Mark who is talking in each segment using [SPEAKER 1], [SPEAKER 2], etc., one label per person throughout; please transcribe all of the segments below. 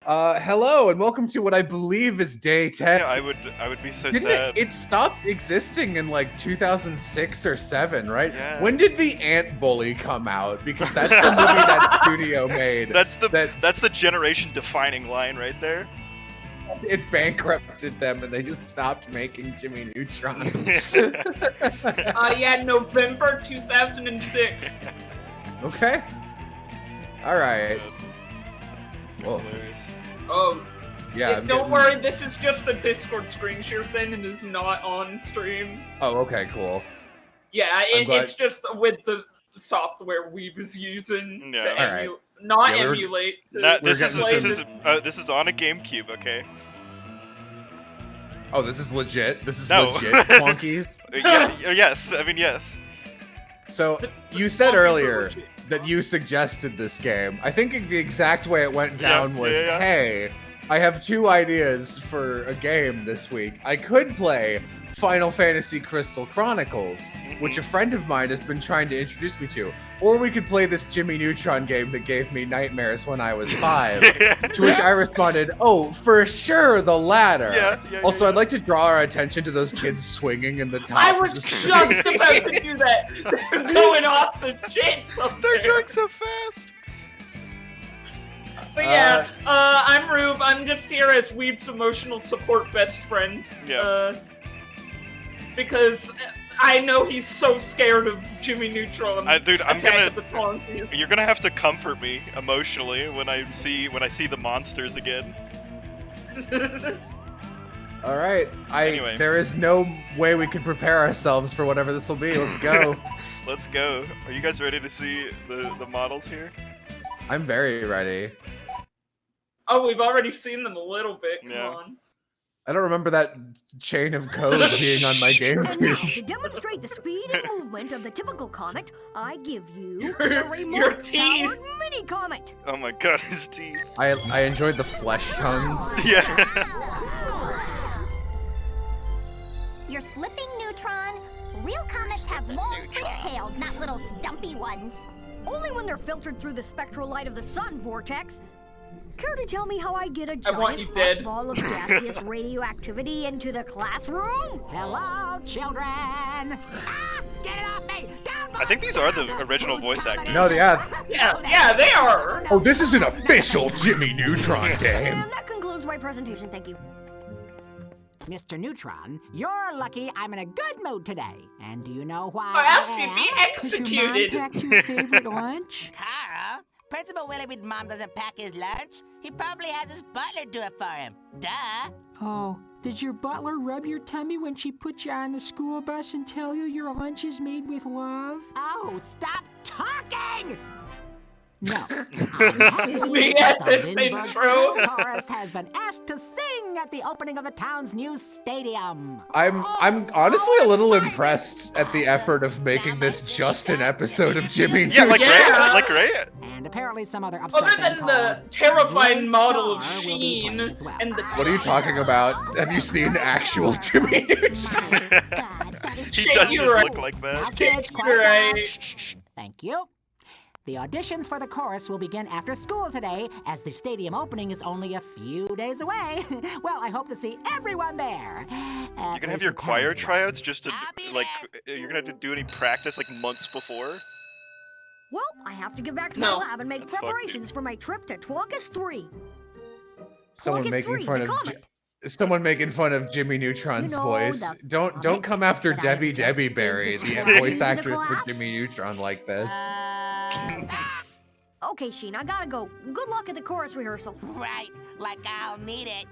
[SPEAKER 1] Hello and welcome to what I believe is day 10.
[SPEAKER 2] Yeah, I would be so
[SPEAKER 1] Didn't
[SPEAKER 2] sad.
[SPEAKER 1] it stopped existing in like 2006 or 7, right?
[SPEAKER 2] Yeah.
[SPEAKER 1] When did the Ant Bully come out? Because that's the movie that studio made.
[SPEAKER 2] That's the generation defining line right there.
[SPEAKER 1] It bankrupted them and they just stopped making Jimmy Neutron.
[SPEAKER 3] Yeah, November 2006.
[SPEAKER 1] Okay. All right.
[SPEAKER 2] That's hilarious.
[SPEAKER 3] Oh,
[SPEAKER 1] yeah.
[SPEAKER 3] Don't worry, this is just a Discord screen share thing and is not on stream.
[SPEAKER 1] Oh, okay, cool.
[SPEAKER 3] Yeah, it's just with the software we was using to emulate. Not emulate.
[SPEAKER 2] This is on a GameCube, okay?
[SPEAKER 1] Oh, this is legit. This is legit. Twonkies.
[SPEAKER 2] Yes, I mean yes.
[SPEAKER 1] So you said earlier that you suggested this game. I think the exact way it went down was, hey, I have 2 ideas for a game this week. I could play Final Fantasy Crystal Chronicles, which a friend of mine has been trying to introduce me to. Or we could play this Jimmy Neutron game that gave me nightmares when I was 5. To which I responded, oh, for sure the latter. Also, I'd like to draw our attention to those kids swinging in the top.
[SPEAKER 3] I was just about to do that. They're going off the chase up there.
[SPEAKER 2] They're going so fast.
[SPEAKER 3] But yeah, I'm Rube. I'm just here as Weeb's emotional support best friend.
[SPEAKER 2] Yeah.
[SPEAKER 3] Because I know he's so scared of Jimmy Neutron.
[SPEAKER 2] Dude,
[SPEAKER 3] Twonkies.
[SPEAKER 2] You're gonna have to comfort me emotionally when I see the monsters again.
[SPEAKER 1] All right.
[SPEAKER 2] Anyway.
[SPEAKER 1] There is no way we can prepare ourselves for whatever this will be. Let's go.
[SPEAKER 2] Let's go. Are you guys ready to see the models here?
[SPEAKER 1] I'm very ready.
[SPEAKER 3] Oh, we've already seen them a little bit. Come on.
[SPEAKER 1] I don't remember that chain of code being on my game.
[SPEAKER 4] And now, to demonstrate the speed and movement of the typical comet, I give you the remote-powered mini comet.
[SPEAKER 2] Oh my god, his teeth.
[SPEAKER 1] I enjoyed the flesh tongue.
[SPEAKER 2] Yeah.
[SPEAKER 5] You're slipping, Neutron. Real comets have long tails, not little stumpy ones.
[SPEAKER 4] Only when they're filtered through the spectral light of the sun vortex. Care to tell me how I get a giant hot ball of gaseous radioactivity into the classroom?
[SPEAKER 6] Hello, children! Ah, get it off me! Down,
[SPEAKER 2] I think these are the original voice actors.
[SPEAKER 1] No,
[SPEAKER 3] Yeah, they are.
[SPEAKER 1] Oh, this is an official Jimmy Neutron game.
[SPEAKER 4] And that concludes my presentation. Thank you.
[SPEAKER 6] Mr. Neutron, you're lucky I'm in a good mood today. And do you know why?
[SPEAKER 3] Asked you to be executed.
[SPEAKER 6] Could your mom pack your favorite lunch?
[SPEAKER 7] Carl, Principal Willoughby's mom doesn't pack his lunch. He probably has his butler do it for him. Duh.
[SPEAKER 8] Oh, did your butler rub your tummy when she put you on the school bus and tell you your lunch is made with love?
[SPEAKER 6] Oh, stop talking! No.
[SPEAKER 3] We had this intro.
[SPEAKER 6] Chorus has been asked to sing at the opening of the town's new stadium.
[SPEAKER 1] I'm honestly a little impressed at the effort of making this just an episode of Jimmy Neutron.
[SPEAKER 2] Right?
[SPEAKER 6] And apparently some other
[SPEAKER 3] other than the terrifying model of Sheen and the
[SPEAKER 1] What are you talking about? Have you seen actual Jimmy Neutron?
[SPEAKER 2] He does just look like that.
[SPEAKER 6] Now, kids, quiet down. Shh. Thank you. The auditions for the chorus will begin after school today, as the stadium opening is only a few days away. Well, I hope to see everyone there.
[SPEAKER 2] You're gonna have your choir tryouts just to, like, you're gonna have to do any practice, like, months before?
[SPEAKER 4] Well, I have to get back to my lab and make preparations for my trip to Twonkies 3.
[SPEAKER 1] Someone making fun of Jimmy Neutron's voice. Don't come after Debbie Berry, the voice actress for Jimmy Neutron, like this.
[SPEAKER 4] Okay, Sheen, I gotta go. Good luck at the chorus rehearsal.
[SPEAKER 7] Right, like I'll need it.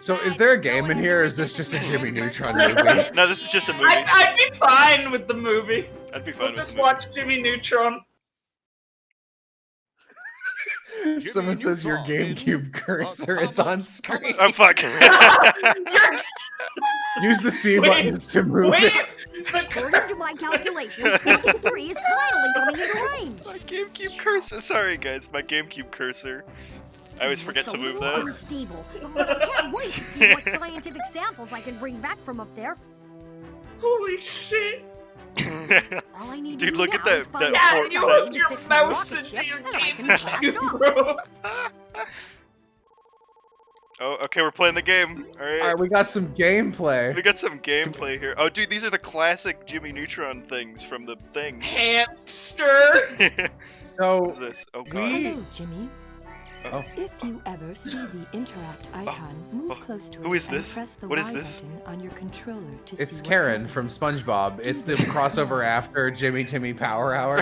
[SPEAKER 1] So is there a game in here, or is this just a Jimmy Neutron movie?
[SPEAKER 2] No, this is just a movie.
[SPEAKER 3] I'd be fine with the movie.
[SPEAKER 2] I'd be fine with
[SPEAKER 3] just watch Jimmy Neutron.
[SPEAKER 1] Someone says your GameCube cursor is on screen.
[SPEAKER 2] Oh, fuck.
[SPEAKER 1] Use the C buttons to move it.
[SPEAKER 4] According to my calculations, Twonkies 3 is finally coming into range.
[SPEAKER 2] My GameCube cursor. Sorry, guys. My GameCube cursor. I always forget to move that.
[SPEAKER 4] Unstable, but I can't wait to see what scientific samples I can bring back from up there.
[SPEAKER 3] Holy shit.
[SPEAKER 4] All I need
[SPEAKER 2] Dude,
[SPEAKER 4] to
[SPEAKER 2] look
[SPEAKER 4] do
[SPEAKER 2] at
[SPEAKER 4] now
[SPEAKER 2] that.
[SPEAKER 4] is find
[SPEAKER 3] Yeah,
[SPEAKER 4] out
[SPEAKER 3] you
[SPEAKER 4] how
[SPEAKER 3] hooked
[SPEAKER 4] to
[SPEAKER 3] your
[SPEAKER 4] fix my
[SPEAKER 3] mouse
[SPEAKER 4] rocket
[SPEAKER 3] into
[SPEAKER 4] ship,
[SPEAKER 3] your
[SPEAKER 4] and I can
[SPEAKER 3] GameCube,
[SPEAKER 4] blast off.
[SPEAKER 3] bro.
[SPEAKER 2] Oh, okay, we're playing the game. All right,
[SPEAKER 1] we got some gameplay.
[SPEAKER 2] We got some gameplay here. Oh, dude, these are the classic Jimmy Neutron things from the thing.
[SPEAKER 3] Hamster.
[SPEAKER 1] So
[SPEAKER 2] what is this? Oh god.
[SPEAKER 8] Hello, Jimmy.
[SPEAKER 2] Oh.
[SPEAKER 8] If you ever see the interact icon, move close to it
[SPEAKER 2] Who is
[SPEAKER 8] and
[SPEAKER 2] this?
[SPEAKER 8] press the
[SPEAKER 2] What is
[SPEAKER 8] Y
[SPEAKER 2] this?
[SPEAKER 8] button on your controller to
[SPEAKER 1] it's
[SPEAKER 8] see
[SPEAKER 1] Karen
[SPEAKER 8] what
[SPEAKER 1] from SpongeBob. It's the crossover after Jimmy Timmy Power Hour.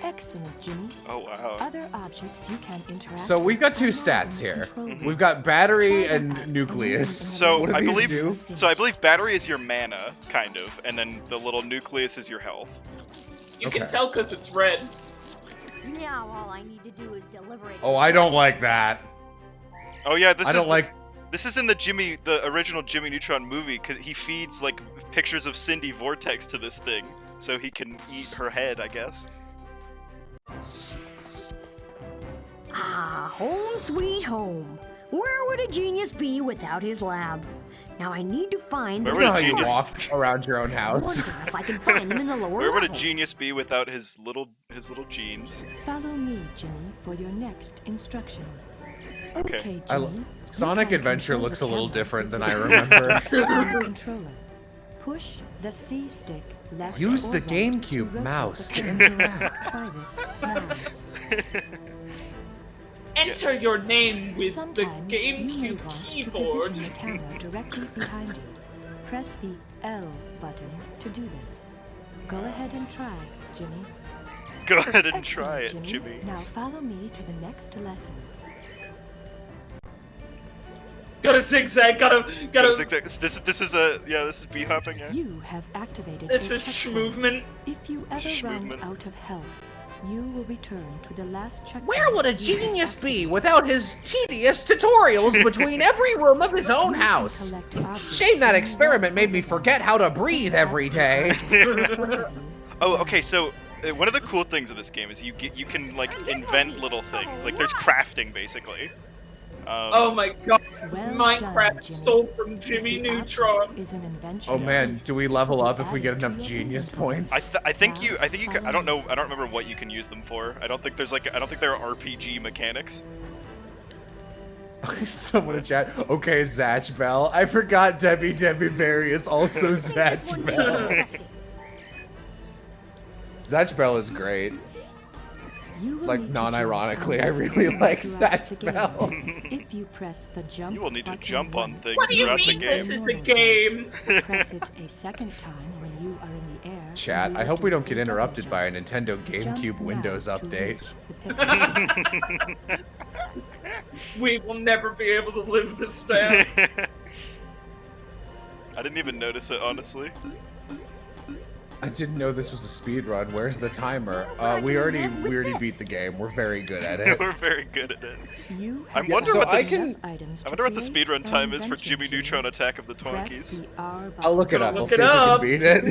[SPEAKER 8] Excellent, Jimmy.
[SPEAKER 2] Oh wow.
[SPEAKER 8] Other objects you can interact
[SPEAKER 1] So we've got two stats here. We've got battery and nucleus.
[SPEAKER 2] So
[SPEAKER 1] what do
[SPEAKER 2] I
[SPEAKER 1] these
[SPEAKER 2] believe
[SPEAKER 1] do?
[SPEAKER 2] So I believe battery is your mana, kind of, and then the little nucleus is your health.
[SPEAKER 3] You can tell because it's red.
[SPEAKER 4] Now all I need to do is deliver it.
[SPEAKER 1] Oh, I don't like that.
[SPEAKER 2] Oh yeah, this
[SPEAKER 1] I
[SPEAKER 2] is
[SPEAKER 1] don't like.
[SPEAKER 2] This is in the original Jimmy Neutron movie, because he feeds like pictures of Cindy Vortex to this thing, so he can eat her head, I guess.
[SPEAKER 4] Ah, home sweet home. Where would a genius be without his lab? Now I need to find.
[SPEAKER 2] Where
[SPEAKER 1] You
[SPEAKER 2] would
[SPEAKER 1] know
[SPEAKER 2] a
[SPEAKER 1] how you
[SPEAKER 2] genius
[SPEAKER 1] walk around your own house.
[SPEAKER 4] Wonder if I can find him in the lower
[SPEAKER 2] Where would a
[SPEAKER 4] levels.
[SPEAKER 2] genius be without his little jeans?
[SPEAKER 8] Follow me, Jimmy, for your next instruction.
[SPEAKER 2] Okay.
[SPEAKER 8] Okay, Jimmy.
[SPEAKER 1] Sonic
[SPEAKER 8] you can
[SPEAKER 1] Adventure
[SPEAKER 8] control
[SPEAKER 1] looks
[SPEAKER 8] the
[SPEAKER 1] a little
[SPEAKER 8] camera
[SPEAKER 1] different
[SPEAKER 8] with
[SPEAKER 1] than I
[SPEAKER 8] the
[SPEAKER 1] remember.
[SPEAKER 8] on your controller. Push the C stick left
[SPEAKER 1] Use
[SPEAKER 8] or
[SPEAKER 1] the
[SPEAKER 8] right
[SPEAKER 1] GameCube
[SPEAKER 8] to rotate
[SPEAKER 1] mouse
[SPEAKER 8] the
[SPEAKER 1] to
[SPEAKER 8] camera.
[SPEAKER 1] interact.
[SPEAKER 8] Try this now.
[SPEAKER 3] Enter your name with
[SPEAKER 8] Sometimes
[SPEAKER 3] the
[SPEAKER 8] you may
[SPEAKER 3] GameCube
[SPEAKER 8] want
[SPEAKER 3] keyboard.
[SPEAKER 8] to position the camera directly behind you. Press the L button to do this. Go ahead and try, Jimmy.
[SPEAKER 2] Go ahead and
[SPEAKER 8] Excellent,
[SPEAKER 2] try it, Jimmy.
[SPEAKER 8] Now follow me to the next lesson.
[SPEAKER 3] Gotta zigzag, gotta.
[SPEAKER 2] This is bee hopping. Yeah.
[SPEAKER 8] You have activated
[SPEAKER 3] This
[SPEAKER 8] a
[SPEAKER 3] is
[SPEAKER 8] checkpoint.
[SPEAKER 3] schmovement.
[SPEAKER 8] If you
[SPEAKER 2] This is
[SPEAKER 8] ever run
[SPEAKER 2] schmovement.
[SPEAKER 8] out of health, you will return to the last checkpoint.
[SPEAKER 1] Where would a
[SPEAKER 8] you
[SPEAKER 1] genius
[SPEAKER 8] have
[SPEAKER 1] be without his tedious tutorials between every room of his own house? Shame that experiment made me forget how to breathe every day.
[SPEAKER 2] Oh, okay. So one of the cool things of this game is you can like invent little things. Like there's crafting basically.
[SPEAKER 3] Oh my god.
[SPEAKER 8] Well
[SPEAKER 3] Minecraft
[SPEAKER 8] done, Jimmy.
[SPEAKER 3] stole from Jimmy
[SPEAKER 8] The
[SPEAKER 3] Neutron.
[SPEAKER 8] object is an invention
[SPEAKER 1] Oh man,
[SPEAKER 8] piece.
[SPEAKER 1] do we level up if we get
[SPEAKER 8] Add it
[SPEAKER 1] enough
[SPEAKER 8] to your
[SPEAKER 1] genius
[SPEAKER 8] inventory.
[SPEAKER 1] points?
[SPEAKER 2] I think you I don't know. I don't remember what you can use them for. I don't think there are RPG mechanics.
[SPEAKER 1] Someone in chat. Okay, Zatch Bell. I forgot Debbie Berry is also Zatch Bell. Zatch Bell is great.
[SPEAKER 8] You will
[SPEAKER 1] Like,
[SPEAKER 8] need to
[SPEAKER 1] non-ironically,
[SPEAKER 8] jump
[SPEAKER 1] I
[SPEAKER 8] on
[SPEAKER 1] really
[SPEAKER 8] things
[SPEAKER 1] like
[SPEAKER 8] throughout
[SPEAKER 1] Zatch
[SPEAKER 8] the game.
[SPEAKER 1] Bell.
[SPEAKER 8] If you press the jump
[SPEAKER 2] You will need to
[SPEAKER 8] button
[SPEAKER 2] jump on
[SPEAKER 8] once,
[SPEAKER 2] things
[SPEAKER 3] What do you
[SPEAKER 2] throughout the
[SPEAKER 3] mean this
[SPEAKER 2] game.
[SPEAKER 3] is the game?
[SPEAKER 8] press it a second time when you are in the air.
[SPEAKER 1] Chat,
[SPEAKER 8] and
[SPEAKER 1] I
[SPEAKER 8] you
[SPEAKER 1] hope we
[SPEAKER 8] do
[SPEAKER 1] don't get
[SPEAKER 8] a double
[SPEAKER 1] interrupted by a
[SPEAKER 8] jump.
[SPEAKER 1] Nintendo
[SPEAKER 8] Jump
[SPEAKER 1] GameCube
[SPEAKER 8] now
[SPEAKER 1] Windows
[SPEAKER 8] to
[SPEAKER 1] update.
[SPEAKER 8] reach the picture.
[SPEAKER 3] We will never be able to live this down.
[SPEAKER 2] I didn't even notice it, honestly.
[SPEAKER 1] I didn't know this was a speed run. Where's the timer? We already beat the game. We're very good at it.
[SPEAKER 2] We're very good at it.
[SPEAKER 8] You
[SPEAKER 2] I
[SPEAKER 8] have
[SPEAKER 2] wonder
[SPEAKER 1] so
[SPEAKER 2] what
[SPEAKER 1] I
[SPEAKER 2] this-
[SPEAKER 1] can-
[SPEAKER 2] I wonder what the speedrun time is for Jimmy Neutron Attack of the
[SPEAKER 8] Press
[SPEAKER 2] Twonkies.
[SPEAKER 8] the R
[SPEAKER 1] I'll look it
[SPEAKER 8] button.
[SPEAKER 1] up. I'll
[SPEAKER 3] Look
[SPEAKER 1] see
[SPEAKER 3] it
[SPEAKER 1] if we
[SPEAKER 3] up.
[SPEAKER 1] can beat it.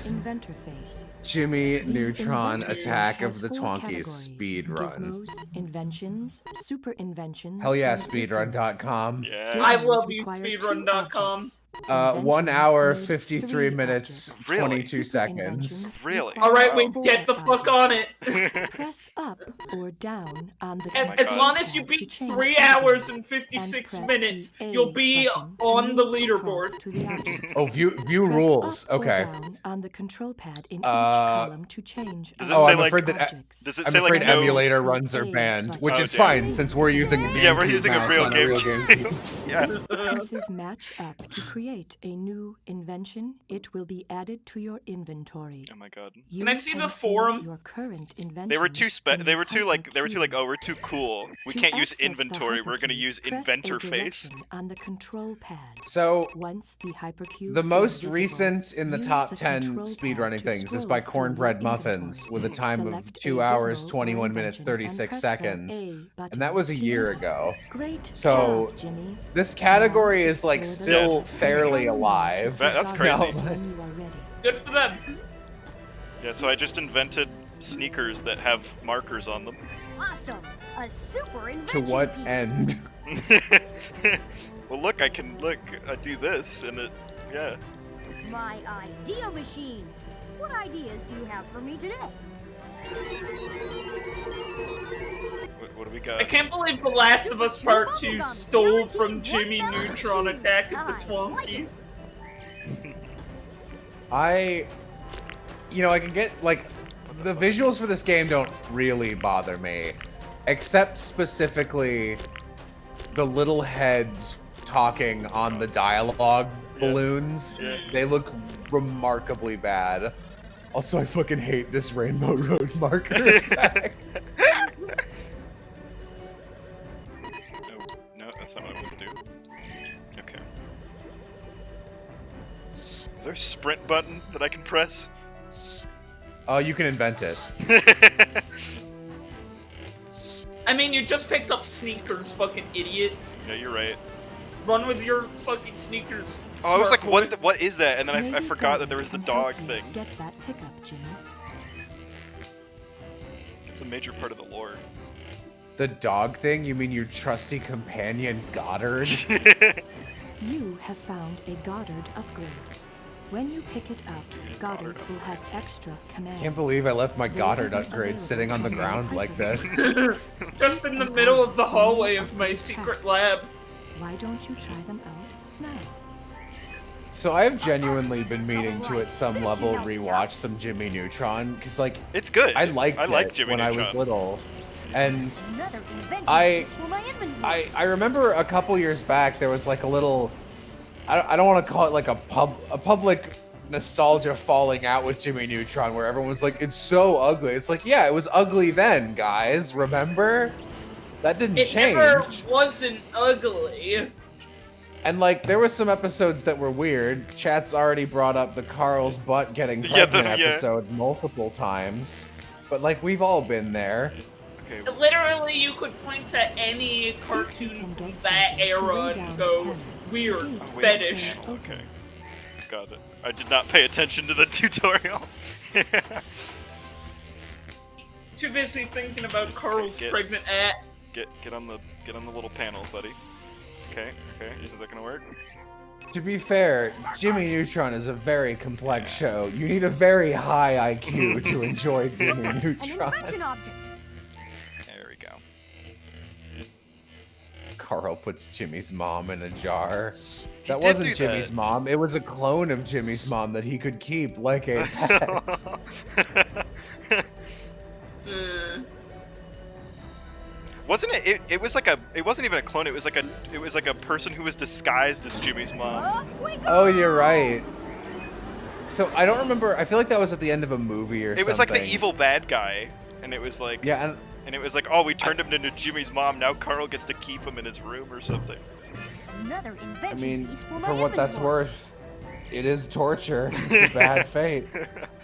[SPEAKER 8] The inventor face.
[SPEAKER 1] Jimmy
[SPEAKER 8] The
[SPEAKER 1] Neutron
[SPEAKER 8] inventor face
[SPEAKER 1] Attack
[SPEAKER 8] has
[SPEAKER 1] of the
[SPEAKER 8] 4
[SPEAKER 1] Twonkies
[SPEAKER 8] categories:
[SPEAKER 1] speed run.
[SPEAKER 8] Gizmos, inventions, super inventions.
[SPEAKER 1] Hell yeah,
[SPEAKER 8] and
[SPEAKER 1] speedrun.com.
[SPEAKER 2] Yeah.
[SPEAKER 3] I
[SPEAKER 8] Gizmos
[SPEAKER 3] love you,
[SPEAKER 8] require 2
[SPEAKER 3] speedrun.com.
[SPEAKER 8] objects.
[SPEAKER 1] 1 hour,
[SPEAKER 8] Inventions need
[SPEAKER 1] 53
[SPEAKER 8] 3
[SPEAKER 1] minutes,
[SPEAKER 8] objects.
[SPEAKER 2] Really?
[SPEAKER 1] 22
[SPEAKER 8] Super
[SPEAKER 1] seconds.
[SPEAKER 8] inventions
[SPEAKER 2] Really?
[SPEAKER 8] require
[SPEAKER 3] Alright, wait,
[SPEAKER 8] 4
[SPEAKER 3] get the fuck on it.
[SPEAKER 8] objects. Press up or down on the
[SPEAKER 2] my
[SPEAKER 3] As
[SPEAKER 2] God.
[SPEAKER 3] long as you
[SPEAKER 8] control pad
[SPEAKER 3] beat
[SPEAKER 8] to change
[SPEAKER 3] 3
[SPEAKER 8] the
[SPEAKER 3] hours
[SPEAKER 8] button,
[SPEAKER 3] and 56
[SPEAKER 8] and
[SPEAKER 3] minutes,
[SPEAKER 8] press the
[SPEAKER 3] you'll
[SPEAKER 8] A
[SPEAKER 3] be
[SPEAKER 8] button to
[SPEAKER 3] on the
[SPEAKER 8] move
[SPEAKER 3] leaderboard.
[SPEAKER 8] across to the objects.
[SPEAKER 1] Oh, view
[SPEAKER 8] Press
[SPEAKER 1] rules.
[SPEAKER 8] up or
[SPEAKER 1] Okay.
[SPEAKER 8] down on the control pad in each
[SPEAKER 1] Uh,
[SPEAKER 8] column to change.
[SPEAKER 2] Does it
[SPEAKER 1] Oh,
[SPEAKER 2] say,
[SPEAKER 1] I'm
[SPEAKER 2] like-
[SPEAKER 1] afraid that
[SPEAKER 8] objects.
[SPEAKER 2] Does it
[SPEAKER 1] I'm
[SPEAKER 2] say
[SPEAKER 1] afraid
[SPEAKER 2] like no?
[SPEAKER 1] emulator runs are banned, which
[SPEAKER 2] Oh,
[SPEAKER 1] is
[SPEAKER 2] damn.
[SPEAKER 1] fine since we're using a
[SPEAKER 2] Yeah, we're
[SPEAKER 1] GameCube
[SPEAKER 2] using a
[SPEAKER 1] mouse
[SPEAKER 2] real
[SPEAKER 1] on
[SPEAKER 2] GameCube. Yeah.
[SPEAKER 8] Presses match up to create a new invention. It will be added to your inventory.
[SPEAKER 2] Oh my God.
[SPEAKER 8] You
[SPEAKER 3] Can I see the forum?
[SPEAKER 8] Your current invention
[SPEAKER 2] They were too
[SPEAKER 8] in
[SPEAKER 2] they were too like
[SPEAKER 8] hypercube.
[SPEAKER 2] oh, we're too cool. We
[SPEAKER 8] To
[SPEAKER 2] can't use
[SPEAKER 8] access the
[SPEAKER 2] inventory. We're gonna
[SPEAKER 8] hypercube,
[SPEAKER 2] use
[SPEAKER 8] press a
[SPEAKER 2] inventor face.
[SPEAKER 8] direction on the control pad.
[SPEAKER 1] So,
[SPEAKER 8] Once the hypercube
[SPEAKER 1] the
[SPEAKER 8] is
[SPEAKER 1] most
[SPEAKER 8] visible,
[SPEAKER 1] recent in the
[SPEAKER 8] use
[SPEAKER 1] top
[SPEAKER 8] the
[SPEAKER 1] 10
[SPEAKER 8] control
[SPEAKER 1] speedrunning
[SPEAKER 8] pad to
[SPEAKER 1] things is
[SPEAKER 8] scroll
[SPEAKER 1] by
[SPEAKER 8] through
[SPEAKER 1] Cornbread
[SPEAKER 8] your
[SPEAKER 1] Muffins
[SPEAKER 8] inventory.
[SPEAKER 1] with a time of
[SPEAKER 8] Select
[SPEAKER 1] 2
[SPEAKER 8] a
[SPEAKER 1] hours,
[SPEAKER 8] gizmo or
[SPEAKER 1] 21 minutes,
[SPEAKER 8] invention
[SPEAKER 1] 36
[SPEAKER 8] and press the
[SPEAKER 1] seconds.
[SPEAKER 8] A button
[SPEAKER 1] And that was a
[SPEAKER 8] to
[SPEAKER 1] year
[SPEAKER 8] use it.
[SPEAKER 1] ago.
[SPEAKER 8] Great
[SPEAKER 1] So,
[SPEAKER 8] job, Jimmy.
[SPEAKER 1] This category is like
[SPEAKER 8] Explore the
[SPEAKER 1] still
[SPEAKER 8] map.
[SPEAKER 1] fairly alive.
[SPEAKER 2] That's crazy.
[SPEAKER 1] No.
[SPEAKER 8] When you are ready.
[SPEAKER 3] Good for them.
[SPEAKER 2] Yeah, so I just invented sneakers that have markers on them.
[SPEAKER 4] Awesome! A super
[SPEAKER 1] To
[SPEAKER 4] invention
[SPEAKER 1] what
[SPEAKER 4] piece.
[SPEAKER 1] end?
[SPEAKER 2] Well, look, I do this, and it, yeah.
[SPEAKER 4] My idea machine. What ideas do you have for me today?
[SPEAKER 2] What do we got?
[SPEAKER 3] I can't believe The Last of Us Part 2 stole from Jimmy Neutron Attack of the Twonkies.
[SPEAKER 1] I can get, like, the visuals for this game don't really bother me, except specifically the little heads talking on the dialogue balloons. Yeah. They look remarkably bad. Also, I fucking hate this Rainbow Road marker effect.
[SPEAKER 2] No, that's not what I would do. Okay. Is there a sprint button that I can press?
[SPEAKER 1] Oh, you can invent it.
[SPEAKER 3] I mean, you just picked up sneakers, fucking idiot.
[SPEAKER 2] Yeah, you're right.
[SPEAKER 3] Run with your fucking sneakers.
[SPEAKER 2] Oh, I was like, what is that? And then I forgot that there was the dog thing.
[SPEAKER 8] Get that pickup, Jimmy.
[SPEAKER 2] It's a major part of the lore.
[SPEAKER 1] The dog thing? You mean your trusty companion, Goddard?
[SPEAKER 8] You have found a Goddard upgrade. When you pick it up, Goddard will have extra commands.
[SPEAKER 1] Can't believe I left my Goddard upgrade sitting on the ground like this.
[SPEAKER 3] Just in the middle of the hallway of my secret lab.
[SPEAKER 8] Why don't you try them out now?
[SPEAKER 1] So I've genuinely been meaning to, at some level, rewatch some Jimmy Neutron, because, like,
[SPEAKER 2] it's good.
[SPEAKER 1] I liked it
[SPEAKER 2] Jimmy
[SPEAKER 1] when
[SPEAKER 2] Neutron.
[SPEAKER 1] I was little. And I remember a couple years back there was like a little, I don't want to call it like a public nostalgia falling out with Jimmy Neutron where everyone was like, it's so ugly. It's like, yeah, it was ugly then, guys. Remember? That didn't change. It
[SPEAKER 3] never wasn't ugly.
[SPEAKER 1] And like, there were some episodes that were weird. Chat's already brought up the Carl's butt getting pregnant episode multiple times. But like, we've all been there.
[SPEAKER 2] Okay.
[SPEAKER 3] Literally, you could point to any cartoon from that era and go, weird, fetish.
[SPEAKER 2] Okay. Got it. I did not pay attention to the tutorial.
[SPEAKER 3] Too busy thinking about Carl's pregnant at.
[SPEAKER 2] Get on the little panel, buddy. Okay, is that gonna work?
[SPEAKER 1] To be fair, Jimmy Neutron is a very complex show. You need a very high IQ to enjoy Jimmy Neutron.
[SPEAKER 4] An invention object.
[SPEAKER 2] There we go.
[SPEAKER 1] Carl puts Jimmy's mom in a jar. That wasn't Jimmy's mom. It was a clone of Jimmy's mom that he could keep like a pet.
[SPEAKER 2] Wasn't it? It was like a. It wasn't even a clone. It was like a person who was disguised as Jimmy's mom.
[SPEAKER 1] Oh, you're right. So I don't remember. I feel like that was at the end of a movie or something.
[SPEAKER 2] It was like the evil bad guy, and it was like.
[SPEAKER 1] Yeah,
[SPEAKER 2] and it was like, oh, we turned him into Jimmy's mom. Now Carl gets to keep him in his room or something.
[SPEAKER 4] Another invention.
[SPEAKER 1] I mean, for what that's worth, it is torture. It's a bad fate.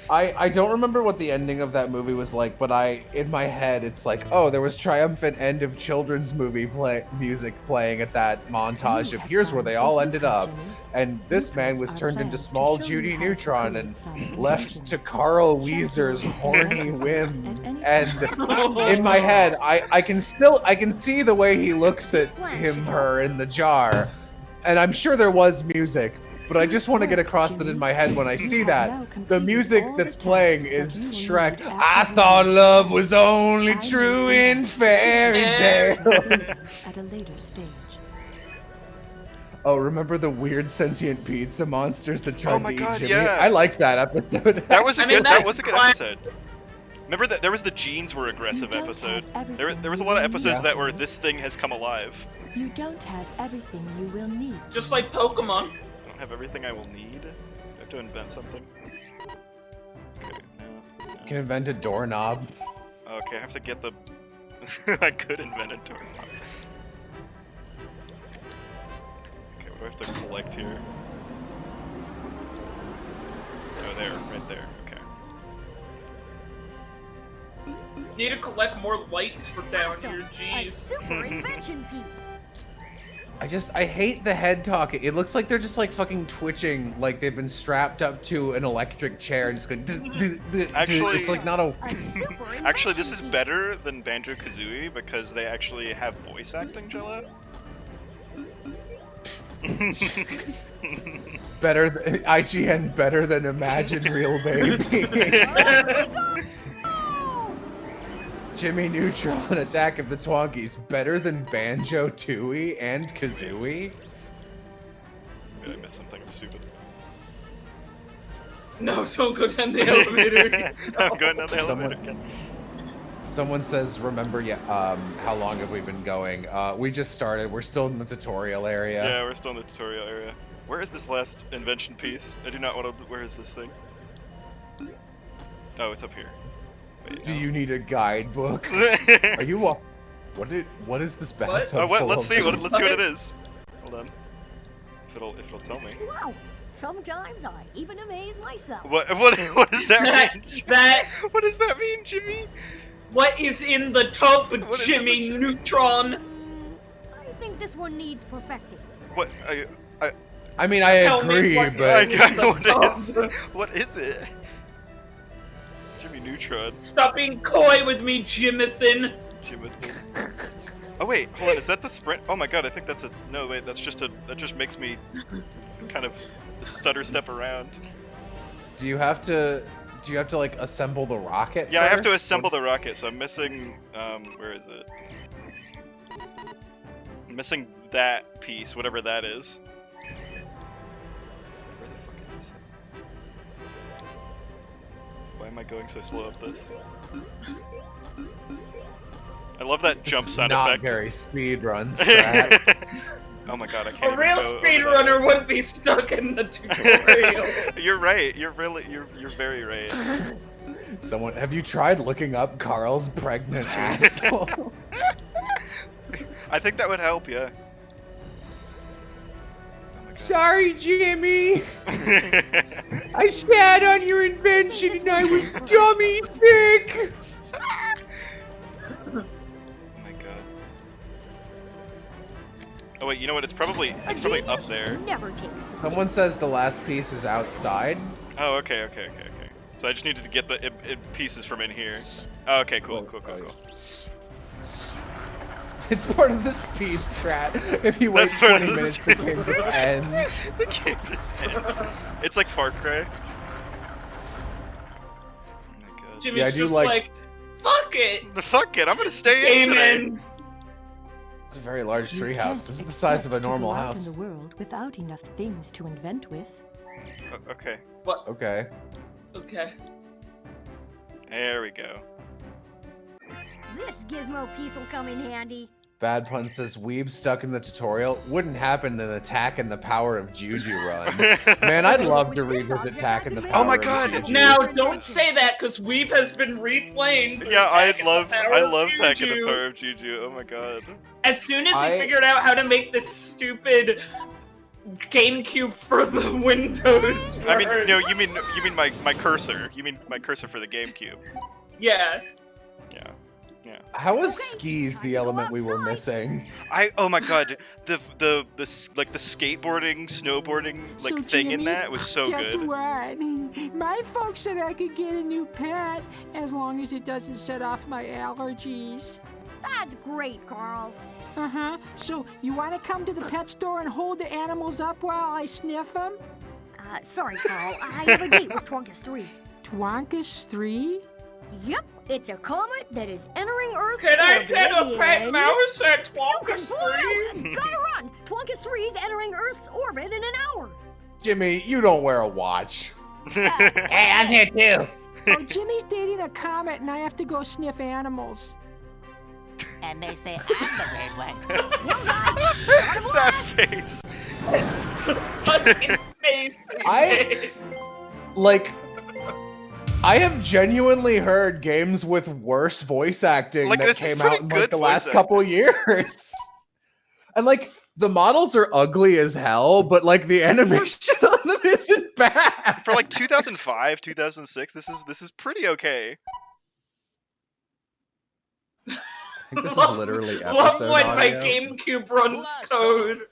[SPEAKER 1] I don't remember what the ending of that movie was like, but in my head, it's like, oh, there was triumphant end of children's movie music playing at that montage of here's where they all ended up. And this man was turned into small Judy Neutron and left to Carl Weezer's horny whims. And in my head, I can see the way he looks at her in the jar. And I'm sure there was music. But I just want to get across that in my head when I see that. The music that's playing is Shrek. I thought love was only true in fairy tales.
[SPEAKER 8] At a later stage.
[SPEAKER 1] Oh, remember the weird sentient pizza monsters that tried to eat Jimmy?
[SPEAKER 2] Yeah.
[SPEAKER 1] I liked that episode.
[SPEAKER 2] That was a good episode. Remember that there was the genes were aggressive episode. There was a lot of episodes that were this thing has come alive.
[SPEAKER 8] You don't have everything you will need.
[SPEAKER 3] Just like Pokemon.
[SPEAKER 2] Have everything I will need? I have to invent something. Okay, no.
[SPEAKER 1] You can invent a doorknob.
[SPEAKER 2] Okay, I have to get the... I could invent a doorknob. Okay, what do I have to collect here? Oh, there, right there, okay.
[SPEAKER 3] Need to collect more lights for down here, jeez.
[SPEAKER 4] A super invention piece.
[SPEAKER 1] I hate the head talk. It looks like they're just like fucking twitching, like they've been strapped up to an electric chair and just going.
[SPEAKER 2] Actually,
[SPEAKER 1] it's like not a.
[SPEAKER 2] Actually, this is better than Banjo-Kazooie because they actually have voice acting, Jello.
[SPEAKER 1] Better than IGN, better than Imagine Real Baby. Jimmy Neutron, Attack of the Twonkies, better than Banjo-Tooie and Kazooie?
[SPEAKER 2] Did I miss something? I'm stupid.
[SPEAKER 3] No, don't go down the elevator.
[SPEAKER 2] I'm going down the elevator again.
[SPEAKER 1] Someone says, remember, how long have we been going? We just started. We're still in the tutorial area.
[SPEAKER 2] Yeah, we're still in the tutorial area. Where is this last invention piece? I do not want to... Where is this thing? Oh, it's up here. Wait,
[SPEAKER 1] Do you need a guidebook? Are you... What is this bathtub
[SPEAKER 2] Oh, what?
[SPEAKER 1] full
[SPEAKER 2] Let's see.
[SPEAKER 1] of?
[SPEAKER 2] Let's see what it is. Hold on. If it'll tell me.
[SPEAKER 4] Wow. Sometimes I even amaze myself.
[SPEAKER 2] What does that mean? What does that mean, Jimmy?
[SPEAKER 3] What is in the tub, Jimmy Neutron?
[SPEAKER 4] I think this one needs perfecting.
[SPEAKER 2] What?
[SPEAKER 1] I mean, I agree, but...
[SPEAKER 2] What is it? Jimmy Neutron.
[SPEAKER 3] Stop being coy with me, Jimathan.
[SPEAKER 2] Oh wait, hold on, is that the sprint? Oh my god, I think that's a... No, wait, that's just a... That just makes me kind of stutter step around.
[SPEAKER 1] Do you have to like assemble the rocket
[SPEAKER 2] Yeah,
[SPEAKER 1] first?
[SPEAKER 2] I have to assemble the rocket, so I'm missing... where is it? I'm missing that piece, whatever that is. Where the fuck is this thing? Why am I going so slow up this? I love that jump sound effect.
[SPEAKER 1] Not very speedrun strat.
[SPEAKER 2] Oh my god, I can't.
[SPEAKER 3] A real speedrunner wouldn't be stuck in the tutorial.
[SPEAKER 2] You're right. You're very right.
[SPEAKER 1] Have you tried looking up Carl's pregnant asshole?
[SPEAKER 2] I think that would help, yeah.
[SPEAKER 1] Sorry, Jimmy. I sat on your invention and I was dummy thick.
[SPEAKER 2] Oh wait, you know what? It's probably up there.
[SPEAKER 4] Never takes the
[SPEAKER 1] Someone says the last piece is outside.
[SPEAKER 2] Oh, okay. So I just needed to get the pieces from in here. Oh, okay, cool.
[SPEAKER 1] It's part of the speed strat. If you wait 20 minutes, the game just ends.
[SPEAKER 2] The game just ends. It's like Far Cry. Oh my god.
[SPEAKER 3] Jimmy's just like, fuck it.
[SPEAKER 2] Fuck it, I'm gonna stay in today.
[SPEAKER 1] It's a very large treehouse. This is the size of a normal house.
[SPEAKER 8] In the world without enough things to invent with.
[SPEAKER 2] Okay.
[SPEAKER 3] What?
[SPEAKER 1] Okay.
[SPEAKER 3] Okay.
[SPEAKER 2] There we go.
[SPEAKER 4] This gizmo piece will come in handy.
[SPEAKER 1] Bad Pun says, Weeb stuck in the tutorial. Wouldn't happen in Attack and the Power of Juju run. Man, I'd love to revisit Attack and the Power of Juju.
[SPEAKER 3] Now, don't say that, because Weeb has been replaying.
[SPEAKER 2] Yeah, I love Attack and the Power of Juju. Oh my god.
[SPEAKER 3] As soon as he figured out how to make this stupid GameCube for the Windows.
[SPEAKER 2] I mean, no, you mean my cursor. You mean my cursor for the GameCube.
[SPEAKER 3] Yeah.
[SPEAKER 2] Yeah.
[SPEAKER 1] How was skis the element we were missing?
[SPEAKER 2] Oh my god, the skateboarding, snowboarding thing
[SPEAKER 6] Jimmy,
[SPEAKER 2] in that was so
[SPEAKER 6] guess
[SPEAKER 2] good.
[SPEAKER 6] What? My folks said I could get a new pet as long as it doesn't set off my allergies.
[SPEAKER 4] That's great, Carl.
[SPEAKER 6] Uh-huh. So you want to come to the pet store and hold the animals up while I sniff them?
[SPEAKER 4] Sorry, Carl. I have a date with Twonkies 3.
[SPEAKER 6] Twonkies 3?
[SPEAKER 4] Yep, it's a comet that is entering Earth's
[SPEAKER 3] orbit. Can I pet a pet mouse at Twonkies 3?
[SPEAKER 4] Gotta run! Twonkies 3 is entering Earth's orbit in an hour.
[SPEAKER 1] Jimmy, you don't wear a watch.
[SPEAKER 7] Hey, I'm here too.
[SPEAKER 6] Oh, Jimmy's dating a comet and I have to go sniff animals.
[SPEAKER 7] And they say I'm the weird one.
[SPEAKER 2] That face.
[SPEAKER 3] Fucking face.
[SPEAKER 1] I have genuinely heard games with worse voice acting that came out in the last couple years. And the models are ugly as hell, but the animation on them isn't bad.
[SPEAKER 2] For 2005, 2006, this is pretty okay.
[SPEAKER 1] I think this is literally episode
[SPEAKER 3] Love when my
[SPEAKER 1] audio.
[SPEAKER 3] GameCube runs code.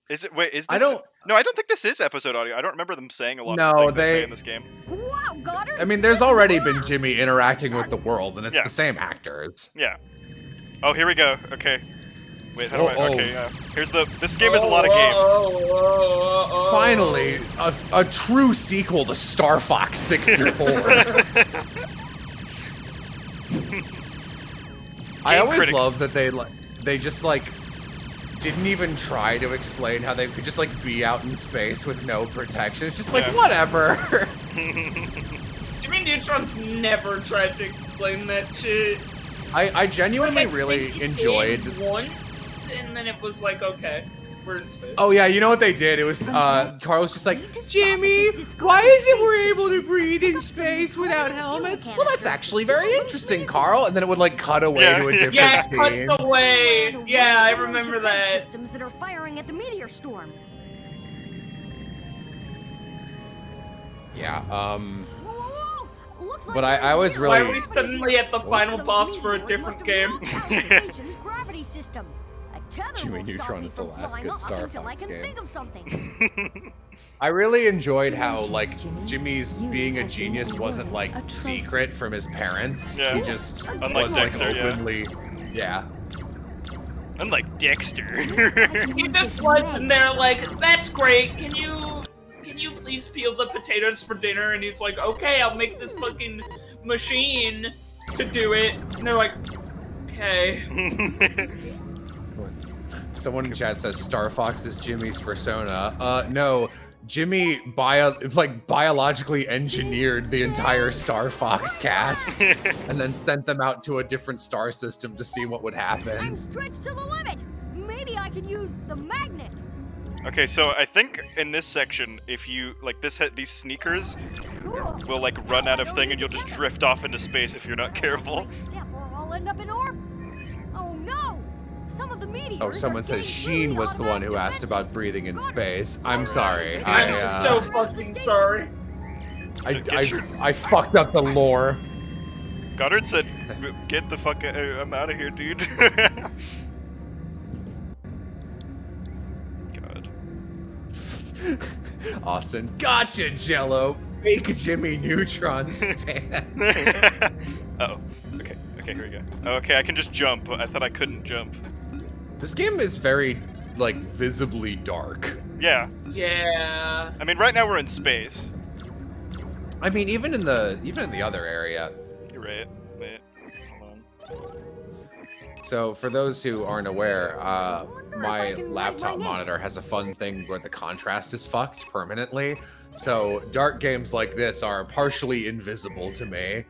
[SPEAKER 2] Is it? Wait, is this? No, I don't think this is episode audio. I don't remember them saying a lot of things they say in this game.
[SPEAKER 4] Wow, Goddard.
[SPEAKER 1] I mean, there's already been Jimmy interacting with the world, and it's the same actors.
[SPEAKER 2] Yeah. Oh, here we go. Okay. Wait, how do I? Okay, yeah. Here's this game is a lot of games.
[SPEAKER 1] Finally, a true sequel to Star Fox 64. I always love that they just like didn't even try to explain how they could just like be out in space with no protection. It's just like whatever.
[SPEAKER 3] Jimmy Neutron's never tried to explain that shit.
[SPEAKER 1] I genuinely really enjoyed
[SPEAKER 3] once, and then it was like, okay, we're in space.
[SPEAKER 1] Oh yeah, you know what they did? It was Carl was just like, Jimmy, why is it we're able to breathe in space without helmets? Well, that's actually very interesting, Carl. And then it would like cut away to a different scene.
[SPEAKER 3] Cut away. Yeah, I remember that.
[SPEAKER 4] Systems that are firing at the meteor storm.
[SPEAKER 1] Yeah. But I was really.
[SPEAKER 3] Why are we suddenly at the final boss for a different game?
[SPEAKER 4] Gravity system.
[SPEAKER 1] Jimmy Neutron is the last good Star Fox game. I really enjoyed how, like, Jimmy's being a genius wasn't, like, secret from his parents.
[SPEAKER 2] Yeah.
[SPEAKER 1] He just
[SPEAKER 2] Unlike
[SPEAKER 1] was,
[SPEAKER 2] Dexter,
[SPEAKER 1] like, openly... Yeah.
[SPEAKER 2] Unlike Dexter.
[SPEAKER 3] He just was, and they're like, that's great, can you please peel the potatoes for dinner? And he's like, okay, I'll make this fucking machine to do it. And they're like, okay.
[SPEAKER 1] Someone in chat says Star Fox is Jimmy's persona. No, Jimmy biologically engineered the entire Star Fox cast and then sent them out to a different star system to see what would happen.
[SPEAKER 4] I'm stretched to the limit. Maybe I can use the magnet.
[SPEAKER 2] Okay, so I think in this section, if you like these sneakers will like run out of thing and you'll just drift off into space if you're not careful.
[SPEAKER 4] I'll end up in orbit. Oh no! Some of the meteors.
[SPEAKER 1] Oh, someone says Sheen was the one who asked about breathing in space. I'm sorry.
[SPEAKER 3] I'm so fucking sorry.
[SPEAKER 1] I fucked up the lore.
[SPEAKER 2] Goddard said, "Get the fuck out! I'm out of here, dude." God.
[SPEAKER 1] Austin, gotcha, Jello. Fake Jimmy Neutron stand.
[SPEAKER 2] Oh, okay, here we go. Okay, I can just jump. I thought I couldn't jump.
[SPEAKER 1] This game is very, like, visibly dark.
[SPEAKER 2] Yeah.
[SPEAKER 3] Yeah.
[SPEAKER 2] I mean, right now we're in space.
[SPEAKER 1] I mean, even in the other area.
[SPEAKER 2] You're right. Wait, hold on.
[SPEAKER 1] So, for those who aren't aware, my laptop monitor has a fun thing where the contrast is fucked permanently. So, dark games like this are partially invisible to me.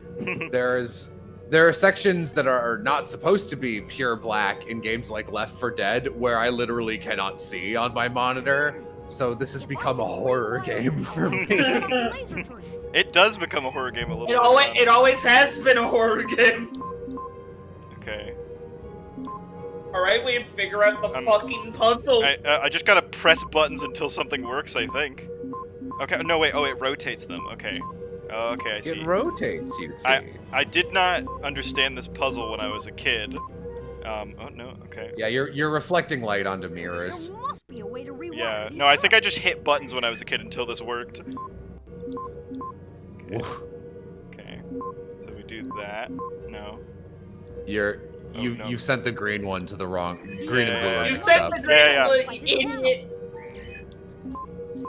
[SPEAKER 1] There are sections that are not supposed to be pure black in games like Left 4 Dead, where I literally cannot see on my monitor. So this has become a horror game for me.
[SPEAKER 2] It does become a horror game a little bit.
[SPEAKER 3] It always has been a horror game.
[SPEAKER 2] Okay.
[SPEAKER 3] Alright, we figure out the fucking puzzle.
[SPEAKER 2] I just gotta press buttons until something works, I think. Okay, no wait, oh it rotates them, okay. Oh, okay, I see.
[SPEAKER 1] It rotates, you see.
[SPEAKER 2] I did not understand this puzzle when I was a kid. Oh no, okay.
[SPEAKER 1] Yeah, you're reflecting light onto mirrors.
[SPEAKER 4] There must be a way to rewire
[SPEAKER 2] Yeah,
[SPEAKER 4] these
[SPEAKER 2] no, I think I just hit buttons when I was a kid until this worked. Okay. Okay. So we do that. No.
[SPEAKER 1] You've sent the green one to the wrong green and blue one.
[SPEAKER 3] You
[SPEAKER 1] mixed
[SPEAKER 3] sent
[SPEAKER 1] up.
[SPEAKER 3] the green idiot.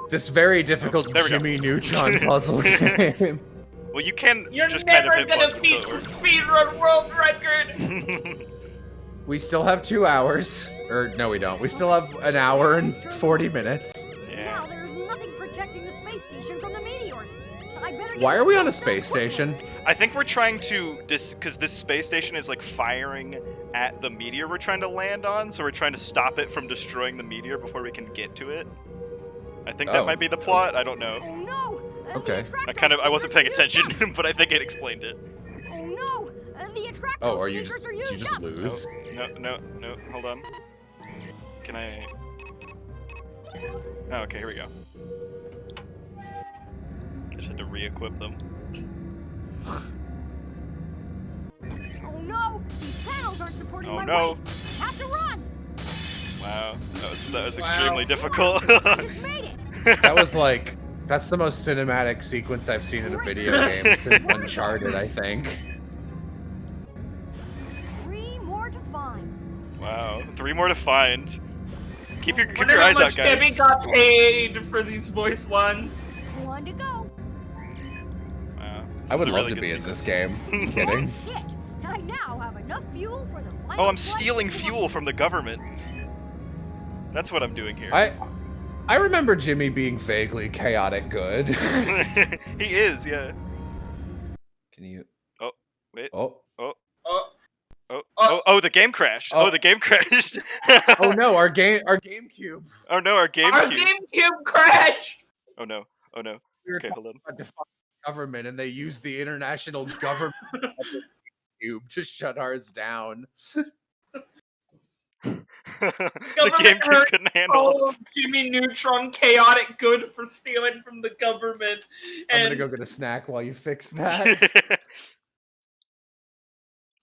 [SPEAKER 1] This very difficult Jimmy Neutron puzzle game.
[SPEAKER 2] Well, you can
[SPEAKER 3] You're
[SPEAKER 2] just kind of
[SPEAKER 3] never
[SPEAKER 2] hit
[SPEAKER 3] gonna
[SPEAKER 2] buttons
[SPEAKER 3] beat
[SPEAKER 2] until it
[SPEAKER 3] the
[SPEAKER 2] works.
[SPEAKER 3] speedrun world record.
[SPEAKER 1] We still have 2 hours. Or, no we don't. We still have an hour and 40 minutes.
[SPEAKER 4] Now there's nothing protecting the space station from the meteors. I better get
[SPEAKER 1] Why are we on a space station?
[SPEAKER 2] I think we're trying to, because this space station is like firing at the meteor we're trying to land on, so we're trying to stop it from destroying the meteor before we can get to it. I think that might be the plot. I don't know.
[SPEAKER 4] Oh no!
[SPEAKER 1] Okay.
[SPEAKER 2] I wasn't paying attention, but I think it explained it.
[SPEAKER 4] Oh no! The attractor
[SPEAKER 1] Oh, did
[SPEAKER 4] sneakers
[SPEAKER 1] you just lose?
[SPEAKER 2] No, hold on. Can I? Oh, okay, here we go. I just had to re-equip them.
[SPEAKER 4] Oh no! These panels aren't supporting my
[SPEAKER 2] no.
[SPEAKER 4] weight. I have to run.
[SPEAKER 2] Wow, that was extremely difficult.
[SPEAKER 1] That's the most cinematic sequence I've seen in a video game since Uncharted, I think.
[SPEAKER 4] 3 more to find.
[SPEAKER 2] Wow, 3 more to find. Keep your
[SPEAKER 3] Wonder
[SPEAKER 2] eyes
[SPEAKER 3] how
[SPEAKER 2] out,
[SPEAKER 3] much
[SPEAKER 2] guys.
[SPEAKER 3] Debbie got paid for these voice lines.
[SPEAKER 4] 1 to go.
[SPEAKER 2] Wow,
[SPEAKER 1] I would love
[SPEAKER 2] really
[SPEAKER 1] to be in
[SPEAKER 2] sequence.
[SPEAKER 1] this game. I'm kidding.
[SPEAKER 4] I now have enough fuel for the
[SPEAKER 2] Oh, I'm stealing fuel from the government. That's what I'm doing here.
[SPEAKER 1] I remember Jimmy being vaguely chaotic good.
[SPEAKER 2] He is, yeah.
[SPEAKER 1] Can you?
[SPEAKER 2] Oh, wait.
[SPEAKER 1] Oh.
[SPEAKER 2] Oh, the game crashed. Oh, the game crashed.
[SPEAKER 1] Oh no, our GameCube.
[SPEAKER 2] Oh no, our GameCube.
[SPEAKER 3] Our GameCube crashed.
[SPEAKER 2] Oh no. Oh no. Okay, hold on.
[SPEAKER 1] Government, and they used the international government GameCube to shut ours down.
[SPEAKER 2] The GameCube couldn't handle it.
[SPEAKER 3] Jimmy Neutron chaotic good for stealing from the government.
[SPEAKER 1] I'm gonna go get a snack while you fix that.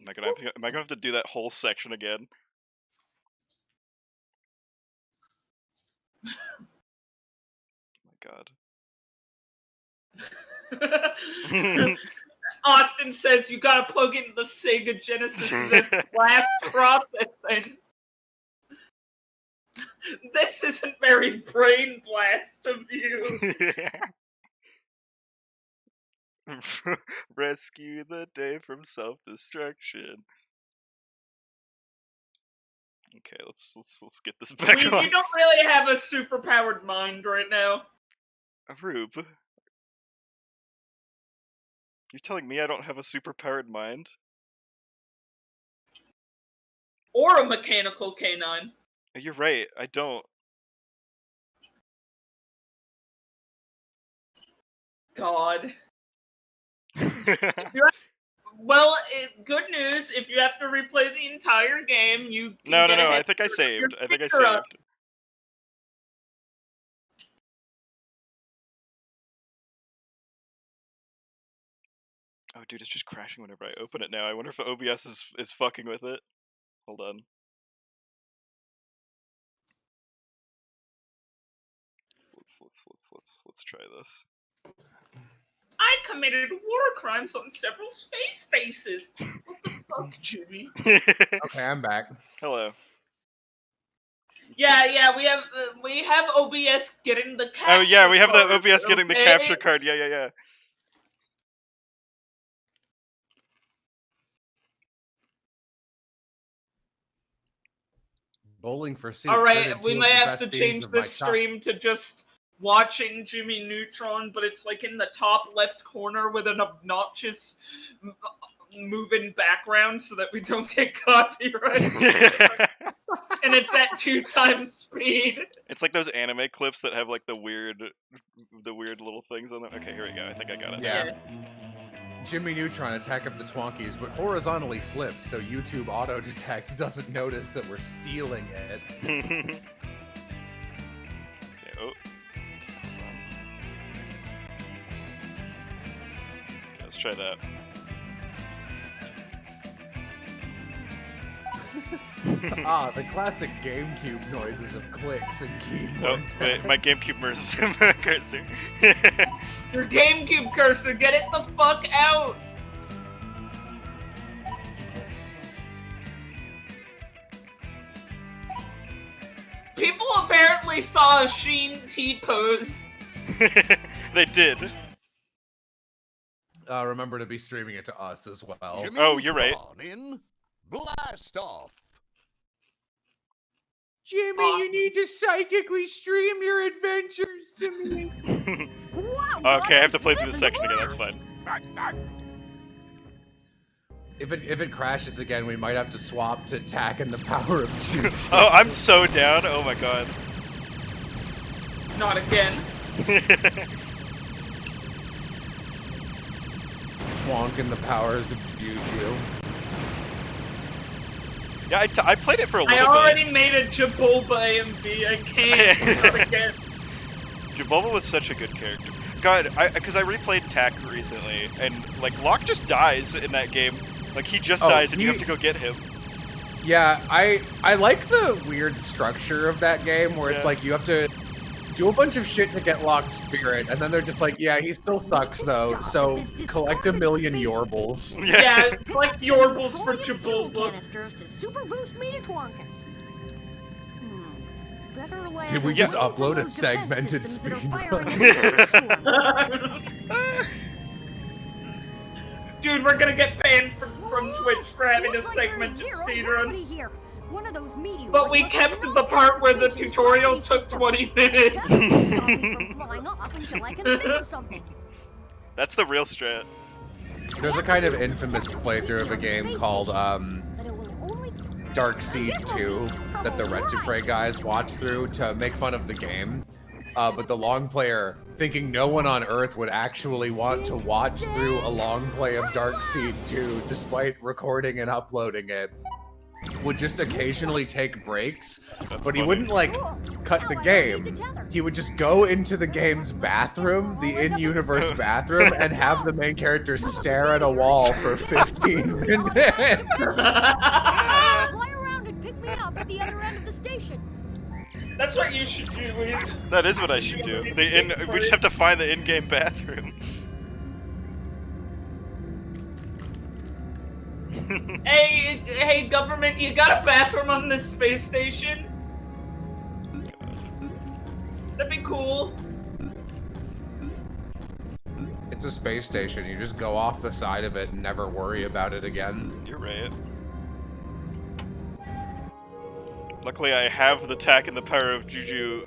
[SPEAKER 2] Am I gonna have to do that whole section again? Oh my god.
[SPEAKER 3] Austin says you gotta plug into the Sega Genesis blast processing. This isn't very brain blast of you.
[SPEAKER 2] Rescue the day from self-destruction. Okay, let's get this back on.
[SPEAKER 3] You don't really have a superpowered mind right now.
[SPEAKER 2] Rube, you're telling me I don't have a superpowered mind?
[SPEAKER 3] Or a mechanical canine.
[SPEAKER 2] You're right, I don't.
[SPEAKER 3] God. Well, good news. If you have to replay the entire game, you can
[SPEAKER 2] No, I think I saved. Oh, dude, it's just crashing whenever I open it now. I wonder if the OBS is fucking with it. Hold on. Let's try this.
[SPEAKER 3] I committed war crimes on several space bases. What the fuck, Jimmy?
[SPEAKER 1] Okay, I'm back.
[SPEAKER 2] Hello.
[SPEAKER 3] Yeah, we have OBS getting the capture.
[SPEAKER 2] Oh yeah, we have the OBS
[SPEAKER 3] card,
[SPEAKER 2] getting the capture card. Yeah.
[SPEAKER 1] Bowling for soup.
[SPEAKER 3] All right, we may have to change the stream to just watching Jimmy Neutron, but it's like in the top left corner with an obnoxious moving background so that we don't get copyright. And it's at 2x speed.
[SPEAKER 2] It's like those anime clips that have like the weird little things on them. Okay, here we go. I think I got it.
[SPEAKER 1] Yeah. Jimmy Neutron, Attack of the Twonkies, but horizontally flipped, so YouTube auto detect doesn't notice that we're stealing it.
[SPEAKER 2] Okay, let's try that.
[SPEAKER 1] The classic GameCube noises of clicks and keyboard taps.
[SPEAKER 2] Wait, my GameCube cursor.
[SPEAKER 3] Your GameCube cursor, get it the fuck out! People apparently saw a Sheen T-pose.
[SPEAKER 2] They did.
[SPEAKER 1] Remember to be streaming it to us as well.
[SPEAKER 9] Jimmy,
[SPEAKER 2] oh, you're right.
[SPEAKER 9] In blast off.
[SPEAKER 1] Jimmy, you need to psychically stream your adventures to me.
[SPEAKER 2] Okay, I have to play through this section again. That's fine.
[SPEAKER 1] If it crashes again, we might have to swap to Attack and the Power of Two.
[SPEAKER 2] Oh, I'm so down. Oh my god.
[SPEAKER 3] Not again.
[SPEAKER 1] Twonk and the Powers of Juju.
[SPEAKER 2] Yeah, I played it for a little bit.
[SPEAKER 3] I already made a Jabulba AMV. I can't do it again.
[SPEAKER 2] Jabulba was such a good character. God, because I replayed Tak recently, and like Locke just dies in that game. Like he just dies, and you have to go get him.
[SPEAKER 1] Yeah, I like the weird structure of that game where it's like you have to do a bunch of shit to get Locke's spirit, and then they're just like, yeah, he still sucks though, so collect 1 million Yorbles.
[SPEAKER 3] Yeah, collect Yorbles for Jabulba.
[SPEAKER 4] To super boost me to Twonkus.
[SPEAKER 1] Did we just upload a segmented speedrun?
[SPEAKER 3] Dude, we're gonna get banned from Twitch for having a segmented speedrun.
[SPEAKER 4] One of those meteors
[SPEAKER 3] but we kept the part where the tutorial took 20 minutes.
[SPEAKER 2] That's the real strat.
[SPEAKER 1] There's a kind of infamous playthrough of a game called Dark Seed 2 that the Retsupre guys watched through to make fun of the game. But the long player, thinking no one on Earth would actually want to watch through a long play of Dark Seed 2 despite recording and uploading it, would just occasionally take breaks, but he wouldn't like cut the game. He would just go into the game's bathroom, the in-universe bathroom, and have the main character stare at a wall for 15 minutes.
[SPEAKER 4] Fly around and pick me up at the other end of the station.
[SPEAKER 3] That's what you should do.
[SPEAKER 2] That is what I should do. We just have to find the in-game bathroom.
[SPEAKER 3] Hey, government, you got a bathroom on this space station? That'd be cool.
[SPEAKER 1] It's a space station. You just go off the side of it and never worry about it again.
[SPEAKER 2] You're right. Luckily, I have the tack and the power of Juju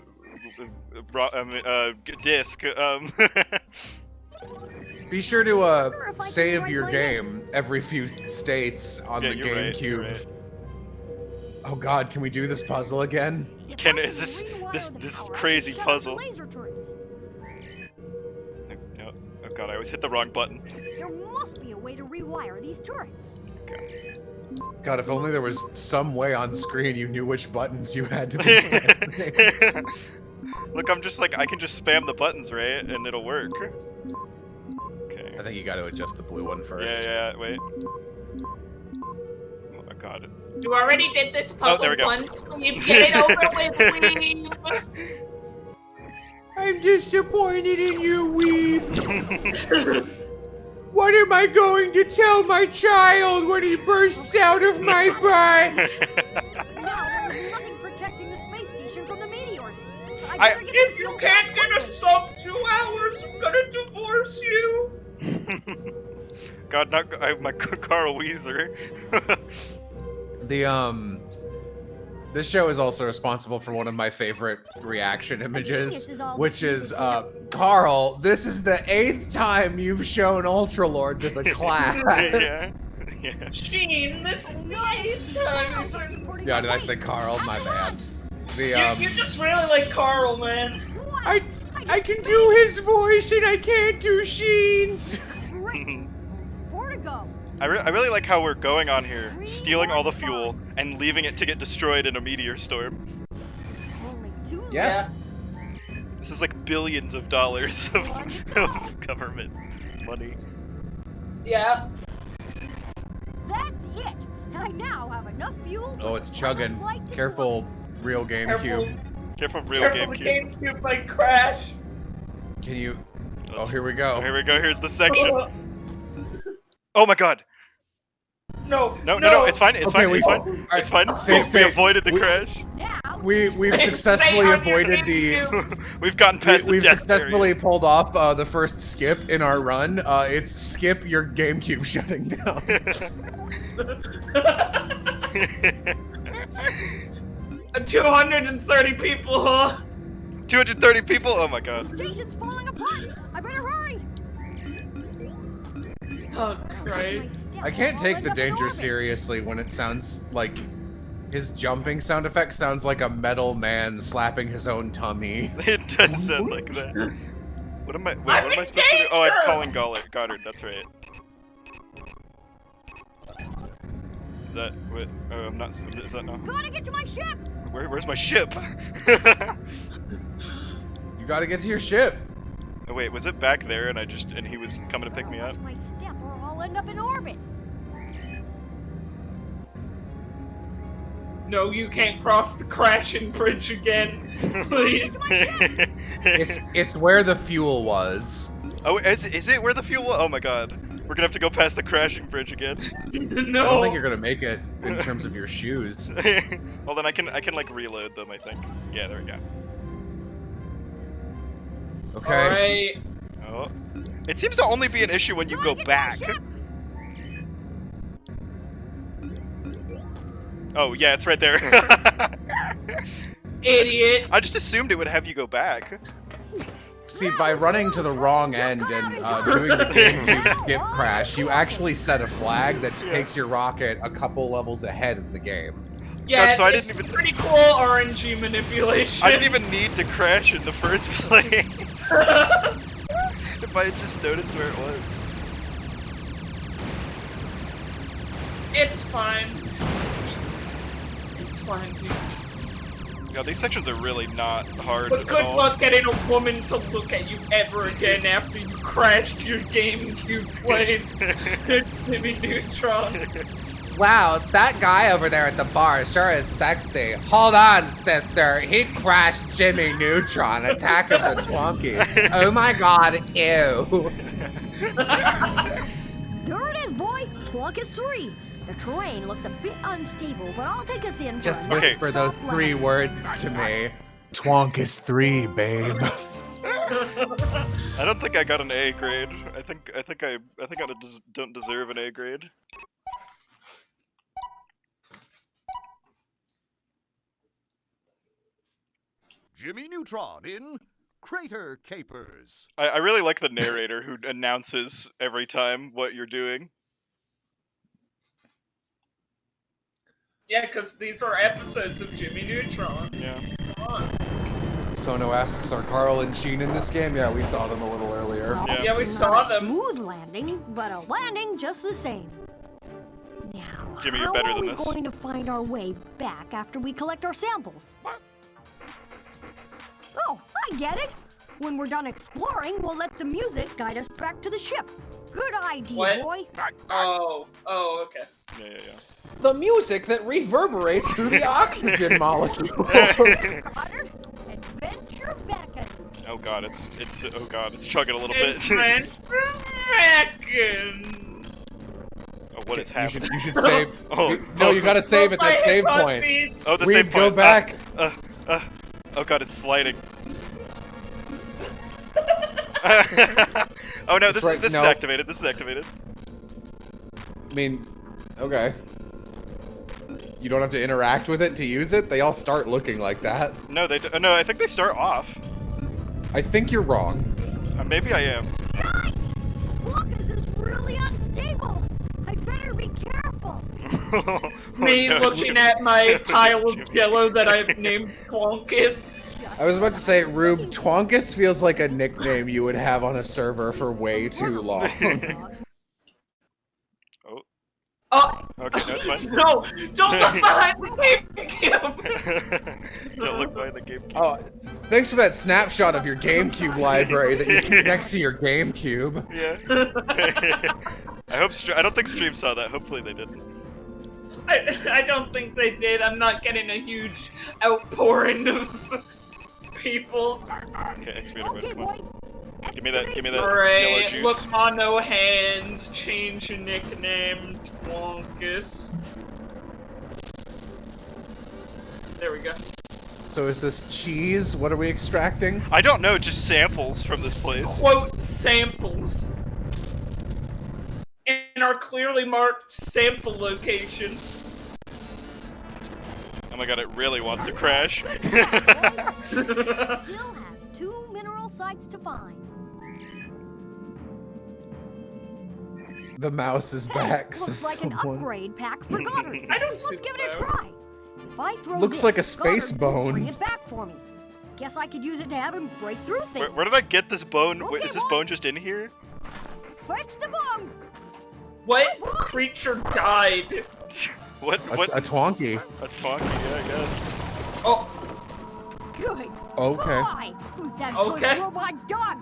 [SPEAKER 2] disc.
[SPEAKER 1] Be sure to save your game every few states on the GameCube.
[SPEAKER 2] Right.
[SPEAKER 1] Oh God, can we do this puzzle again?
[SPEAKER 2] Is this crazy puzzle? Oh God, I always hit the wrong button.
[SPEAKER 4] There must be a way to rewire these turrets.
[SPEAKER 2] Okay.
[SPEAKER 1] God, if only there was some way on screen you knew which buttons you had to be pressing.
[SPEAKER 2] Look, I'm just like, I can just spam the buttons, right? And it'll work. Okay.
[SPEAKER 1] I think you gotta adjust the blue one first.
[SPEAKER 2] Yeah, wait. Oh my God.
[SPEAKER 3] You already did this puzzle once. We've get it over with, weeb.
[SPEAKER 1] I'm disappointed in you, weeb. What am I going to tell my child when he bursts out of my butt?
[SPEAKER 4] Now there's nothing protecting the space station from the meteors.
[SPEAKER 3] If you can't get a sub 2 hours, I'm gonna divorce you.
[SPEAKER 2] God, my Carl Weezer.
[SPEAKER 1] This show is also responsible for one of my favorite reaction images, which is, Carl, this is the 8th time you've shown Ultralord to the class.
[SPEAKER 2] Yeah.
[SPEAKER 3] Sheen, this is the 8th time.
[SPEAKER 1] Yeah, did I say Carl? My bad.
[SPEAKER 3] You just really like Carl, man.
[SPEAKER 1] I can do his voice and I can't do Sheen's.
[SPEAKER 2] I really like how we're going on here, stealing all the fuel and leaving it to get destroyed in a meteor storm.
[SPEAKER 1] Yeah.
[SPEAKER 2] This is like billions of dollars of government money.
[SPEAKER 3] Yeah.
[SPEAKER 4] That's it. I now have enough fuel.
[SPEAKER 1] Oh, it's chugging. Careful, real GameCube.
[SPEAKER 2] Careful, real
[SPEAKER 3] GameCube.
[SPEAKER 2] GameCube.
[SPEAKER 3] The GameCube might crash.
[SPEAKER 1] Can you? Oh, here we go.
[SPEAKER 2] Here we go. Here's the section. Oh my God.
[SPEAKER 3] No,
[SPEAKER 2] it's fine. It's fine. It's fine. It's fine. We avoided the crash.
[SPEAKER 1] We've successfly avoided the.
[SPEAKER 2] We've gotten past the
[SPEAKER 1] We've
[SPEAKER 2] death
[SPEAKER 1] successfully pulled off the first skip in our run. It's skip your GameCube shutting down.
[SPEAKER 3] 230 people, huh?
[SPEAKER 2] 230 people? Oh my God.
[SPEAKER 4] The station's falling apart. I better hurry.
[SPEAKER 3] Oh Christ.
[SPEAKER 1] I can't take the danger seriously when it sounds like his jumping sound effect sounds like a metal man slapping his own tummy.
[SPEAKER 2] It does sound like that. What am I supposed to do? Oh, I'm calling Goddard, that's right. Is that what? Oh, I'm not. Is that no?
[SPEAKER 4] Gotta get to my ship.
[SPEAKER 2] Where's my ship?
[SPEAKER 1] You gotta get to your ship.
[SPEAKER 2] Oh wait, was it back there and he was coming to pick me up?
[SPEAKER 4] My step or I'll end up in orbit.
[SPEAKER 3] No, you can't cross the crashing bridge again. Please.
[SPEAKER 1] It's where the fuel was.
[SPEAKER 2] Oh, is it where the fuel was? Oh my God. We're gonna have to go past the crashing bridge again.
[SPEAKER 3] No.
[SPEAKER 1] I don't think you're gonna make it in terms of your shoes.
[SPEAKER 2] Well then I can like reload them, I think. Yeah, there we go.
[SPEAKER 1] Okay.
[SPEAKER 3] Alright.
[SPEAKER 2] Oh. It seems to only be an issue when you go back. Oh, yeah, it's right there.
[SPEAKER 3] Idiot.
[SPEAKER 2] I just assumed it would have you go back.
[SPEAKER 1] See, by running to the wrong end and doing the GameCube skip crash, you actually set a flag that takes your rocket a couple levels ahead in the game.
[SPEAKER 3] Yeah,
[SPEAKER 2] God, so I
[SPEAKER 3] it's
[SPEAKER 2] didn't even...
[SPEAKER 3] pretty cool RNG manipulation.
[SPEAKER 2] I didn't even need to crash in the first place. If I had just noticed where it was.
[SPEAKER 3] It's fine. It's fine, dude.
[SPEAKER 2] Yeah, these sections are really not hard
[SPEAKER 3] But
[SPEAKER 2] at
[SPEAKER 3] good
[SPEAKER 2] all.
[SPEAKER 3] luck getting a woman to look at you ever again after you crashed your GameCube playing Jimmy Neutron.
[SPEAKER 1] Wow, that guy over there at the bar sure is sexy. Hold on, sister. He crashed Jimmy Neutron, Attack of the Twonkies. Oh my god, ew.
[SPEAKER 4] There it is, boy. Twonkus 3. The terrain looks a bit unstable, but I'll take us in.
[SPEAKER 1] Just
[SPEAKER 4] for a
[SPEAKER 1] whisper
[SPEAKER 4] nice
[SPEAKER 1] those
[SPEAKER 4] soft
[SPEAKER 1] 3
[SPEAKER 4] landing.
[SPEAKER 1] words to me. Twonkus 3, babe.
[SPEAKER 2] I don't think I got an A grade. I think I don't deserve an A grade.
[SPEAKER 9] Jimmy Neutron in Crater Capers.
[SPEAKER 2] I really like the narrator who announces every time what you're doing.
[SPEAKER 3] Yeah, because these are episodes of Jimmy Neutron.
[SPEAKER 2] Yeah.
[SPEAKER 3] Come on.
[SPEAKER 1] Sono asks, are Carl and Sheen in this game? Yeah, we saw them a little earlier.
[SPEAKER 4] Well,
[SPEAKER 2] Yeah.
[SPEAKER 3] Yeah, we
[SPEAKER 4] not
[SPEAKER 3] saw
[SPEAKER 4] a
[SPEAKER 3] them.
[SPEAKER 4] Smooth landing, but a landing just the same. Now,
[SPEAKER 2] Jimmy, you're
[SPEAKER 4] how
[SPEAKER 2] better
[SPEAKER 4] are
[SPEAKER 2] than
[SPEAKER 4] we
[SPEAKER 2] this.
[SPEAKER 4] going to find our way back after we collect our samples? Oh, I get it. When we're done exploring, we'll let the music guide us back to the ship. Good idea,
[SPEAKER 3] What?
[SPEAKER 4] boy.
[SPEAKER 3] Oh, okay.
[SPEAKER 2] Yeah.
[SPEAKER 1] The music that reverberates through the oxygen molecules.
[SPEAKER 4] Goddard, adventure beckons.
[SPEAKER 2] Oh god, it's chugging a little bit.
[SPEAKER 3] Adventure beckons.
[SPEAKER 2] Oh, what is happening?
[SPEAKER 1] You should save.
[SPEAKER 2] Oh,
[SPEAKER 1] No, you gotta save at that
[SPEAKER 3] My
[SPEAKER 1] save
[SPEAKER 3] heart
[SPEAKER 1] point.
[SPEAKER 3] beats.
[SPEAKER 2] Oh, the
[SPEAKER 1] Reed,
[SPEAKER 2] same point.
[SPEAKER 1] go back.
[SPEAKER 2] Oh god, it's sliding. Oh no, this is activated. This is activated.
[SPEAKER 1] I mean, okay. You don't have to interact with it to use it. They all start looking like that.
[SPEAKER 2] No, no, I think they start off.
[SPEAKER 1] I think you're wrong.
[SPEAKER 2] Maybe I am.
[SPEAKER 4] Right! Twonkus is really unstable. I'd better be careful.
[SPEAKER 3] Me
[SPEAKER 2] no,
[SPEAKER 3] looking at my pile of Jello that I've named Twonkus.
[SPEAKER 1] I was about to say, Rube, Twonkus feels like a nickname you would have on a server for way too long.
[SPEAKER 3] Oh,
[SPEAKER 2] Okay, no, it's fine.
[SPEAKER 3] no! Don't look behind the GameCube!
[SPEAKER 2] Don't look by the game.
[SPEAKER 1] Oh, thanks for that snapshot of your GameCube library that you keep next to your GameCube.
[SPEAKER 2] Yeah. I don't think Stream saw that. Hopefully they didn't.
[SPEAKER 3] I don't think they did. I'm not getting a huge outpouring of people.
[SPEAKER 2] Okay, excavator,
[SPEAKER 4] Okay,
[SPEAKER 2] come on.
[SPEAKER 4] boy.
[SPEAKER 2] Give me that yellow
[SPEAKER 3] Alright,
[SPEAKER 2] juice.
[SPEAKER 3] look on no hands, change your nickname, Twonkus. There we go.
[SPEAKER 1] So is this cheese? What are we extracting?
[SPEAKER 2] I don't know, just samples from this place.
[SPEAKER 3] Quote samples. In our clearly marked sample location.
[SPEAKER 2] Oh my god, it really wants to crash.
[SPEAKER 4] Still have 2 mineral sites to find.
[SPEAKER 1] The mouse is back,
[SPEAKER 4] Looks
[SPEAKER 1] says
[SPEAKER 4] like an
[SPEAKER 1] someone.
[SPEAKER 4] upgrade pack for Goddard.
[SPEAKER 3] I don't
[SPEAKER 4] Let's
[SPEAKER 3] see
[SPEAKER 4] give it a
[SPEAKER 3] the mouse.
[SPEAKER 4] try. If I throw
[SPEAKER 1] Looks
[SPEAKER 4] this,
[SPEAKER 1] like a space
[SPEAKER 4] Goddard will
[SPEAKER 1] bone.
[SPEAKER 4] Bring it back for me. Guess I could use it to have him break through things.
[SPEAKER 2] Where did I get this bone? Wait,
[SPEAKER 4] Okay,
[SPEAKER 2] is this
[SPEAKER 4] boy.
[SPEAKER 2] bone just in here?
[SPEAKER 4] Fetch the bone.
[SPEAKER 3] What creature died?
[SPEAKER 2] What?
[SPEAKER 1] A Twonky.
[SPEAKER 2] A Twonky, yeah, I guess.
[SPEAKER 3] Oh,
[SPEAKER 4] Good.
[SPEAKER 1] Okay.
[SPEAKER 4] Boy, who's that
[SPEAKER 3] Okay.
[SPEAKER 4] good robot dog?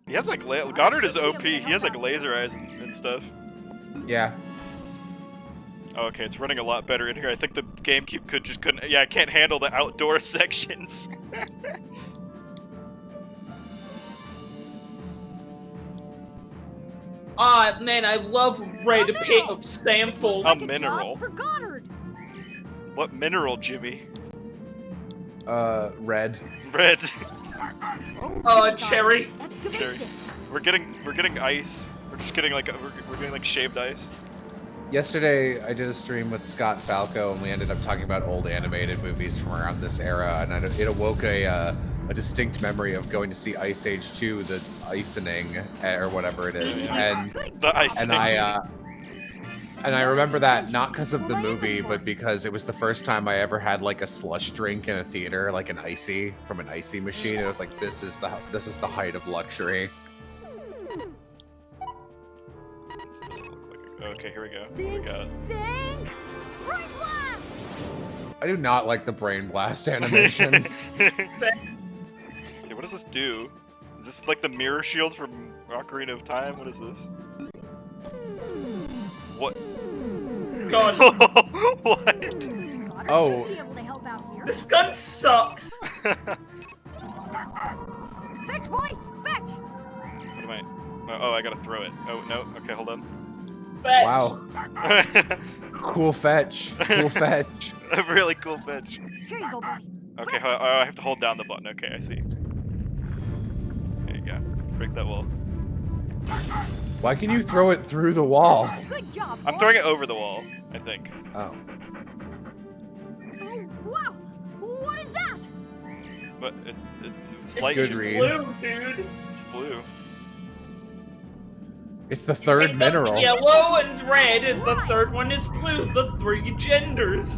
[SPEAKER 2] He has like Goddard is OP. He has like laser eyes and stuff.
[SPEAKER 1] Yeah.
[SPEAKER 2] Oh, okay, it's running a lot better in here. I think the GameCube couldn't. Yeah, I can't handle the outdoor sections.
[SPEAKER 3] ah, man, I love Red Pit of Sample.
[SPEAKER 2] A mineral.
[SPEAKER 4] For Goddard.
[SPEAKER 2] What mineral, Jimmy?
[SPEAKER 1] Red.
[SPEAKER 2] Red.
[SPEAKER 3] Cherry.
[SPEAKER 2] Cherry. We're getting ice. We're just getting like we're getting like shaved ice.
[SPEAKER 1] Yesterday, I did a stream with Scott Falco, and we ended up talking about old animated movies from around this era, and it awoke a distinct memory of going to see Ice Age 2, the Icening, or whatever it is, and I remember that not because of the movie, but because it was the first time I ever had like a slush drink in a theater, like an icy from an icy machine. It was like this is the height of luxury.
[SPEAKER 2] Okay, here we go. Here we go.
[SPEAKER 1] I do not like the brain blast animation.
[SPEAKER 2] Okay, what does this do? Is this like the mirror shield from Ocarina of Time? What is this? What?
[SPEAKER 3] God.
[SPEAKER 2] What?
[SPEAKER 1] Oh.
[SPEAKER 3] This gun sucks.
[SPEAKER 4] Fetch, boy! Fetch!
[SPEAKER 2] What am I? Oh, I gotta throw it. Oh, no. Okay, hold on.
[SPEAKER 3] Fetch.
[SPEAKER 1] Wow. Cool fetch. Cool fetch.
[SPEAKER 2] A really cool fetch.
[SPEAKER 4] Here you go, boy.
[SPEAKER 2] Okay, I have to hold down the button. Okay, I see. There you go. Break that wall.
[SPEAKER 1] Why can you throw it through the wall?
[SPEAKER 4] Good job,
[SPEAKER 2] I'm throwing it over the wall, I think.
[SPEAKER 1] Oh.
[SPEAKER 4] Oh, wow! What is that?
[SPEAKER 2] But it's light.
[SPEAKER 1] Good
[SPEAKER 3] It's
[SPEAKER 1] read.
[SPEAKER 3] blue, dude.
[SPEAKER 2] It's blue.
[SPEAKER 1] It's the third mineral.
[SPEAKER 3] Yellow and red, and the third one is blue. The three genders.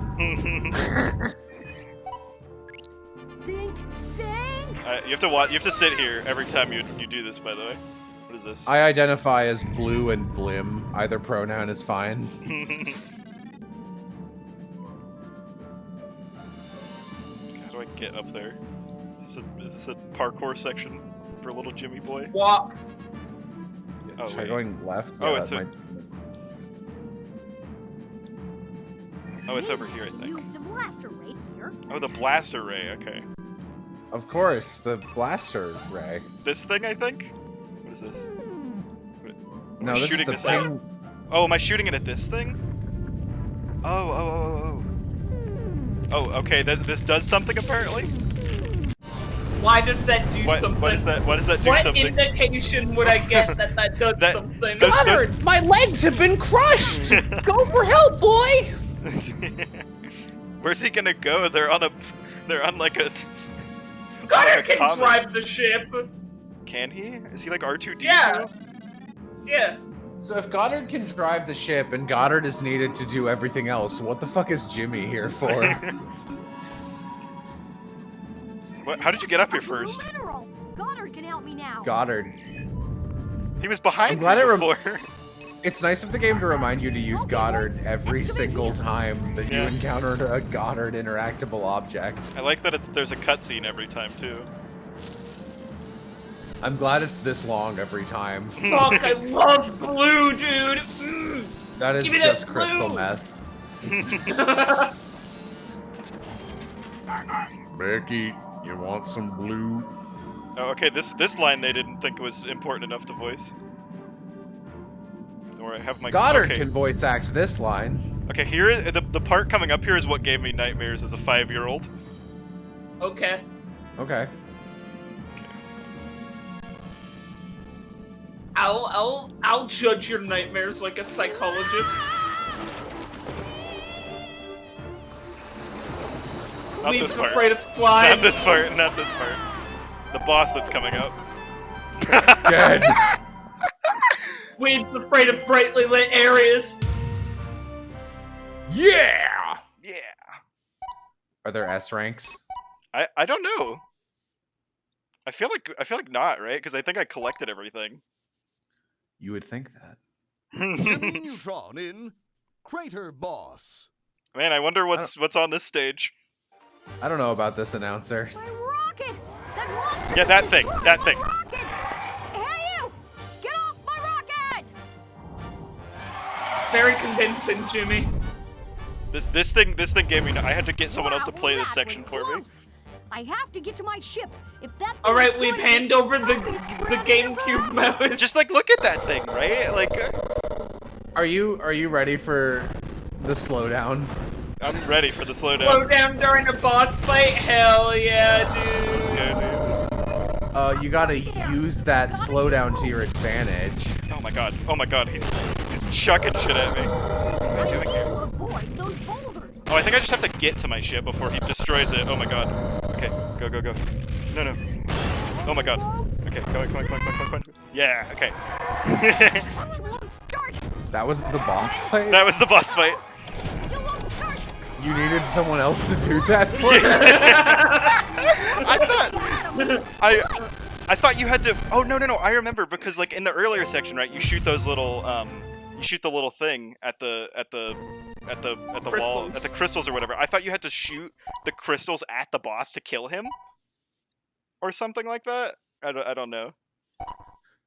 [SPEAKER 4] Think.
[SPEAKER 2] You have to watch. You have to sit here every time you do this. By the way, what is this?
[SPEAKER 1] I identify as blue and blim. Either pronoun is fine.
[SPEAKER 2] How do I get up there? Is this a parkour section for little Jimmy boy?
[SPEAKER 3] Walk.
[SPEAKER 1] Oh, try going left.
[SPEAKER 2] Oh,
[SPEAKER 1] yeah,
[SPEAKER 2] it's Oh, it's over here, I think.
[SPEAKER 4] Use the blaster ray here.
[SPEAKER 2] Oh, the blaster ray. Okay.
[SPEAKER 1] Of course, the blaster ray.
[SPEAKER 2] This thing, I think. What is this?
[SPEAKER 1] No,
[SPEAKER 2] Am I
[SPEAKER 1] this
[SPEAKER 2] shooting
[SPEAKER 1] is
[SPEAKER 2] this
[SPEAKER 1] the
[SPEAKER 2] out?
[SPEAKER 1] ping.
[SPEAKER 2] Oh, am I shooting it at this thing? Oh. Oh, okay. This does something apparently.
[SPEAKER 3] Why does that do something?
[SPEAKER 2] What is that? What does that do
[SPEAKER 3] what
[SPEAKER 2] something?
[SPEAKER 3] What indication would I get that does something?
[SPEAKER 1] Goddard, my legs have been crushed. Go for help, boy.
[SPEAKER 2] Where's he gonna go? They're on like a.
[SPEAKER 3] Goddard
[SPEAKER 2] like a
[SPEAKER 3] can drive the ship.
[SPEAKER 2] Can he? Is he like R2D2?
[SPEAKER 3] Yeah. Yeah.
[SPEAKER 1] So if Goddard can drive the ship and Goddard is needed to do everything else, what the fuck is Jimmy here for?
[SPEAKER 2] What? How did you get up here first?
[SPEAKER 4] Goddard can help me now.
[SPEAKER 1] Goddard.
[SPEAKER 2] He was behind me before.
[SPEAKER 1] It's nice of the game to remind you to use Goddard every single time that you encounter a Goddard interactable object.
[SPEAKER 2] I like that there's a cutscene every time too.
[SPEAKER 1] I'm glad it's this long every time.
[SPEAKER 3] Fuck, I love blue, dude. Mm.
[SPEAKER 1] That is just crystal meth. Becky, you want some blue?
[SPEAKER 2] Oh, okay. This line they didn't think was important enough to voice. Or I have my
[SPEAKER 1] Goddard can voice act this line.
[SPEAKER 2] Okay, here the part coming up here is what gave me nightmares as a 5-year-old.
[SPEAKER 3] Okay.
[SPEAKER 1] Okay.
[SPEAKER 3] I'll judge your nightmares like a psychologist.
[SPEAKER 2] Not
[SPEAKER 3] Weed's
[SPEAKER 2] this part.
[SPEAKER 3] afraid of slides.
[SPEAKER 2] Not this part. Not this part. The boss that's coming up.
[SPEAKER 1] Dead.
[SPEAKER 3] Weed's afraid of brightly lit areas.
[SPEAKER 1] Yeah.
[SPEAKER 2] Yeah.
[SPEAKER 1] Are there S ranks?
[SPEAKER 2] I don't know. I feel like not, right? Because I think I collected everything.
[SPEAKER 1] You would think that.
[SPEAKER 9] Jimmy Neutron in Crater Boss.
[SPEAKER 2] Man, I wonder what's on this stage.
[SPEAKER 1] I don't know about this announcer.
[SPEAKER 4] My rocket! That monster!
[SPEAKER 2] Yeah, that thing. That thing.
[SPEAKER 4] Rocket! Hey, you! Get off my rocket!
[SPEAKER 3] Very convincing, Jimmy.
[SPEAKER 2] This thing gave me. I had to get someone else to play this section for me.
[SPEAKER 4] I have to get to my ship. If that.
[SPEAKER 3] All right, we've handed over the GameCube mouse.
[SPEAKER 2] Just like look at that thing, right? Like.
[SPEAKER 1] Are you ready for the slowdown?
[SPEAKER 2] I'm ready for the slowdown.
[SPEAKER 3] Slow down during a boss fight? Hell yeah, dude.
[SPEAKER 2] Let's go, dude.
[SPEAKER 1] You gotta use that slowdown to your advantage.
[SPEAKER 2] Oh my god. He's chucking shit at me. I doing here? Oh, I think I just have to get to my ship before he destroys it. Oh my god. Okay, go, go, go. No, no. Oh my god. Okay, come on, come on, come on, come on, come on. Yeah, okay.
[SPEAKER 1] That was the boss fight?
[SPEAKER 2] That was the boss fight.
[SPEAKER 1] You needed someone else to do that for you?
[SPEAKER 2] I thought you had to. Oh no, no, no! I remember because like in the earlier section, right? You shoot those little you shoot the little thing at the wall, at the crystals or whatever. I thought you had to shoot the crystals at the boss to kill him, or something like that. I don't know.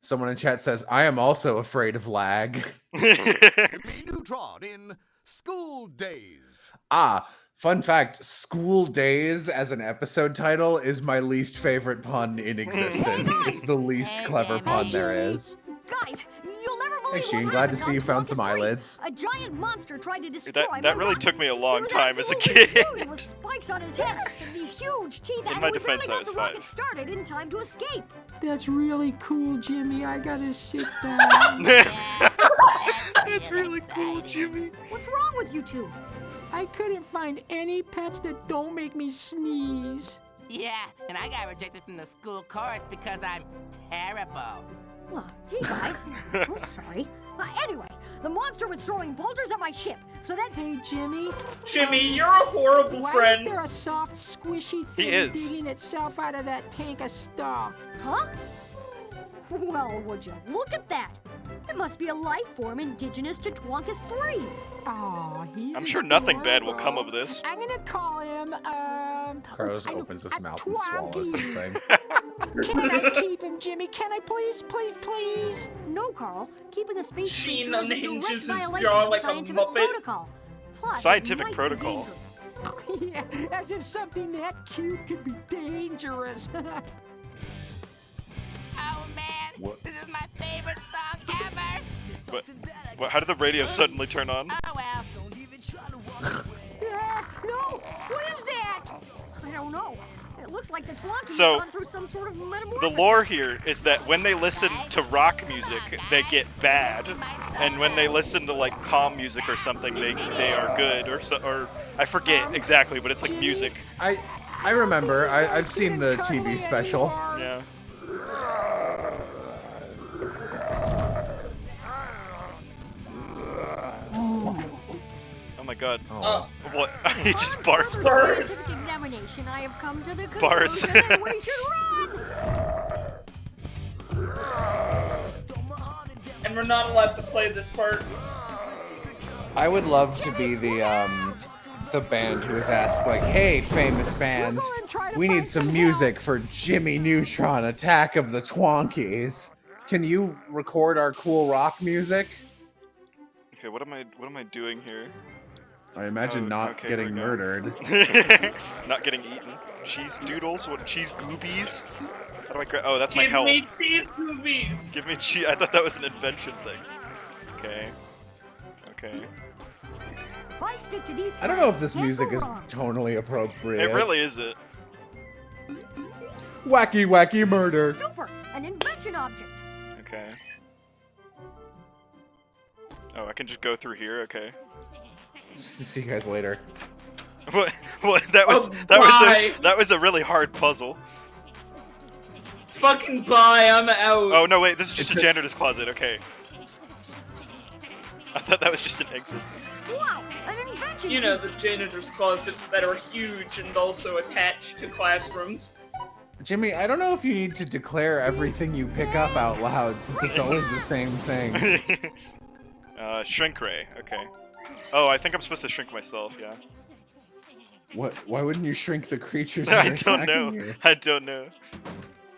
[SPEAKER 1] Someone in chat says, "I am also afraid of lag."
[SPEAKER 9] Neutron in School Days.
[SPEAKER 1] Ah, fun fact: School Days as an episode title is my least favorite pun in existence. It's the least clever pun there is.
[SPEAKER 4] Guys, you'll never believe
[SPEAKER 1] Hey Sheen, glad to see you found some eyelids.
[SPEAKER 4] A giant monster tried to destroy
[SPEAKER 2] that really took me a long time as a kid.
[SPEAKER 4] With spikes on his head and these huge teeth.
[SPEAKER 2] In my defense, I was 5.
[SPEAKER 4] Started in time to escape.
[SPEAKER 6] That's really cool, Jimmy. I gotta sit down.
[SPEAKER 2] That's really cool, Jimmy.
[SPEAKER 4] What's wrong with you two?
[SPEAKER 6] I couldn't find any pets that don't make me sneeze.
[SPEAKER 7] Yeah, and I got rejected from the school chorus because I'm terrible.
[SPEAKER 4] Oh, gee, guys. I'm sorry. Anyway, the monster was throwing boulders at my ship, so that...
[SPEAKER 6] Hey, Jimmy.
[SPEAKER 3] Jimmy, you're a horrible
[SPEAKER 6] Why
[SPEAKER 3] friend.
[SPEAKER 6] Is there a soft, squishy thing digging itself out of that tank of stuff?
[SPEAKER 4] Huh? Well, would you look at that? It must be a life form indigenous to Twonkies 3.
[SPEAKER 6] Aw, he's
[SPEAKER 2] I'm sure nothing bad will come of this.
[SPEAKER 6] I'm gonna call him,
[SPEAKER 1] Carlos opens his mouth and swallows this thing.
[SPEAKER 6] Can I keep him, Jimmy? Can I please, please, please?
[SPEAKER 4] No, Carl. Keeping a space
[SPEAKER 3] Sheen
[SPEAKER 4] creature is a
[SPEAKER 3] unhinges
[SPEAKER 4] direct
[SPEAKER 3] his
[SPEAKER 4] violation
[SPEAKER 3] jaw
[SPEAKER 4] of
[SPEAKER 3] like a
[SPEAKER 4] scientific
[SPEAKER 3] Muppet.
[SPEAKER 4] protocol. Plus,
[SPEAKER 2] Scientific
[SPEAKER 4] it might be
[SPEAKER 2] protocol.
[SPEAKER 4] dangerous.
[SPEAKER 6] Yeah, as if something that cute could be dangerous.
[SPEAKER 7] Oh man, this is my favorite song ever.
[SPEAKER 2] What? How did the radio suddenly turn on?
[SPEAKER 7] Oh well.
[SPEAKER 4] No! What is that? I don't know. It looks like the Twonkies
[SPEAKER 2] So,
[SPEAKER 4] have gone through some sort of metamorphosis.
[SPEAKER 2] The lore here is that when they listen to rock music, they get bad, and when they listen to like calm music or something, they are good, or I forget exactly, but it's like music.
[SPEAKER 1] I remember. I've seen the TV special.
[SPEAKER 2] Yeah. Oh my god.
[SPEAKER 1] Oh.
[SPEAKER 2] What? He just barfs.
[SPEAKER 4] Scientific examination, I have come to the
[SPEAKER 2] Bars.
[SPEAKER 4] conclusion that we should run.
[SPEAKER 3] And we're not allowed to play this part.
[SPEAKER 1] I would love to be the band who was asked, like, "Hey, famous band, we need some music for Jimmy Neutron, Attack of the Twonkies. Can you record our cool rock music?"
[SPEAKER 2] Okay, what am I doing here?
[SPEAKER 1] I imagine not getting murdered.
[SPEAKER 2] Not getting eaten. Cheese doodles? What? Cheese goobies? How do I grab? Oh, that's my health.
[SPEAKER 3] Give me cheese goobies.
[SPEAKER 2] Give me cheese. I thought that was an invention thing. Okay. Okay.
[SPEAKER 4] If I stick to these
[SPEAKER 1] I don't know if this music is tonally appropriate.
[SPEAKER 2] It really isn't.
[SPEAKER 1] Wacky, wacky murder.
[SPEAKER 4] Super, an invention object.
[SPEAKER 2] Okay. Oh, I can just go through here. Okay.
[SPEAKER 1] See you guys later.
[SPEAKER 2] What? That was that was a really hard puzzle.
[SPEAKER 3] Fucking bye, I'm out.
[SPEAKER 2] Oh no, wait, this is just a janitor's closet. Okay. I thought that was just an exit.
[SPEAKER 4] Wow, an invention.
[SPEAKER 3] You know, the janitor's closets that are huge and also attached to classrooms.
[SPEAKER 1] Jimmy, I don't know if you need to declare everything you pick up out loud, since it's always the same thing.
[SPEAKER 2] Shrink ray. Okay. Oh, I think I'm supposed to shrink myself. Yeah.
[SPEAKER 1] What? Why wouldn't you shrink the creatures?
[SPEAKER 2] I don't know. I don't know.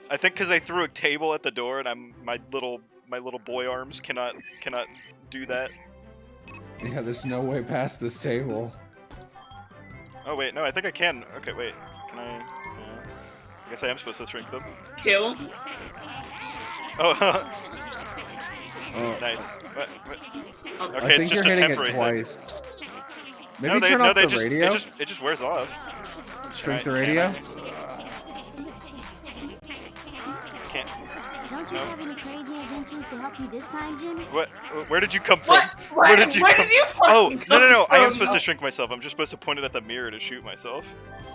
[SPEAKER 2] I think because I threw a table at the door, and my little boy arms cannot do that.
[SPEAKER 1] Yeah, there's no way past this table.
[SPEAKER 2] Oh wait, no, I think I can. Okay, wait. Can I? Yeah. I guess I am supposed to shrink them.
[SPEAKER 3] Kill.
[SPEAKER 2] Oh.
[SPEAKER 1] Oh.
[SPEAKER 2] Nice. What? Okay,
[SPEAKER 1] I think
[SPEAKER 2] it's just
[SPEAKER 1] you're
[SPEAKER 2] a
[SPEAKER 1] hitting
[SPEAKER 2] temporary
[SPEAKER 1] it twice.
[SPEAKER 2] thing.
[SPEAKER 1] Maybe turn off the
[SPEAKER 2] just,
[SPEAKER 1] radio.
[SPEAKER 2] It just wears off.
[SPEAKER 1] Shrink
[SPEAKER 2] Right,
[SPEAKER 1] the radio.
[SPEAKER 2] Can't.
[SPEAKER 4] Don't you have any crazy inventions to help you this time, Jimmy?
[SPEAKER 2] What? Where did you come from?
[SPEAKER 3] Where did you come
[SPEAKER 2] Oh, no. I am
[SPEAKER 3] from?
[SPEAKER 2] supposed to shrink myself. I'm just supposed to point it at the mirror to shoot myself.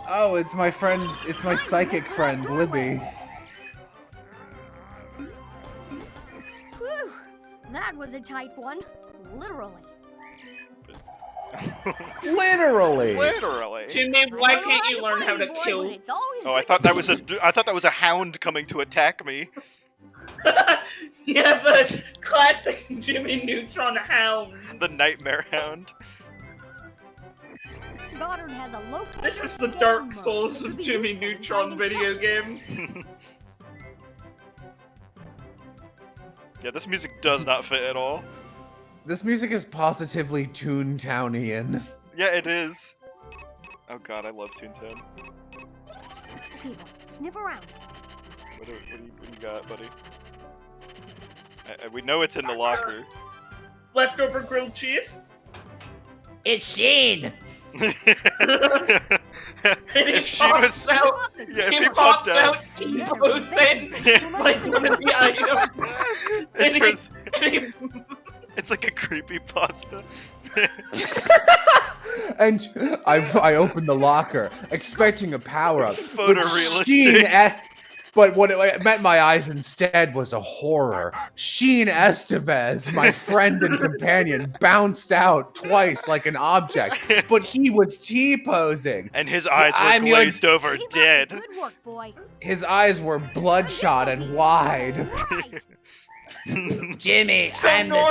[SPEAKER 1] Oh, it's my friend. It's my psychic friend, Libby.
[SPEAKER 4] Whew, that was a tight one. Literally.
[SPEAKER 1] Literally.
[SPEAKER 3] Jimmy, why can't you learn how to kill?
[SPEAKER 2] Oh, I thought that was a hound coming to attack me.
[SPEAKER 3] Yeah, the classic Jimmy Neutron hound.
[SPEAKER 2] The nightmare hound.
[SPEAKER 4] Goddard has a low.
[SPEAKER 3] This is the Dark Souls of Jimmy Neutron video games.
[SPEAKER 2] Yeah, this music does not fit at all.
[SPEAKER 1] This music is positively Toontownian.
[SPEAKER 2] Yeah, it is. Oh god, I love Toontown.
[SPEAKER 4] Okay, sniff around.
[SPEAKER 2] What do you got, buddy? We know it's in the locker.
[SPEAKER 3] Leftover grilled cheese?
[SPEAKER 7] It's Sheen!
[SPEAKER 2] If she was
[SPEAKER 3] out,
[SPEAKER 2] yeah,
[SPEAKER 3] he
[SPEAKER 2] if he
[SPEAKER 3] pops
[SPEAKER 2] popped out,
[SPEAKER 3] out, T-pose in, like one of the items.
[SPEAKER 2] It's like a creepy pasta.
[SPEAKER 1] And I opened the locker, expecting a power-up.
[SPEAKER 2] Photorealistic.
[SPEAKER 1] But what it met my eyes instead was a horror. Sheen Estevez, my friend and companion, bounced out twice like an object, but he was T-posing.
[SPEAKER 2] And his eyes were glazed over, dead.
[SPEAKER 4] Good work, boy.
[SPEAKER 1] His eyes were bloodshot and wide.
[SPEAKER 7] Jimmy,
[SPEAKER 1] I'm the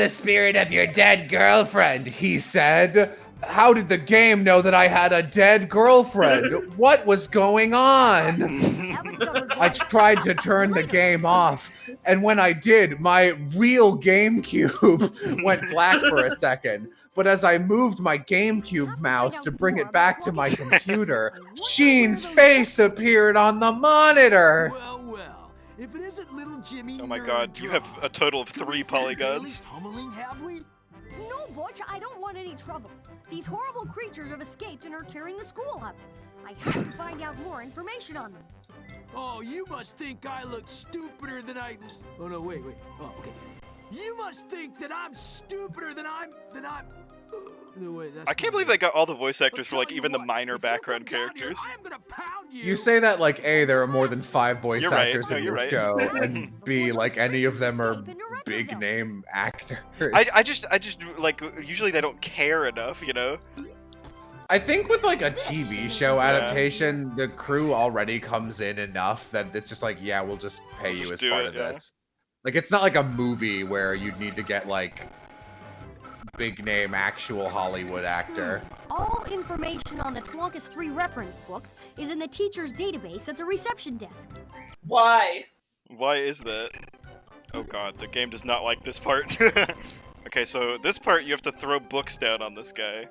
[SPEAKER 1] spirit of your dead girlfriend, he said. How did the game know that I had a dead girlfriend? What was going on? I tried to turn the game off, and when I did, my real GameCube went black for a second. But as I moved my GameCube mouse to bring it back to my computer, Sheen's face appeared on the monitor.
[SPEAKER 9] Well, if it isn't little Jimmy.
[SPEAKER 2] Oh my god, you have a total of 3 polygons.
[SPEAKER 9] Have we?
[SPEAKER 4] No, Butch, I don't want any trouble. These horrible creatures have escaped and are tearing the school up. I have to find out more information on them.
[SPEAKER 10] Oh, you must think I look stupider than I... Oh, no, wait. Oh, okay. You must think that I'm stupider than I'm... No, wait, that's
[SPEAKER 2] I can't believe they got all the voice actors for, like, even the minor background characters.
[SPEAKER 1] You say that like, A, there are more than 5 voice actors in
[SPEAKER 2] you're
[SPEAKER 1] the
[SPEAKER 2] right.
[SPEAKER 1] show, and B, like, any of them are big-name actors.
[SPEAKER 2] I just, like, usually they don't care enough, you know?
[SPEAKER 1] I think with, like, a TV show adaptation, the crew already comes in enough that it's just like, yeah, we'll just pay you as part of this. Like, it's not like a movie where you'd need to get, like, big-name actual Hollywood actor.
[SPEAKER 4] All information on the Twonkies 3 reference books is in the teacher's database at the reception desk.
[SPEAKER 3] Why?
[SPEAKER 2] Why is that? Oh god, the game does not like this part. Okay, so this part you have to throw books down on this guy.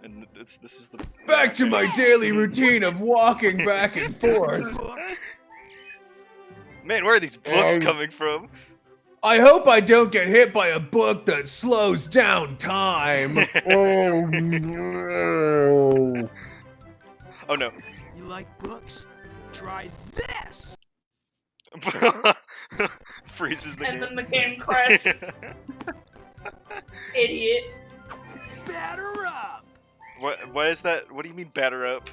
[SPEAKER 2] And this is the...
[SPEAKER 1] Back to my daily routine of walking back and forth.
[SPEAKER 2] Man, where are these books coming from?
[SPEAKER 1] I hope I don't get hit by a book that slows down time. Oh no.
[SPEAKER 2] Oh no.
[SPEAKER 10] You like books? Try this!
[SPEAKER 2] Freezes the
[SPEAKER 3] and
[SPEAKER 2] game.
[SPEAKER 3] then the game crashes. Idiot.
[SPEAKER 10] Batter up!
[SPEAKER 2] What is that? What do you mean batter up?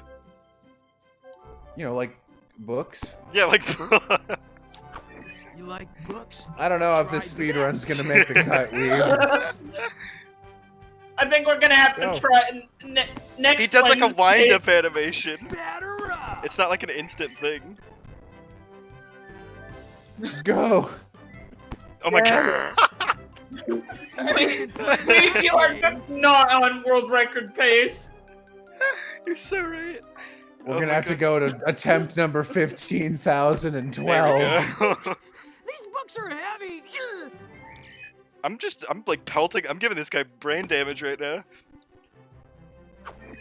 [SPEAKER 1] You know, like books?
[SPEAKER 2] Yeah, like
[SPEAKER 10] You like books?
[SPEAKER 1] I don't know if this speedrun's gonna make the cut,
[SPEAKER 3] I think we're gonna have to try next.
[SPEAKER 2] He does like a wind-up animation.
[SPEAKER 10] Batter up!
[SPEAKER 2] It's not like an instant thing.
[SPEAKER 1] Go.
[SPEAKER 2] Oh my god.
[SPEAKER 3] We are just not on world record pace.
[SPEAKER 2] You're so right.
[SPEAKER 1] We're gonna have to go to attempt number 15,012.
[SPEAKER 10] These books are heavy!
[SPEAKER 2] I'm like pelting. I'm giving this guy brain damage right now.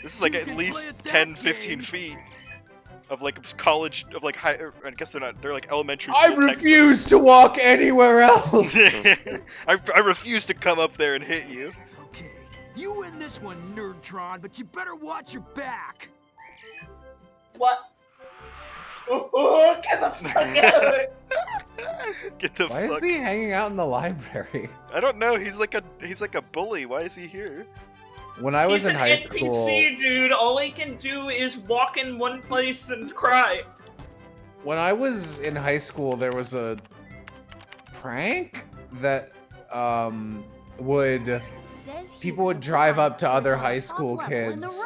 [SPEAKER 2] This is like at least 10, 15 feet of like college, of like high, I guess they're like elementary school.
[SPEAKER 1] I refuse to walk anywhere else!
[SPEAKER 2] I refuse to come up there and hit you.
[SPEAKER 10] Okay, you win this one, Neutron, but you better watch your back.
[SPEAKER 3] What? Oh, get the fuck out of it!
[SPEAKER 2] Get the
[SPEAKER 1] Why
[SPEAKER 2] fuck.
[SPEAKER 1] is he hanging out in the library?
[SPEAKER 2] I don't know. He's like a bully. Why is he here?
[SPEAKER 1] When I was
[SPEAKER 3] He's
[SPEAKER 1] in high
[SPEAKER 3] an
[SPEAKER 1] school,
[SPEAKER 3] NPC, dude. All he can do is walk in one place and cry.
[SPEAKER 1] when I was in high school, there was a prank that people would drive up to other high school kids,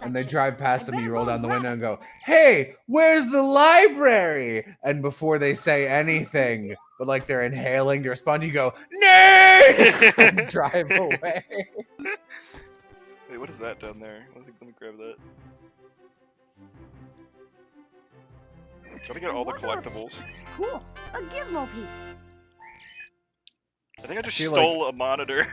[SPEAKER 1] and they drive past them, and you roll down the window and go, "Hey, where's the library?" And before they say anything, but like they're inhaling to respond, you go, "Nay!" and drive away.
[SPEAKER 2] Wait, what is that down there? Let me grab that. Gotta get all the collectibles.
[SPEAKER 4] Cool, a gizmo piece.
[SPEAKER 2] I think I just stole a monitor.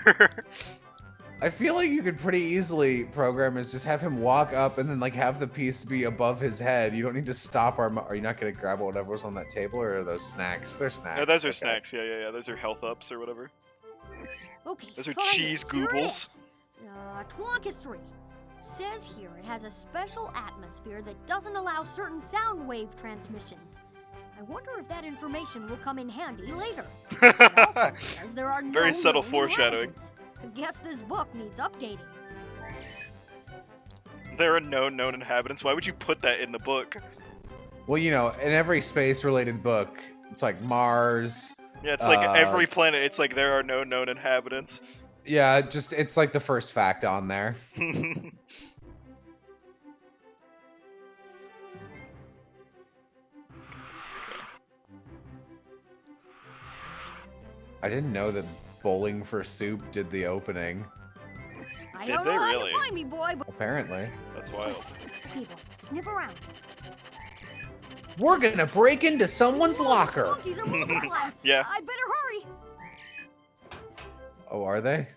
[SPEAKER 1] I feel like you could pretty easily program is just have him walk up and then like have the piece be above his head. You don't need to stop our. Are you not gonna grab whatever's on that table, or are those snacks? They're snacks.
[SPEAKER 2] No, those are snacks. Yeah. Those are health ups or whatever.
[SPEAKER 4] Okay.
[SPEAKER 2] Those are cheese goobles.
[SPEAKER 4] Twonkies 3. Says here it has a special atmosphere that doesn't allow certain sound wave transmissions. I wonder if that information will come in handy later. It also says there are no
[SPEAKER 2] Very subtle
[SPEAKER 4] known
[SPEAKER 2] foreshadowing.
[SPEAKER 4] inhabitants. I guess this book needs updating.
[SPEAKER 2] There are no known inhabitants. Why would you put that in the book?
[SPEAKER 1] Well, you know, in every space-related book, it's like Mars.
[SPEAKER 2] Yeah, it's like every planet. It's like there are no known inhabitants.
[SPEAKER 1] Yeah, it's like the first fact on there. I didn't know that Bowling for Soup did the opening.
[SPEAKER 4] I
[SPEAKER 2] Did
[SPEAKER 4] don't
[SPEAKER 2] they
[SPEAKER 4] know
[SPEAKER 2] really?
[SPEAKER 4] how to find me, boy, but
[SPEAKER 1] Apparently.
[SPEAKER 2] That's wild.
[SPEAKER 4] people, sniff around.
[SPEAKER 1] We're gonna break into someone's locker.
[SPEAKER 4] Twonkies are multiplying.
[SPEAKER 2] Yeah.
[SPEAKER 4] I better hurry.
[SPEAKER 1] Oh, are they?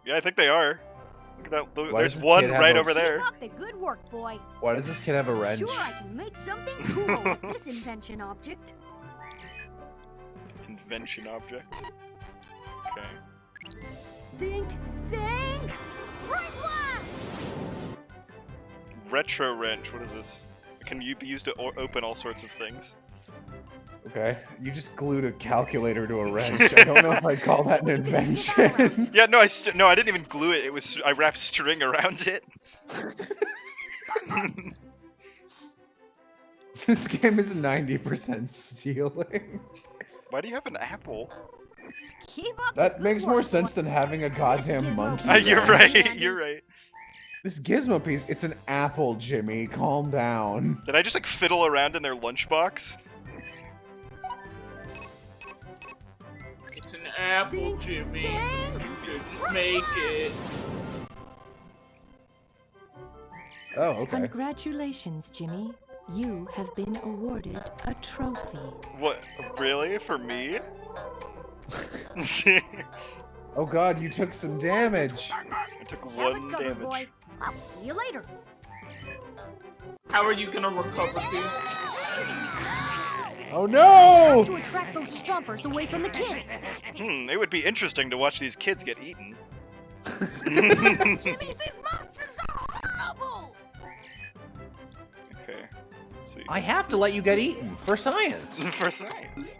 [SPEAKER 2] Yeah, I think they are. Look at that.
[SPEAKER 1] Why
[SPEAKER 2] There's
[SPEAKER 1] does this
[SPEAKER 2] one
[SPEAKER 1] kid have
[SPEAKER 2] right
[SPEAKER 1] a-
[SPEAKER 2] over there.
[SPEAKER 4] Keep up the good work, boy.
[SPEAKER 1] Why does this kid have a wrench?
[SPEAKER 4] Sure, I can make something cool with this invention object.
[SPEAKER 2] Invention object. Okay.
[SPEAKER 4] Think, right blast!
[SPEAKER 2] Retro wrench. What is this? It can be used to open all sorts of things.
[SPEAKER 1] Okay, you just glued a calculator to a wrench. I don't know if I'd call that an invention.
[SPEAKER 2] Yeah, no, I didn't even glue it. It was I wrapped string around it.
[SPEAKER 1] This game is 90% stealing.
[SPEAKER 2] Why do you have an apple?
[SPEAKER 4] Keep up
[SPEAKER 1] That
[SPEAKER 4] the good
[SPEAKER 1] makes more
[SPEAKER 4] work,
[SPEAKER 1] sense
[SPEAKER 4] boy.
[SPEAKER 1] than having a goddamn monkey.
[SPEAKER 2] You're
[SPEAKER 1] wrench.
[SPEAKER 2] right. You're right.
[SPEAKER 1] This gizmo piece, it's an apple, Jimmy. Calm down.
[SPEAKER 2] Did I just like fiddle around in their lunchbox?
[SPEAKER 3] It's an apple, Jimmy. Just make it.
[SPEAKER 1] Oh, okay.
[SPEAKER 8] Congratulations, Jimmy. You have been awarded a trophy.
[SPEAKER 2] What? Really? For me?
[SPEAKER 1] Oh god, you took some damage.
[SPEAKER 2] I took
[SPEAKER 4] Have
[SPEAKER 2] one
[SPEAKER 4] it covered, boy.
[SPEAKER 2] damage.
[SPEAKER 4] I'll see you later.
[SPEAKER 3] How are you gonna recover, dude?
[SPEAKER 1] Oh no!
[SPEAKER 4] To attract those stompers away from the kids.
[SPEAKER 2] It would be interesting to watch these kids get eaten.
[SPEAKER 4] Jimmy, these monsters are horrible!
[SPEAKER 2] Okay. Let's see.
[SPEAKER 1] I have to let you get eaten for science.
[SPEAKER 2] For science.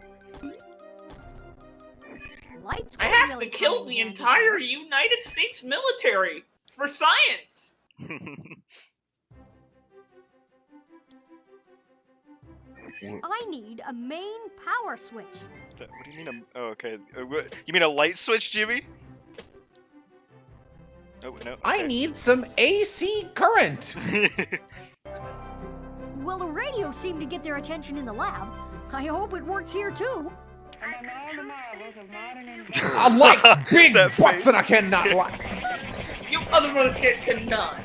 [SPEAKER 4] Lights
[SPEAKER 3] I
[SPEAKER 4] will
[SPEAKER 3] have
[SPEAKER 4] really
[SPEAKER 3] to kill
[SPEAKER 4] come
[SPEAKER 3] the
[SPEAKER 4] in handy.
[SPEAKER 3] entire United States military for science.
[SPEAKER 4] I need a main power switch.
[SPEAKER 2] What do you mean? Oh, okay. You mean a light switch, Jimmy? Oh no.
[SPEAKER 1] I
[SPEAKER 2] okay.
[SPEAKER 1] need some AC current.
[SPEAKER 4] Well, the radio seemed to get their attention in the lab. I hope it works here too.
[SPEAKER 1] I like big
[SPEAKER 2] That
[SPEAKER 1] butts
[SPEAKER 2] face.
[SPEAKER 1] and I cannot lie.
[SPEAKER 3] You otherwise get denied.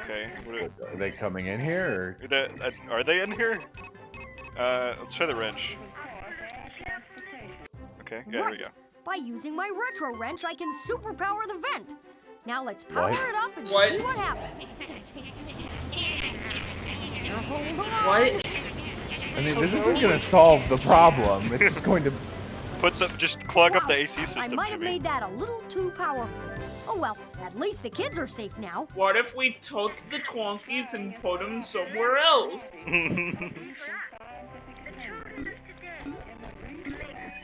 [SPEAKER 2] Okay.
[SPEAKER 1] Are they coming in here?
[SPEAKER 2] Are they in here? Let's try the wrench. Okay. Yeah. Here we go.
[SPEAKER 4] By using my retro wrench, I can superpower the vent. Now let's power
[SPEAKER 1] What?
[SPEAKER 4] it up and
[SPEAKER 3] What?
[SPEAKER 4] see what happens. Now hold on.
[SPEAKER 3] What?
[SPEAKER 1] I mean, this isn't going to solve the problem. It's just going to
[SPEAKER 2] Just clog up the AC system,
[SPEAKER 4] I might have
[SPEAKER 2] Jimmy.
[SPEAKER 4] made that a little too powerful. Oh well, at least the kids are safe now.
[SPEAKER 3] What if we took the Twonkies and put them somewhere else?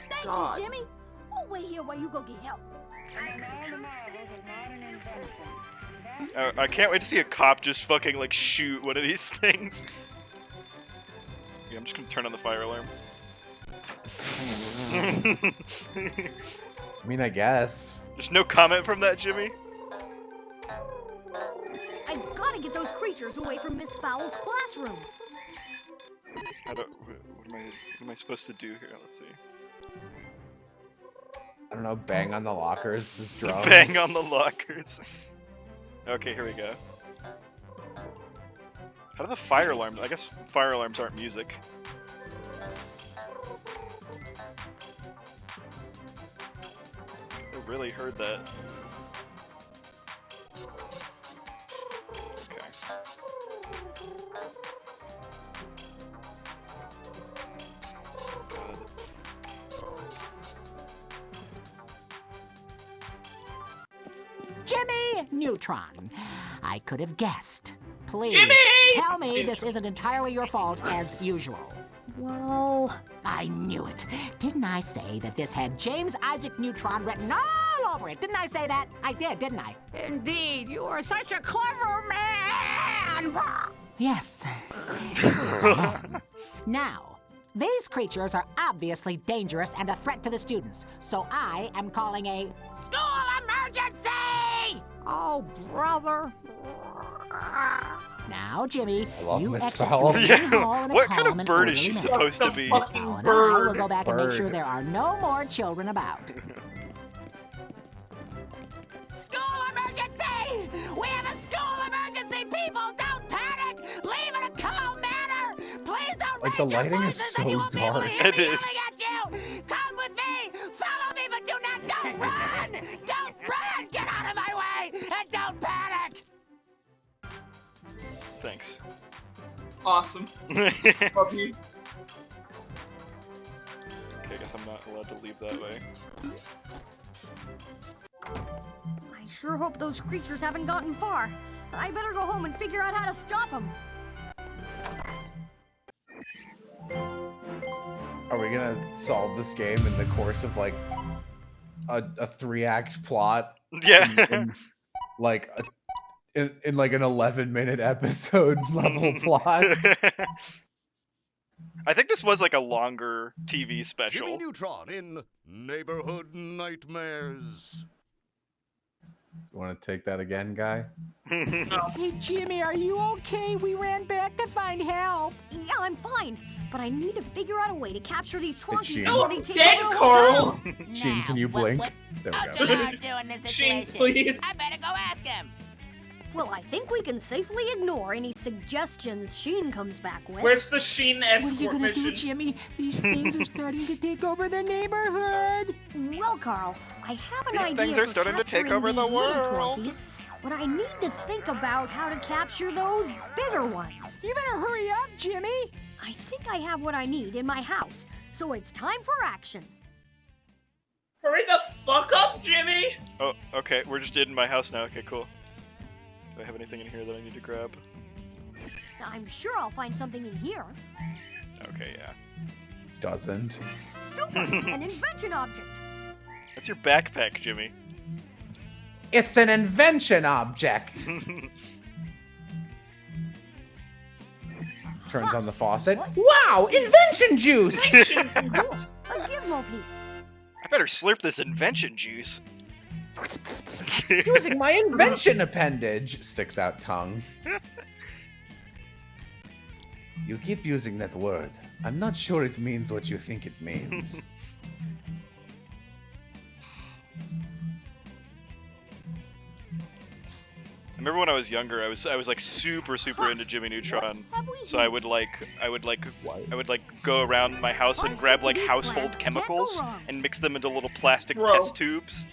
[SPEAKER 4] Thank
[SPEAKER 3] God.
[SPEAKER 4] you, Jimmy. We'll wait here while you go get help.
[SPEAKER 2] I can't wait to see a cop just fucking like shoot one of these things. Yeah, I'm just gonna turn on the fire alarm.
[SPEAKER 1] I mean, I guess.
[SPEAKER 2] There's no comment from that, Jimmy?
[SPEAKER 4] I've gotta get those creatures away from Miss Fowl's classroom.
[SPEAKER 2] What am I supposed to do here? Let's see.
[SPEAKER 1] I don't know, bang on the lockers is drums.
[SPEAKER 2] Bang on the lockers. Okay, here we go. How do the fire alarms? I guess fire alarms aren't music. I really heard that. Okay.
[SPEAKER 6] Jimmy Neutron. I could have guessed. Please,
[SPEAKER 3] Jimmy!
[SPEAKER 6] tell me this isn't entirely your fault as usual.
[SPEAKER 4] Well,
[SPEAKER 6] I knew it. Didn't I say that this had James Isaac Neutron written all over it? Didn't I say that? I did, didn't I? Indeed, you are such a clever man! Yes. Now, these creatures are obviously dangerous and a threat to the students, so I am calling a school emergency! Oh, brother. Now, Jimmy,
[SPEAKER 1] I love
[SPEAKER 6] you
[SPEAKER 1] Miss
[SPEAKER 6] exit
[SPEAKER 1] Fowl.
[SPEAKER 6] through the
[SPEAKER 2] Yeah,
[SPEAKER 6] main hall in a
[SPEAKER 2] what kind
[SPEAKER 6] calm
[SPEAKER 2] of
[SPEAKER 6] and
[SPEAKER 2] bird is she
[SPEAKER 6] orderly
[SPEAKER 2] supposed to
[SPEAKER 6] manner.
[SPEAKER 2] be?
[SPEAKER 6] Miss Fowl and I will go back and make sure
[SPEAKER 1] Bird.
[SPEAKER 6] there are no more children about. School emergency! We have a school emergency, people! Don't panic! Leave in a calm manner! Please don't
[SPEAKER 1] Like,
[SPEAKER 6] raise
[SPEAKER 1] the
[SPEAKER 6] your
[SPEAKER 1] lighting is
[SPEAKER 6] voices
[SPEAKER 1] so
[SPEAKER 6] and you won't be able to
[SPEAKER 1] dark.
[SPEAKER 6] hear
[SPEAKER 2] It
[SPEAKER 6] me
[SPEAKER 2] is.
[SPEAKER 6] yelling at you! Come with me! Follow me, but don't run! Don't run! Get out of my way! And don't panic!
[SPEAKER 2] Thanks.
[SPEAKER 3] Awesome. Love you.
[SPEAKER 2] Okay, I guess I'm not allowed to leave that way.
[SPEAKER 4] I sure hope those creatures haven't gotten far. I better go home and figure out how to stop them.
[SPEAKER 1] Are we gonna solve this game in the course of like a 3-act plot?
[SPEAKER 2] Yeah.
[SPEAKER 1] In like in like an 11-minute episode level plot?
[SPEAKER 2] I think this was like a longer TV special.
[SPEAKER 11] Jimmy Neutron in Neighborhood Nightmares.
[SPEAKER 1] You want to take that again, guy?
[SPEAKER 6] Hey, Jimmy, are you okay? We ran back to find help.
[SPEAKER 4] Yeah, I'm fine. But I need to figure out a way to capture these Twonkies
[SPEAKER 1] Sheen.
[SPEAKER 4] before they
[SPEAKER 3] No,
[SPEAKER 4] take
[SPEAKER 3] dead,
[SPEAKER 4] over the
[SPEAKER 3] Carl.
[SPEAKER 4] hotel.
[SPEAKER 1] Sheen, can you blink? There we
[SPEAKER 7] What's
[SPEAKER 1] go.
[SPEAKER 7] Jello do in this
[SPEAKER 3] Sheen,
[SPEAKER 7] situation?
[SPEAKER 3] please.
[SPEAKER 7] I better go ask him.
[SPEAKER 4] Well, I think we can safely ignore any suggestions Sheen comes back with.
[SPEAKER 3] Where's the Sheen
[SPEAKER 6] What are you
[SPEAKER 3] escort
[SPEAKER 6] gonna do,
[SPEAKER 3] mission?
[SPEAKER 6] Jimmy? These things are starting to take over the neighborhood.
[SPEAKER 4] Well, Carl, I have an
[SPEAKER 2] These
[SPEAKER 4] idea
[SPEAKER 2] things are
[SPEAKER 4] for
[SPEAKER 2] starting to take
[SPEAKER 4] capturing
[SPEAKER 2] over the
[SPEAKER 4] these little
[SPEAKER 2] world.
[SPEAKER 4] Twonkies, but I need to think about how to capture those bigger ones.
[SPEAKER 6] You better hurry up, Jimmy.
[SPEAKER 4] I think I have what I need in my house, so it's time for action.
[SPEAKER 3] Hurry the fuck up, Jimmy!
[SPEAKER 2] Oh, okay. We're just in my house now. Okay, cool. Do I have anything in here that I need to grab?
[SPEAKER 4] I'm sure I'll find something in here.
[SPEAKER 2] Okay, yeah.
[SPEAKER 1] Doesn't.
[SPEAKER 4] Stupid! An invention object.
[SPEAKER 2] That's your backpack, Jimmy.
[SPEAKER 1] It's an invention object. Turns on the faucet. Wow, invention juice!
[SPEAKER 4] Cool. A gizmo piece.
[SPEAKER 2] I better slurp this invention juice.
[SPEAKER 1] Using my invention appendage. Sticks out tongue. You keep using that word. I'm not sure it means what you think it means.
[SPEAKER 2] I remember when I was younger, I was like super into Jimmy Neutron. So I would go around my house and grab like household chemicals and mix them into little plastic
[SPEAKER 3] Bro.
[SPEAKER 2] test tubes.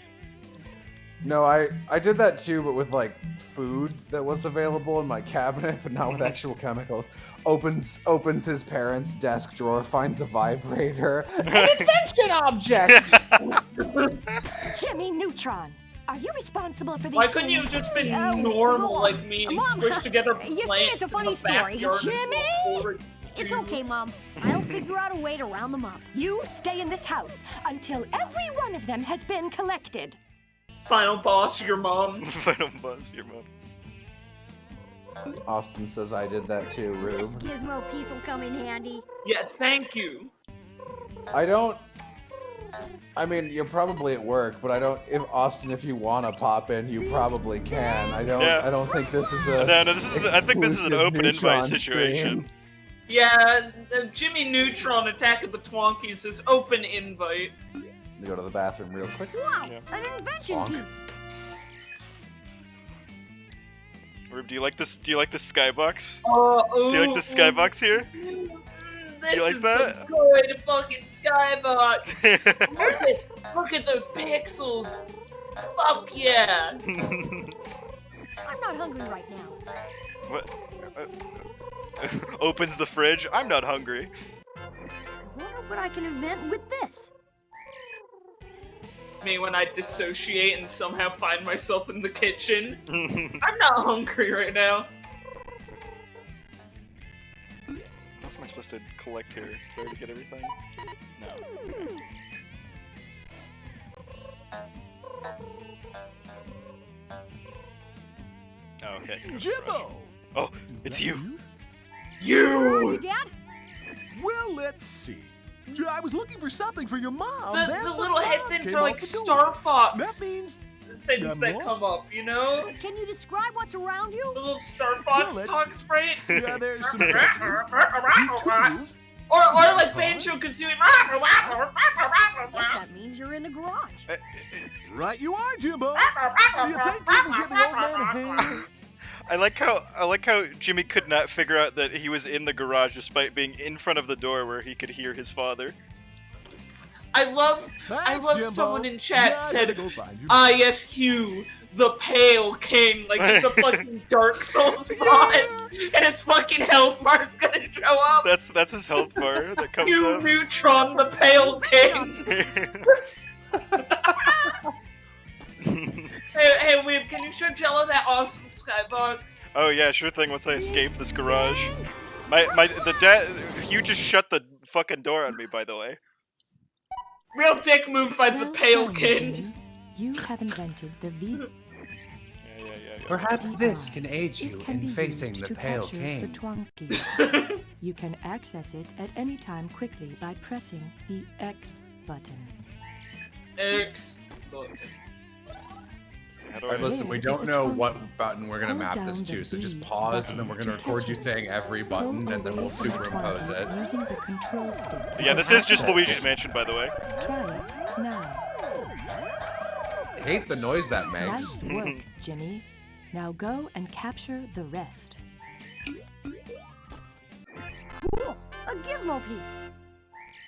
[SPEAKER 1] No, I did that too, but with like food that was available in my cabinet, but not with actual chemicals. Opens his parents' desk drawer, finds a vibrator. An invention object!
[SPEAKER 8] Jimmy Neutron, are you responsible for these
[SPEAKER 3] Why couldn't you
[SPEAKER 8] things?
[SPEAKER 3] have just been normal like me and
[SPEAKER 4] Mom,
[SPEAKER 3] squish together
[SPEAKER 4] you see,
[SPEAKER 3] plants
[SPEAKER 4] it's a
[SPEAKER 3] in
[SPEAKER 4] funny
[SPEAKER 3] the
[SPEAKER 4] story.
[SPEAKER 3] backyard into a
[SPEAKER 8] Jimmy!
[SPEAKER 3] forest
[SPEAKER 4] It's
[SPEAKER 3] stew?
[SPEAKER 4] okay, Mom. I'll figure out a way to round them up.
[SPEAKER 8] You stay in this house until every one of them has been collected.
[SPEAKER 3] Final boss, your mom.
[SPEAKER 2] Final boss, your mom.
[SPEAKER 1] Austin says I did that too,
[SPEAKER 4] This
[SPEAKER 1] Rube.
[SPEAKER 4] gizmo piece will come in handy.
[SPEAKER 3] Yeah, thank you.
[SPEAKER 1] I mean, you're probably at work, but I don't. If Austin, if you want to pop in, you probably can. I don't.
[SPEAKER 2] Yeah.
[SPEAKER 1] I don't think this is a.
[SPEAKER 2] No, this is. I think this is an
[SPEAKER 1] exclusive
[SPEAKER 2] open
[SPEAKER 1] Neutron
[SPEAKER 2] invite situation.
[SPEAKER 1] stream.
[SPEAKER 3] Yeah, Jimmy Neutron Attack of the Twonkies is open invite.
[SPEAKER 1] Let me go to the bathroom real quick.
[SPEAKER 4] Wow,
[SPEAKER 2] Yeah.
[SPEAKER 4] an invention
[SPEAKER 1] Bonk.
[SPEAKER 4] piece.
[SPEAKER 2] Rube, do you like this? Do you like the skybox?
[SPEAKER 3] Do
[SPEAKER 2] Do you like the skybox here?
[SPEAKER 3] This
[SPEAKER 2] You like
[SPEAKER 3] is
[SPEAKER 2] that?
[SPEAKER 3] some good fucking skybox. Look at those pixels. Fuck yeah.
[SPEAKER 4] I'm not hungry right now.
[SPEAKER 2] What? Opens the fridge. I'm not hungry.
[SPEAKER 4] I wonder what I can invent with this.
[SPEAKER 3] Me when I dissociate and somehow find myself in the kitchen. I'm not hungry right now.
[SPEAKER 2] What am I supposed to collect here? Do I have to get everything? No. Oh, okay.
[SPEAKER 9] Jimbo!
[SPEAKER 2] Oh, it's you.
[SPEAKER 4] Hey, Dad?
[SPEAKER 9] Well, let's see. I was looking for something for your mom.
[SPEAKER 3] The
[SPEAKER 9] then
[SPEAKER 3] little head
[SPEAKER 9] bomb
[SPEAKER 3] things
[SPEAKER 9] came
[SPEAKER 3] are like
[SPEAKER 9] out the door.
[SPEAKER 3] Star Fox
[SPEAKER 9] That means
[SPEAKER 3] things
[SPEAKER 9] I'm
[SPEAKER 3] that
[SPEAKER 9] lost.
[SPEAKER 3] come up, you know?
[SPEAKER 4] Can you describe what's around you?
[SPEAKER 3] The little Star Fox
[SPEAKER 9] let's-
[SPEAKER 3] talk sprites.
[SPEAKER 9] yeah, there's some tools.
[SPEAKER 3] Or like Banjo Kazooie.
[SPEAKER 4] Guess that means you're in the garage.
[SPEAKER 9] Right you are, Jimbo. Do you think you can give the old man a hand?
[SPEAKER 2] I like how Jimmy could not figure out that he was in the garage despite being in front of the door where he could hear his father.
[SPEAKER 3] I love
[SPEAKER 9] Thanks, Jimbo.
[SPEAKER 3] someone in chat
[SPEAKER 9] Yeah, I
[SPEAKER 3] said,
[SPEAKER 9] gotta go find you.
[SPEAKER 3] "Ah, yes, Hugh, the Pale King." Like it's a fucking Dark Souls mod, and his fucking health bar is gonna show up.
[SPEAKER 2] That's his health bar that comes
[SPEAKER 3] Hugh
[SPEAKER 2] up.
[SPEAKER 3] Neutron, the Pale King. Hey, Weeb, can you show Jello that awesome skybox?
[SPEAKER 2] Oh yeah, sure thing. Once I escape this garage, Hugh just shut the fucking door on me. By the way.
[SPEAKER 3] Real dick move by the
[SPEAKER 8] Well
[SPEAKER 3] Pale
[SPEAKER 8] done,
[SPEAKER 3] King.
[SPEAKER 8] Jimmy. You have invented the V.
[SPEAKER 2] Yeah.
[SPEAKER 1] Perhaps this can aid
[SPEAKER 8] It
[SPEAKER 1] you
[SPEAKER 8] can
[SPEAKER 1] in
[SPEAKER 8] be
[SPEAKER 1] facing
[SPEAKER 8] used
[SPEAKER 1] the
[SPEAKER 8] to
[SPEAKER 1] Pale
[SPEAKER 8] capture
[SPEAKER 1] King.
[SPEAKER 8] the Twonkies. You can access it at any time quickly by pressing the X button.
[SPEAKER 3] X button.
[SPEAKER 1] Alright, listen, we don't know what button we're gonna map this to, so just pause and then we're gonna record you saying every button and then we'll superimpose it.
[SPEAKER 8] Using the control stick.
[SPEAKER 2] Yeah, this is just Luigi's Mansion, by the way.
[SPEAKER 8] Try it now.
[SPEAKER 1] I hate the noise that
[SPEAKER 8] Nice
[SPEAKER 1] makes.
[SPEAKER 8] work, Jimmy. Now go and capture the rest.
[SPEAKER 4] Cool, a gizmo piece.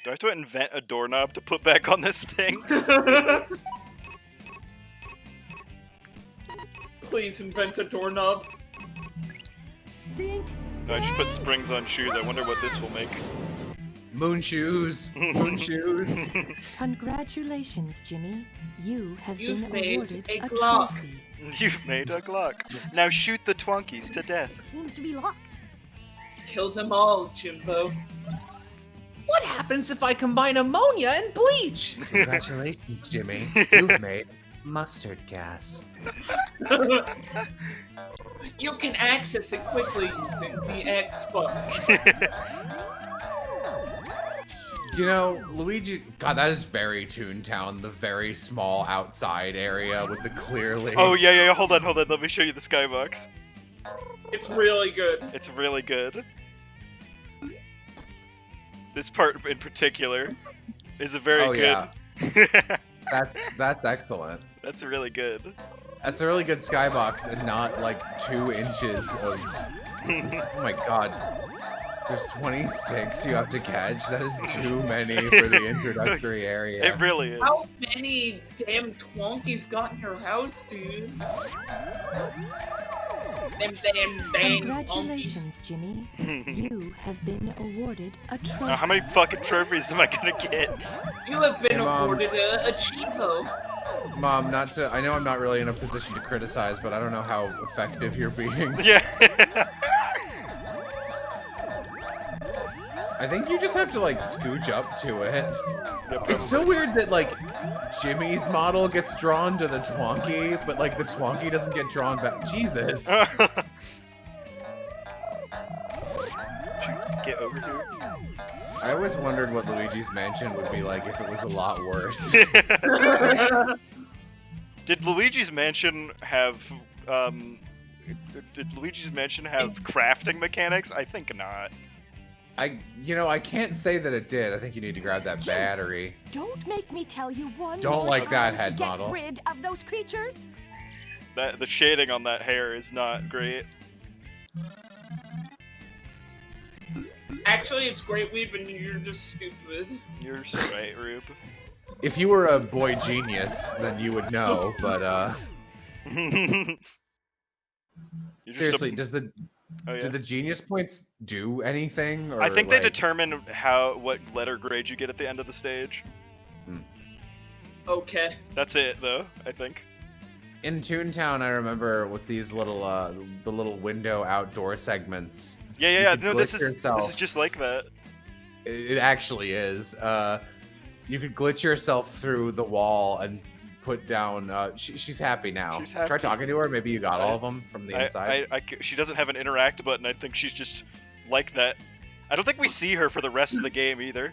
[SPEAKER 2] Do I have to invent a doorknob to put back on this thing?
[SPEAKER 3] Please invent a doorknob.
[SPEAKER 4] Think.
[SPEAKER 2] No, I just put springs on shoes. I wonder what this will make.
[SPEAKER 1] Moon shoes. Moon shoes.
[SPEAKER 8] Congratulations, Jimmy. You have
[SPEAKER 3] You've
[SPEAKER 8] been
[SPEAKER 3] made
[SPEAKER 8] awarded
[SPEAKER 3] a
[SPEAKER 8] a
[SPEAKER 3] Glock.
[SPEAKER 8] trophy.
[SPEAKER 2] You've made a Glock. Now shoot the Twonkies to death.
[SPEAKER 4] It seems to be locked.
[SPEAKER 3] Kill them all, Jimbo.
[SPEAKER 1] What happens if I combine ammonia and bleach? Congratulations, Jimmy. You've made mustard gas.
[SPEAKER 3] You can access it quickly using the X button.
[SPEAKER 1] You know, Luigi, God, that is very Toontown, the very small outside area with the clearly...
[SPEAKER 2] Oh, yeah, hold on. Let me show you the skybox.
[SPEAKER 3] It's really good.
[SPEAKER 2] It's really good. This part in particular is a very good...
[SPEAKER 1] Yeah. That's excellent.
[SPEAKER 2] That's really good.
[SPEAKER 1] That's a really good skybox and not like 2 inches of... Oh my god. There's 26 you have to catch. That is too many for the introductory area.
[SPEAKER 2] It really is.
[SPEAKER 3] How many damn Twonkies got in your house, dude?
[SPEAKER 8] Congratulations, Jimmy. You have been awarded a trophy.
[SPEAKER 2] Now, how many fucking trophies am I gonna get?
[SPEAKER 3] You have been
[SPEAKER 1] Hey, Mom.
[SPEAKER 3] awarded a Chivo.
[SPEAKER 1] Mom, not to. I know I'm not really in a position to criticize, but I don't know how effective you're being.
[SPEAKER 2] Yeah.
[SPEAKER 1] I think you just have to like scooch up to it. It's so weird that like Jimmy's model gets drawn to the Twonky, but like the Twonky doesn't get drawn back. Jesus.
[SPEAKER 2] Get over here.
[SPEAKER 1] I always wondered what Luigi's Mansion would be like if it was a lot worse.
[SPEAKER 2] Did Luigi's Mansion have crafting mechanics? I think not.
[SPEAKER 1] I can't say that it did. I think you need to grab that battery.
[SPEAKER 8] Don't make me tell you one
[SPEAKER 1] Don't
[SPEAKER 8] more
[SPEAKER 1] like that
[SPEAKER 8] time
[SPEAKER 1] head
[SPEAKER 8] to get
[SPEAKER 1] model.
[SPEAKER 8] rid of those creatures.
[SPEAKER 2] The shading on that hair is not great.
[SPEAKER 3] Actually, it's great weave and you're just stupid.
[SPEAKER 2] You're right, Rube.
[SPEAKER 1] If you were a boy genius, then you would know, but seriously, do the genius points do anything? Or
[SPEAKER 2] I think they
[SPEAKER 1] like...
[SPEAKER 2] determine what letter grade you get at the end of the stage.
[SPEAKER 3] Okay.
[SPEAKER 2] That's it, though, I think.
[SPEAKER 1] In Toontown, I remember with these little the little window outdoor segments.
[SPEAKER 2] Yeah. No, this is just like that.
[SPEAKER 1] It actually is. You could glitch yourself through the wall and put down. She's happy now.
[SPEAKER 2] She's happy.
[SPEAKER 1] Try talking to her. Maybe you got all of them from the inside.
[SPEAKER 2] She doesn't have an interact button. I think she's just like that. I don't think we see her for the rest of the game either.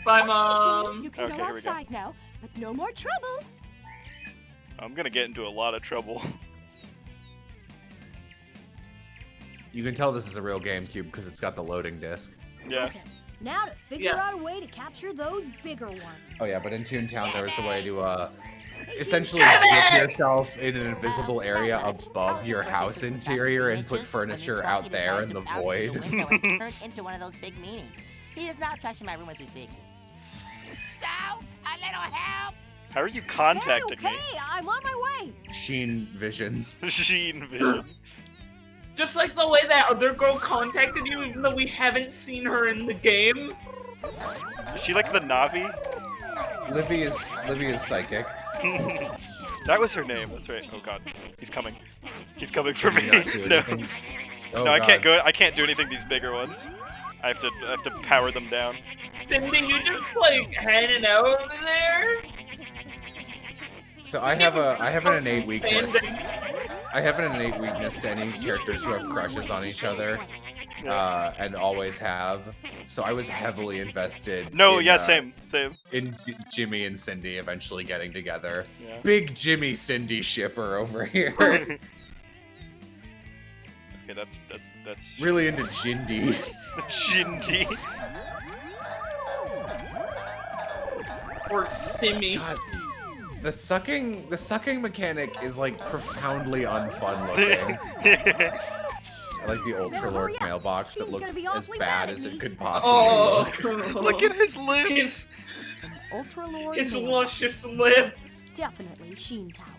[SPEAKER 3] Bye, Mom.
[SPEAKER 8] You can go outside now, but no more trouble.
[SPEAKER 2] I'm gonna get into a lot of trouble.
[SPEAKER 1] You can tell this is a real GameCube because it's got the loading disc.
[SPEAKER 2] Yeah.
[SPEAKER 4] Okay, now to figure out a way to capture those bigger ones.
[SPEAKER 1] Oh yeah, but in Toontown there was a way to essentially zip yourself in an invisible area above your house interior and put furniture out there in the void.
[SPEAKER 7] Turned into one of those big meanies. He is not trashing my room with his big. So, a little help.
[SPEAKER 2] How are you contacting me?
[SPEAKER 4] Hey, I'm on my way.
[SPEAKER 1] Sheen Vision.
[SPEAKER 2] Sheen Vision.
[SPEAKER 3] Just like the way that other girl contacted you, even though we haven't seen her in the game.
[SPEAKER 2] Is she like the Navi?
[SPEAKER 1] Libby is psychic.
[SPEAKER 2] That was her name. That's right. Oh god, he's coming. He's coming for me. No,
[SPEAKER 1] Oh,
[SPEAKER 2] no, I
[SPEAKER 1] God.
[SPEAKER 2] can't go. I can't do anything. These bigger ones. I have to power them down.
[SPEAKER 3] Cindy, you just like hanging out over there?
[SPEAKER 1] So I have an innate weakness. I have an innate weakness to any characters who have crushes on each other, and always have. So I was heavily invested.
[SPEAKER 2] No,
[SPEAKER 1] in,
[SPEAKER 2] yeah, same.
[SPEAKER 1] In Jimmy and Cindy eventually getting together.
[SPEAKER 2] Yeah.
[SPEAKER 1] Big Jimmy Cindy shipper over here.
[SPEAKER 2] Okay, that's
[SPEAKER 1] really into Jindy.
[SPEAKER 2] Jindy.
[SPEAKER 3] Or Simmy.
[SPEAKER 1] God, the sucking mechanic is like profoundly unfun looking. I like the Ultra Lord mailbox that looks as bad as it could possibly look.
[SPEAKER 2] Look at his lips.
[SPEAKER 4] Ultra Lord.
[SPEAKER 3] His luscious lips.
[SPEAKER 4] Definitely Sheen's house.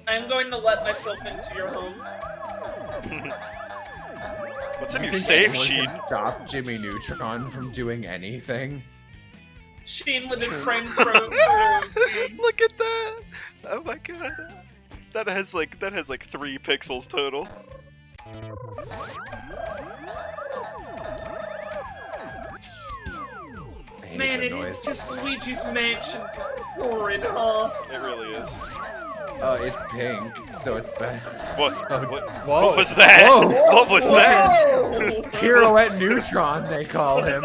[SPEAKER 3] I'm going to let myself into your home.
[SPEAKER 2] What's in
[SPEAKER 1] You
[SPEAKER 2] your
[SPEAKER 1] think
[SPEAKER 2] safe,
[SPEAKER 1] anyone
[SPEAKER 2] Sheen?
[SPEAKER 1] can stop Jimmy Neutron from doing anything?
[SPEAKER 3] Sheen with his friend Crow.
[SPEAKER 2] Look at that! Oh my god. That has like 3 pixels total.
[SPEAKER 3] Man, it is just Luigi's Mansion. Horrid, huh?
[SPEAKER 2] It really is.
[SPEAKER 1] It's pink, so it's bad.
[SPEAKER 2] What?
[SPEAKER 1] Oh,
[SPEAKER 2] Whoa. What was that?
[SPEAKER 1] Whoa.
[SPEAKER 2] What was that?
[SPEAKER 1] Pirouette Neutron, they call him.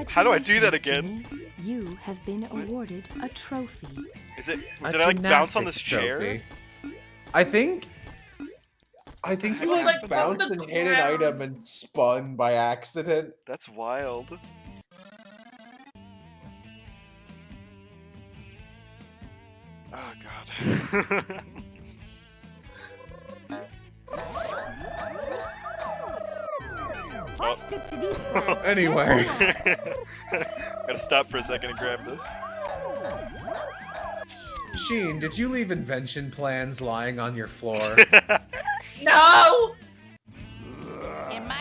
[SPEAKER 2] How do I do that again?
[SPEAKER 8] Jimmy. You have been awarded a trophy.
[SPEAKER 2] Is it?
[SPEAKER 1] A
[SPEAKER 2] Did I like bounce on this
[SPEAKER 1] gymnastics
[SPEAKER 2] chair?
[SPEAKER 1] trophy. I think you like bounced and hit an item and spun by accident.
[SPEAKER 2] That's wild. Oh god.
[SPEAKER 4] stick to these plans.
[SPEAKER 1] Anyway.
[SPEAKER 2] Gotta stop for a second and grab this.
[SPEAKER 1] Sheen, did you leave invention plans lying on your floor?
[SPEAKER 3] No!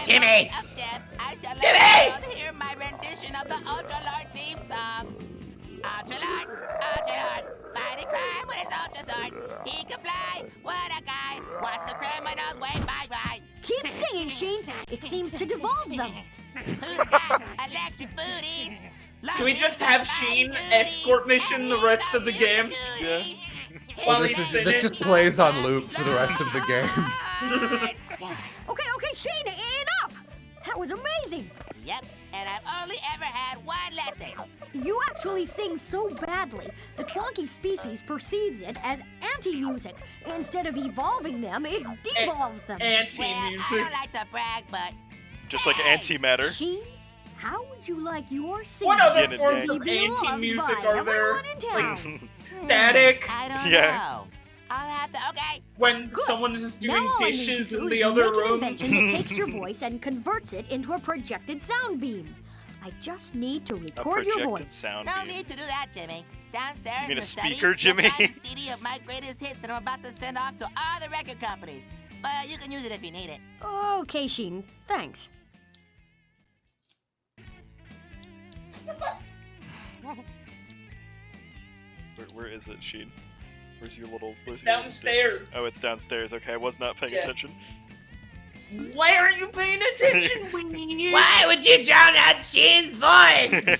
[SPEAKER 7] Jimmy! Up there, I shall let the world hear my rendition of the Ultralord theme song. Ultralord, Ultralord, fighting crime with his Ultra Sword. He can fly, what a guy. Watch the criminals wave bye-bye.
[SPEAKER 4] Keep singing, Sheen. It seems to devolve them.
[SPEAKER 7] Who's got electric booties?
[SPEAKER 3] Can we just have Sheen escort mission the rest of the game?
[SPEAKER 2] Yeah.
[SPEAKER 3] While
[SPEAKER 1] This
[SPEAKER 3] he's
[SPEAKER 1] this just plays on loop for the rest of the game.
[SPEAKER 4] Okay, Sheen, enough! That was amazing.
[SPEAKER 7] Yep, and I've only ever had one lesson.
[SPEAKER 4] You actually sing so badly, the Twonky species perceives it as anti-music. Instead of evolving them, it devolves them.
[SPEAKER 7] Well, I
[SPEAKER 3] Anti-music.
[SPEAKER 7] don't like to brag, but
[SPEAKER 2] Just like antimatter.
[SPEAKER 4] Sheen, how would you like your singing
[SPEAKER 3] What other
[SPEAKER 2] Again,
[SPEAKER 3] forms
[SPEAKER 2] it's
[SPEAKER 3] of
[SPEAKER 4] beloved
[SPEAKER 3] anti-music
[SPEAKER 4] by
[SPEAKER 3] are there?
[SPEAKER 4] everyone in town?
[SPEAKER 3] Static?
[SPEAKER 7] I don't
[SPEAKER 2] Yeah.
[SPEAKER 7] know. I'll have to, okay.
[SPEAKER 3] When someone is doing
[SPEAKER 4] Now all I need to
[SPEAKER 3] dishes
[SPEAKER 4] do
[SPEAKER 3] in
[SPEAKER 4] is
[SPEAKER 3] the other
[SPEAKER 4] make an
[SPEAKER 3] room?
[SPEAKER 4] invention that takes your voice and converts it into a projected sound beam. I just need to
[SPEAKER 2] A
[SPEAKER 4] record your
[SPEAKER 2] projected
[SPEAKER 4] voice.
[SPEAKER 2] sound
[SPEAKER 7] No
[SPEAKER 2] beam.
[SPEAKER 7] need to do that, Jimmy. Downstairs
[SPEAKER 2] You mean
[SPEAKER 7] in
[SPEAKER 2] a
[SPEAKER 7] the study,
[SPEAKER 2] speaker,
[SPEAKER 7] you'll
[SPEAKER 2] Jimmy?
[SPEAKER 7] find a CD of my greatest hits that I'm about to send off to all the record companies. But you can use it if you need it.
[SPEAKER 4] Okay, Sheen, thanks.
[SPEAKER 2] Where is it, Sheen? Where's your little... Where's
[SPEAKER 3] Downstairs.
[SPEAKER 2] Your oh, it's downstairs. Okay, I was not paying
[SPEAKER 3] Yeah.
[SPEAKER 2] attention.
[SPEAKER 3] Why are you paying attention?
[SPEAKER 7] Why would you drown out Sheen's voice?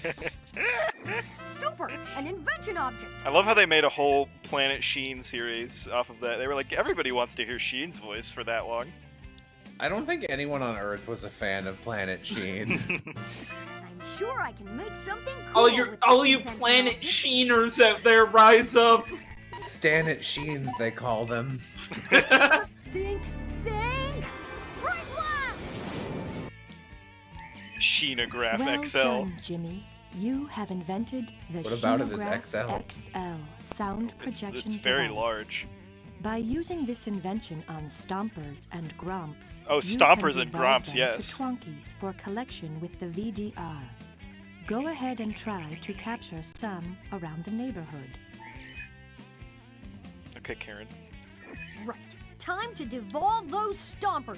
[SPEAKER 4] Super, an invention object.
[SPEAKER 2] I love how they made a whole Planet Sheen series off of that. They were like, everybody wants to hear Sheen's voice for that long.
[SPEAKER 1] I don't think anyone on Earth was a fan of Planet Sheen.
[SPEAKER 4] I'm sure I can make something cool.
[SPEAKER 3] All you Planet Sheeners out there, rise up.
[SPEAKER 1] Stanet Sheens, they call them.
[SPEAKER 4] Think, Bright blast!
[SPEAKER 2] Sheenograph
[SPEAKER 8] Well
[SPEAKER 2] XL.
[SPEAKER 8] done, Jimmy. You have invented the
[SPEAKER 1] What about it is
[SPEAKER 8] Sheenograph
[SPEAKER 1] XL?
[SPEAKER 8] XL sound projection
[SPEAKER 2] It's very
[SPEAKER 8] device.
[SPEAKER 2] large.
[SPEAKER 8] By using this invention on Stompers and Gromps,
[SPEAKER 2] Oh,
[SPEAKER 8] you
[SPEAKER 2] Stompers
[SPEAKER 8] can
[SPEAKER 2] and
[SPEAKER 8] divide
[SPEAKER 2] Gromps,
[SPEAKER 8] them
[SPEAKER 2] yes.
[SPEAKER 8] to Twonkies for collection with the VDR. Go ahead and try to capture some around the neighborhood.
[SPEAKER 2] Okay, Karen.
[SPEAKER 4] Right, time to devolve those stompers.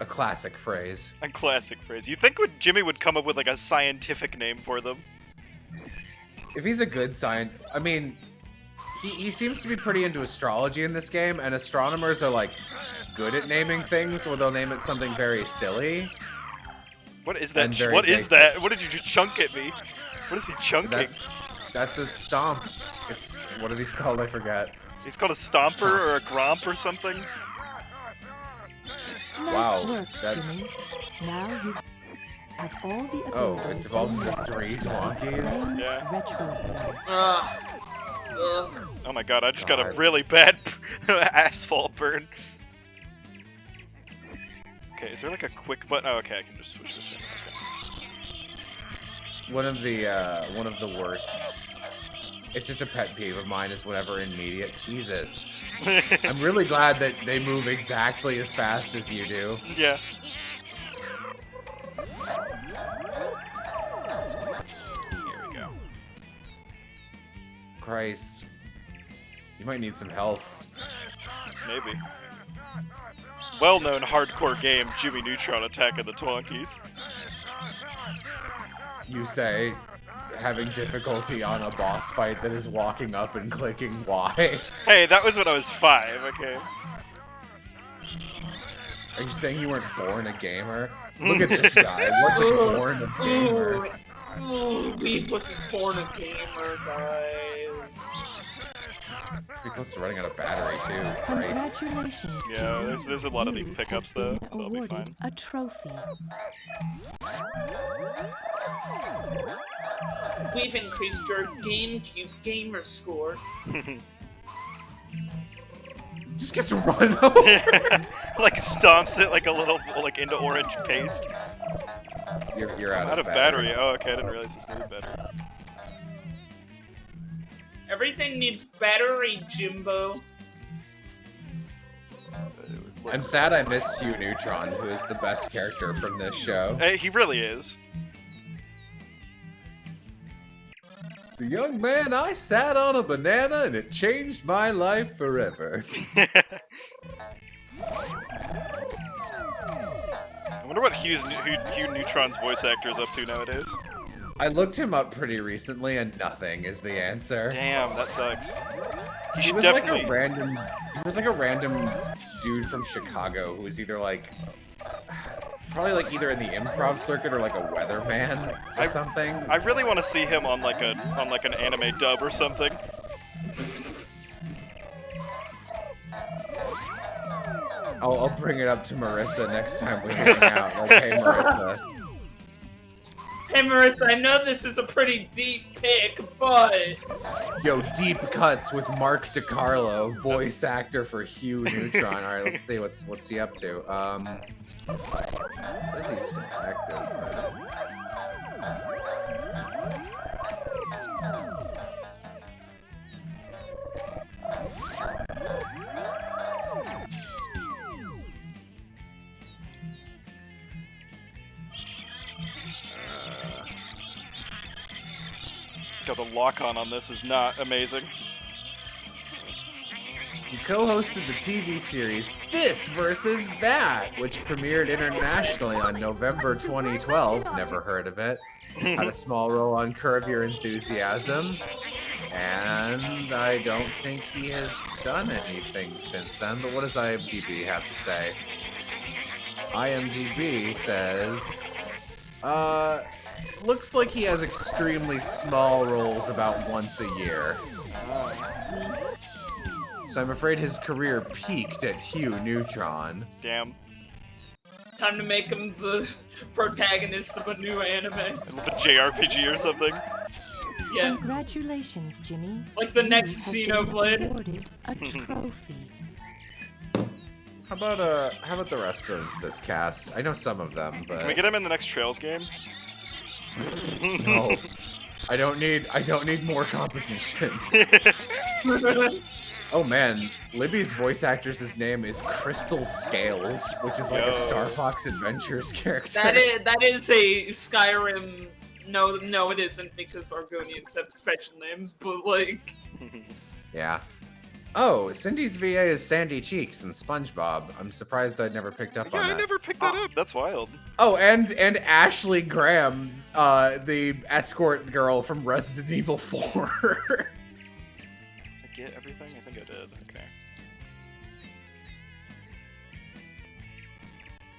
[SPEAKER 1] A classic phrase.
[SPEAKER 2] A classic phrase. You think Jimmy would come up with like a scientific name for them?
[SPEAKER 1] If he's a good I mean, he seems to be pretty into astrology in this game, and astronomers are like good at naming things, or they'll name it something very silly.
[SPEAKER 2] What is that?
[SPEAKER 1] And very
[SPEAKER 2] What is
[SPEAKER 1] basic.
[SPEAKER 2] that? What did you just chunk at me? What is he chunking?
[SPEAKER 1] That's a stomp. It's, what are these called? I forget.
[SPEAKER 2] He's called a stomper or a gromp or something?
[SPEAKER 8] Nice
[SPEAKER 1] Wow,
[SPEAKER 8] work,
[SPEAKER 1] that-
[SPEAKER 8] Jimmy. Now you have all the
[SPEAKER 1] Oh,
[SPEAKER 8] abilities
[SPEAKER 1] it devolves
[SPEAKER 8] you
[SPEAKER 1] into
[SPEAKER 8] need
[SPEAKER 1] 3
[SPEAKER 8] to
[SPEAKER 1] Twonkies?
[SPEAKER 8] play
[SPEAKER 2] Yeah.
[SPEAKER 8] retro.
[SPEAKER 3] Ugh.
[SPEAKER 2] Oh my god, I just got a
[SPEAKER 1] God.
[SPEAKER 2] really bad asphalt burn. Okay, is there like a quick button? Oh, okay, I can just switch this in.
[SPEAKER 1] One of the worst. It's just a pet peeve of mine is whenever in media. Jesus.
[SPEAKER 2] Okay.
[SPEAKER 1] I'm really glad that they move exactly as fast as you do.
[SPEAKER 2] Yeah. Here we go.
[SPEAKER 1] Christ. You might need some health.
[SPEAKER 2] Maybe. Well-known hardcore game, Jimmy Neutron attacking the Twonkies.
[SPEAKER 1] You say, having difficulty on a boss fight that is walking up and clicking Y.
[SPEAKER 2] Hey, that was when I was 5, okay?
[SPEAKER 1] Are you saying you weren't born a gamer? Look at this guy. Wasn't born a gamer.
[SPEAKER 3] Ooh, he wasn't born a gamer, guys.
[SPEAKER 1] Pretty close to running out of battery too. Christ.
[SPEAKER 8] Congratulations,
[SPEAKER 2] Yeah,
[SPEAKER 8] Jimmy.
[SPEAKER 2] there's a lot of
[SPEAKER 8] You
[SPEAKER 2] these pickups
[SPEAKER 8] have
[SPEAKER 2] though,
[SPEAKER 8] been
[SPEAKER 2] so I'll be
[SPEAKER 8] awarded
[SPEAKER 2] fine.
[SPEAKER 8] a trophy.
[SPEAKER 3] We've increased your GameCube gamer score.
[SPEAKER 1] Just gets run over.
[SPEAKER 2] Like stomps it like a little, like into orange paste.
[SPEAKER 1] You're
[SPEAKER 2] Out of battery. Oh, okay, I didn't realize this needed battery.
[SPEAKER 3] Everything needs battery, Jimbo.
[SPEAKER 1] I'm sad I missed Hugh Neutron, who is the best character from this show.
[SPEAKER 2] He really is.
[SPEAKER 1] As a young man, I sat on a banana and it changed my life forever.
[SPEAKER 2] I wonder what Hugh Neutron's voice actor is up to nowadays.
[SPEAKER 1] I looked him up pretty recently and nothing is the answer.
[SPEAKER 2] Damn, that sucks.
[SPEAKER 1] He was definitely... He was like a random dude from Chicago who was either like... Probably like either in the improv circuit or like a weatherman or something.
[SPEAKER 2] I really want to see him on like an anime dub or something.
[SPEAKER 1] I'll bring it up to Marissa next time we hang out. Like, hey Marissa.
[SPEAKER 3] Hey Marissa, I know this is a pretty deep pick, but...
[SPEAKER 1] Yo, deep cuts with Mark DiCarlo, voice actor for Hugh Neutron. Alright, let's see what's he up to. It says he's still active, but...
[SPEAKER 2] God, the lock-on this is not amazing.
[SPEAKER 1] He co-hosted the TV series This Versus That, which premiered internationally on November 2012. Never heard of it. Had a small role on Curb Your Enthusiasm. And I don't think he has done anything since then. But what does IMDb have to say? IMDb says... looks like he has extremely small roles about once a year. So I'm afraid his career peaked at Hugh Neutron.
[SPEAKER 2] Damn.
[SPEAKER 3] Time to make him the protagonist of a new anime.
[SPEAKER 2] Of a JRPG or something.
[SPEAKER 3] Yeah.
[SPEAKER 8] Congratulations, Jimmy.
[SPEAKER 3] Like the next Xenoblade.
[SPEAKER 8] Awarded a trophy.
[SPEAKER 1] How about the rest of this cast? I know some of them, but
[SPEAKER 2] Can we get him in the next Trails game?
[SPEAKER 1] no. I don't need more competition. Oh man, Libby's voice actress' name is Crystal Scales, which is like a Star Fox Adventures character.
[SPEAKER 3] That is a Skyrim. No, it isn't because Argonians have special names, but like.
[SPEAKER 1] Yeah. Oh, Cindy's VA is Sandy Cheeks in SpongeBob. I'm surprised I'd never picked up on that.
[SPEAKER 2] Yeah, I never picked that up. That's wild.
[SPEAKER 1] Oh, and Ashley Graham, the escort girl from Resident Evil 4.
[SPEAKER 2] Did I get everything? I think I did. Okay.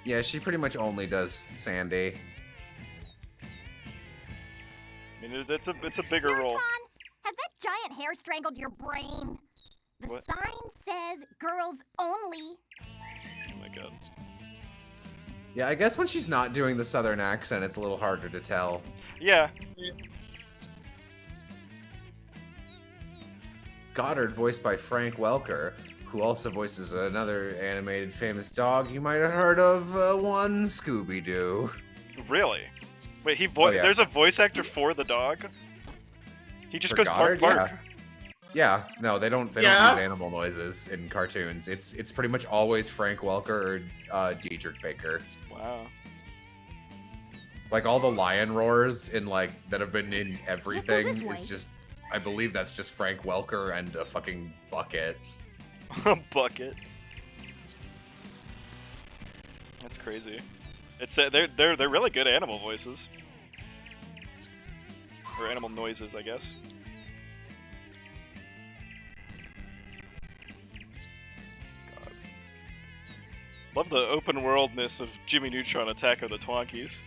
[SPEAKER 1] Yeah, she pretty much only does Sandy.
[SPEAKER 2] I mean, it's a bigger role.
[SPEAKER 5] Has that giant hair strangled your brain? The
[SPEAKER 2] What?
[SPEAKER 5] sign says girls only.
[SPEAKER 2] Oh my god.
[SPEAKER 1] Yeah, I guess when she's not doing the southern accent, it's a little harder to tell.
[SPEAKER 2] Yeah.
[SPEAKER 1] Goddard, voiced by Frank Welker, who also voices another animated famous dog you might have heard of, one Scooby-Doo.
[SPEAKER 2] Really? Wait,
[SPEAKER 1] yeah.
[SPEAKER 2] There's a voice actor for the dog? He just
[SPEAKER 1] For
[SPEAKER 2] goes
[SPEAKER 1] Goddard?
[SPEAKER 2] bark bark.
[SPEAKER 1] Yeah, no, they don't use animal noises in cartoons. It's pretty much always Frank Welker or Diedrich Baker.
[SPEAKER 2] Wow.
[SPEAKER 1] Like all the lion roars in like that have been in everything is just, I believe that's just Frank Welker and a fucking bucket.
[SPEAKER 2] A bucket. That's crazy. It's they're really good animal voices. Or animal noises, I guess. God. Love the open worldness of Jimmy Neutron Attack of the Twonkies.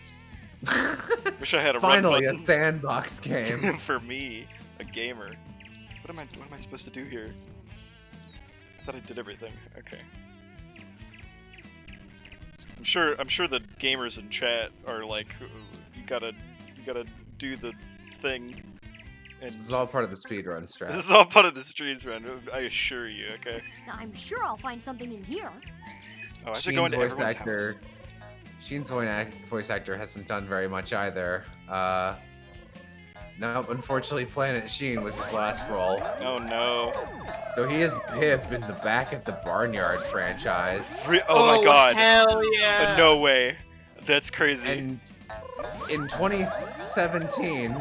[SPEAKER 2] Wish I had a
[SPEAKER 1] Finally,
[SPEAKER 2] run
[SPEAKER 1] a
[SPEAKER 2] button.
[SPEAKER 1] sandbox game.
[SPEAKER 2] For me, a gamer. What am I supposed to do here? I thought I did everything. Okay. I'm sure the gamers in chat are like, you gotta do the thing. And
[SPEAKER 1] This is all part of the speedrun strat.
[SPEAKER 2] this is all part of the streets run. I assure you. Okay.
[SPEAKER 4] I'm sure I'll find something in here.
[SPEAKER 2] Oh, I should go into everyone's house.
[SPEAKER 1] Sheen's voice actor hasn't done very much either. No, unfortunately, Planet Sheen was his last role.
[SPEAKER 2] Oh no.
[SPEAKER 1] So he is Pip in the Back at the Barnyard franchise.
[SPEAKER 2] Oh my god.
[SPEAKER 3] Hell yeah.
[SPEAKER 2] No way. That's crazy.
[SPEAKER 1] And in 2017,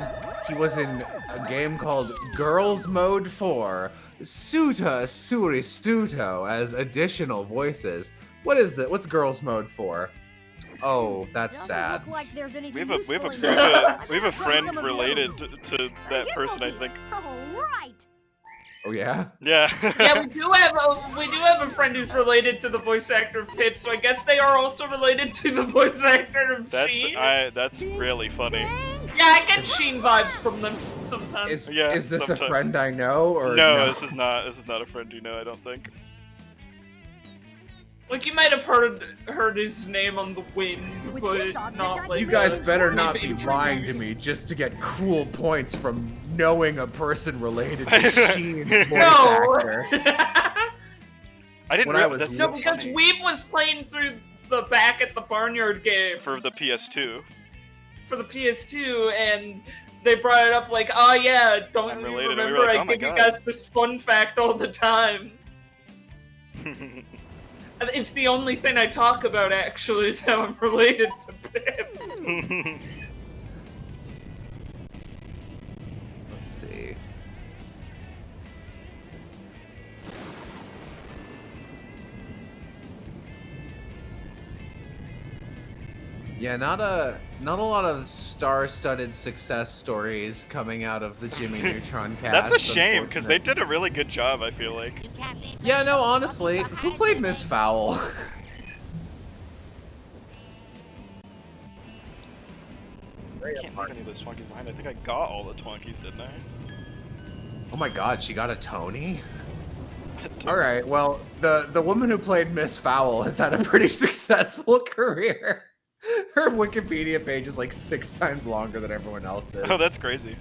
[SPEAKER 1] he was in a game called Girls Mode 4, Suta Suristuto as additional voices. What's Girls Mode 4? Oh, that's sad.
[SPEAKER 4] Like there's
[SPEAKER 2] We have
[SPEAKER 4] anything
[SPEAKER 2] a friend related to that person, I think.
[SPEAKER 4] Right.
[SPEAKER 1] Oh yeah?
[SPEAKER 2] Yeah.
[SPEAKER 3] Yeah, we do have a friend who's related to the voice actor of Pip, so I guess they are also related to the voice actor of Sheen.
[SPEAKER 2] That's really funny.
[SPEAKER 3] Yeah, I get Sheen vibes from them sometimes.
[SPEAKER 1] Is this
[SPEAKER 2] sometimes.
[SPEAKER 1] a friend I know or
[SPEAKER 2] no? This is not a friend you know, I don't think.
[SPEAKER 3] Like, you might have heard his name on the wind, but not like...
[SPEAKER 1] You guys better not be lying to me just to get cool points from knowing a person related to Sheen's voice actor.
[SPEAKER 2] I didn't realize
[SPEAKER 3] No, because Weeb was playing through the Back at the Barnyard game.
[SPEAKER 2] For the PS2.
[SPEAKER 3] For the PS2, and they brought it up like, oh yeah, don't you remember I give you guys this fun fact all the time. It's the only thing I talk about, actually, is how I'm related to Pip.
[SPEAKER 1] Let's see. Yeah, not a lot of star-studded success stories coming out of the Jimmy Neutron cast.
[SPEAKER 2] That's a shame, because they did a really good job, I feel like.
[SPEAKER 1] Yeah, no, honestly, who played Miss Fowl?
[SPEAKER 2] I can't leave any of those Twonkies behind. I think I got all the Twonkies, didn't I?
[SPEAKER 1] Oh my god, she got a Tony? Alright, well, the woman who played Miss Fowl has had a pretty successful career. Her Wikipedia page is like 6 times longer than everyone else's.
[SPEAKER 2] Oh, that's crazy.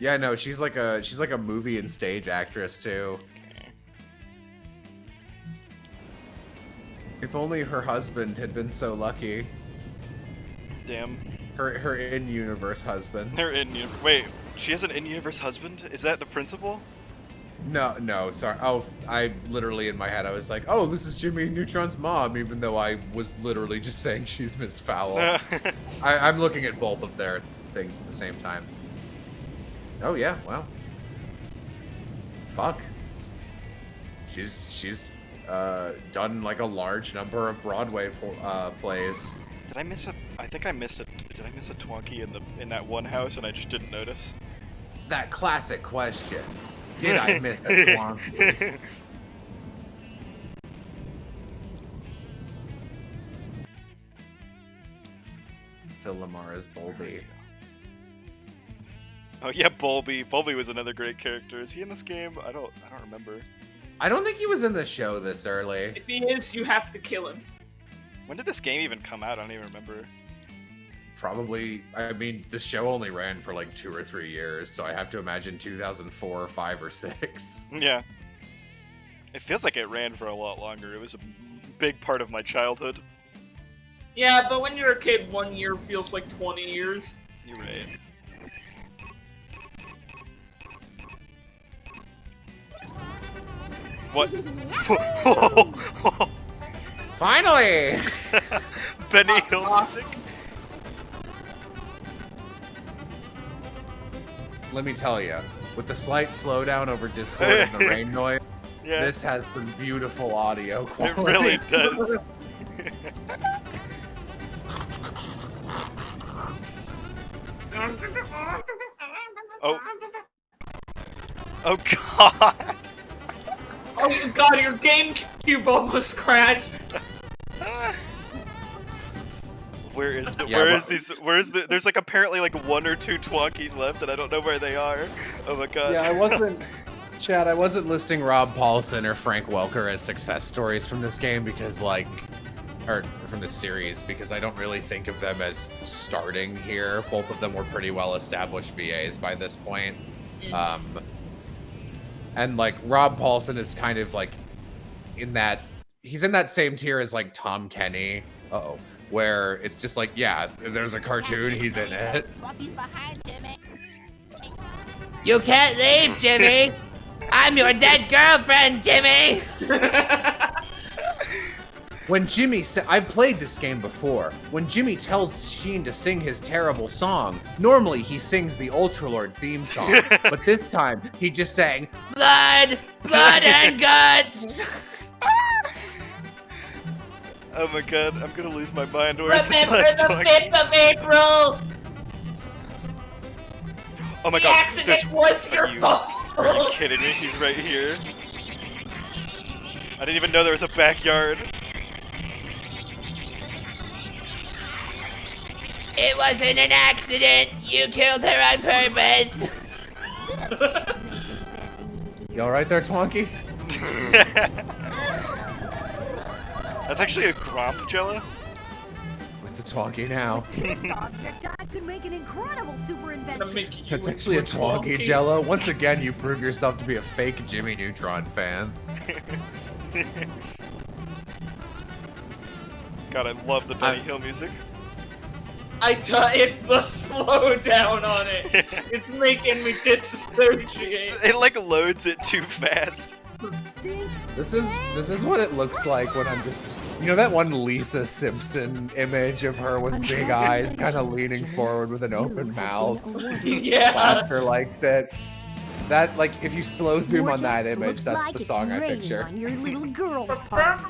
[SPEAKER 1] Yeah, no, she's like a movie and stage actress too.
[SPEAKER 2] Okay.
[SPEAKER 1] If only her husband had been so lucky.
[SPEAKER 2] Damn.
[SPEAKER 1] Her in-universe husband.
[SPEAKER 2] Wait, she has an in-universe husband? Is that the principal?
[SPEAKER 1] No, sorry. Oh, I literally in my head I was like, oh, this is Jimmy Neutron's mom, even though I was literally just saying she's Miss Fowl. I'm looking at both of their things at the same time. Oh yeah, wow. Fuck. She's done like a large number of Broadway plays.
[SPEAKER 2] Did I miss a? I think I missed a. Did I miss a Twonkie in that one house and I just didn't notice?
[SPEAKER 1] That classic question. Did I miss a Twonkie? Phil Lamar as Bulby.
[SPEAKER 2] Oh yeah, Bulby. Bulby was another great character. Is he in this game? I don't remember.
[SPEAKER 1] I don't think he was in the show this early.
[SPEAKER 3] If he is, you have to kill him.
[SPEAKER 2] When did this game even come out? I don't even remember.
[SPEAKER 1] Probably, I mean, the show only ran for like 2 or 3 years, so I have to imagine 2004, or 5, or 6.
[SPEAKER 2] Yeah. It feels like it ran for a lot longer. It was a big part of my childhood.
[SPEAKER 3] Yeah, but when you're a kid, 1 year feels like 20 years.
[SPEAKER 2] You're right. What?
[SPEAKER 1] Finally!
[SPEAKER 2] Benny Hill music?
[SPEAKER 1] Let me tell you, with the slight slowdown over Discord and the rain noise, this has some beautiful audio quality.
[SPEAKER 2] It really does. Oh. Oh god!
[SPEAKER 3] Oh god, your GameCube almost crashed!
[SPEAKER 2] Where is the there's like apparently like 1 or 2 Twonkies left and I don't know where they are. Oh my god.
[SPEAKER 1] Yeah, I wasn't listing Rob Paulson or Frank Welker as success stories from this game because or from this series, because I don't really think of them as starting here. Both of them were pretty well established VAs by this point. And like Rob Paulson is kind of like he's in that same tier as like Tom Kenny. Where it's just like, yeah, there's a cartoon, he's in it.
[SPEAKER 7] You can't leave, Jimmy. I'm your dead girlfriend, Jimmy.
[SPEAKER 1] When Jimmy I've played this game before. When Jimmy tells Sheen to sing his terrible song, normally he sings the Ultralord theme song, but this time he just sang
[SPEAKER 7] Blood, blood and guts.
[SPEAKER 2] Oh my god, I'm gonna lose my mind. Where is
[SPEAKER 3] Remember
[SPEAKER 2] this last
[SPEAKER 3] the
[SPEAKER 2] talk?
[SPEAKER 3] 5th of April.
[SPEAKER 2] Oh my
[SPEAKER 3] The
[SPEAKER 2] god,
[SPEAKER 3] accident was your fault.
[SPEAKER 2] Are you kidding me? He's right here. I didn't even know there was a backyard.
[SPEAKER 7] It wasn't an accident. You killed her on purpose.
[SPEAKER 1] You alright there, Twonky?
[SPEAKER 2] That's actually a Gromp, Jello?
[SPEAKER 1] It's a Twonky now.
[SPEAKER 4] This object guy could make an incredible super invention.
[SPEAKER 1] That's actually a Twonky, Jello. Once again, you prove yourself to be a fake Jimmy Neutron fan.
[SPEAKER 2] God, I love the Benny Hill music.
[SPEAKER 3] It's the slowdown on it. It's making me dissociate.
[SPEAKER 2] It like loads it too fast.
[SPEAKER 1] This is what it looks like when I'm just, you know that one Lisa Simpson image of her with big eyes, kind of leaning forward with an open mouth.
[SPEAKER 3] Yeah.
[SPEAKER 1] Blaster likes it. That, like, if you slow zoom on that image, that's the song I picture.
[SPEAKER 4] On your little girl's part.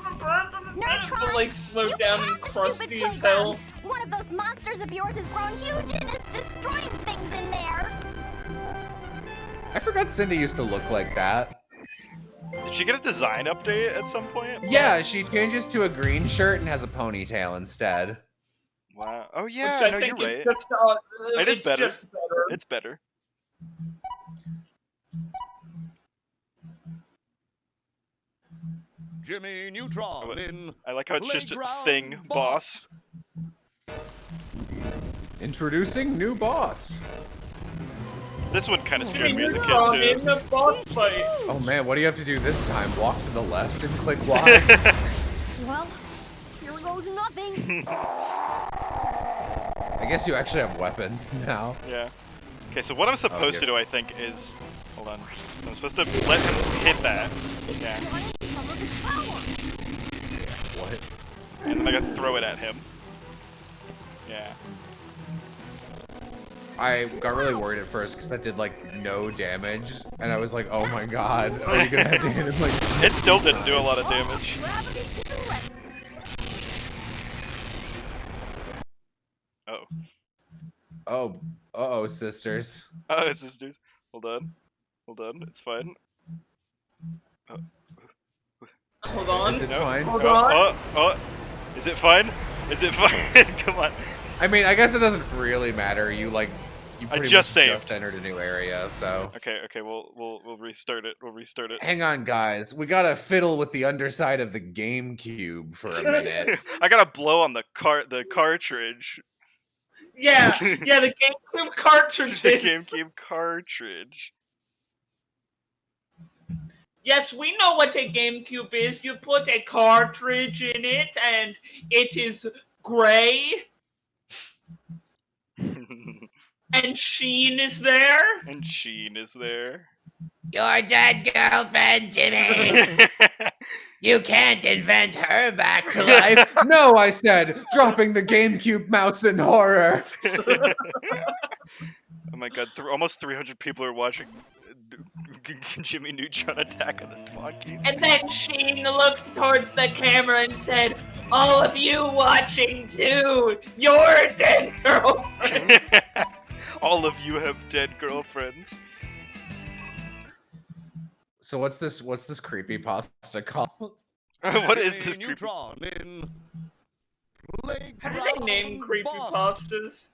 [SPEAKER 5] Neutron,
[SPEAKER 3] Like slow
[SPEAKER 5] you
[SPEAKER 3] down
[SPEAKER 5] have
[SPEAKER 3] and
[SPEAKER 5] the
[SPEAKER 3] crusty
[SPEAKER 5] stupid
[SPEAKER 3] as hell.
[SPEAKER 5] playground. One of those monsters of yours has grown huge and is destroying things in there.
[SPEAKER 1] I forgot Cindy used to look like that.
[SPEAKER 2] Did she get a design update at some point?
[SPEAKER 1] Yeah, she changes to a green shirt and has a ponytail instead.
[SPEAKER 2] Wow. Oh yeah,
[SPEAKER 3] Which I
[SPEAKER 2] no,
[SPEAKER 3] think
[SPEAKER 2] you're
[SPEAKER 3] is
[SPEAKER 2] right.
[SPEAKER 3] just,
[SPEAKER 2] It is
[SPEAKER 3] it's
[SPEAKER 2] better.
[SPEAKER 3] just better.
[SPEAKER 2] It's better.
[SPEAKER 11] Jimmy Neutron in
[SPEAKER 2] I like how it's just a
[SPEAKER 11] Playground
[SPEAKER 2] thing, boss.
[SPEAKER 1] Introducing new boss.
[SPEAKER 2] This one kind of scared me as a
[SPEAKER 3] Neutron
[SPEAKER 2] kid
[SPEAKER 3] in
[SPEAKER 2] too.
[SPEAKER 3] the boss fight.
[SPEAKER 1] Oh man, what do you have to do this time? Walk to the left and click Y?
[SPEAKER 4] Well, here goes nothing.
[SPEAKER 1] I guess you actually have weapons now.
[SPEAKER 2] Yeah. Okay, so what I'm supposed to do, I think, is... Hold on. So I'm supposed to let him hit that. Yeah.
[SPEAKER 1] What?
[SPEAKER 2] And then I gotta throw it at him. Yeah.
[SPEAKER 1] I got really worried at first because that did like no damage, and I was like, "Oh my god, are you gonna have to hit him like?"
[SPEAKER 2] It still didn't do a lot of damage. Uh-oh.
[SPEAKER 1] Oh, uh-oh, sisters.
[SPEAKER 2] Oh, sisters. Hold on. Hold on. It's fine. Oh.
[SPEAKER 3] Hold on.
[SPEAKER 1] Is it fine?
[SPEAKER 3] Hold on.
[SPEAKER 2] Oh. Is it fine? Is it fine? Come on.
[SPEAKER 1] I mean, I guess it doesn't really matter. You pretty
[SPEAKER 2] just
[SPEAKER 1] much
[SPEAKER 2] saved.
[SPEAKER 1] just entered a new area, so.
[SPEAKER 2] Okay, we'll restart it. We'll restart it.
[SPEAKER 1] Hang on, guys. We gotta fiddle with the underside of the GameCube for a minute.
[SPEAKER 2] I gotta blow on the cartridge.
[SPEAKER 3] Yeah, the GameCube cartridge.
[SPEAKER 2] The GameCube cartridge.
[SPEAKER 3] Yes, we know what a GameCube is. You put a cartridge in it, and it is gray. And Sheen is there.
[SPEAKER 2] And Sheen is there.
[SPEAKER 7] Your dead girlfriend, Jimmy. You can't invent her back to life.
[SPEAKER 1] No, I said, dropping the GameCube mouse in horror.
[SPEAKER 2] Oh my god, almost 300 people are watching Jimmy Neutron Attack on the Twonkies.
[SPEAKER 3] And then Sheen looked towards the camera and said, "All of you watching too, you're dead girlfriend."
[SPEAKER 2] All of you have dead girlfriends.
[SPEAKER 1] So what's this creepypasta called?
[SPEAKER 2] What is this
[SPEAKER 11] Neutron in
[SPEAKER 3] How do they name creepypastas?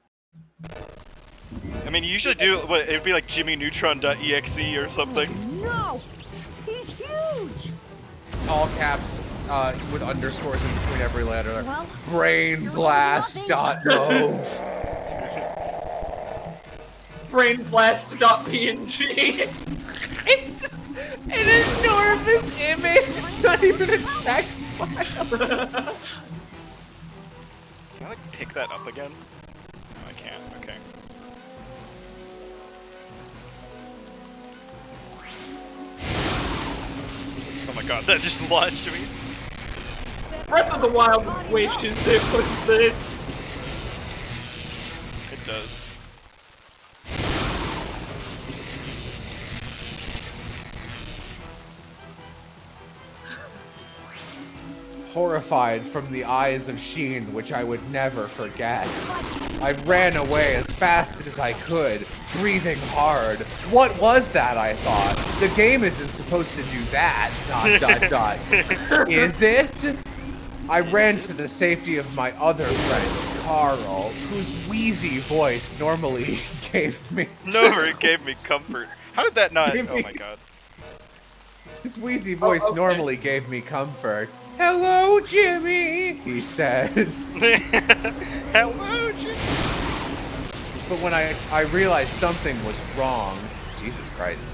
[SPEAKER 2] I mean, you usually do what? It'd be like JimmyNeutron.exe or something.
[SPEAKER 4] No! He's huge!
[SPEAKER 1] All caps with underscores in between every letter.
[SPEAKER 4] Well,
[SPEAKER 1] Brainblast.move.
[SPEAKER 3] Brainblast.png.
[SPEAKER 1] It's just an enormous image. It's not even a text file.
[SPEAKER 2] Can I like pick that up again? No, I can't. Okay. god, that just launched me.
[SPEAKER 3] Breath of the Wild wishes it was this.
[SPEAKER 2] It does.
[SPEAKER 1] Horrified from the eyes of Sheen, which I would never forget, I ran away as fast as I could, breathing hard. What was that, I thought? The game isn't supposed to do that, ... Is it? I ran to the safety of my other friend, Carl, whose wheezy voice normally gave me...
[SPEAKER 2] gave me comfort. How did that not... Oh my god.
[SPEAKER 1] His wheezy voice normally gave me comfort. Hello, Jimmy, he said.
[SPEAKER 2] Hello, Jimmy.
[SPEAKER 1] But when I realized something was wrong, Jesus Christ,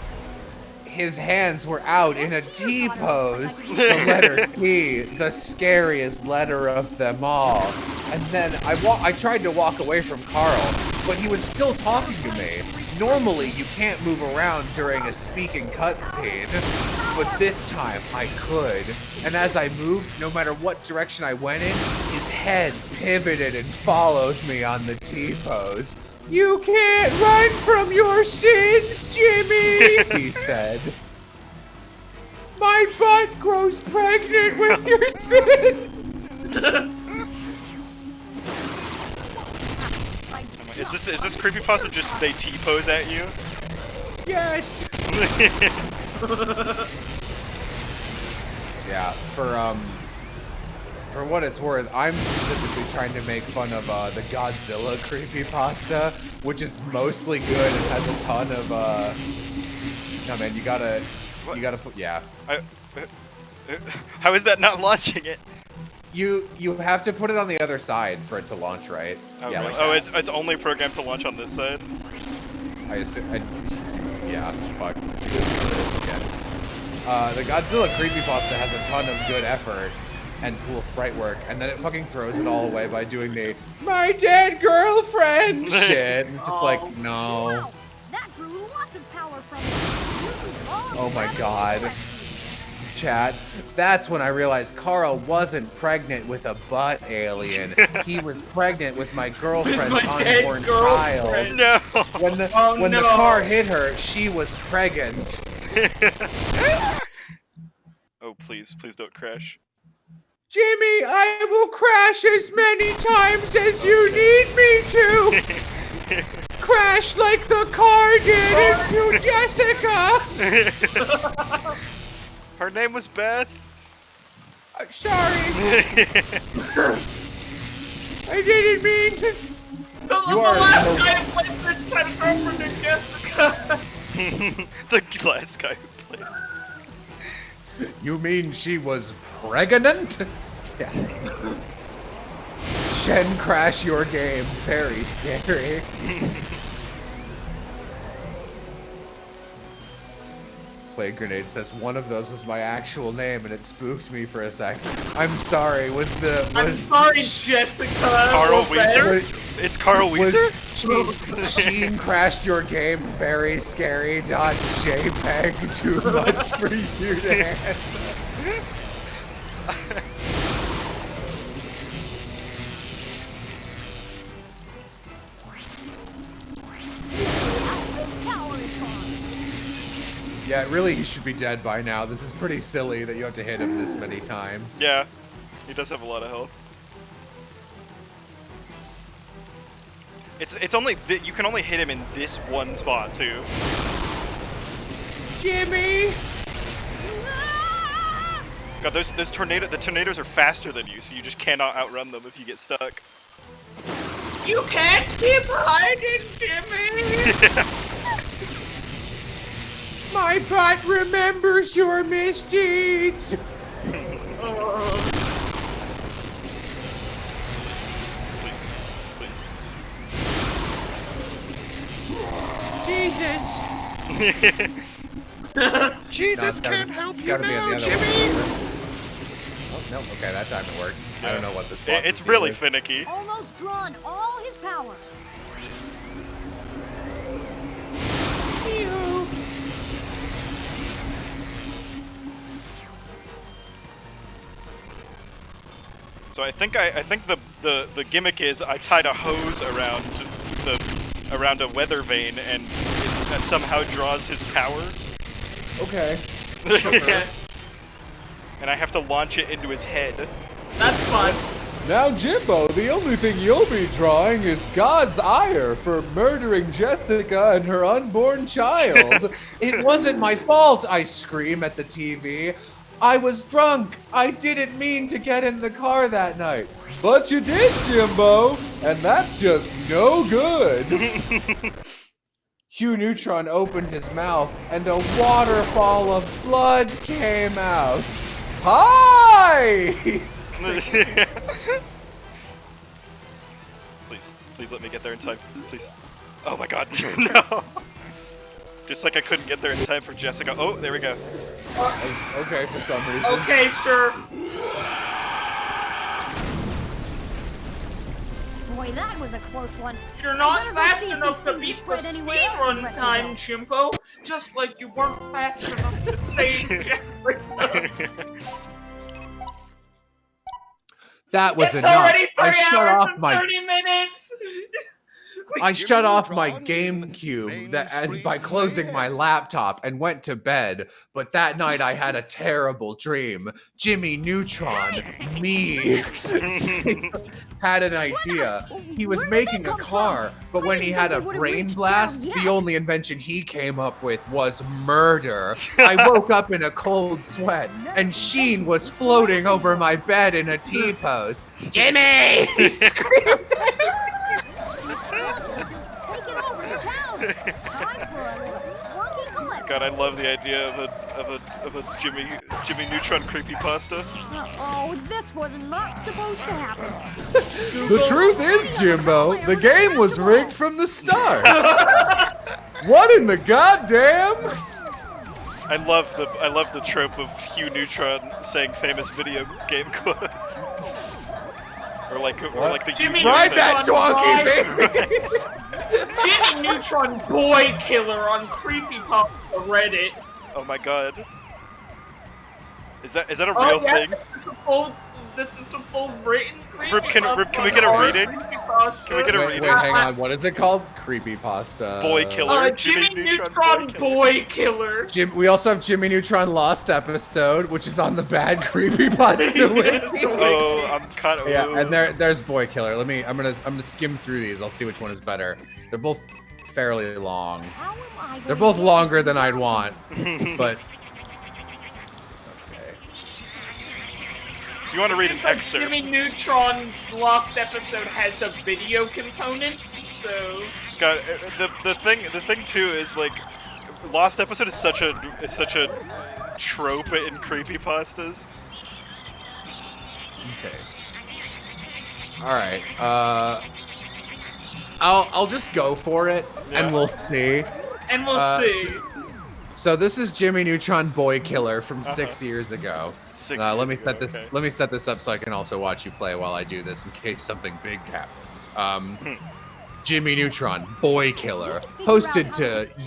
[SPEAKER 1] his hands were out in a T pose, the letter T, the scariest letter of them all. And then I tried to walk away from Carl, but he was still talking to me. Normally, you can't move around during a speaking cutscene, but this time I could. And as I moved, no matter what direction I went in, his head pivoted and followed me on the T-pose. You can't run from your sins, Jimmy, he said. My butt grows pregnant with your sins.
[SPEAKER 2] Is this creepypasta just they T-pose at you?
[SPEAKER 1] Yes. Yeah, for what it's worth, I'm specifically trying to make fun of the Godzilla creepypasta, which is mostly good and has a ton of no man, you gotta put
[SPEAKER 2] How is that not launching it?
[SPEAKER 1] You have to put it on the other side for it to launch, right?
[SPEAKER 2] Oh,
[SPEAKER 1] yeah,
[SPEAKER 2] really?
[SPEAKER 1] like
[SPEAKER 2] it's only programmed to launch on this side.
[SPEAKER 1] I assume. Yeah, fuck. Again. The Godzilla creepypasta has a ton of good effort and cool sprite work, and then it fucking throws it all away by doing the "my dead girlfriend" shit. And it's just like, no.
[SPEAKER 4] Wow, that drew lots of power from it.
[SPEAKER 1] Oh my god. Chat, that's when I realized Carl wasn't pregnant with a butt alien. He was pregnant with my girlfriend's unborn child.
[SPEAKER 2] No.
[SPEAKER 1] When the car hit her, she was pregnant.
[SPEAKER 2] Oh please don't crash.
[SPEAKER 1] Jimmy, I will crash as many times as you need me to. Crash like the car did into Jessica.
[SPEAKER 2] Her name was Beth.
[SPEAKER 1] Sorry. I didn't mean to.
[SPEAKER 3] You are last guy who played this time girlfriend is Jessica.
[SPEAKER 2] The last guy who played.
[SPEAKER 1] You mean she was pregnant? Yeah. Shen, crash your game. Very scary. Play Grenade says one of those was my actual name and it spooked me for a sec. I'm sorry.
[SPEAKER 3] I'm sorry, Jessica.
[SPEAKER 2] Carl Weiser? It's Carl Weiser?
[SPEAKER 1] Sheen crashed your game. Very scary. .jpg. Too much for you to handle. Yeah, really, he should be dead by now. This is pretty silly that you have to hit him this many times.
[SPEAKER 2] Yeah, he does have a lot of health. It's only you can only hit him in this one spot too.
[SPEAKER 1] Jimmy.
[SPEAKER 2] God, the tornadoes are faster than you, so you just cannot outrun them if you get stuck.
[SPEAKER 3] You can't keep hiding, Jimmy.
[SPEAKER 1] My butt remembers your misdeeds.
[SPEAKER 2] Please.
[SPEAKER 1] Jesus.
[SPEAKER 2] Jesus can't help you now, Jimmy.
[SPEAKER 1] Oh no. Okay, that time it worked. Yeah. I don't know what this.
[SPEAKER 2] It's really finicky.
[SPEAKER 4] Almost drawn all his power.
[SPEAKER 2] So I think the gimmick is I tied a hose around a weather vane and it somehow draws his power.
[SPEAKER 1] Okay.
[SPEAKER 3] Okay.
[SPEAKER 2] And I have to launch it into his head.
[SPEAKER 3] That's fun.
[SPEAKER 1] Now, Jimbo, the only thing you'll be drawing is God's ire for murdering Jessica and her unborn child. It wasn't my fault, I scream at the TV. I was drunk. I didn't mean to get in the car that night. But you did, Jimbo, and that's just no good. Hugh Neutron opened his mouth, and a waterfall of blood came out. Hi! He screamed.
[SPEAKER 2] Please let me get there in time. Please. Oh my god, no! Just like I couldn't get there in time for Jessica. Oh, there we go.
[SPEAKER 1] Okay, for some reason.
[SPEAKER 3] Okay, sure.
[SPEAKER 4] Boy, that was a close one.
[SPEAKER 3] You're not
[SPEAKER 4] better go
[SPEAKER 3] fast
[SPEAKER 4] see if
[SPEAKER 3] enough
[SPEAKER 4] these
[SPEAKER 3] to
[SPEAKER 4] things
[SPEAKER 3] beat
[SPEAKER 4] are
[SPEAKER 3] the
[SPEAKER 4] spread anywhere else in
[SPEAKER 3] speedrun
[SPEAKER 4] Retro
[SPEAKER 3] time,
[SPEAKER 4] World.
[SPEAKER 3] Jimbo. Just like you weren't fast enough to save Jessica.
[SPEAKER 1] That was
[SPEAKER 3] It's
[SPEAKER 1] enough.
[SPEAKER 3] already 3
[SPEAKER 1] I shut
[SPEAKER 3] hours
[SPEAKER 1] off
[SPEAKER 3] and
[SPEAKER 1] my
[SPEAKER 3] 30 minutes!
[SPEAKER 1] I shut off my GameCube by closing my laptop and went to bed. But that night I had a terrible dream. Jimmy Neutron, me, had an idea. He was making a car, but when he had a brain blast, the only invention he came up with was murder. I woke up in a cold sweat, and Sheen was floating over my bed in a T-pose. Jimmy! He screamed.
[SPEAKER 2] God, I love the idea of a Jimmy Neutron creepypasta.
[SPEAKER 4] Oh, this was not supposed to happen.
[SPEAKER 1] The truth is, Jimbo, the game was rigged from the start. What in the goddamn?
[SPEAKER 2] I love the trope of Hugh Neutron saying famous video game quotes. Or like the
[SPEAKER 3] Jimmy
[SPEAKER 1] Ride that Twonkie, baby!
[SPEAKER 3] Jimmy Neutron boy killer on creepypasta Reddit.
[SPEAKER 2] Oh my god. Is that a real thing?
[SPEAKER 3] This is a full written
[SPEAKER 2] Rip, can we get a reading? Can we get a reading?
[SPEAKER 1] Wait, hang on. What is it called? Creepypasta.
[SPEAKER 2] Boy killer.
[SPEAKER 3] Jimmy Neutron boy killer.
[SPEAKER 1] We also have Jimmy Neutron Lost episode, which is on the bad creepypasta wiki.
[SPEAKER 2] Oh, I'm kind of.
[SPEAKER 1] Yeah, and there's boy killer. I'm gonna skim through these. I'll see which one is better. They're both fairly long. They're both longer than I'd want, but.
[SPEAKER 2] Do you want to read an excerpt?
[SPEAKER 3] Jimmy Neutron Lost episode has a video component, so.
[SPEAKER 2] God, the thing too is like, Lost episode is such a trope in creepypastas.
[SPEAKER 1] Okay. All right. I'll just go for it, and we'll see.
[SPEAKER 3] And we'll see.
[SPEAKER 1] So this is Jimmy Neutron Boy Killer from 6 years ago. Let me set this up so I can also watch you play while I do this in case something big happens. Jimmy Neutron Boy Killer posted to by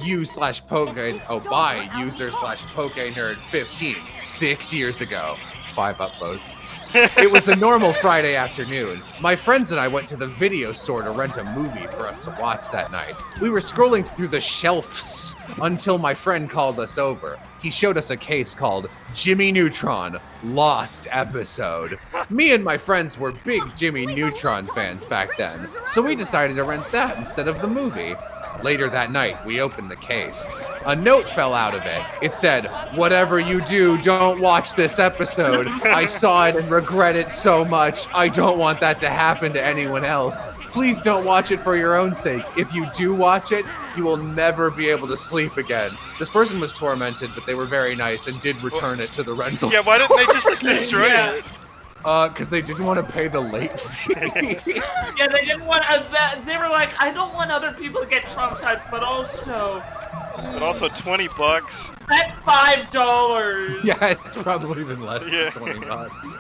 [SPEAKER 1] user/PokeNerd15 6 years ago. 5 upvotes. It was a normal Friday afternoon. My friends and I went to the video store to rent a movie for us to watch that night. We were scrolling through the shelves until my friend called us over. He showed us a case called Jimmy Neutron Lost Episode. Me and my friends were big Jimmy Neutron fans back then, so we decided to rent that instead of the movie. Later that night, we opened the case. A note fell out of it. It said, "Whatever you do, don't watch this episode. I saw it and regret it so much. I don't want that to happen to anyone else. Please don't watch it for your own sake. If you do watch it, you will never be able to sleep again." This person was tormented, but they were very nice and did return it to the rental
[SPEAKER 2] Yeah, why didn't they just like destroy it?
[SPEAKER 1] Because they didn't want to pay the late fee.
[SPEAKER 3] Yeah, they didn't want. They were like, I don't want other people to get traumatized, but also.
[SPEAKER 2] But also $20.
[SPEAKER 3] At $5.
[SPEAKER 1] Yeah, it's probably even less than $20.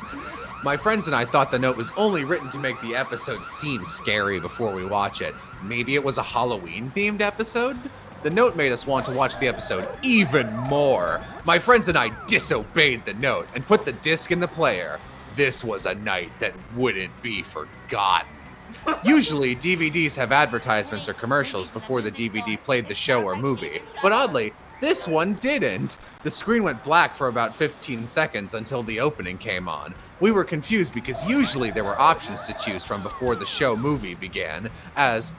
[SPEAKER 1] My friends and I thought the note was only written to make the episode seem scary before we watch it. Maybe it was a Halloween-themed episode? The note made us want to watch the episode even more. My friends and I disobeyed the note and put the disc in the player. this was a night that wouldn't be forgotten. Usually, DVDs have advertisements or commercials before the DVD played the show or movie, but oddly, this one didn't. The screen went black for about 15 seconds until the opening came on. We were confused because usually there were options to choose from before the show movie began,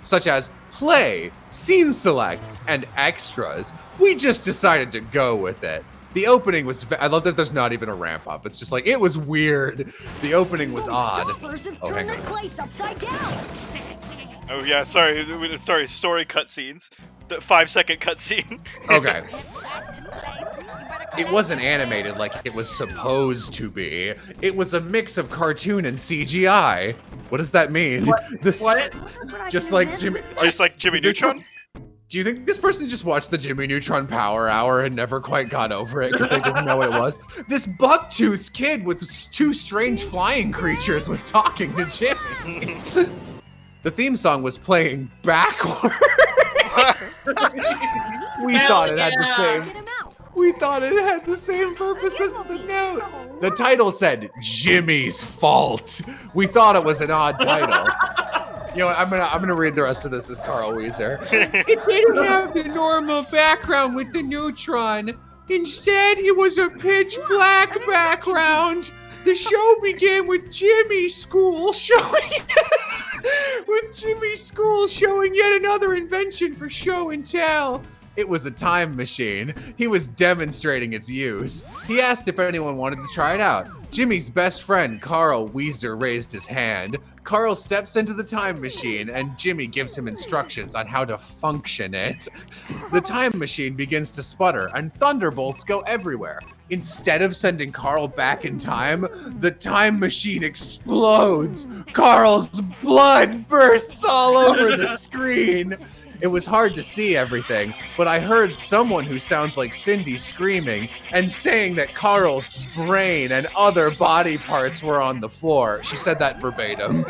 [SPEAKER 1] such as play, scene select, and extras. We just decided to go with it. The opening was, I love that there's not even a ramp up. It's just like, it was weird. The opening was odd. Oh, hang on.
[SPEAKER 4] Place upside down.
[SPEAKER 2] Oh yeah, sorry, story cutscenes. The 5-second cutscene.
[SPEAKER 1] Okay. It wasn't animated like it was supposed to be. It was a mix of cartoon and CGI. What does that mean?
[SPEAKER 3] What?
[SPEAKER 1] Just like Jimmy.
[SPEAKER 2] Just like Jimmy Neutron?
[SPEAKER 1] Do you think this person just watched the Jimmy Neutron Power Hour and never quite got over it because they didn't know what it was? This buck-toothed kid with two strange flying creatures was talking to Jimmy. The theme song was playing backwards. We thought it had the same. We thought it had the same purpose as the note. The title said Jimmy's Fault. We thought it was an odd title. You know what, I'm gonna read the rest of this as Carl Weezer. It didn't have the normal background with the Neutron. Instead, it was a pitch black background. The show began with Jimmy's school showing yet another invention for show and tell. It was a time machine. He was demonstrating its use. He asked if anyone wanted to try it out. Jimmy's best friend, Carl Weezer, raised his hand. Carl steps into the time machine, and Jimmy gives him instructions on how to function it. The time machine begins to sputter, and thunderbolts go everywhere. Instead of sending Carl back in time, the time machine explodes. Carl's blood bursts all over the screen. It was hard to see everything, but I heard someone who sounds like Cindy screaming and saying that Carl's brain and other body parts were on the floor. She said that verbatim.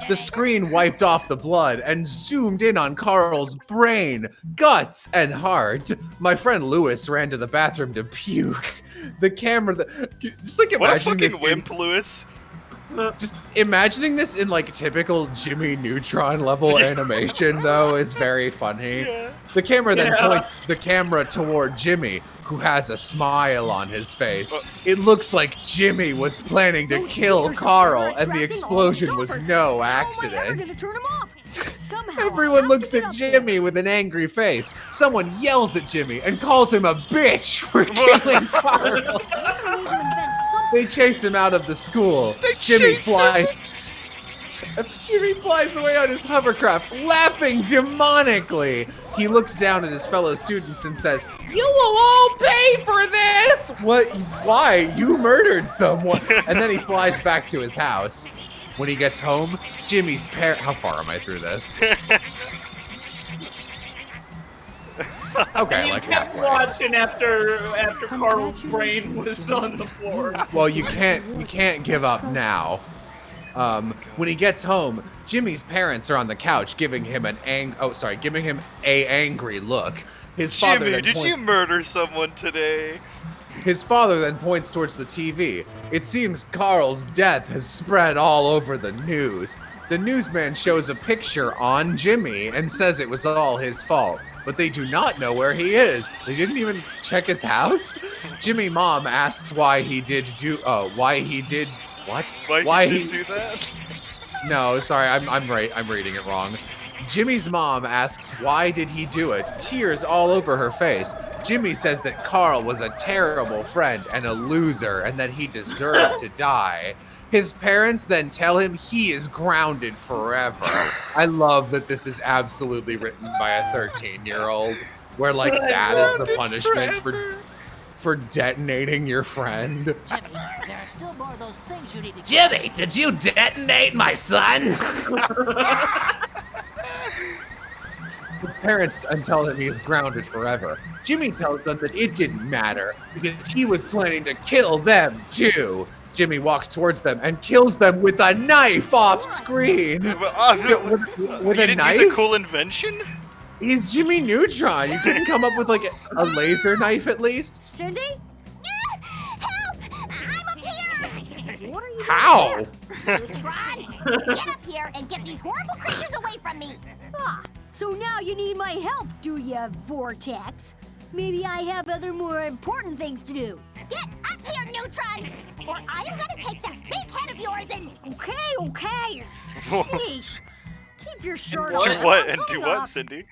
[SPEAKER 1] The screen wiped off the blood and zoomed in on Carl's brain, guts, and heart. My friend Lewis ran to the bathroom to puke. The camera, just like
[SPEAKER 2] what a
[SPEAKER 1] imagine
[SPEAKER 2] fucking wimp, Lewis.
[SPEAKER 1] Just imagining this in like typical Jimmy Neutron level animation though is very funny. Yeah. The camera then points the camera toward Jimmy, who has a smile on his face. It looks like Jimmy was planning to kill Carl and the explosion was no accident. Everyone looks at Jimmy with an angry face. Someone yells at Jimmy and calls him a bitch for killing Carl. They chase him out of the school. Jimmy flies away on his hovercraft, laughing demonically. He looks down at his fellow students and says, "You will all pay for this!" What? Why? You murdered someone. And then he flies back to his house. When he gets home, Jimmy's parents... How far am I through this? Okay, like halfway.
[SPEAKER 3] Watching after Carl's brain was on the floor.
[SPEAKER 1] Well, you can't give up now. When he gets home, Jimmy's parents are on the couch giving him a angry look. His father
[SPEAKER 2] Jimmy, did you murder someone today?
[SPEAKER 1] His father then points towards the TV. It seems Carl's death has spread all over the news. The newsman shows a picture on Jimmy and says it was all his fault. But they do not know where he is. They didn't even check his house. Jimmy mom asks why he did do that? No, sorry, I'm reading it wrong. Jimmy's mom asks why did he do it? Tears all over her face. Jimmy says that Carl was a terrible friend and a loser and that he deserved to die. His parents then tell him he is grounded forever. I love that this is absolutely written by a 13-year-old, where like that is the punishment for detonating your friend.
[SPEAKER 6] Jimmy, there are still more of those things you need to...
[SPEAKER 7] Jimmy, did you detonate my son?
[SPEAKER 1] His parents then tell him he is grounded forever. Jimmy tells them that it didn't matter because he was planning to kill them too. Jimmy walks towards them and kills them with a knife off screen. With a knife?
[SPEAKER 2] Use a cool invention?
[SPEAKER 1] He's Jimmy Neutron. You couldn't come up with like a laser knife at least?
[SPEAKER 4] Cindy?
[SPEAKER 5] Help! I'm a
[SPEAKER 1] How?
[SPEAKER 5] Neutron, get up here and get these horrible creatures away from me.
[SPEAKER 4] Ah, so now you need my help, do ya, Vortex? Maybe I have other more important things to do.
[SPEAKER 5] Get up here, Neutron, or I am gonna take that big head of yours and...
[SPEAKER 4] Okay. Sheesh. Keep your shirt on.
[SPEAKER 2] Do what? And do what, Cindy?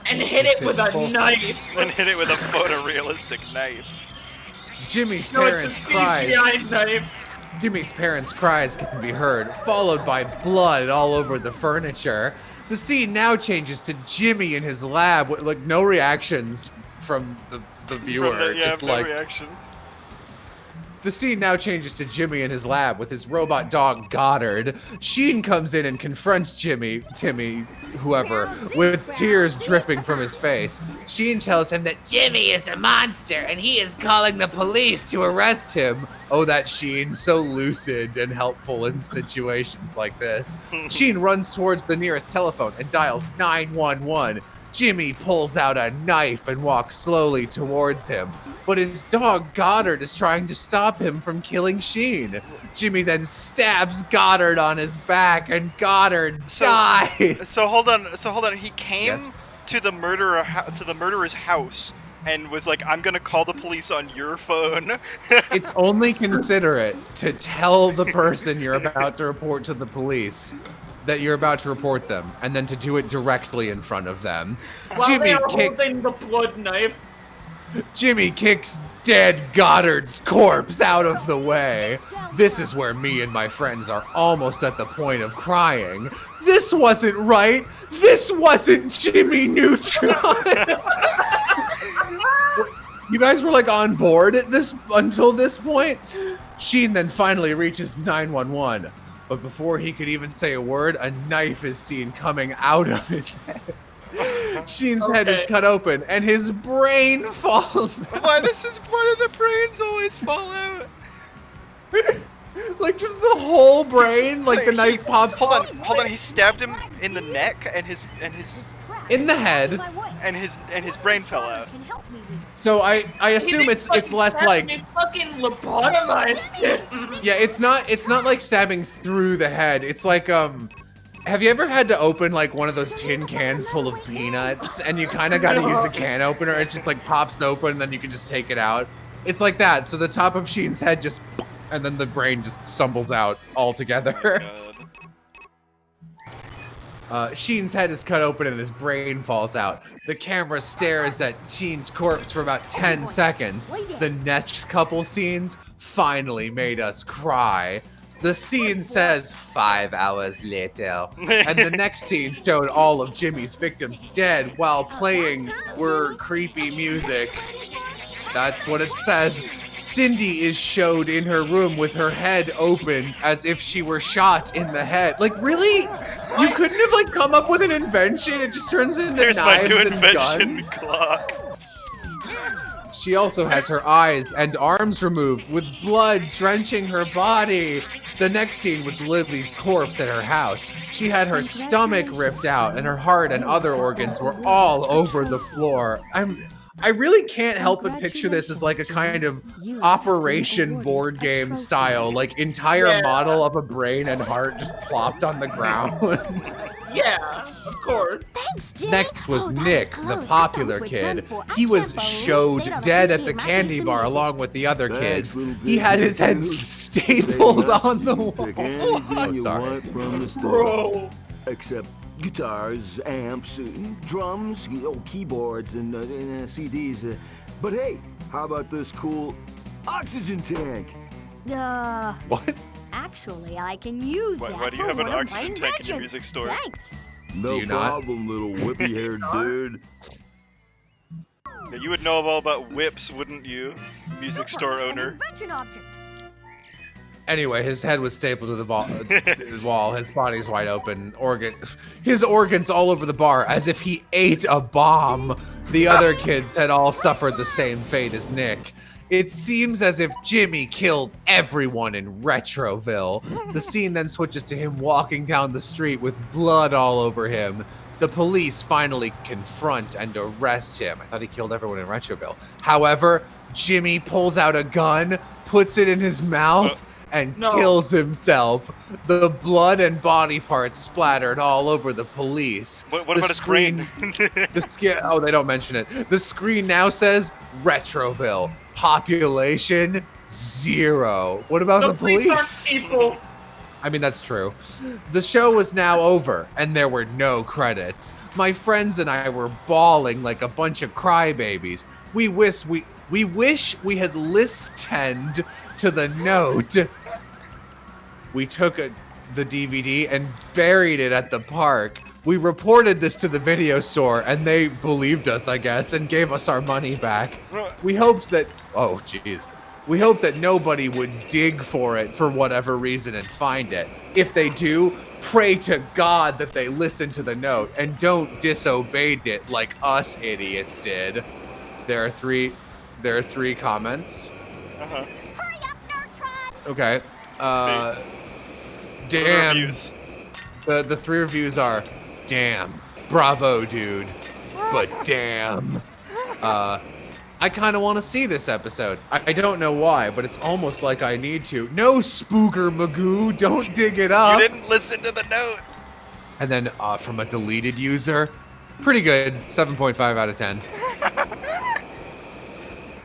[SPEAKER 3] And hit it with a knife.
[SPEAKER 2] And hit it with a photorealistic knife.
[SPEAKER 1] Jimmy's
[SPEAKER 3] No, it's
[SPEAKER 1] parents'
[SPEAKER 3] a
[SPEAKER 1] cries.
[SPEAKER 3] CGI knife.
[SPEAKER 1] Jimmy's parents' cries can be heard, followed by blood all over the furniture. The scene now changes to Jimmy in his lab with like no reactions from the viewer. Just
[SPEAKER 2] no
[SPEAKER 1] like
[SPEAKER 2] reactions.
[SPEAKER 1] the scene now changes to Jimmy in his lab with his robot dog Goddard. Sheen comes in and confronts Timmy, whoever, with tears dripping from his face. Sheen tells him that Jimmy is a monster and he is calling the police to arrest him. Oh, that Sheen, so lucid and helpful in situations like this. Sheen runs towards the nearest telephone and dials 911. Jimmy pulls out a knife and walks slowly towards him, but his dog Goddard is trying to stop him from killing Sheen. Jimmy then stabs Goddard on his back, and Goddard dies.
[SPEAKER 2] So hold on. He came to the murderer's house and was like, "I'm gonna call the police on your phone."
[SPEAKER 1] It's only considerate to tell the person you're about to report to the police that you're about to report them, and then to do it directly in front of them.
[SPEAKER 3] While they are holding the blood knife.
[SPEAKER 1] Jimmy kicks dead Goddard's corpse out of the way. This is where me and my friends are almost at the point of crying. This wasn't right. This wasn't Jimmy Neutron. You guys were like on board at until this point? Sheen then finally reaches 911. But before he could even say a word, a knife is seen coming out of his head. Sheen's head is cut open, and his brain falls out.
[SPEAKER 2] Why does his part of the brains always fall out?
[SPEAKER 1] Like just the whole brain, like the knife pops.
[SPEAKER 2] Hold on. He stabbed him in the neck, and his
[SPEAKER 1] in the head,
[SPEAKER 2] and his brain fell out.
[SPEAKER 1] So I assume it's less like
[SPEAKER 3] fucking lobotomized him.
[SPEAKER 1] Yeah, it's not like stabbing through the head. It's like have you ever had to open like one of those tin cans full of peanuts and you kind of got to use a can opener? It just like pops open and then you can just take it out. It's like that. So the top of Sheen's head just, and then the brain just stumbles out altogether. Sheen's head is cut open and his brain falls out. The camera stares at Sheen's corpse for about 10 seconds. The next couple scenes finally made us cry. The scene says 5 hours later, and the next scene showed all of Jimmy's victims dead while playing creepy music. That's what it says. Cindy is showed in her room with her head opened as if she were shot in the head. Like, really? You couldn't have like come up with an invention? It just turns into
[SPEAKER 2] Here's
[SPEAKER 1] knives
[SPEAKER 2] my new
[SPEAKER 1] and
[SPEAKER 2] invention,
[SPEAKER 1] guns?
[SPEAKER 2] clock.
[SPEAKER 1] She also has her eyes and arms removed with blood drenching her body. The next scene was Lily's corpse at her house. She had her stomach ripped out and her heart and other organs were all over the floor. I really can't help but picture this as like a kind of Operation board game style, like entire model of a brain and heart just plopped on the ground.
[SPEAKER 3] Yeah, of course.
[SPEAKER 5] Thanks, Jim.
[SPEAKER 1] Next was Nick, the popular kid. He was showed dead at the candy bar along with the other kids. He had his head stapled on the wall. Oh, sorry.
[SPEAKER 9] Bro. Except guitars, amps, drums, keyboards, and CDs. But hey, how about this cool oxygen tank?
[SPEAKER 1] What?
[SPEAKER 4] Actually, I can use that.
[SPEAKER 2] Why do you have an oxygen tank in your music store?
[SPEAKER 4] Thanks.
[SPEAKER 9] No problem, little whippy-haired dude.
[SPEAKER 2] Yeah, you would know all about whips, wouldn't you, music store owner?
[SPEAKER 4] Invention object.
[SPEAKER 1] Anyway, his head was stapled to the wall. His body's wide open. His organs all over the bar, as if he ate a bomb. The other kids had all suffered the same fate as Nick. It seems as if Jimmy killed everyone in Retroville. The scene then switches to him walking down the street with blood all over him. The police finally confront and arrest him. I thought he killed everyone in Retroville. However, Jimmy pulls out a gun, puts it in his mouth, and kills himself. The blood and body parts splattered all over the police.
[SPEAKER 2] What about his brain?
[SPEAKER 1] Oh, they don't mention it. The screen now says Retroville. Population 0. What about the police?
[SPEAKER 3] Aren't people.
[SPEAKER 1] I mean, that's true. The show was now over, and there were no credits. My friends and I were bawling like a bunch of crybabies. We wish we had listened to the note. We took the DVD and buried it at the park. We reported this to the video store, and they believed us, I guess, and gave us our money back. We hoped that... Oh, jeez. We hoped that nobody would dig for it for whatever reason and find it. If they do, pray to God that they listen to the note and don't disobey it like us idiots did. There are three comments.
[SPEAKER 5] Hurry up, Neutron!
[SPEAKER 1] Okay. Damn. The 3 reviews are, damn, bravo, dude, but damn. I kind of want to see this episode. I don't know why, but it's almost like I need to. No, Spooker Magoo, don't dig it up.
[SPEAKER 2] You didn't listen to the note.
[SPEAKER 1] And then from a deleted user, pretty good, 7.5 out of 10.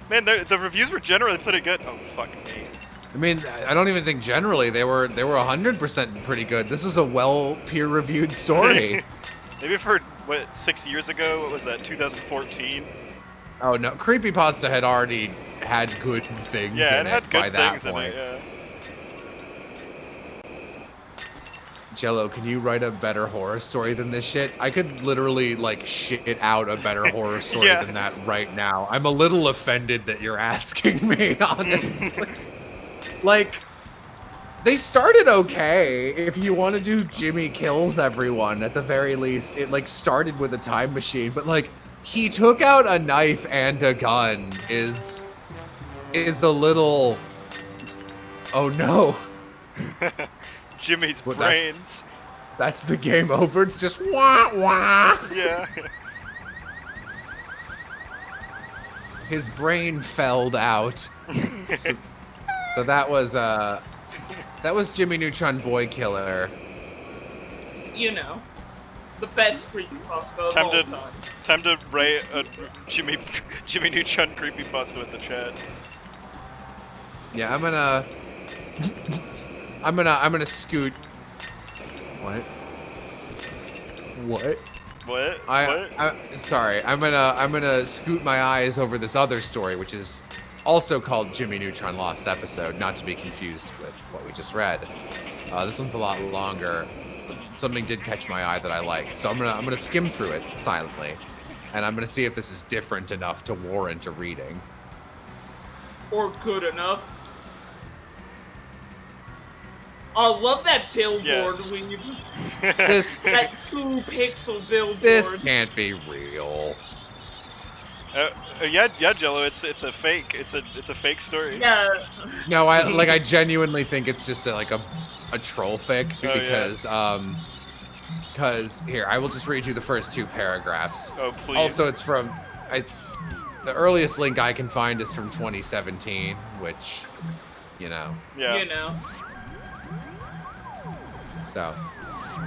[SPEAKER 2] Man, the reviews were generally pretty good. Oh, fuck me.
[SPEAKER 1] I mean, I don't even think generally they were 100% pretty good. This was a well peer-reviewed story.
[SPEAKER 2] Maybe for, 6 years ago? What was that, 2014?
[SPEAKER 1] Oh, no. Creepypasta had already had good things in it by that point. Jello, can you write a better horror story than this shit? I could literally, like, shit out a better horror story than that right now. I'm a little offended that you're asking me, honestly. Like, they started okay. If you want to do Jimmy kills everyone, at the very least, it, like, started with a time machine. But, like, he took out a knife and a gun is a little... Oh, no.
[SPEAKER 2] Jimmy's brains.
[SPEAKER 1] That's the game over. It's just wah wah.
[SPEAKER 2] Yeah.
[SPEAKER 1] His brain felled out. So that was Jimmy Neutron Boy Killer.
[SPEAKER 3] You know, the best creepypasta of all time.
[SPEAKER 2] Time to rate a Jimmy Neutron creepypasta in the chat.
[SPEAKER 1] Yeah, I'm gonna scoot. What? Sorry. I'm gonna scoot my eyes over this other story, which is also called Jimmy Neutron Lost Episode, not to be confused with what we just read. This one's a lot longer. Something did catch my eye that I like, so I'm gonna skim through it silently, and I'm gonna see if this is different enough to warrant a reading.
[SPEAKER 3] Or good enough. I love that billboard when you that 2-pixel billboard.
[SPEAKER 1] This can't be real.
[SPEAKER 2] Yeah, Jello. It's a fake. It's a fake story.
[SPEAKER 3] Yeah.
[SPEAKER 1] No, I genuinely think it's just a troll fic because here I will just read you the first 2 paragraphs.
[SPEAKER 2] Oh please.
[SPEAKER 1] Also, it's from the earliest link I can find is from 2017, which, you know.
[SPEAKER 2] Yeah.
[SPEAKER 3] You know.
[SPEAKER 1] So,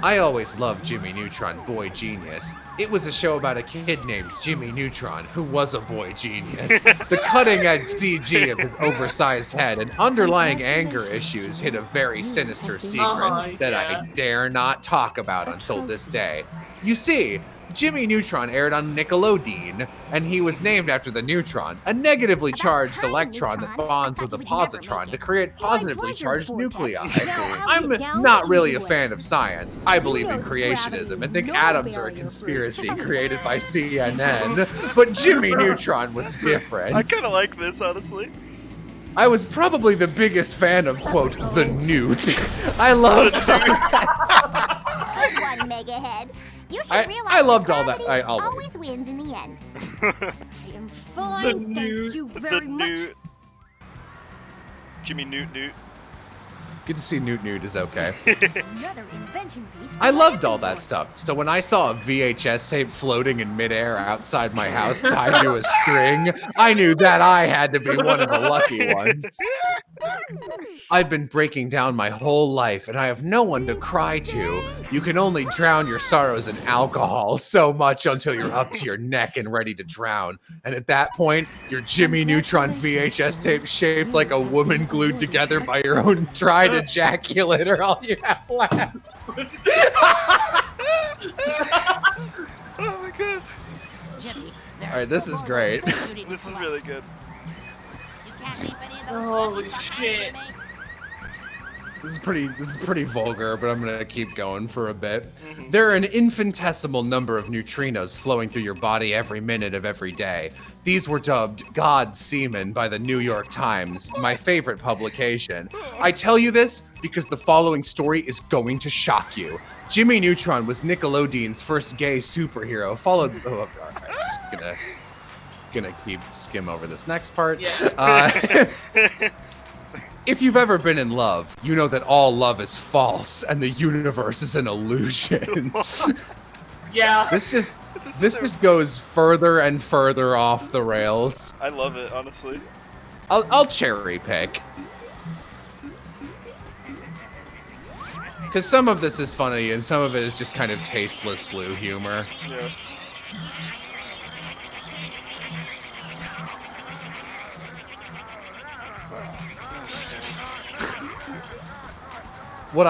[SPEAKER 1] I always loved Jimmy Neutron Boy Genius. It was a show about a kid named Jimmy Neutron who was a boy genius. The cutting-edge CG of his oversized head and underlying anger issues hid a very sinister secret that I dare not talk about until this day. You see, Jimmy Neutron aired on Nickelodeon, and he was named after the neutron, a negatively charged electron that bonds with a positron to create positively charged nuclei. I'm not really a fan of science. I believe in creationism and think atoms are a conspiracy created by CNN, but Jimmy Neutron was different.
[SPEAKER 2] I kind of like this, honestly.
[SPEAKER 1] I was probably the biggest fan of, quote, the newt. I loved that.
[SPEAKER 5] Good one, Megahead. You should realize
[SPEAKER 1] I loved all that.
[SPEAKER 5] Always wins in the end.
[SPEAKER 4] I am fine, thank you very much.
[SPEAKER 2] Jimmy Newt.
[SPEAKER 1] Good to see Newt is okay.
[SPEAKER 4] Another invention piece.
[SPEAKER 1] I loved all that stuff. So when I saw a VHS tape floating in midair outside my house tied to a string, I knew that I had to be one of the lucky ones. I've been breaking down my whole life, and I have no one to cry to. You can only drown your sorrows in alcohol so much until you're up to your neck and ready to drown. And at that point, your Jimmy Neutron VHS tape shaped like a woman glued together by your own dried ejaculate are all you have left.
[SPEAKER 2] Oh my god.
[SPEAKER 7] Jimmy,
[SPEAKER 1] Alright, this is great.
[SPEAKER 2] This is really good.
[SPEAKER 3] Holy shit.
[SPEAKER 1] This is pretty vulgar, but I'm gonna keep going for a bit. There are an infinitesimal number of neutrinos flowing through your body every minute of every day. These were dubbed God's semen by the New York Times, my favorite publication. I tell you this because the following story is going to shock you. Jimmy Neutron was Nickelodeon's first gay superhero, followed. Oh, I'm just gonna keep skim over this next part.
[SPEAKER 3] Yeah.
[SPEAKER 1] If you've ever been in love, you know that all love is false and the universe is an illusion.
[SPEAKER 3] Yeah.
[SPEAKER 1] This just goes further and further off the rails.
[SPEAKER 2] I love it, honestly.
[SPEAKER 1] I'll cherry pick. Because some of this is funny and some of it is just kind of tasteless blue humor.
[SPEAKER 2] Yeah.
[SPEAKER 1] What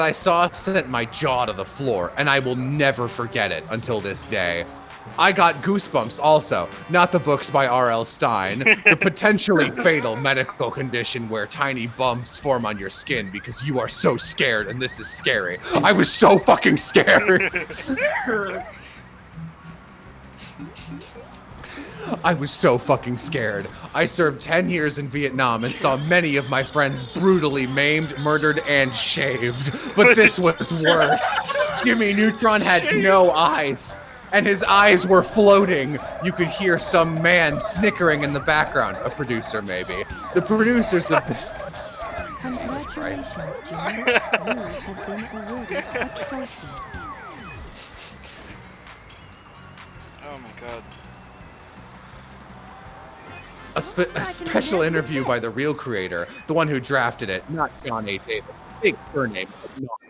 [SPEAKER 1] I saw sent my jaw to the floor, and I will never forget it until this day. I got goosebumps also, not the books by R.L. Stein, the potentially fatal medical condition where tiny bumps form on your skin because you are so scared, and this is scary. I was so fucking scared. I was so fucking scared. I served 10 years in Vietnam and saw many of my friends brutally maimed, murdered, and shaved. But this was worse. Jimmy Neutron had no eyes, and his eyes were floating. You could hear some man snickering in the background. A producer, maybe. The producers of the...
[SPEAKER 8] Congratulations, Jimmy. You have been awarded a trophy.
[SPEAKER 2] Oh my god.
[SPEAKER 1] A special interview by the real creator, the one who drafted it, not John A. Davis, big surname, but not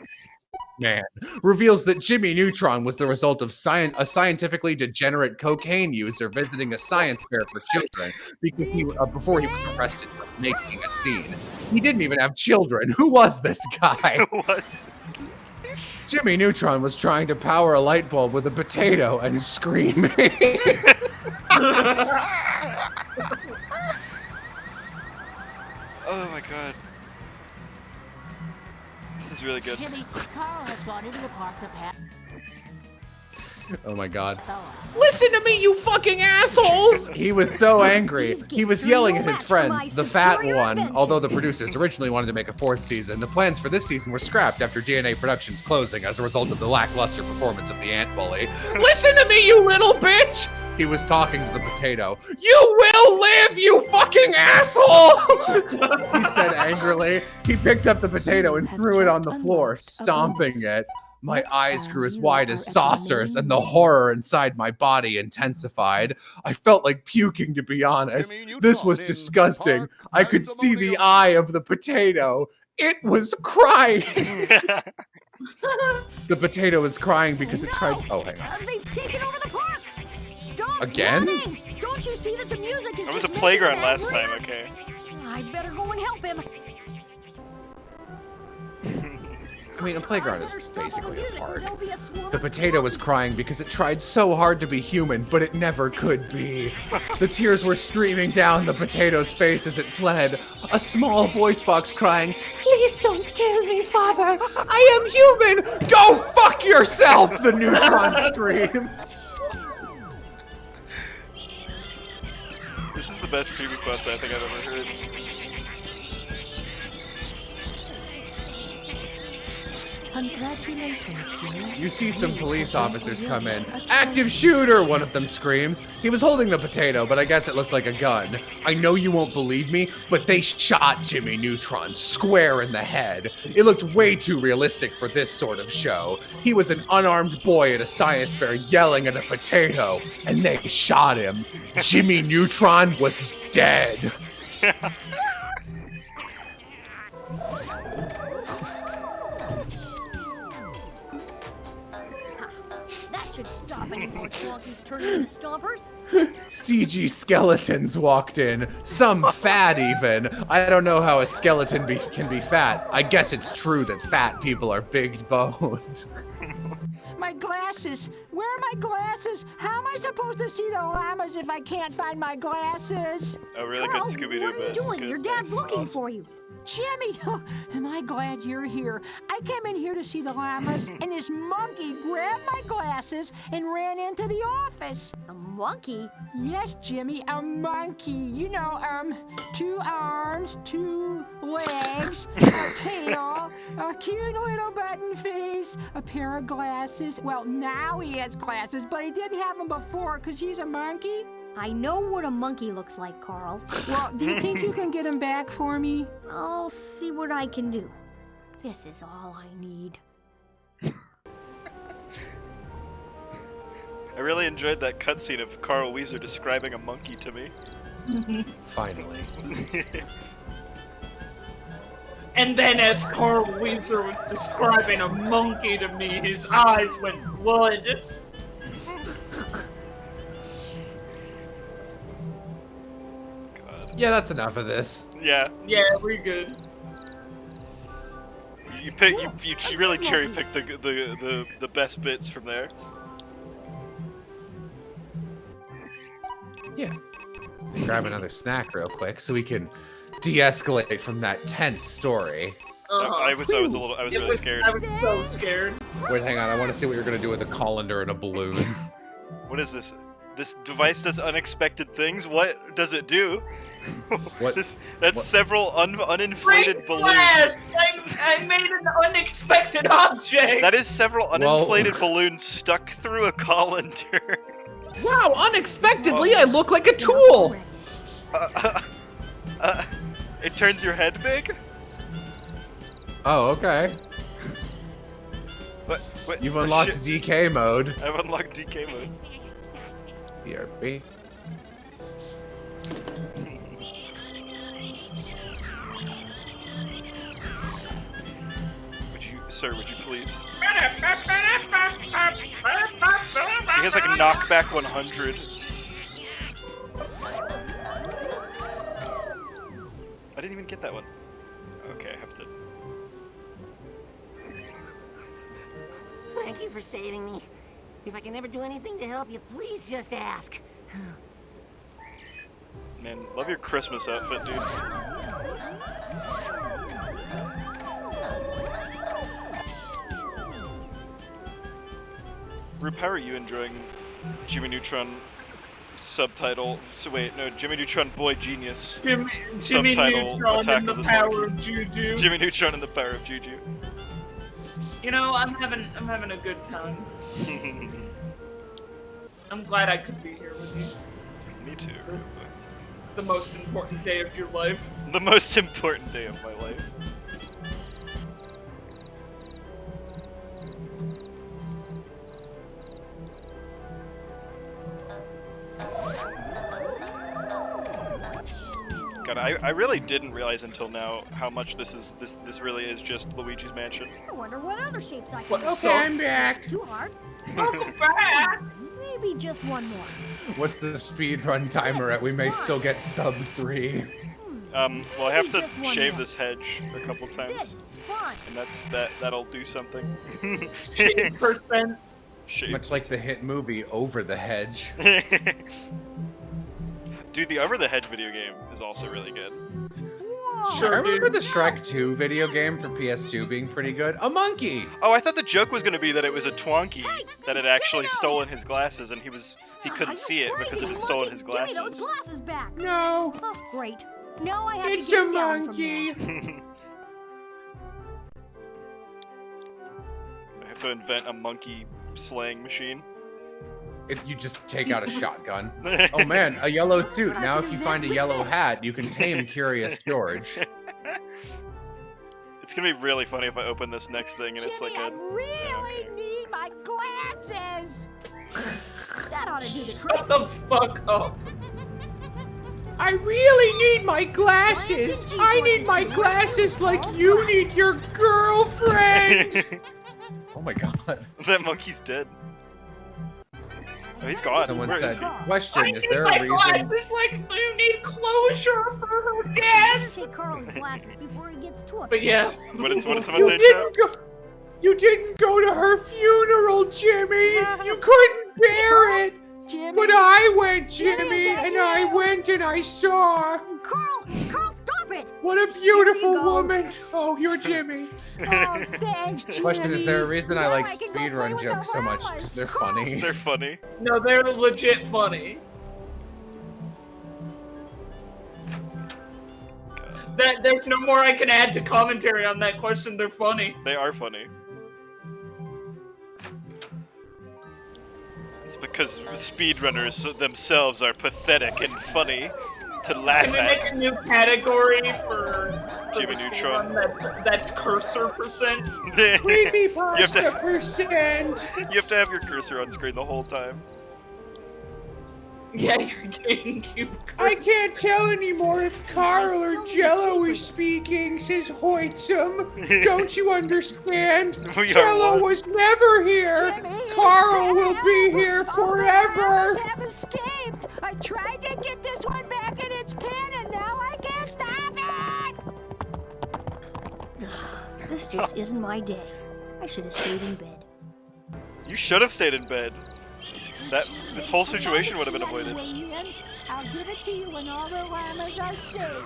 [SPEAKER 1] man, reveals that Jimmy Neutron was the result of a scientifically degenerate cocaine user visiting a science fair for children because before he was arrested for making a scene. He didn't even have children. Who was this guy?
[SPEAKER 2] Who was this guy?
[SPEAKER 1] Jimmy Neutron was trying to power a light bulb with a potato and screaming.
[SPEAKER 2] Oh my god. This is really good.
[SPEAKER 7] Jimmy, Carl has gone into the park to pat.
[SPEAKER 1] Oh my god. Listen to me, you fucking assholes! He was so angry. He was yelling at his friends, the fat one, although the producers originally wanted to make a 4th season. The plans for this season were scrapped after DNA Productions closing as a result of the lackluster performance of the ant bully. Listen to me, you little bitch! He was talking to the potato. You will live, you fucking asshole! He said angrily. He picked up the potato and threw it on the floor, stomping it. My eyes grew as wide as saucers, and the horror inside my body intensified. I felt like puking, to be honest. This was disgusting. I could see the eye of the potato. It was crying. The potato was crying because it tried. Oh, hang on.
[SPEAKER 4] They've taken over the park. Stop
[SPEAKER 1] Again?
[SPEAKER 4] running. Don't you see that the music is
[SPEAKER 2] It was
[SPEAKER 4] just
[SPEAKER 2] a playground
[SPEAKER 4] making
[SPEAKER 2] last
[SPEAKER 4] them
[SPEAKER 2] time, okay?
[SPEAKER 4] I'd better go and help him.
[SPEAKER 1] I mean, a playground is basically a park. The potato was crying because it tried so hard to be human, but it never could be. The tears were streaming down the potato's face as it pled. A small voice box crying, "Please don't kill me, Father. I am human. Go fuck yourself," the Neutron screamed.
[SPEAKER 2] This is the best creepypasta I think I've ever heard.
[SPEAKER 8] Congratulations, Jimmy.
[SPEAKER 1] You see some police officers come in. "Active shooter," one of them screams. He was holding the potato, but I guess it looked like a gun. I know you won't believe me, but they shot Jimmy Neutron square in the head. It looked way too realistic for this sort of show. He was an unarmed boy at a science fair yelling at a potato, and they shot him. Jimmy Neutron was dead.
[SPEAKER 4] should stop any more Twonkies turning into stompers.
[SPEAKER 1] CG skeletons walked in. Some fat even. I don't know how a skeleton can be fat. I guess it's true that fat people are big boned.
[SPEAKER 6] My glasses! Where are my glasses? How am I supposed to see the llamas if I can't find my glasses?
[SPEAKER 2] A really
[SPEAKER 4] Carl,
[SPEAKER 2] good Scooby-Doo
[SPEAKER 4] what are you
[SPEAKER 2] bit.
[SPEAKER 4] doing?
[SPEAKER 2] Good,
[SPEAKER 4] Your dad's
[SPEAKER 2] thanks.
[SPEAKER 4] looking
[SPEAKER 2] Awesome.
[SPEAKER 4] for you.
[SPEAKER 6] Jimmy, am I glad you're here. I came in here to see the llamas, and this monkey grabbed my glasses and ran into the office.
[SPEAKER 4] A monkey?
[SPEAKER 6] Yes, Jimmy, a monkey. You know, 2 arms, 2 legs, a tail, a cute little button face, a pair of glasses. Well, now he has glasses, but he didn't have them before because he's a monkey.
[SPEAKER 4] I know what a monkey looks like, Carl.
[SPEAKER 6] Well, do you think you can get him back for me?
[SPEAKER 4] I'll see what I can do. This is all I need.
[SPEAKER 2] I really enjoyed that cutscene of Carl Weezer describing a monkey to me.
[SPEAKER 1] Finally.
[SPEAKER 3] And then as Carl Weezer was describing a monkey to me, his eyes went blood.
[SPEAKER 1] Yeah, that's enough of this.
[SPEAKER 2] Yeah.
[SPEAKER 3] Yeah, we're good.
[SPEAKER 2] You really cherry picked the best bits from there.
[SPEAKER 1] Yeah. Grab another snack real quick so we can de-escalate from that tense story.
[SPEAKER 2] I was really scared.
[SPEAKER 3] I was so scared.
[SPEAKER 1] Wait, hang on. I want to see what you're gonna do with a colander and a balloon.
[SPEAKER 2] What is this? This device does unexpected things. What does it do?
[SPEAKER 1] What?
[SPEAKER 2] That's several uninflated balloons.
[SPEAKER 3] I made an unexpected object.
[SPEAKER 2] That is several uninflated balloons stuck through a colander.
[SPEAKER 1] Wow! Unexpectedly, I look like a tool.
[SPEAKER 2] It turns your head big.
[SPEAKER 1] Oh, okay.
[SPEAKER 2] But
[SPEAKER 1] You've unlocked DK mode.
[SPEAKER 2] I've unlocked DK mode.
[SPEAKER 1] BRB.
[SPEAKER 2] Sir, would you please? He has like a knockback 100. I didn't even get that one. Okay, I have to.
[SPEAKER 7] Thank you for saving me. If I can ever do anything to help you, please just ask.
[SPEAKER 2] Man, love your Christmas outfit, dude. Rube, how are you enjoying Jimmy Neutron subtitle? So wait, no, Jimmy Neutron Boy Genius.
[SPEAKER 3] Jimmy
[SPEAKER 2] subtitle
[SPEAKER 3] Neutron
[SPEAKER 2] Attack
[SPEAKER 3] and
[SPEAKER 2] of
[SPEAKER 3] the
[SPEAKER 2] the
[SPEAKER 3] Power
[SPEAKER 2] Twonkies.
[SPEAKER 3] of Juju.
[SPEAKER 2] Jimmy Neutron and the Power of Juju.
[SPEAKER 3] You know, I'm having a good time. I'm glad I could be here with you.
[SPEAKER 2] Me too.
[SPEAKER 3] The most important day of your life.
[SPEAKER 2] The most important day of my life. God, I really didn't realize until now how much this really is just Luigi's Mansion.
[SPEAKER 4] I wonder what other shapes I can
[SPEAKER 3] What,
[SPEAKER 4] do.
[SPEAKER 3] okay,
[SPEAKER 1] I'm back.
[SPEAKER 4] Too hard?
[SPEAKER 3] Welcome back!
[SPEAKER 4] Maybe just one more.
[SPEAKER 1] What's the speed run timer at? We may still get sub 3.
[SPEAKER 2] Well, I have to
[SPEAKER 4] Just one
[SPEAKER 2] shave
[SPEAKER 4] more.
[SPEAKER 2] this hedge a couple times,
[SPEAKER 4] This is fun.
[SPEAKER 2] and that'll do something.
[SPEAKER 3] 10%.
[SPEAKER 2] Shave.
[SPEAKER 1] Much like the hit movie Over the Hedge.
[SPEAKER 2] Dude, the Over the Hedge video game is also really good.
[SPEAKER 4] Whoa.
[SPEAKER 3] Sure,
[SPEAKER 1] I remember
[SPEAKER 3] dude.
[SPEAKER 1] the Shrek 2 video game for PS2 being pretty good. A monkey!
[SPEAKER 2] Oh, I thought the joke was going to be that it was a Twonkie that had actually
[SPEAKER 4] Jello!
[SPEAKER 2] stolen his glasses, and he couldn't see it because it had stolen his
[SPEAKER 4] Give me those
[SPEAKER 2] glasses.
[SPEAKER 4] glasses back.
[SPEAKER 1] No!
[SPEAKER 4] Oh, great. Now I have
[SPEAKER 1] It's
[SPEAKER 4] to get
[SPEAKER 1] a
[SPEAKER 4] down
[SPEAKER 1] monkey!
[SPEAKER 4] From there.
[SPEAKER 2] I have to invent a monkey slaying machine.
[SPEAKER 1] You just take out a shotgun. Oh man, a yellow suit. Now if you find a yellow hat, you can tame Curious George.
[SPEAKER 2] It's gonna be really funny if I open this next thing and it's
[SPEAKER 6] Jimmy,
[SPEAKER 2] like
[SPEAKER 6] I
[SPEAKER 2] a...
[SPEAKER 6] really need my glasses.
[SPEAKER 4] That ought to do the trick.
[SPEAKER 3] Shut the fuck up.
[SPEAKER 1] I really need my glasses! I need my glasses like you need your girlfriend! Oh my god.
[SPEAKER 2] That monkey's dead. Oh, he's gone.
[SPEAKER 1] Someone
[SPEAKER 2] Where
[SPEAKER 1] said,
[SPEAKER 2] is he?
[SPEAKER 1] question, is there
[SPEAKER 3] my
[SPEAKER 1] a reason?
[SPEAKER 3] glasses, like, you need closure for her death.
[SPEAKER 4] Take Carl's glasses before he gets too upset.
[SPEAKER 3] But yeah.
[SPEAKER 2] What did someone say, chat?
[SPEAKER 1] You didn't go to her funeral, Jimmy! You couldn't bear it!
[SPEAKER 6] Jimmy.
[SPEAKER 1] But I went, Jimmy, and I went and I saw.
[SPEAKER 4] Carl, stop it!
[SPEAKER 1] What a beautiful woman! Oh, you're Jimmy.
[SPEAKER 6] Oh, thanks, Jimmy.
[SPEAKER 1] Question, is there a reason I like
[SPEAKER 6] Now can go
[SPEAKER 1] speedrun
[SPEAKER 6] play with
[SPEAKER 1] jokes
[SPEAKER 6] the
[SPEAKER 1] so much?
[SPEAKER 6] llamas.
[SPEAKER 1] Because they're
[SPEAKER 6] Carl.
[SPEAKER 1] funny.
[SPEAKER 2] They're funny.
[SPEAKER 3] No, they're legit funny. There's no more I can add to commentary on that question. They're funny.
[SPEAKER 2] They are funny. It's because speedrunners themselves are pathetic and funny to laugh
[SPEAKER 3] Can we
[SPEAKER 2] at.
[SPEAKER 3] make a new category for
[SPEAKER 2] Jimmy
[SPEAKER 3] the
[SPEAKER 2] Neutron.
[SPEAKER 3] speedrun that's cursor percent?
[SPEAKER 1] Creepypasta percent!
[SPEAKER 2] You have to have your cursor on screen the whole time.
[SPEAKER 3] Yeah, you're getting cube.
[SPEAKER 1] I can't tell anymore if Carl or Jello is speaking, says Hoytsum. Don't you understand?
[SPEAKER 2] We are
[SPEAKER 1] Jello
[SPEAKER 2] one.
[SPEAKER 1] was never here.
[SPEAKER 6] Jimmy,
[SPEAKER 1] Carl will be here
[SPEAKER 6] All the
[SPEAKER 1] forever.
[SPEAKER 6] llamas have escaped. I tried to get this one back in its pen, and now I can't stop it.
[SPEAKER 4] This just isn't my day. I should have stayed in bed.
[SPEAKER 2] You should have stayed in bed. This whole situation would have been avoided.
[SPEAKER 6] I'll give it to you when all the llamas are safe.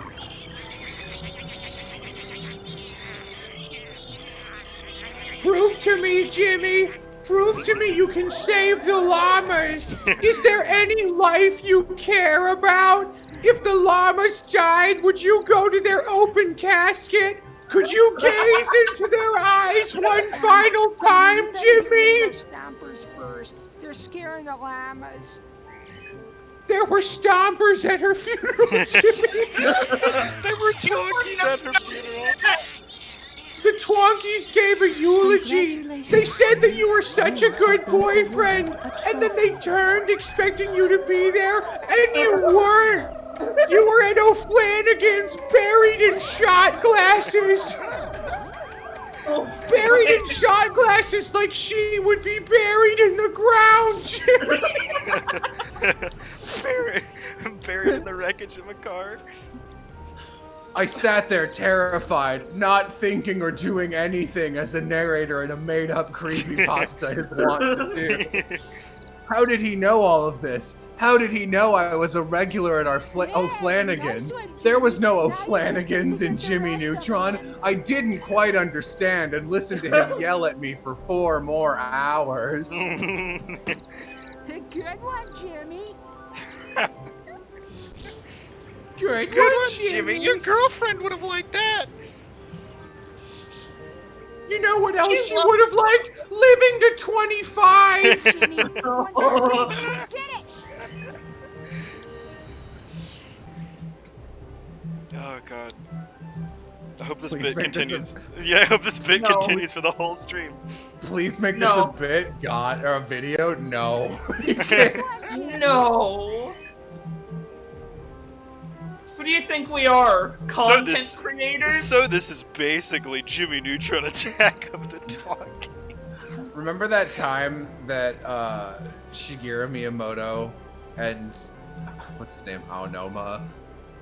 [SPEAKER 1] Prove to me, Jimmy. Prove to me you can save the llamas. Is there any life you care about? If the llamas died, would you go to their open casket? Could you gaze into their eyes one final time, Jimmy?
[SPEAKER 6] Stompers first. They're scaring the llamas.
[SPEAKER 1] There were stompers at her funeral, Jimmy.
[SPEAKER 2] There were Twonkies at her funeral.
[SPEAKER 1] The Twonkies gave a eulogy. They said that you were such a good boyfriend, and then they turned expecting you to be there, and you weren't. You were at O'Flanagan's, buried in shot glasses. Buried in shot glasses like she would be buried in the ground, Jimmy.
[SPEAKER 2] Buried in the wreckage of a car.
[SPEAKER 1] I sat there terrified, not thinking or doing anything as a narrator in a made-up creepypasta is wont to do. How did he know all of this? How did he know I was a regular at our O'Flanagan's? There was no O'Flanagans in Jimmy Neutron. I didn't quite understand and listened to him yell at me for 4 more hours.
[SPEAKER 6] Good one, Jimmy.
[SPEAKER 1] Good
[SPEAKER 2] one, Jimmy. Your girlfriend would have liked that.
[SPEAKER 1] You know what else you would have liked? Living to 25.
[SPEAKER 6] Jimmy, want to scream? Get it.
[SPEAKER 2] Oh god. I hope this
[SPEAKER 1] Please
[SPEAKER 2] bit
[SPEAKER 1] make this
[SPEAKER 2] continues. Yeah, I hope this bit continues for the whole stream.
[SPEAKER 1] Please make this a bit, God, or a video? No. You can't.
[SPEAKER 3] No. What do you think we are? Content creators?
[SPEAKER 2] So this is basically Jimmy Neutron Attack of the Twonkies.
[SPEAKER 1] Remember that time that Shigeru Miyamoto and what's his name? Aonoma,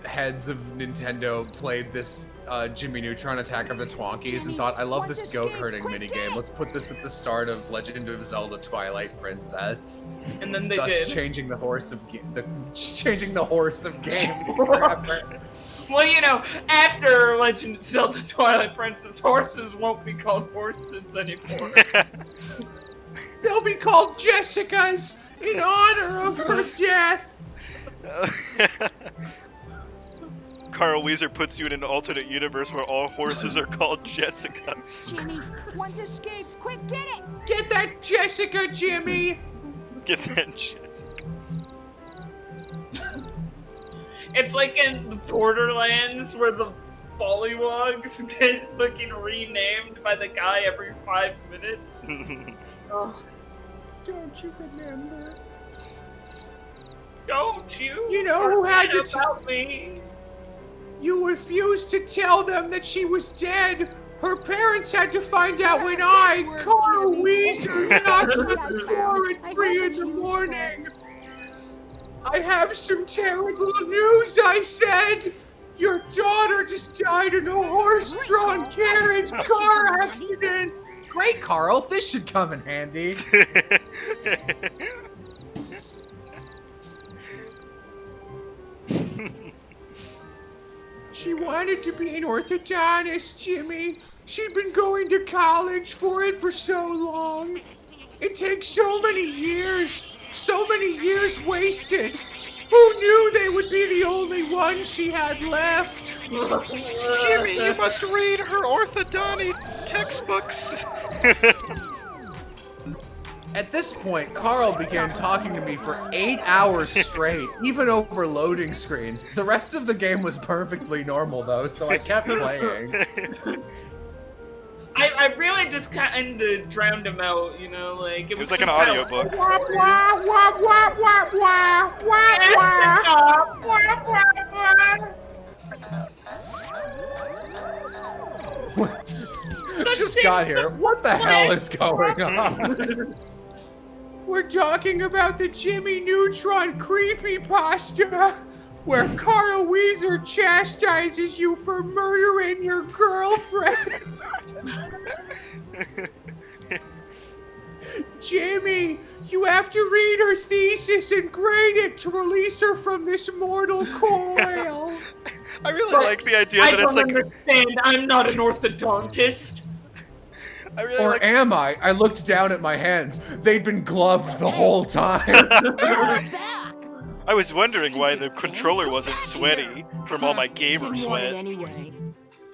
[SPEAKER 1] heads of Nintendo, played this Jimmy Neutron Attack of the Twonkies and thought, I love this goat herding minigame. Let's put this at the start of Legend of Zelda Twilight Princess.
[SPEAKER 3] And then they
[SPEAKER 1] Thus
[SPEAKER 3] did.
[SPEAKER 1] changing the horse of games forever.
[SPEAKER 3] Well, you know, after Legend of Zelda Twilight Princess, horses won't be called horses anymore.
[SPEAKER 1] They'll be called Jessica's in honor of her death.
[SPEAKER 2] Carl Weezer puts you in an alternate universe where all horses are called Jessica.
[SPEAKER 6] Jimmy, one's escaped. Quick, get it.
[SPEAKER 1] Get that Jessica, Jimmy.
[SPEAKER 2] Get that Jessica.
[SPEAKER 3] It's like in the Borderlands where the Bollywogs get fucking renamed by the guy every 5 minutes. Oh.
[SPEAKER 1] Don't you remember?
[SPEAKER 3] Don't you?
[SPEAKER 1] You know who had to
[SPEAKER 3] about me?
[SPEAKER 1] You refused to tell them that she was dead. Her parents had to find out when I, Carl Weezer, knocked on the door at 3 in the morning. I have some terrible news, I said. Your daughter just died in a horse-drawn carriage car accident. Great, Carl. This should come in handy. She wanted to be an orthodontist, Jimmy. She'd been going to college for it for so long. It takes so many years wasted. Who knew they would be the only one she had left?
[SPEAKER 2] Jimmy, you must read her orthodonty textbooks.
[SPEAKER 1] At this point, Carl began talking to me for 8 hours straight, even over loading screens. The rest of the game was perfectly normal, though, so I kept playing.
[SPEAKER 3] I really just kind of drowned him out, you know, like it was
[SPEAKER 2] like an
[SPEAKER 3] just
[SPEAKER 2] audiobook.
[SPEAKER 1] Just got here. What the hell is going on? We're talking about the Jimmy Neutron creepypasta, where Carl Weezer chastises you for murdering your girlfriend. Jimmy, you have to read her thesis and grade it to release her from this mortal coil.
[SPEAKER 2] I really like the idea that it's like...
[SPEAKER 3] I don't understand. I'm not an orthodontist.
[SPEAKER 1] Or am I? I looked down at my hands. They'd been gloved the whole time.
[SPEAKER 2] I was wondering why the controller wasn't sweaty from all my gamer sweat.
[SPEAKER 4] Anyway.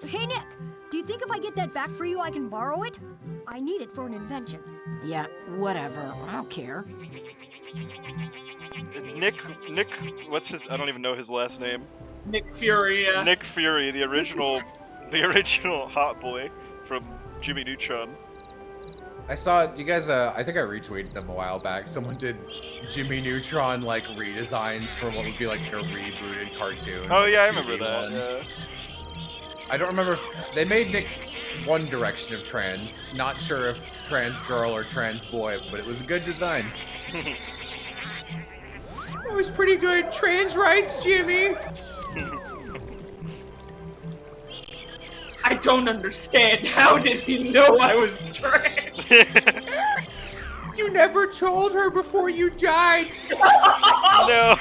[SPEAKER 4] Hey, Nick. Do you think if I get that back for you, I can borrow it? I need it for an invention.
[SPEAKER 6] Yeah, whatever. I don't care.
[SPEAKER 2] Nick, what's his? I don't even know his last name.
[SPEAKER 3] Nick Fury. Yeah.
[SPEAKER 2] Nick Fury, the original hot boy from Jimmy Neutron.
[SPEAKER 1] I saw you guys. I think I retweeted them a while back. Someone did Jimmy Neutron like redesigns for what would be like a rebooted cartoon.
[SPEAKER 2] Oh yeah, I remember that. Yeah.
[SPEAKER 1] I don't remember. They made Nick one direction of trans. Not sure if trans girl or trans boy, but it was a good design. It was pretty good. Trans rights, Jimmy.
[SPEAKER 3] I don't understand. How did he know I was trans?
[SPEAKER 1] You never told her before you died.
[SPEAKER 2] No.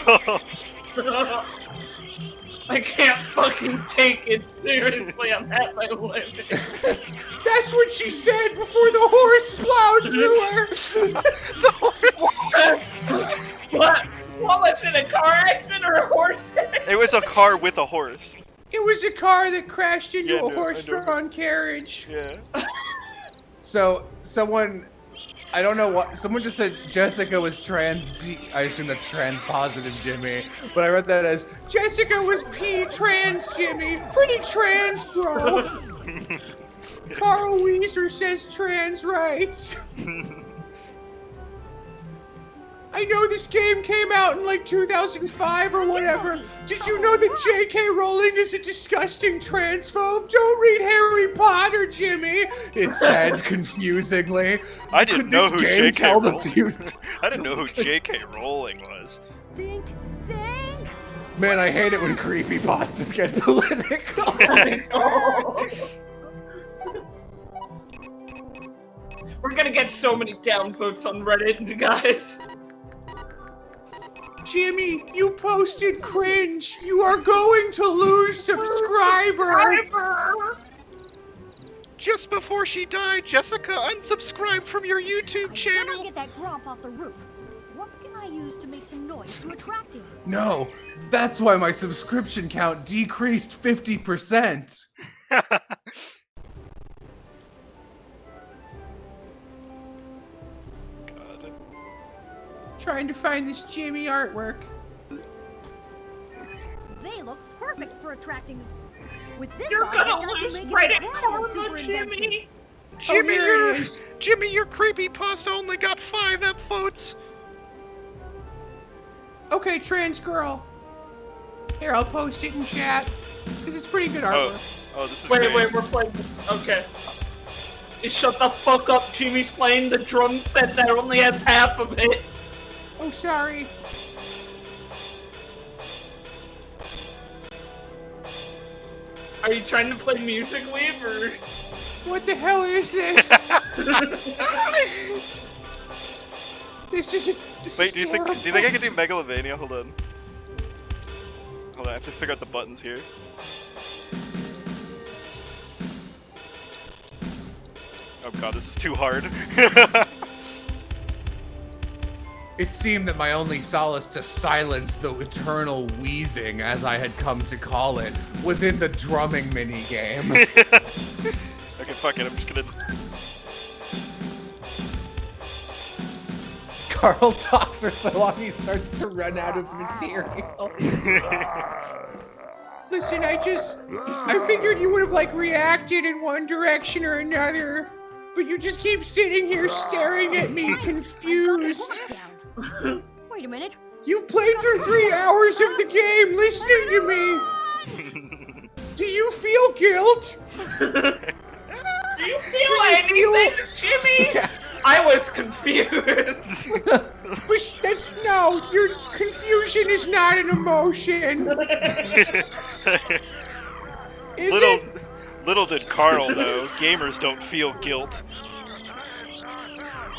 [SPEAKER 3] I can't fucking take it seriously. I'm at my limit.
[SPEAKER 1] That's what she said before the horse plowed through her.
[SPEAKER 2] The horse.
[SPEAKER 3] What? What was it? A car accident or a horse?
[SPEAKER 2] It was a car with a horse.
[SPEAKER 1] It was a car that crashed into a horse-drawn carriage.
[SPEAKER 2] Yeah.
[SPEAKER 1] So someone, I don't know what, someone just said Jessica was trans. I assume that's trans positive, Jimmy. But I read that as Jessica was trans, Jimmy. Pretty trans, bro. Carl Weezer says trans rights. I know this game came out in like 2005 or whatever. Did you know that J.K. Rowling is a disgusting transphobe? Don't read Harry Potter, Jimmy. It said confusingly.
[SPEAKER 2] I didn't know who J.K. Rowling. I didn't know who J.K. Rowling was.
[SPEAKER 4] Think.
[SPEAKER 1] Man, I hate it when creepypastas get political.
[SPEAKER 3] We're gonna get so many downvotes on Reddit, guys.
[SPEAKER 1] Jimmy, you posted cringe. You are going to lose subscriber.
[SPEAKER 2] Just before she died, Jessica unsubscribed from your YouTube channel.
[SPEAKER 4] Get that grump off the roof. What can I use to make some noise to attract him?
[SPEAKER 1] No, that's why my subscription count decreased 50%. Trying to find this Jimmy artwork.
[SPEAKER 4] They look perfect for attracting. With this,
[SPEAKER 3] you're gonna lose Reddit karma, Jimmy.
[SPEAKER 2] Jimmy, your creepypasta only got 5 upvotes.
[SPEAKER 1] Okay, trans girl. Here, I'll post it in chat. Cause it's pretty good artwork.
[SPEAKER 2] Oh, this is
[SPEAKER 3] Wait,
[SPEAKER 2] great.
[SPEAKER 3] we're playing. Okay. Shut the fuck up, Jimmy's playing the drum set that only has half of it.
[SPEAKER 1] Oh, sorry.
[SPEAKER 3] Are you trying to play Music Weave or?
[SPEAKER 1] What the hell is this? This is
[SPEAKER 2] Wait, do you think I can do Megalovania? Hold on. Hold on, I have to figure out the buttons here. Oh god, this is too hard.
[SPEAKER 1] It seemed that my only solace to silence the eternal wheezing, as I had come to call it, was in the drumming minigame.
[SPEAKER 2] Okay, fuck it, I'm just gonna...
[SPEAKER 1] Carl talks for so long he starts to run out of material. Listen, I figured you would have, like, reacted in one direction or another, but you just keep sitting here staring at me confused.
[SPEAKER 4] Wait a minute.
[SPEAKER 1] You've played for 3 hours of the game listening to me. Do you feel guilt?
[SPEAKER 3] Do you feel anything, Jimmy?
[SPEAKER 1] Yeah.
[SPEAKER 3] I was confused.
[SPEAKER 1] But no, your confusion is not an emotion.
[SPEAKER 2] Little did Carl know, gamers don't feel guilt.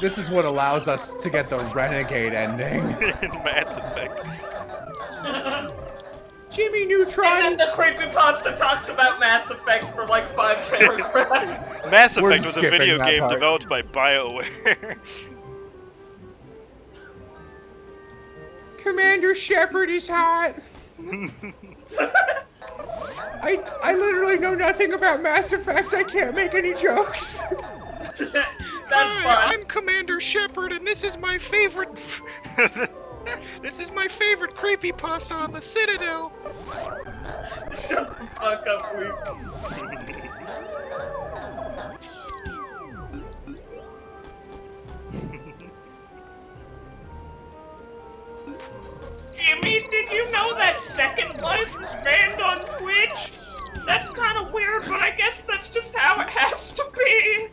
[SPEAKER 1] This is what allows us to get the Renegade ending.
[SPEAKER 2] In Mass Effect.
[SPEAKER 1] Jimmy Neutron.
[SPEAKER 3] And then the creepypasta talks about Mass Effect for like 5 paragraphs.
[SPEAKER 2] Mass
[SPEAKER 1] We're
[SPEAKER 2] Effect was a video
[SPEAKER 1] skipping that
[SPEAKER 2] game
[SPEAKER 1] part.
[SPEAKER 2] developed by BioWare.
[SPEAKER 1] Commander Shepard is hot. I literally know nothing about Mass Effect. I can't make any jokes.
[SPEAKER 3] That's fine.
[SPEAKER 2] I'm Commander Shepard, and this is my favorite. This is my favorite creepypasta on the Citadel.
[SPEAKER 3] Shut the fuck up, please. Jimmy, did you know that Second Life was banned on Twitch? That's kind of weird, but I guess that's just how it has to be.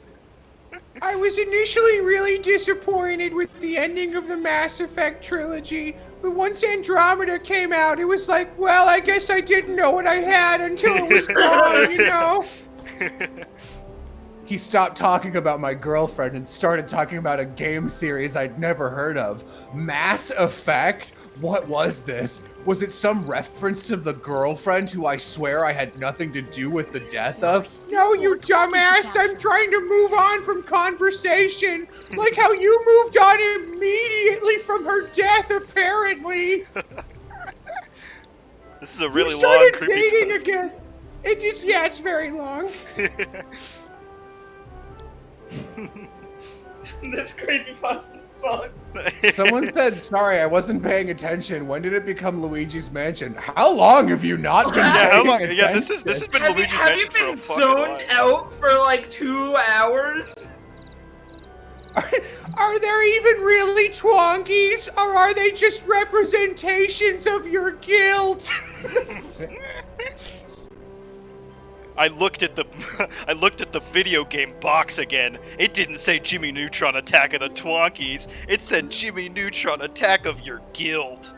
[SPEAKER 1] I was initially really disappointed with the ending of the Mass Effect trilogy, but once Andromeda came out, it was like, well, I guess I didn't know what I had until it was gone, you know? He stopped talking about my girlfriend and started talking about a game series I'd never heard of. Mass Effect? What was this? Was it some reference to the girlfriend who I swear I had nothing to do with the death of? No, you dumbass! I'm trying to move on from conversation, like how you moved on immediately from her death, apparently.
[SPEAKER 2] This is a really
[SPEAKER 1] you
[SPEAKER 2] long
[SPEAKER 1] started dating
[SPEAKER 2] creepypasta.
[SPEAKER 1] again. It's very long.
[SPEAKER 3] This creepypasta sucks.
[SPEAKER 1] Someone said, sorry, I wasn't paying attention. When did it become Luigi's Mansion? How long have you not been
[SPEAKER 2] Yeah, how
[SPEAKER 1] paying
[SPEAKER 2] long?
[SPEAKER 1] attention?
[SPEAKER 2] Yeah, this has been Luigi's
[SPEAKER 3] Have you
[SPEAKER 2] Mansion for a
[SPEAKER 3] been
[SPEAKER 2] fucking
[SPEAKER 3] zoned
[SPEAKER 2] while.
[SPEAKER 3] out for like 2 hours?
[SPEAKER 1] Are there even really Twonkies, or are they just representations of your guilt?
[SPEAKER 2] I looked at the video game box again. It didn't say Jimmy Neutron Attack of the Twonkies. It said Jimmy Neutron Attack of your guilt.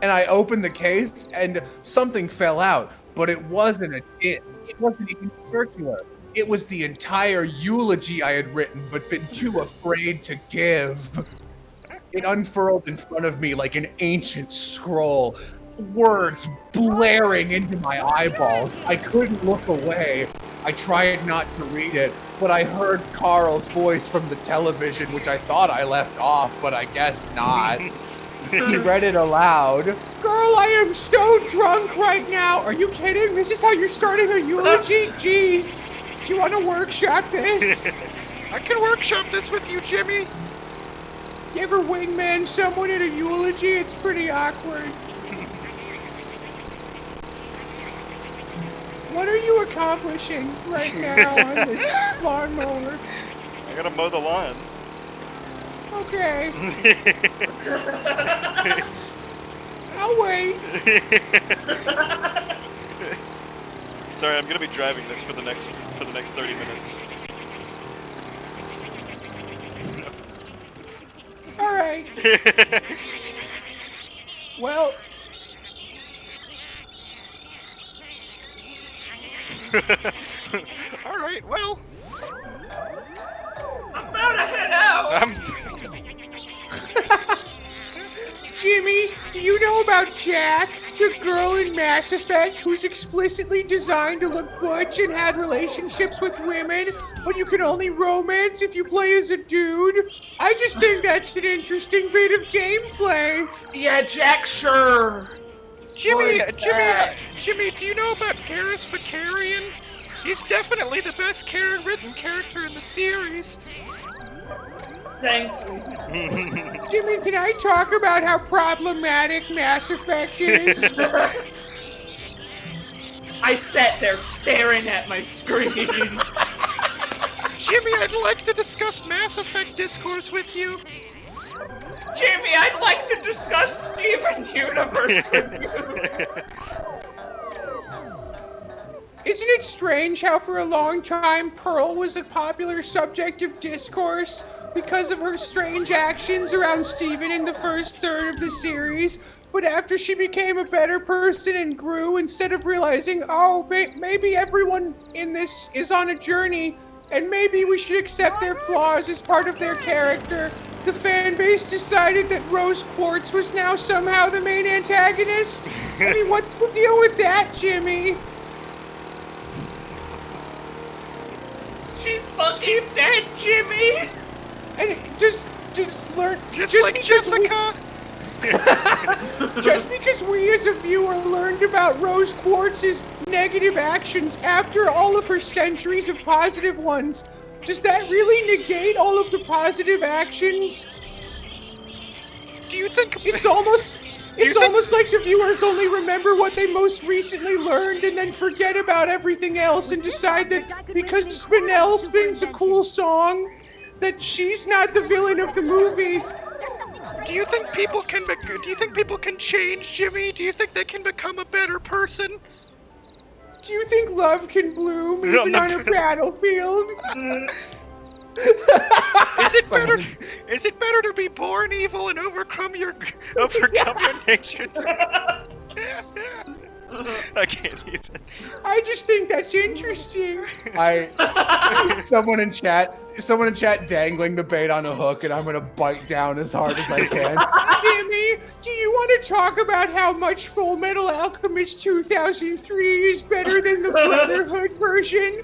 [SPEAKER 1] And I opened the case, and something fell out, but it wasn't a disc. It wasn't even circular. It was the entire eulogy I had written, but been too afraid to give. It unfurled in front of me like an ancient scroll. Words blaring into my eyeballs. I couldn't look away. I tried not to read it, but I heard Carl's voice from the television, which I thought I left off, but I guess not. He read it aloud. Girl, I am so drunk right now. Are you kidding? This is how you're starting a eulogy? Jeez. Do you want to workshop this?
[SPEAKER 2] I can workshop this with you, Jimmy.
[SPEAKER 1] You ever wingman someone at a eulogy? It's pretty awkward. What are you accomplishing right now on this lawnmower?
[SPEAKER 2] I gotta mow the lawn.
[SPEAKER 1] Okay. I'll wait.
[SPEAKER 2] Sorry, I'm gonna be driving this for the next 30 minutes.
[SPEAKER 1] All right. Well.
[SPEAKER 2] All right. Well.
[SPEAKER 3] I'm about to head out.
[SPEAKER 1] Jimmy, do you know about Jack, the girl in Mass Effect who's explicitly designed to look butch and had relationships with women, but you can only romance if you play as a dude? I just think that's an interesting bit of gameplay.
[SPEAKER 3] Yeah, Jack, sure.
[SPEAKER 2] Jimmy, do you know about Garrus Vicarian? He's definitely the best written character in the series.
[SPEAKER 3] Thanks.
[SPEAKER 1] Jimmy, can I talk about how problematic Mass Effect is?
[SPEAKER 3] I sat there staring at my screen.
[SPEAKER 2] Jimmy, I'd like to discuss Mass Effect discourse with you.
[SPEAKER 3] Jimmy, I'd like to discuss Steven Universe with you.
[SPEAKER 1] Isn't it strange how for a long time Pearl was a popular subject of discourse because of her strange actions around Steven in the first third of the series, but after she became a better person and grew, instead of realizing, oh, maybe everyone in this is on a journey, and maybe we should accept their flaws as part of their character, the fan base decided that Rose Quartz was now somehow the main antagonist? I mean, what's the deal with that, Jimmy?
[SPEAKER 3] She's fucking dead, Jimmy!
[SPEAKER 1] And just learn...
[SPEAKER 2] Just like Jessica!
[SPEAKER 1] Just because we as a viewer learned about Rose Quartz's negative actions after all of her centuries of positive ones, does that really negate all of the positive actions?
[SPEAKER 2] Do you think...
[SPEAKER 1] It's almost like the viewers only remember what they most recently learned and then forget about everything else and decide that because Spinell spins a cool song, that she's not the villain of the movie.
[SPEAKER 2] Do you think people can change, Jimmy? Do you think they can become a better person?
[SPEAKER 1] Do you think love can bloom even on a battlefield?
[SPEAKER 2] Is it better to be born evil and overcome your nature? I can't even.
[SPEAKER 1] I just think that's interesting. Someone in chat dangling the bait on a hook, and I'm gonna bite down as hard as I can. Jimmy, do you want to talk about how much Full Metal Alchemist 2003 is better than the Brotherhood version?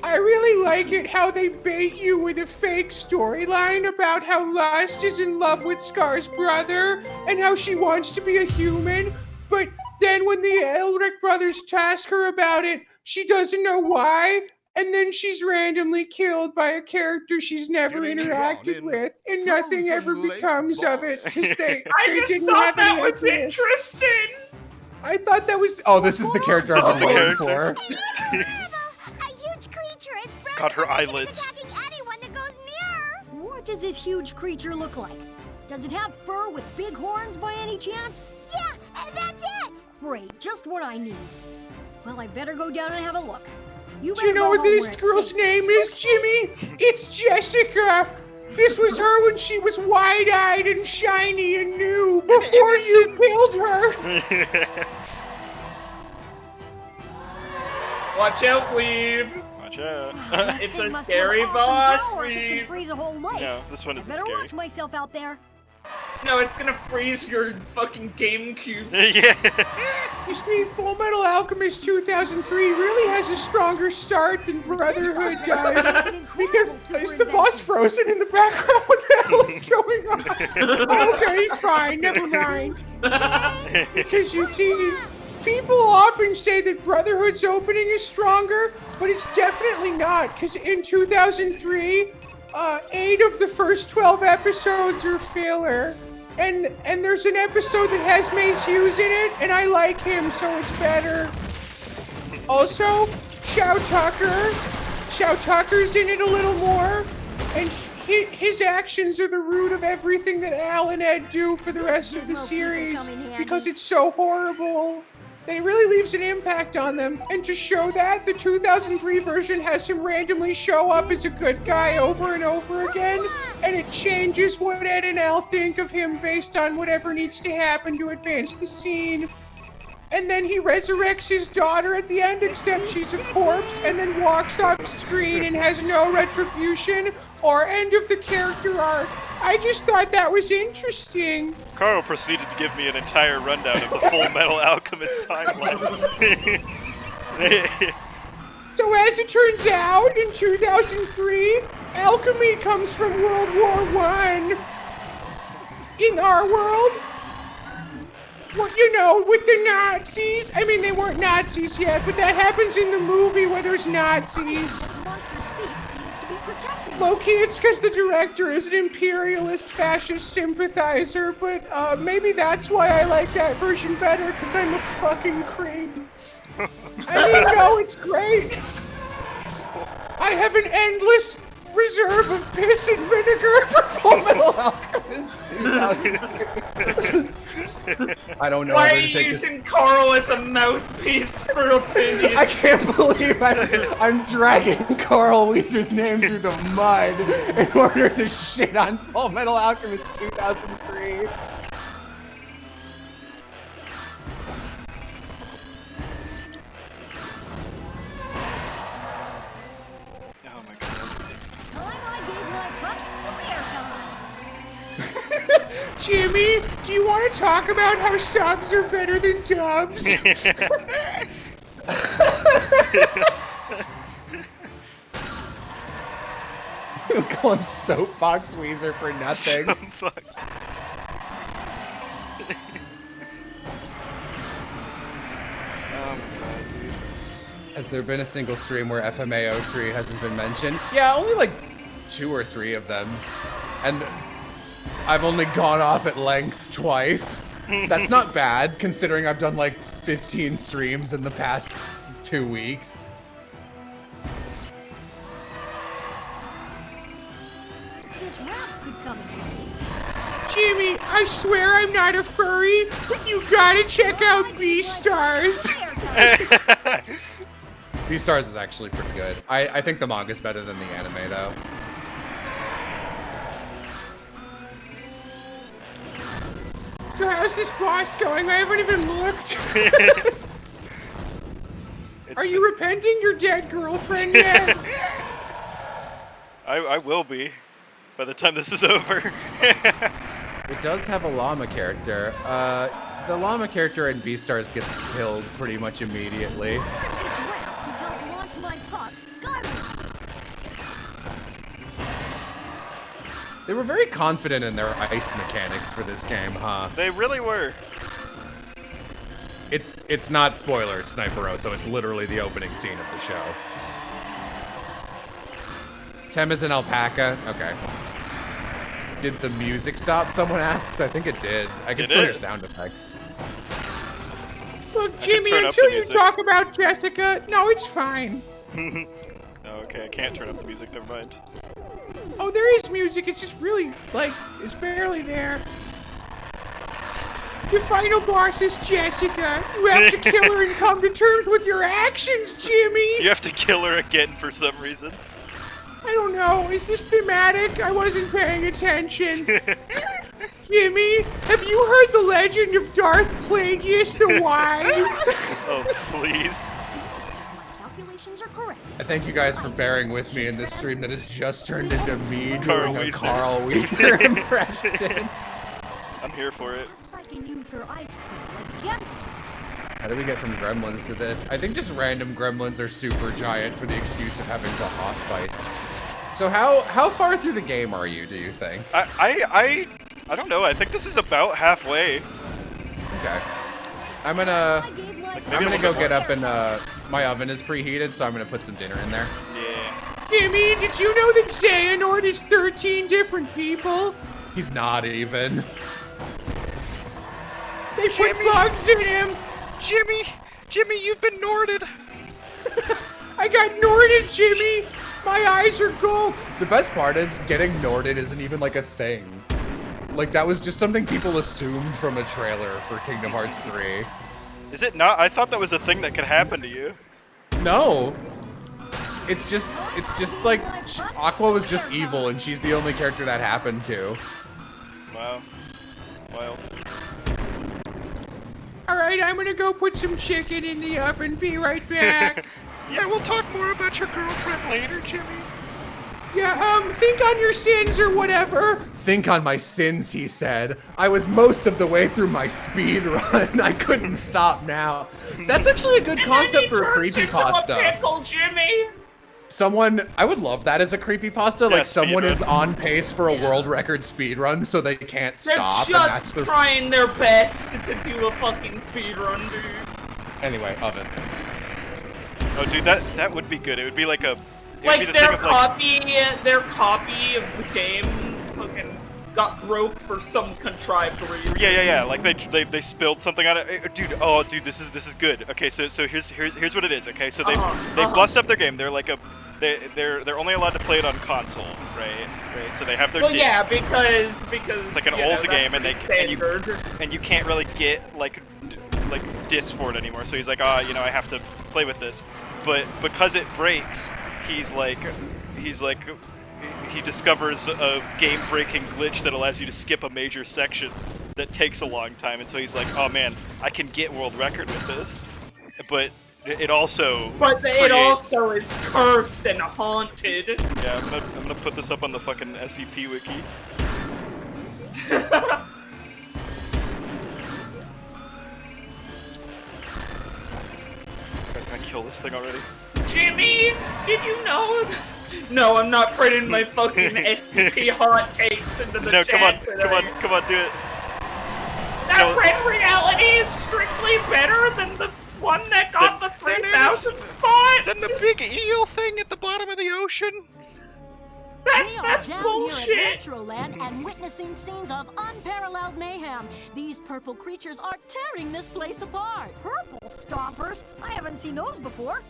[SPEAKER 1] I really like it how they bait you with a fake storyline about how Lust is in love with Scar's brother and how she wants to be a human, but then when the Elric brothers task her about it, she doesn't know why, and then she's randomly killed by a character she's never interacted with, and nothing ever becomes of it because they didn't have any
[SPEAKER 3] that was
[SPEAKER 1] ideas.
[SPEAKER 3] interesting.
[SPEAKER 1] I thought that was. Oh, this is the character I was waiting for.
[SPEAKER 2] Got her eyelids.
[SPEAKER 4] What does this huge creature look like? Does it have fur with big horns by any chance?
[SPEAKER 5] Yeah, that's it!
[SPEAKER 4] Great, just what I need. Well, I better go down and have a look.
[SPEAKER 1] Do you know what this girl's name is, Jimmy? It's Jessica! This was her when she was wide-eyed and shiny and new, before you killed her!
[SPEAKER 3] Watch out, Weeb!
[SPEAKER 2] Watch out.
[SPEAKER 3] It's a scary boss,
[SPEAKER 4] Weeb!
[SPEAKER 2] No, this one isn't
[SPEAKER 4] I better
[SPEAKER 2] scary.
[SPEAKER 4] watch myself out there.
[SPEAKER 3] No, it's gonna freeze your fucking GameCube.
[SPEAKER 2] Yeah.
[SPEAKER 1] You see, Full Metal Alchemist 2003 really has a stronger start than Brotherhood does. Because is the boss frozen in the background? What the hell is going on? Okay, he's fine. Never mind. Because you see, people often say that Brotherhood's opening is stronger, but it's definitely not. Because in 2003, 8 of the first 12 episodes are filler. And there's an episode that has Mace Hughes in it, and I like him, so it's better. Also, Shao Tucker's in it a little more, and his actions are the root of everything that Al and Ed do for the rest of the series, because it's so horrible. then it really leaves an impact on them. And to show that, the 2003 version has him randomly show up as a good guy over and over again, and it changes what Ed and Al think of him based on whatever needs to happen to advance the scene. And then he resurrects his daughter at the end, except she's a corpse, and then walks off screen and has no retribution or end of the character arc. I just thought that was interesting.
[SPEAKER 2] Carl proceeded to give me an entire rundown of the Full Metal Alchemist timeline.
[SPEAKER 1] So as it turns out, in 2003, alchemy comes from World War I. In our world, well, you know, with the Nazis. I mean, they weren't Nazis yet, but that happens in the movie where there's Nazis. Low-key, it's because the director is an imperialist fascist sympathizer, but maybe that's why I like that version better, because I'm a fucking creep. I mean, no, it's great. I have an endless reserve of piss and vinegar for Full Metal Alchemist 2003. I don't know.
[SPEAKER 3] Why are you using Carl as a mouthpiece for opinion?
[SPEAKER 1] I can't believe I'm dragging Carl Weezer's name through the mud in order to shit on Full Metal Alchemist 2003. Jimmy, do you want to talk about how subs are better than dubs? You call him Soapbox Weezer for nothing.
[SPEAKER 2] Soapbox Weezer. Oh my god, dude.
[SPEAKER 1] Has there been a single stream where FMAO3 hasn't been mentioned? Yeah, only like 2 or 3 of them. And I've only gone off at length twice. That's not bad, considering I've done like 15 streams in the past 2 weeks.
[SPEAKER 4] This rap could come in handy.
[SPEAKER 1] Jimmy, I swear I'm not a furry, but you gotta check out Beastars. Beastars is actually pretty good. I think the manga's better than the anime, though. So how's this boss going? I haven't even looked. Are you repenting your dead girlfriend yet?
[SPEAKER 2] I will be by the time this is over.
[SPEAKER 1] It does have a llama character. The llama character in Beastars gets killed pretty much immediately.
[SPEAKER 4] This rap could help launch my puck skyward.
[SPEAKER 1] They were very confident in their ice mechanics for this game, huh?
[SPEAKER 2] They really were.
[SPEAKER 1] It's not spoiler, Sniper-O, it's literally the opening scene of the show. Tem is an alpaca. Okay. Did the music stop, someone asks? I think it did. I can still hear sound effects. Look, Jimmy, until you talk about Jessica, no, it's fine.
[SPEAKER 2] Okay, I can't turn up the music, never mind.
[SPEAKER 1] Oh, there is music, it's just really, like, it's barely there. The final boss is Jessica. You have to kill her and come to terms with your actions, Jimmy!
[SPEAKER 2] You have to kill her again for some reason.
[SPEAKER 1] I don't know, is this thematic? I wasn't paying attention. Jimmy, have you heard the legend of Darth Plagueis the Wise?
[SPEAKER 2] Oh, please.
[SPEAKER 4] Calculations are correct.
[SPEAKER 1] I thank you guys for bearing with me in this stream that has just turned into me doing a Carl Weezer impression.
[SPEAKER 2] I'm here for it.
[SPEAKER 4] Perhaps I can use her ice cream against her.
[SPEAKER 1] How do we get from gremlins to this? I think just random gremlins are super giant for the excuse of having boss fights. So how far through the game are you, do you think?
[SPEAKER 2] I don't know. I think this is about halfway.
[SPEAKER 1] Okay. I'm gonna go get up and my oven is preheated, so I'm gonna put some dinner in there.
[SPEAKER 2] Yeah.
[SPEAKER 1] Jimmy, did you know that Xehanort is 13 different people? He's not even. They put bugs in him. Jimmy, you've been Norded. I got Norded, Jimmy. My eyes are gold. The best part is getting Norded isn't even like a thing. Like that was just something people assumed from a trailer for Kingdom Hearts 3.
[SPEAKER 2] Is it not? I thought that was a thing that could happen to you.
[SPEAKER 1] No. It's just like Aqua was just evil, and she's the only character that happened to.
[SPEAKER 2] Wow. Wild.
[SPEAKER 1] All right, I'm gonna go put some chicken in the oven. Be right back.
[SPEAKER 2] Yeah, we'll talk more about your girlfriend later, Jimmy.
[SPEAKER 1] Yeah, think on your sins or whatever. Think on my sins, he said. I was most of the way through my speed run. I couldn't stop now. That's actually a good concept for a creepypasta.
[SPEAKER 3] Pickle, Jimmy.
[SPEAKER 1] Someone, I would love that as a creepypasta.
[SPEAKER 2] Yeah,
[SPEAKER 1] like someone
[SPEAKER 2] speedrun.
[SPEAKER 1] is on pace for a world record speed run, so they can't stop.
[SPEAKER 3] They're just trying their best to do a fucking speed run, dude.
[SPEAKER 1] Anyway, oven.
[SPEAKER 2] Oh, dude, that would be good. It would be like a.
[SPEAKER 3] Like their copy of the game fucking got broke for some contrived reason.
[SPEAKER 2] Yeah. Like they spilled something on it. Dude, this is good. Okay, so here's what it is. Okay, so they bust up their game. They're like they're only allowed to play it on console, right? So they have their disc.
[SPEAKER 3] Yeah, because
[SPEAKER 2] it's like an old game, and you can't really get like discs for it anymore. So he's like, I have to play with this, but because it breaks. He discovers a game-breaking glitch that allows you to skip a major section that takes a long time, and so he's like, oh man, I can get world record with this, but it also
[SPEAKER 3] is cursed and haunted.
[SPEAKER 2] Yeah, I'm gonna put this up on the fucking SCP wiki. Can I kill this thing already?
[SPEAKER 3] Jimmy, did you know? No, I'm not putting my fucking SCP hot takes into the chat.
[SPEAKER 2] Come on, do it.
[SPEAKER 3] That red reality is strictly better than the one that got the 3,000 spot.
[SPEAKER 2] Than the big eel thing at the bottom of the ocean.
[SPEAKER 4] That's
[SPEAKER 3] bullshit.
[SPEAKER 4] Here at Metroland and witnessing scenes of unparalleled mayhem. These purple creatures are tearing this place apart. Purple stompers? I haven't seen those before.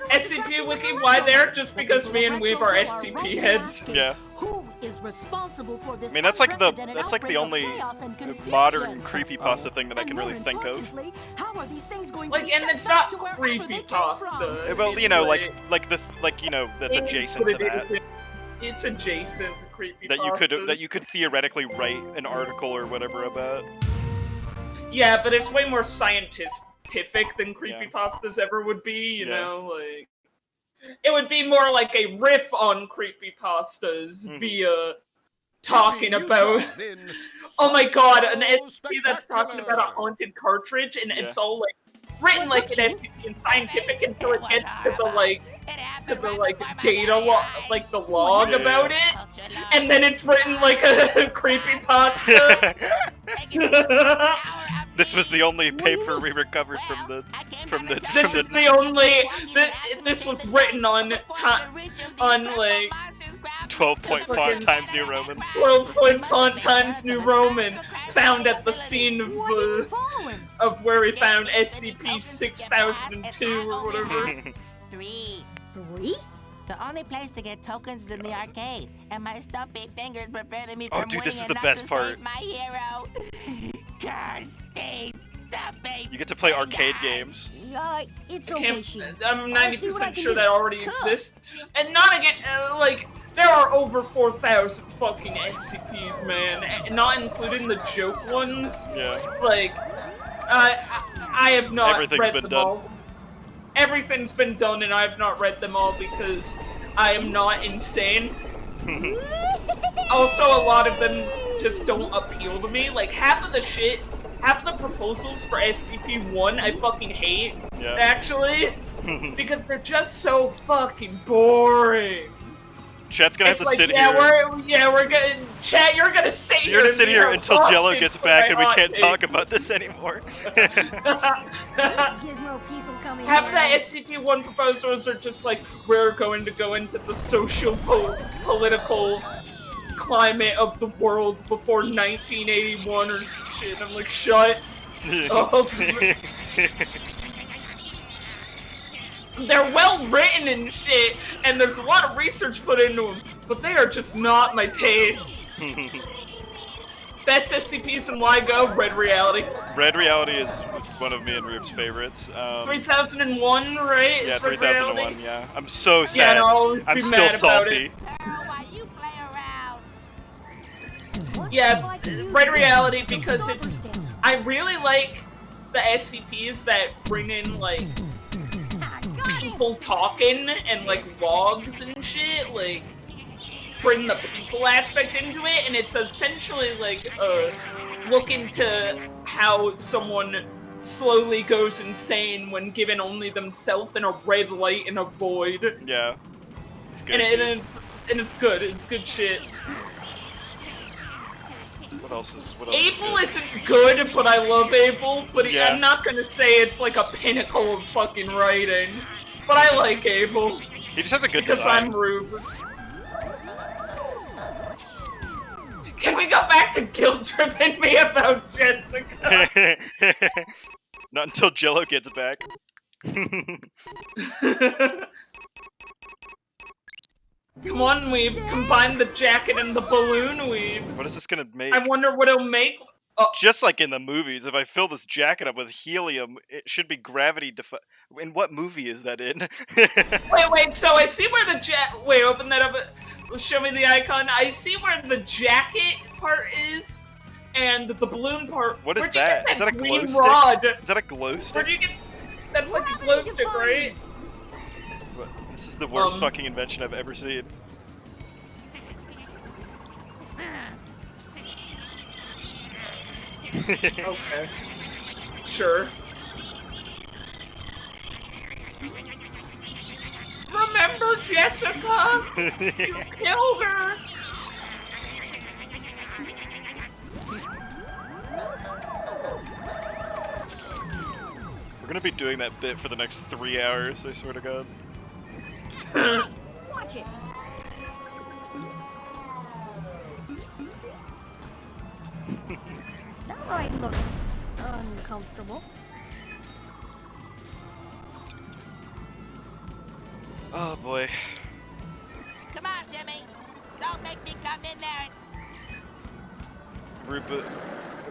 [SPEAKER 3] SCP Wiki, why there? Just because me and Weeb are SCP heads.
[SPEAKER 2] Yeah.
[SPEAKER 4] Who is responsible for this?
[SPEAKER 2] I mean, that's like the only modern creepypasta thing that I can really think of.
[SPEAKER 4] How are these things going
[SPEAKER 3] like, and it's not creepypasta.
[SPEAKER 2] Well, that's adjacent to that.
[SPEAKER 3] It's adjacent to
[SPEAKER 2] creepypasta. That you could theoretically write an article or whatever about.
[SPEAKER 3] Yeah, but it's way more scientific than creepypastas ever would be, you know, like it would be more like a riff on creepypastas via talking about oh my god, an SCP that's talking about a haunted cartridge, and it's all like written like an SCP and scientific until it gets to the data like the log about it, and then it's written like a creepypasta.
[SPEAKER 2] This was the only paper we recovered from the.
[SPEAKER 3] This was written on like
[SPEAKER 2] 12-point font times New Roman.
[SPEAKER 3] 12-point font times New Roman, found at the scene of where we found SCP-6002 or whatever.
[SPEAKER 7] 3? The only place to get tokens is in the arcade, and my stumpy fingers prevented me from
[SPEAKER 2] dude, this is
[SPEAKER 7] winning
[SPEAKER 2] the best part.
[SPEAKER 7] my hero. Curse these stumpy
[SPEAKER 2] You get to play arcade games.
[SPEAKER 4] It's okay, Sheen.
[SPEAKER 3] I'm 90% sure that already exists. And not again, there are over 4,000 fucking SCPs, man. Not including the joke ones.
[SPEAKER 2] Yeah.
[SPEAKER 3] I have not read them
[SPEAKER 2] done.
[SPEAKER 3] all. Everything's been done, and I have not read them all because I am not insane. Also, a lot of them just don't appeal to me. Like, half of the proposals for SCP-1 I fucking hate, actually, because they're just so fucking boring.
[SPEAKER 2] Chat's gonna have to sit
[SPEAKER 3] here.
[SPEAKER 2] We're
[SPEAKER 3] gonna. Chat, you're gonna sit here.
[SPEAKER 2] You're gonna sit here until Jello gets back and we can't talk about this anymore.
[SPEAKER 4] Half
[SPEAKER 3] of the SCP-1 proposals are just like, we're going to go into the social-political climate of the world before 1981 or some shit. I'm like, shut up. They're well written and shit, and there's a lot of research put into them, but they are just not my taste. Best SCPs and why go? Red Reality.
[SPEAKER 2] Red Reality is one of me and Rube's favorites.
[SPEAKER 3] 3001, right?
[SPEAKER 2] Yeah,
[SPEAKER 3] Is Red
[SPEAKER 2] 3001.
[SPEAKER 3] Reality?
[SPEAKER 2] Yeah, I'm so
[SPEAKER 3] Yeah,
[SPEAKER 2] sad.
[SPEAKER 3] and I'll
[SPEAKER 2] I'm
[SPEAKER 3] be
[SPEAKER 2] still
[SPEAKER 3] mad about
[SPEAKER 2] salty.
[SPEAKER 3] it.
[SPEAKER 7] Why you play around?
[SPEAKER 3] Yeah, Red Reality because it's. I really like the SCPs that bring in like people talking and like logs and shit. Like bring the people aspect into it, and it's essentially like a look into how someone slowly goes insane when given only themselves and a red light in a void.
[SPEAKER 2] Yeah, it's good.
[SPEAKER 3] And it's good. It's good shit.
[SPEAKER 2] What else is
[SPEAKER 3] Abel isn't good, but I love Abel. But
[SPEAKER 2] Yeah.
[SPEAKER 3] I'm not gonna say it's like a pinnacle of fucking writing. But I like Abel.
[SPEAKER 2] He just has a good
[SPEAKER 3] because
[SPEAKER 2] design.
[SPEAKER 3] I'm Rube. Can we go back to guilt tripping me about Jessica?
[SPEAKER 2] Not until Jello gets back.
[SPEAKER 3] Come on, we've combined the jacket and the balloon weave.
[SPEAKER 2] What is this gonna make?
[SPEAKER 3] I wonder what it'll make. Oh.
[SPEAKER 2] Just like in the movies, if I fill this jacket up with helium, it should be gravity defi- In what movie is that in?
[SPEAKER 3] Wait, so I see where the wait, open that up. Show me the icon. I see where the jacket part is, and the balloon part.
[SPEAKER 2] What is
[SPEAKER 3] Where'd you
[SPEAKER 2] that?
[SPEAKER 3] get
[SPEAKER 2] Is that a glow
[SPEAKER 3] green
[SPEAKER 2] stick?
[SPEAKER 3] rod?
[SPEAKER 2] Is that a glow stick?
[SPEAKER 3] Where'd you get? That's like a glow stick, right?
[SPEAKER 2] What? This is the worst fucking invention I've ever seen.
[SPEAKER 3] Okay. Sure. Remember Jessica? You killed her!
[SPEAKER 2] We're gonna be doing that bit for the next 3 hours, I swear to God.
[SPEAKER 4] Watch it. That ride looks uncomfortable.
[SPEAKER 2] Oh boy.
[SPEAKER 7] Come on, Jimmy. Don't make me come in there.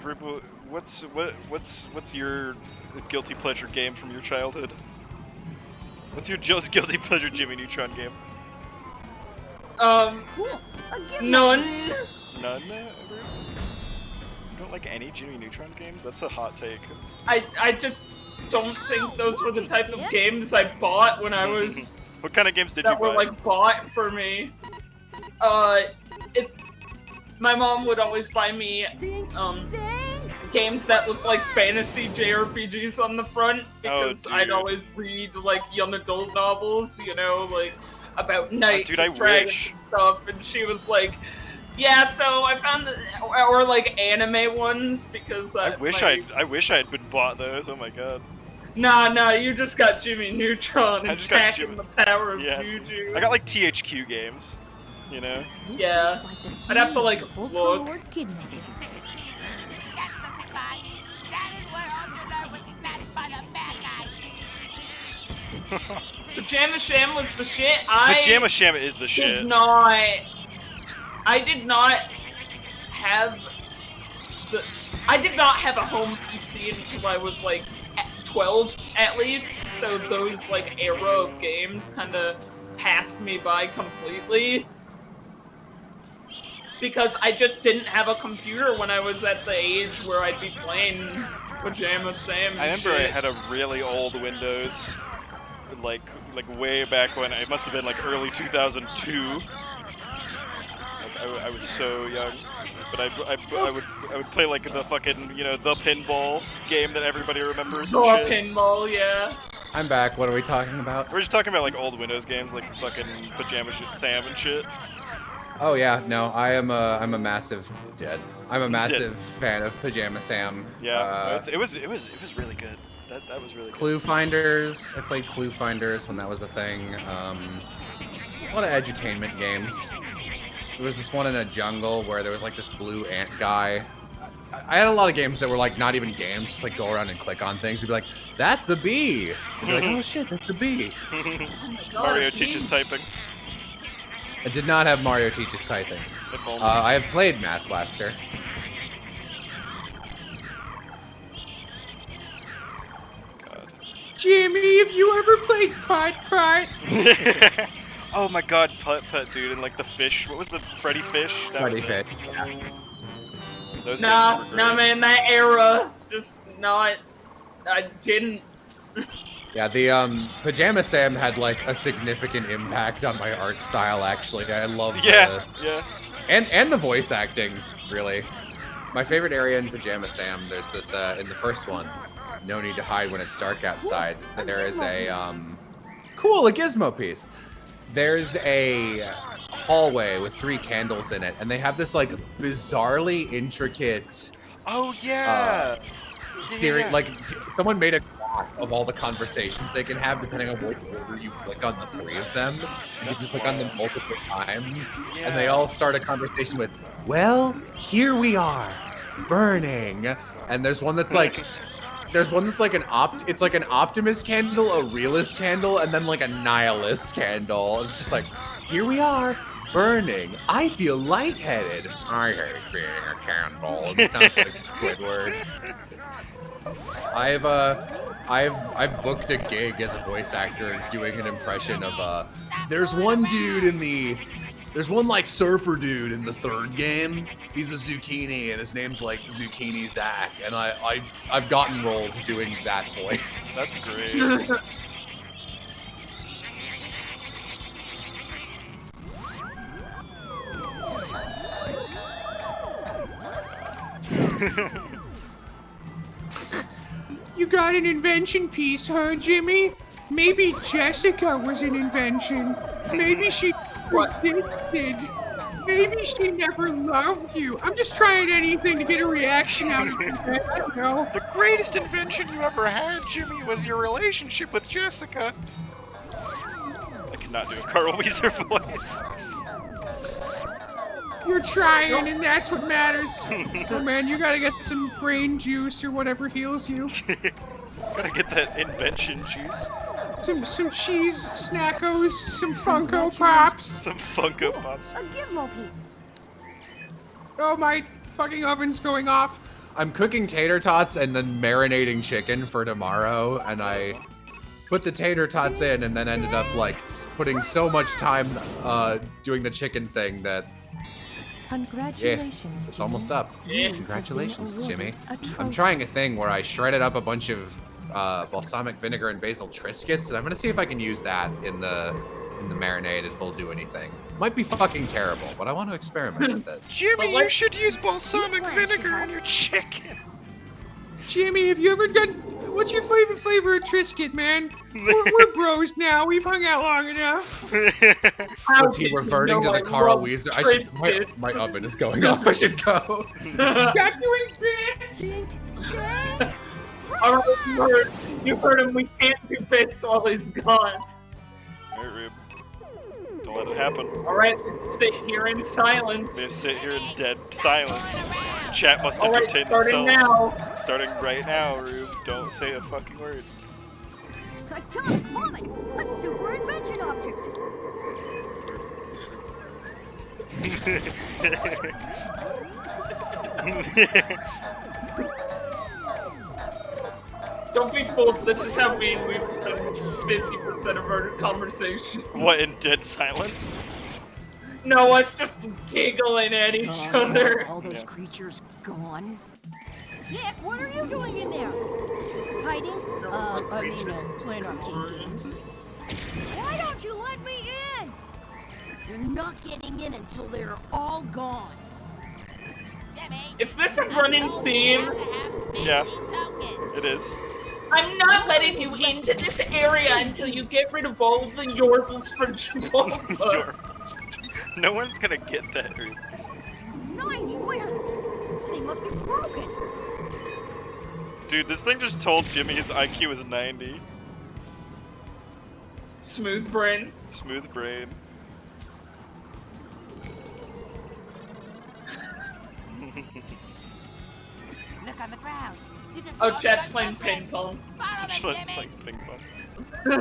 [SPEAKER 2] Rupa, what's your guilty pleasure game from your childhood? What's your guilty pleasure Jimmy Neutron game?
[SPEAKER 3] None.
[SPEAKER 2] None? You don't like any Jimmy Neutron games? That's a hot take.
[SPEAKER 3] I just don't think those were the type of games I bought when I was.
[SPEAKER 2] What kind of games did you buy?
[SPEAKER 3] That were like bought for me. If my mom would always buy me games that looked like fantasy JRPGs on the front because I'd always read like young adult novels, you know, like about knights and dragons and stuff, and she was like, yeah, so I found or like anime ones because
[SPEAKER 2] I wish I had been bought those. Oh my god.
[SPEAKER 3] Nah, you just got Jimmy Neutron and attacking the power of Juju.
[SPEAKER 2] I got like THQ games, you know?
[SPEAKER 3] Yeah. I'd have to like look. Pajama Sham was the shit.
[SPEAKER 2] Pajama Sham is the shit.
[SPEAKER 3] I did not have a home PC until I was like 12 at least, so those like era of games kind of passed me by completely. Because I just didn't have a computer when I was at the age where I'd be playing Pajama Sam and
[SPEAKER 2] I remember
[SPEAKER 3] shit.
[SPEAKER 2] I had a really old Windows, like way back when. It must have been like early 2002. I was so young, but I would play like the fucking, you know, the pinball game that everybody remembers.
[SPEAKER 3] The pinball, yeah.
[SPEAKER 1] I'm back. What are we talking about?
[SPEAKER 2] We're just talking about like old Windows games, like fucking Pajama Sam and shit.
[SPEAKER 1] Oh yeah, no, I'm a massive fan of Pajama Sam.
[SPEAKER 2] Yeah, it was really good. That was really good.
[SPEAKER 1] Clue Finders. I played Clue Finders when that was a thing. A lot of edutainment games. There was this one in a jungle where there was like this blue ant guy. I had a lot of games that were like not even games, just like go around and click on things. You'd be like, "That's a bee." You'd be like, "Oh shit, that's a bee."
[SPEAKER 2] Mario teaches typing.
[SPEAKER 1] I did not have Mario teaches typing. I have played Math Blaster.
[SPEAKER 3] Jimmy, have you ever played putt-putt?
[SPEAKER 2] Oh my god, putt-putt, dude, and like the fish. What was the Freddy Fish? That
[SPEAKER 1] Freddy
[SPEAKER 2] was
[SPEAKER 1] Fish.
[SPEAKER 2] Those games
[SPEAKER 3] No,
[SPEAKER 2] were great.
[SPEAKER 3] no, man, that era, just not. I didn't.
[SPEAKER 1] Yeah, the Pajama Sam had like a significant impact on my art style. Actually, I love
[SPEAKER 2] Yeah, yeah.
[SPEAKER 1] and the voice acting. Really, my favorite area in Pajama Sam. There's this in the first one. No need to hide when it's dark outside. There is a cool, a gizmo piece. There's a hallway with 3 candles in it, and they have this like bizarrely intricate.
[SPEAKER 2] Oh yeah.
[SPEAKER 1] Series, like someone made a graph of all the conversations they can have depending on which order you click on the 3 of them. You can click on them multiple times, and they all start a conversation with, "Well, here we are, burning." And there's one that's like. There's one that's like it's like an optimist candle, a realist candle, and then like a nihilist candle. It's just like, here we are, burning. I feel lightheaded. I hate being a candle. It sounds like Squidward. I've booked a gig as a voice actor doing an impression of there's one like surfer dude in the 3rd game. He's a zucchini and his name's like Zucchini Zach, and I've gotten roles doing that voice.
[SPEAKER 2] That's great.
[SPEAKER 3] You got an invention piece, huh, Jimmy? Maybe Jessica was an invention. Maybe she existed. Maybe she never loved you. I'm just trying anything to get a reaction out of you. I don't know.
[SPEAKER 2] The greatest invention you ever had, Jimmy, was your relationship with Jessica. I cannot do a Carl Weezer voice.
[SPEAKER 3] You're trying, and that's what matters. Oh man, you gotta get some brain juice or whatever heals you.
[SPEAKER 2] Gotta get that invention juice.
[SPEAKER 3] Some cheese snackos, some Funko Pops.
[SPEAKER 2] Some Funko Pops.
[SPEAKER 4] A gizmo piece.
[SPEAKER 3] Oh, my fucking oven's going off.
[SPEAKER 1] I'm cooking tater tots and then marinating chicken for tomorrow, and I put the tater tots in and then ended up like putting so much time doing the chicken thing that
[SPEAKER 8] Congratulations,
[SPEAKER 1] it's almost up.
[SPEAKER 3] Yeah.
[SPEAKER 1] Congratulations, Jimmy.
[SPEAKER 8] A trophy.
[SPEAKER 1] I'm trying a thing where I shredded up a bunch of balsamic vinegar and basil Triscuits, and I'm gonna see if I can use that in the marinade if it'll do anything. Might be fucking terrible, but I want to experiment with it.
[SPEAKER 2] Jimmy, you should use balsamic vinegar in your chicken.
[SPEAKER 3] Jimmy, have you ever done... What's your favorite flavor of Triscuit, man? We're bros now. We've hung out long enough.
[SPEAKER 1] What's he reverting to the Carl Weezer? My oven is going off. I should go.
[SPEAKER 3] Stop doing bits! Alright, you heard him. We can't do bits while he's gone.
[SPEAKER 2] Alright, Rube. Don't let it happen.
[SPEAKER 3] Alright, let's sit here in silence.
[SPEAKER 2] They sit here in dead silence. Chat must
[SPEAKER 3] Alright,
[SPEAKER 2] entertain
[SPEAKER 3] starting
[SPEAKER 2] themselves.
[SPEAKER 3] now.
[SPEAKER 2] Starting right now, Rube. Don't say a fucking word.
[SPEAKER 4] Atomic vomit, a super invention object.
[SPEAKER 3] Don't be fooled. This is how me and we've spent 50% of our conversation.
[SPEAKER 2] What, in dead silence?
[SPEAKER 3] No, us just giggling at each other.
[SPEAKER 6] All those creatures gone?
[SPEAKER 4] Nick, what are you doing in there? Hiding? Playing arcade games. Why don't you let me in? You're not getting in until they're all gone.
[SPEAKER 7] Jimmy,
[SPEAKER 3] Is this a running theme?
[SPEAKER 2] Yeah, it is.
[SPEAKER 3] I'm not letting you into this area until you get rid of all the Yorbles for Chipotle.
[SPEAKER 2] No one's gonna get that, Rube.
[SPEAKER 4] 90? Where? This thing must be broken.
[SPEAKER 2] Dude, this thing just told Jimmy his IQ is 90.
[SPEAKER 3] Smooth brain.
[SPEAKER 2] Smooth brain.
[SPEAKER 7] look on the ground. You can see
[SPEAKER 3] Oh,
[SPEAKER 7] all
[SPEAKER 3] Chat's
[SPEAKER 7] the
[SPEAKER 3] playing
[SPEAKER 7] footprints.
[SPEAKER 3] ping pong.
[SPEAKER 7] Follow me,
[SPEAKER 2] Let's
[SPEAKER 7] Jimmy.
[SPEAKER 2] play ping pong.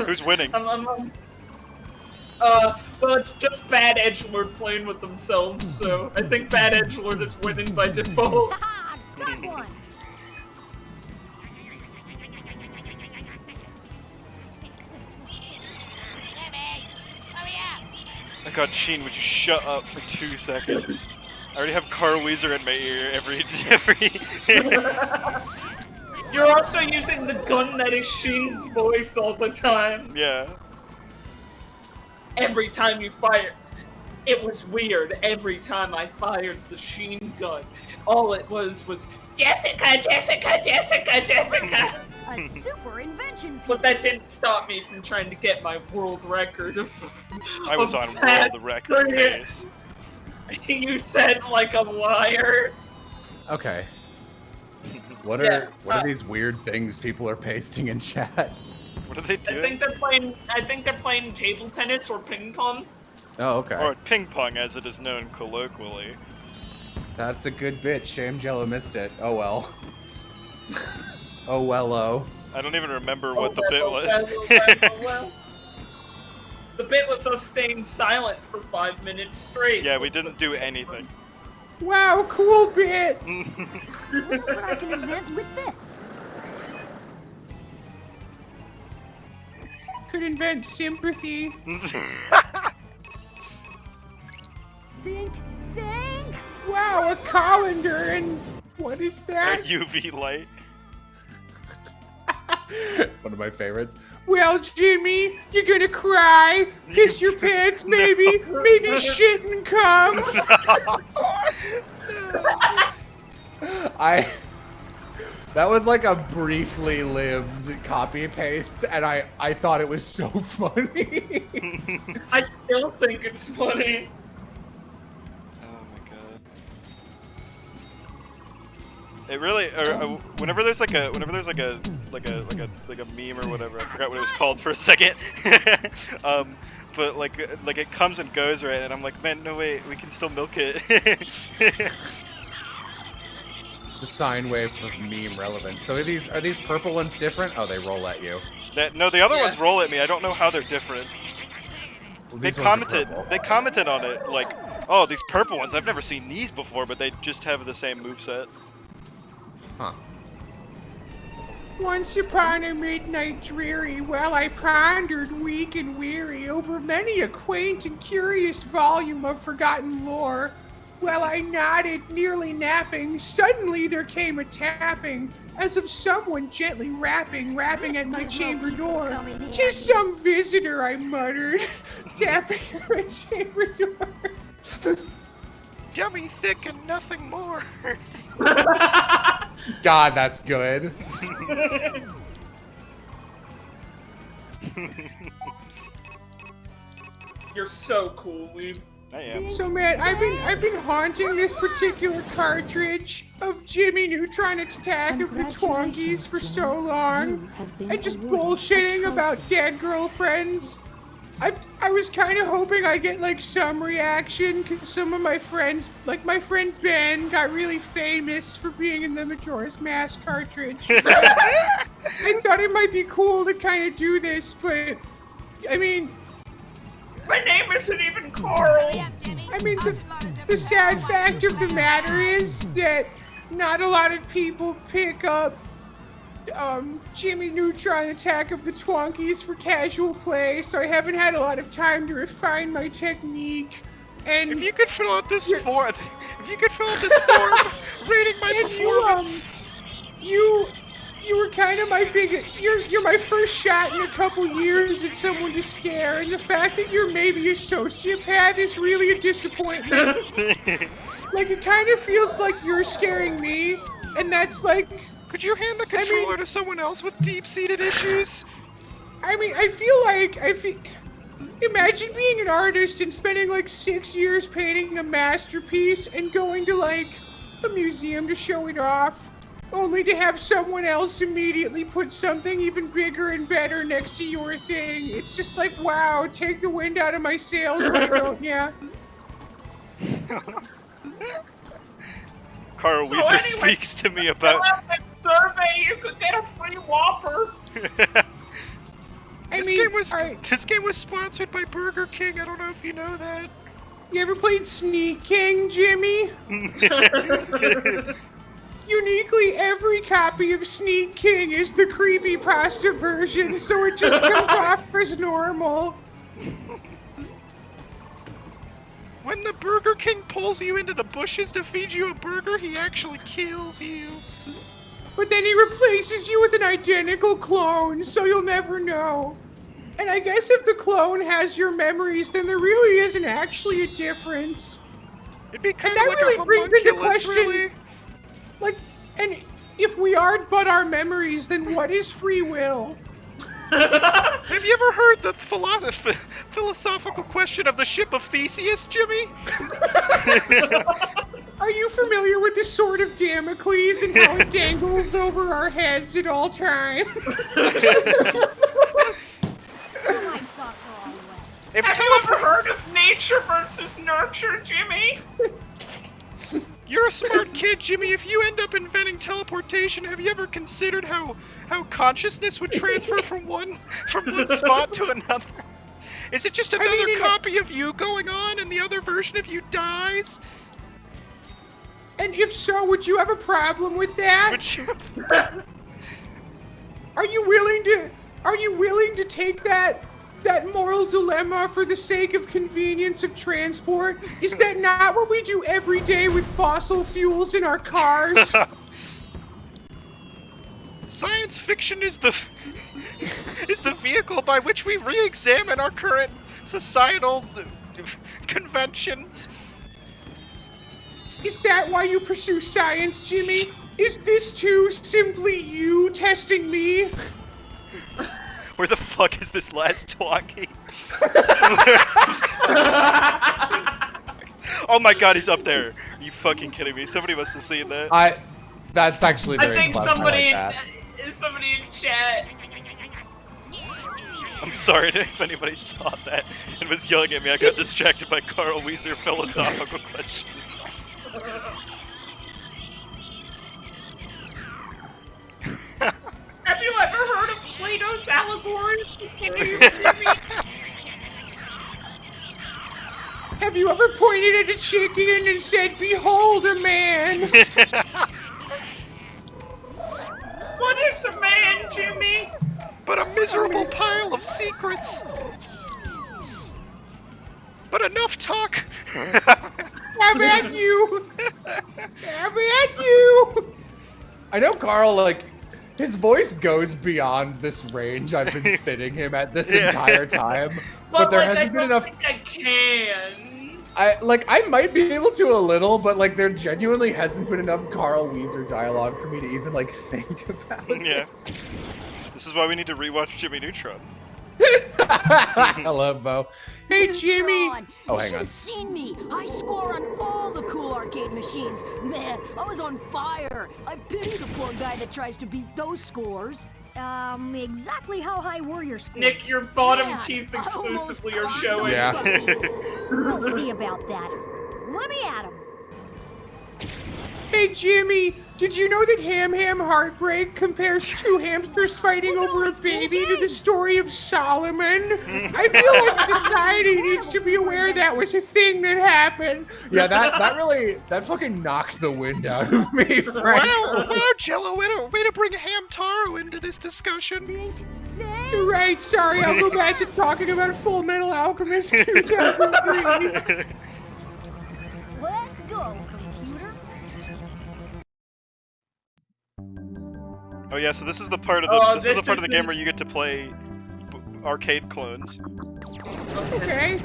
[SPEAKER 2] Who's winning?
[SPEAKER 3] Well, it's just Bad Edgelord playing with themselves, so I think Bad Edgelord is winning by default.
[SPEAKER 4] Haha, got one.
[SPEAKER 2] God, Sheen, would you shut up for 2 seconds? I already have Carl Weezer in my ear every.
[SPEAKER 3] You're also using the gun that is Sheen's voice all the time.
[SPEAKER 2] Yeah.
[SPEAKER 3] Every time you fire. It was weird. Every time I fired the Sheen gun, all it was Jessica, Jessica, Jessica, Jessica.
[SPEAKER 4] A super invention.
[SPEAKER 3] But that didn't stop me from trying to get my world record of.
[SPEAKER 2] I was on
[SPEAKER 3] that.
[SPEAKER 2] world record pace.
[SPEAKER 3] You said like a liar.
[SPEAKER 1] Okay. What are these weird things people are pasting in chat?
[SPEAKER 2] What are they doing?
[SPEAKER 3] I think they're playing table tennis or ping pong.
[SPEAKER 1] Oh, okay.
[SPEAKER 2] Or ping pong, as it is known colloquially.
[SPEAKER 1] That's a good bit. Shame Jello missed it. Oh well. Oh well.
[SPEAKER 2] I don't even remember what the bit was.
[SPEAKER 3] The bit was us staying silent for 5 minutes straight.
[SPEAKER 2] Yeah, we didn't do anything.
[SPEAKER 1] Wow, cool bit.
[SPEAKER 4] Look what I can invent with this.
[SPEAKER 1] Could invent sympathy. Think. Wow, a colander, and what is that?
[SPEAKER 2] A UV light.
[SPEAKER 1] One of my favorites. Well, Jimmy, you're gonna cry, piss your pants, maybe shit and cum. That was like a briefly lived copy paste, and I thought it was so funny.
[SPEAKER 3] I still think it's funny.
[SPEAKER 2] It really, whenever there's like a meme or whatever, I forgot what it was called for a second. But like it comes and goes, right? And I'm like, man, no wait, we can still milk it.
[SPEAKER 1] It's the sine wave of meme relevance. So are these purple ones different? Oh, they roll at you.
[SPEAKER 2] No, the other ones roll at me. I don't know how they're different.
[SPEAKER 1] Well,
[SPEAKER 2] They commented on it like, oh, these purple ones, I've never seen these before, but they just have the same moveset.
[SPEAKER 1] Huh. Once upon a midnight dreary, while I pondered weak and weary over many a quaint and curious volume of forgotten lore, while I nodded, nearly napping, suddenly there came a tapping, as of someone gently rapping at my chamber door. "'Tis some visitor," I muttered, tapping at my chamber door.
[SPEAKER 2] Dummy thick and nothing more.
[SPEAKER 1] God, that's good.
[SPEAKER 3] You're so cool, Weeb.
[SPEAKER 2] I am.
[SPEAKER 1] So man, I've been haunting this particular cartridge of Jimmy Neutron Attack of the Twonkies for so long, and just bullshitting about dead girlfriends. I was kind of hoping I'd get like some reaction, because some of my friends, like my friend Ben, got really famous for being in the Majora's Mask cartridge. I thought it might be cool to kind of do this, but I mean,
[SPEAKER 3] my name isn't even Carl.
[SPEAKER 1] I mean, the sad fact of the matter is that not a lot of people pick up Jimmy Neutron Attack of the Twonkies for casual play, so I haven't had a lot of time to refine my technique. And
[SPEAKER 2] if you could fill out this form, rating my performance.
[SPEAKER 1] You were kind of my biggest. You're my first shot in a couple years at someone to scare, and the fact that you're maybe a sociopath is really a disappointment. Like, it kind of feels like you're scaring me, and that's like.
[SPEAKER 2] Could you hand the controller to someone else with deep-seated issues?
[SPEAKER 1] I mean, imagine being an artist and spending like 6 years painting a masterpiece and going to like a museum to show it off, only to have someone else immediately put something even bigger and better next to your thing. It's just like, wow, take the wind out of my sails, don't ya?
[SPEAKER 2] Carl Weezer speaks to me about.
[SPEAKER 3] Survey, you could get a free Whopper.
[SPEAKER 2] This game was sponsored by Burger King. I don't know if you know that.
[SPEAKER 1] You ever played Sneak King, Jimmy? Uniquely, every copy of Sneak King is the creepypasta version, so it just comes off as normal.
[SPEAKER 2] When the Burger King pulls you into the bushes to feed you a burger, he actually kills you.
[SPEAKER 12] But then he replaces you with an identical clone, so you'll never know. And I guess if the clone has your memories, then there really isn't actually a difference.
[SPEAKER 2] It'd be kind
[SPEAKER 12] of
[SPEAKER 2] like
[SPEAKER 12] really
[SPEAKER 2] a
[SPEAKER 12] brings into
[SPEAKER 2] homunculus,
[SPEAKER 12] question,
[SPEAKER 2] really.
[SPEAKER 12] Like, and if we aren't but our memories, then what is free will?
[SPEAKER 2] Have you ever heard the philosophical question of the ship of Theseus, Jimmy?
[SPEAKER 12] Are you familiar with the sword of Damocles and how it dangles over our heads at all times?
[SPEAKER 4] My socks are all wet.
[SPEAKER 3] Have you ever heard of nature versus nurture, Jimmy?
[SPEAKER 2] You're a smart kid, Jimmy. If you end up inventing teleportation, have you ever considered how consciousness would transfer from one spot to another? Is it just another copy of you going on and the other version of you dies?
[SPEAKER 12] And if so, would you have a problem with that? Are you willing to take that moral dilemma for the sake of convenience of transport? Is that not what we do every day with fossil fuels in our cars?
[SPEAKER 2] Science fiction is the vehicle by which we re-examine our current societal conventions.
[SPEAKER 12] Is that why you pursue science, Jimmy? Is this too simply you testing me?
[SPEAKER 2] Where the fuck is this last Twonkie? Oh my god, he's up there. Are you fucking kidding me? Somebody must have seen that.
[SPEAKER 1] That's actually very
[SPEAKER 3] I think
[SPEAKER 1] clever.
[SPEAKER 3] somebody
[SPEAKER 1] I like
[SPEAKER 3] in chat.
[SPEAKER 2] I'm sorry if anybody saw that and was yelling at me. I got distracted by Carl Weiser philosophical questions.
[SPEAKER 3] Have you ever heard of Plato's allegory?
[SPEAKER 12] Have you ever pointed at a chicken and said, "Behold a man"?
[SPEAKER 3] What is a man, Jimmy?
[SPEAKER 2] But a miserable pile of secrets. But enough talk.
[SPEAKER 12] Have at you. Have at you.
[SPEAKER 1] I know Carl, like, his voice goes beyond this range I've been sitting him at this entire time, but there hasn't been enough.
[SPEAKER 3] I don't think I can.
[SPEAKER 1] I might be able to a little, but like there genuinely hasn't been enough Carl Weiser dialogue for me to even like think about it.
[SPEAKER 2] Yeah. This is why we need to rewatch Jimmy Neutron.
[SPEAKER 1] Hello, Bo.
[SPEAKER 12] Hey, Jimmy.
[SPEAKER 1] Oh,
[SPEAKER 13] you
[SPEAKER 1] hang
[SPEAKER 13] should
[SPEAKER 1] on.
[SPEAKER 13] have seen me. I score on all the cool arcade machines. Man, I was on fire. I pity the poor guy that tries to beat those scores.
[SPEAKER 4] Exactly how high were your scores?
[SPEAKER 3] Nick, your bottom
[SPEAKER 13] Man,
[SPEAKER 3] teeth
[SPEAKER 13] I
[SPEAKER 3] exclusively are
[SPEAKER 13] almost
[SPEAKER 3] showing.
[SPEAKER 1] Yeah.
[SPEAKER 4] We'll see about that. Let me at him.
[SPEAKER 12] Hey, Jimmy, did you know that Ham Ham Heartbreak compares two hamsters fighting over a baby to the story of Solomon? I feel like society needs to be aware that was a thing that happened.
[SPEAKER 1] Yeah, that fucking knocked the wind out of me, Frank.
[SPEAKER 2] Wow, Jello, way to bring Hamtaro into this discussion.
[SPEAKER 12] You're right, sorry, I'll go back to talking about Full Metal Alchemist 2003.
[SPEAKER 4] Let's go, computer.
[SPEAKER 2] Oh yeah, so this is the part of the game where you get to play arcade clones.
[SPEAKER 12] Okay.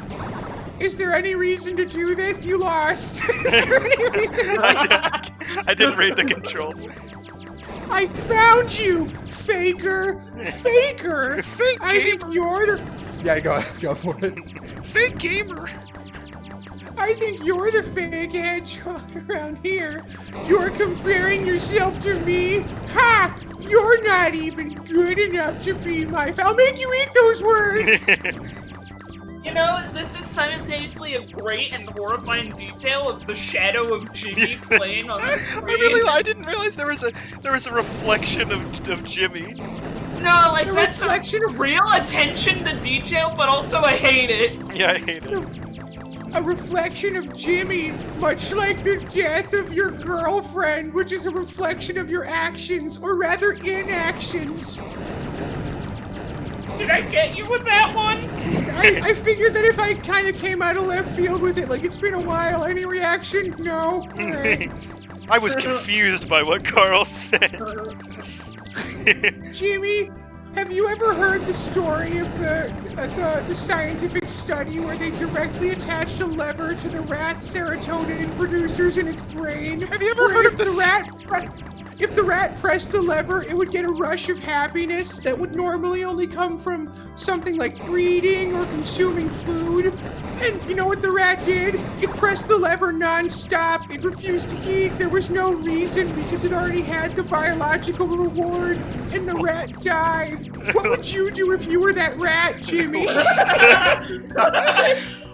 [SPEAKER 12] Is there any reason to do this? You lost.
[SPEAKER 2] I didn't read the controls.
[SPEAKER 12] I found you, faker. Faker.
[SPEAKER 2] Fake
[SPEAKER 12] I think you're the.
[SPEAKER 1] Yeah, go for it.
[SPEAKER 2] Fake gamer.
[SPEAKER 12] I think you're the fake hedgehog around here. You're comparing yourself to me? Ha! You're not even good enough to be my I'll make you eat those words!
[SPEAKER 3] You know, this is simultaneously a great and horrifying detail of the shadow of Jimmy playing on the screen.
[SPEAKER 2] I didn't realize there was a reflection of Jimmy.
[SPEAKER 3] No, like
[SPEAKER 12] The
[SPEAKER 3] that's
[SPEAKER 12] reflection
[SPEAKER 3] a real attention to detail, but also I hate it.
[SPEAKER 2] Yeah, I hate it.
[SPEAKER 12] A reflection of Jimmy, much like the death of your girlfriend, which is a reflection of your actions, or rather inactions.
[SPEAKER 3] Did I get you with that one?
[SPEAKER 12] I figured that if I kind of came out of left field with it, like it's been a while, any reaction? No. Right.
[SPEAKER 2] I was confused by what Carl said.
[SPEAKER 12] Jimmy, have you ever heard the story of the scientific study where they directly attached a lever to the rat's serotonin producers in its brain?
[SPEAKER 2] Have you ever heard of this?
[SPEAKER 12] If the rat pressed the lever, it would get a rush of happiness that would normally only come from something like breeding or consuming food. And you know what the rat did? It pressed the lever non-stop. It refused to eat. There was no reason because it already had the biological reward, and the rat died. What would you do if you were that rat, Jimmy?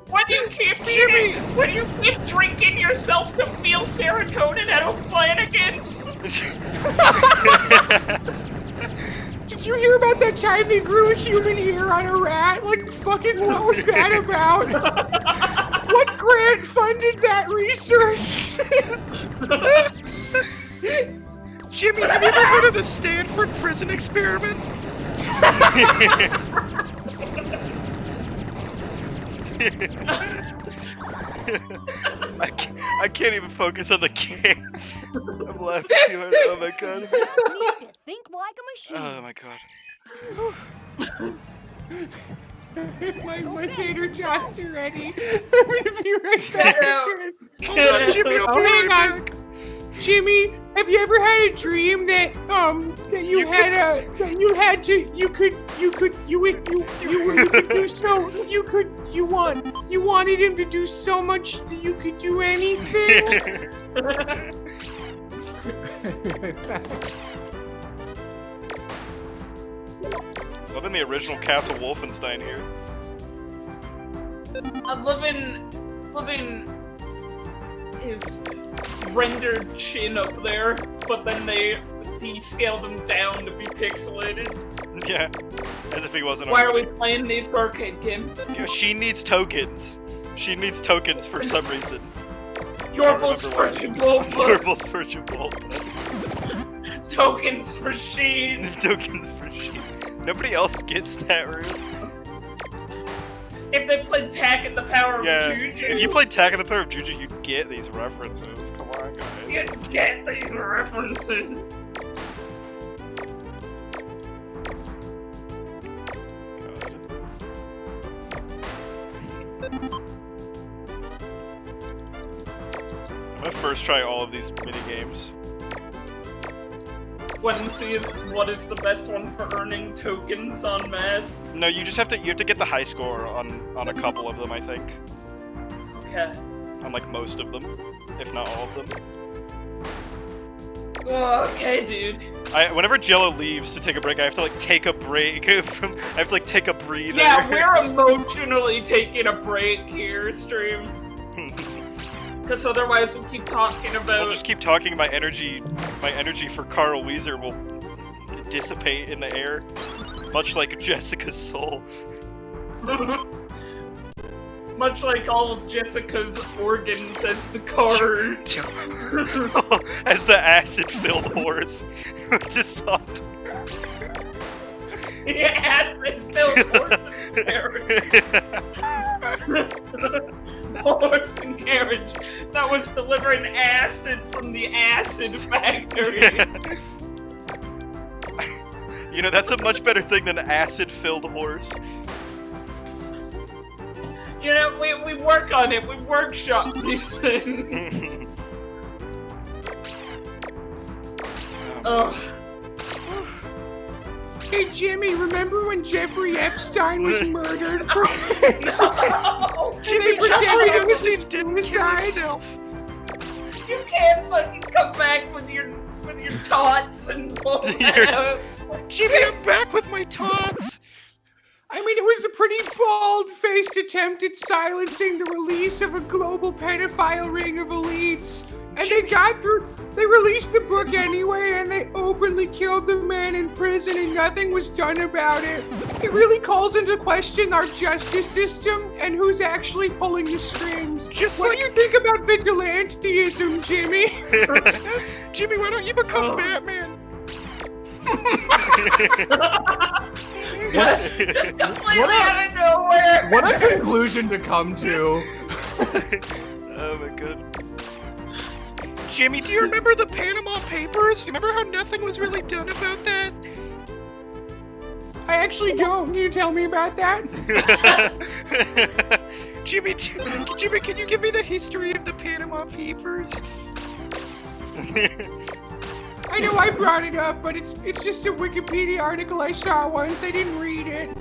[SPEAKER 3] When you keep drinking yourself to feel serotonin at a Flanagan's?
[SPEAKER 12] Did you hear about that time they grew a human ear on a rat? Like, fucking what was that about? What grant funded that research?
[SPEAKER 2] Jimmy, have you ever heard of the Stanford prison experiment? I can't even focus on the game. I'm laughing too hard. Oh my god.
[SPEAKER 4] Need to think like a machine.
[SPEAKER 2] Oh my god.
[SPEAKER 12] My tater tots are ready. I'm gonna be right back.
[SPEAKER 2] Hold on, Jimmy, I'll be right back.
[SPEAKER 12] Jimmy, have you ever had a dream that you wanted him to do so much that you could do anything?
[SPEAKER 2] Loving the original Castle Wolfenstein here.
[SPEAKER 3] I'm loving his rendered chin up there, but then they descaled him down to be pixelated.
[SPEAKER 2] Yeah, as if he wasn't.
[SPEAKER 3] Why are we playing these arcade games?
[SPEAKER 2] Yeah, she needs tokens. She needs tokens for some reason.
[SPEAKER 3] Yorble's Virgin Bulb.
[SPEAKER 2] Yorble's Virgin Bulb.
[SPEAKER 3] Tokens for Sheen.
[SPEAKER 2] Tokens for Sheen. Nobody else gets that room.
[SPEAKER 3] If they played Tack at the Power of Juju.
[SPEAKER 2] If you played Tack at the Power of Juju, you'd get these references. Come on, guys.
[SPEAKER 3] You'd get these references.
[SPEAKER 2] I'm gonna first try all of these mini games.
[SPEAKER 3] What is the best one for earning tokens en masse?
[SPEAKER 2] No, you just have to get the high score on a couple of them, I think.
[SPEAKER 3] Okay.
[SPEAKER 2] On like most of them, if not all of them.
[SPEAKER 3] Okay, dude.
[SPEAKER 2] Whenever Jello leaves to take a break, I have to like take a break from. I have to like take a breather.
[SPEAKER 3] Yeah, we're emotionally taking a break here, stream. Because otherwise we'll keep talking about...
[SPEAKER 2] I'll just keep talking, my energy for Carl Weezer will dissipate in the air. Much like Jessica's soul.
[SPEAKER 3] Much like all of Jessica's organs as the card.
[SPEAKER 2] As the acid-filled horse. Just soft.
[SPEAKER 3] The acid-filled horse and carriage. Horse and carriage that was delivering acid from the acid factory.
[SPEAKER 2] You know, that's a much better thing than acid-filled horse.
[SPEAKER 3] You know, we work on it. We workshop these things. Oh.
[SPEAKER 12] Hey Jimmy, remember when Jeffrey Epstein was murdered?
[SPEAKER 3] No!
[SPEAKER 2] Jimmy, Jeffrey Epstein didn't kill himself.
[SPEAKER 3] You can't fucking come back with your tots and
[SPEAKER 2] Jimmy, I'm back with my tots.
[SPEAKER 12] I mean, it was a pretty bald-faced attempt at silencing the release of a global pedophile ring of elites. And they released the book anyway, and they openly killed the man in prison, and nothing was done about it. It really calls into question our justice system and who's actually pulling the strings. What do you think about vigilantism, Jimmy?
[SPEAKER 2] Jimmy, why don't you become Batman?
[SPEAKER 3] Just completely out of nowhere.
[SPEAKER 1] What a conclusion to come to.
[SPEAKER 2] Oh my god. Jimmy, do you remember the Panama Papers? You remember how nothing was really done about that?
[SPEAKER 12] I actually don't. Can you tell me about that?
[SPEAKER 2] Jimmy, can you give me the history of the Panama Papers?
[SPEAKER 12] I know I brought it up, but it's just a Wikipedia article I saw once. I didn't read it.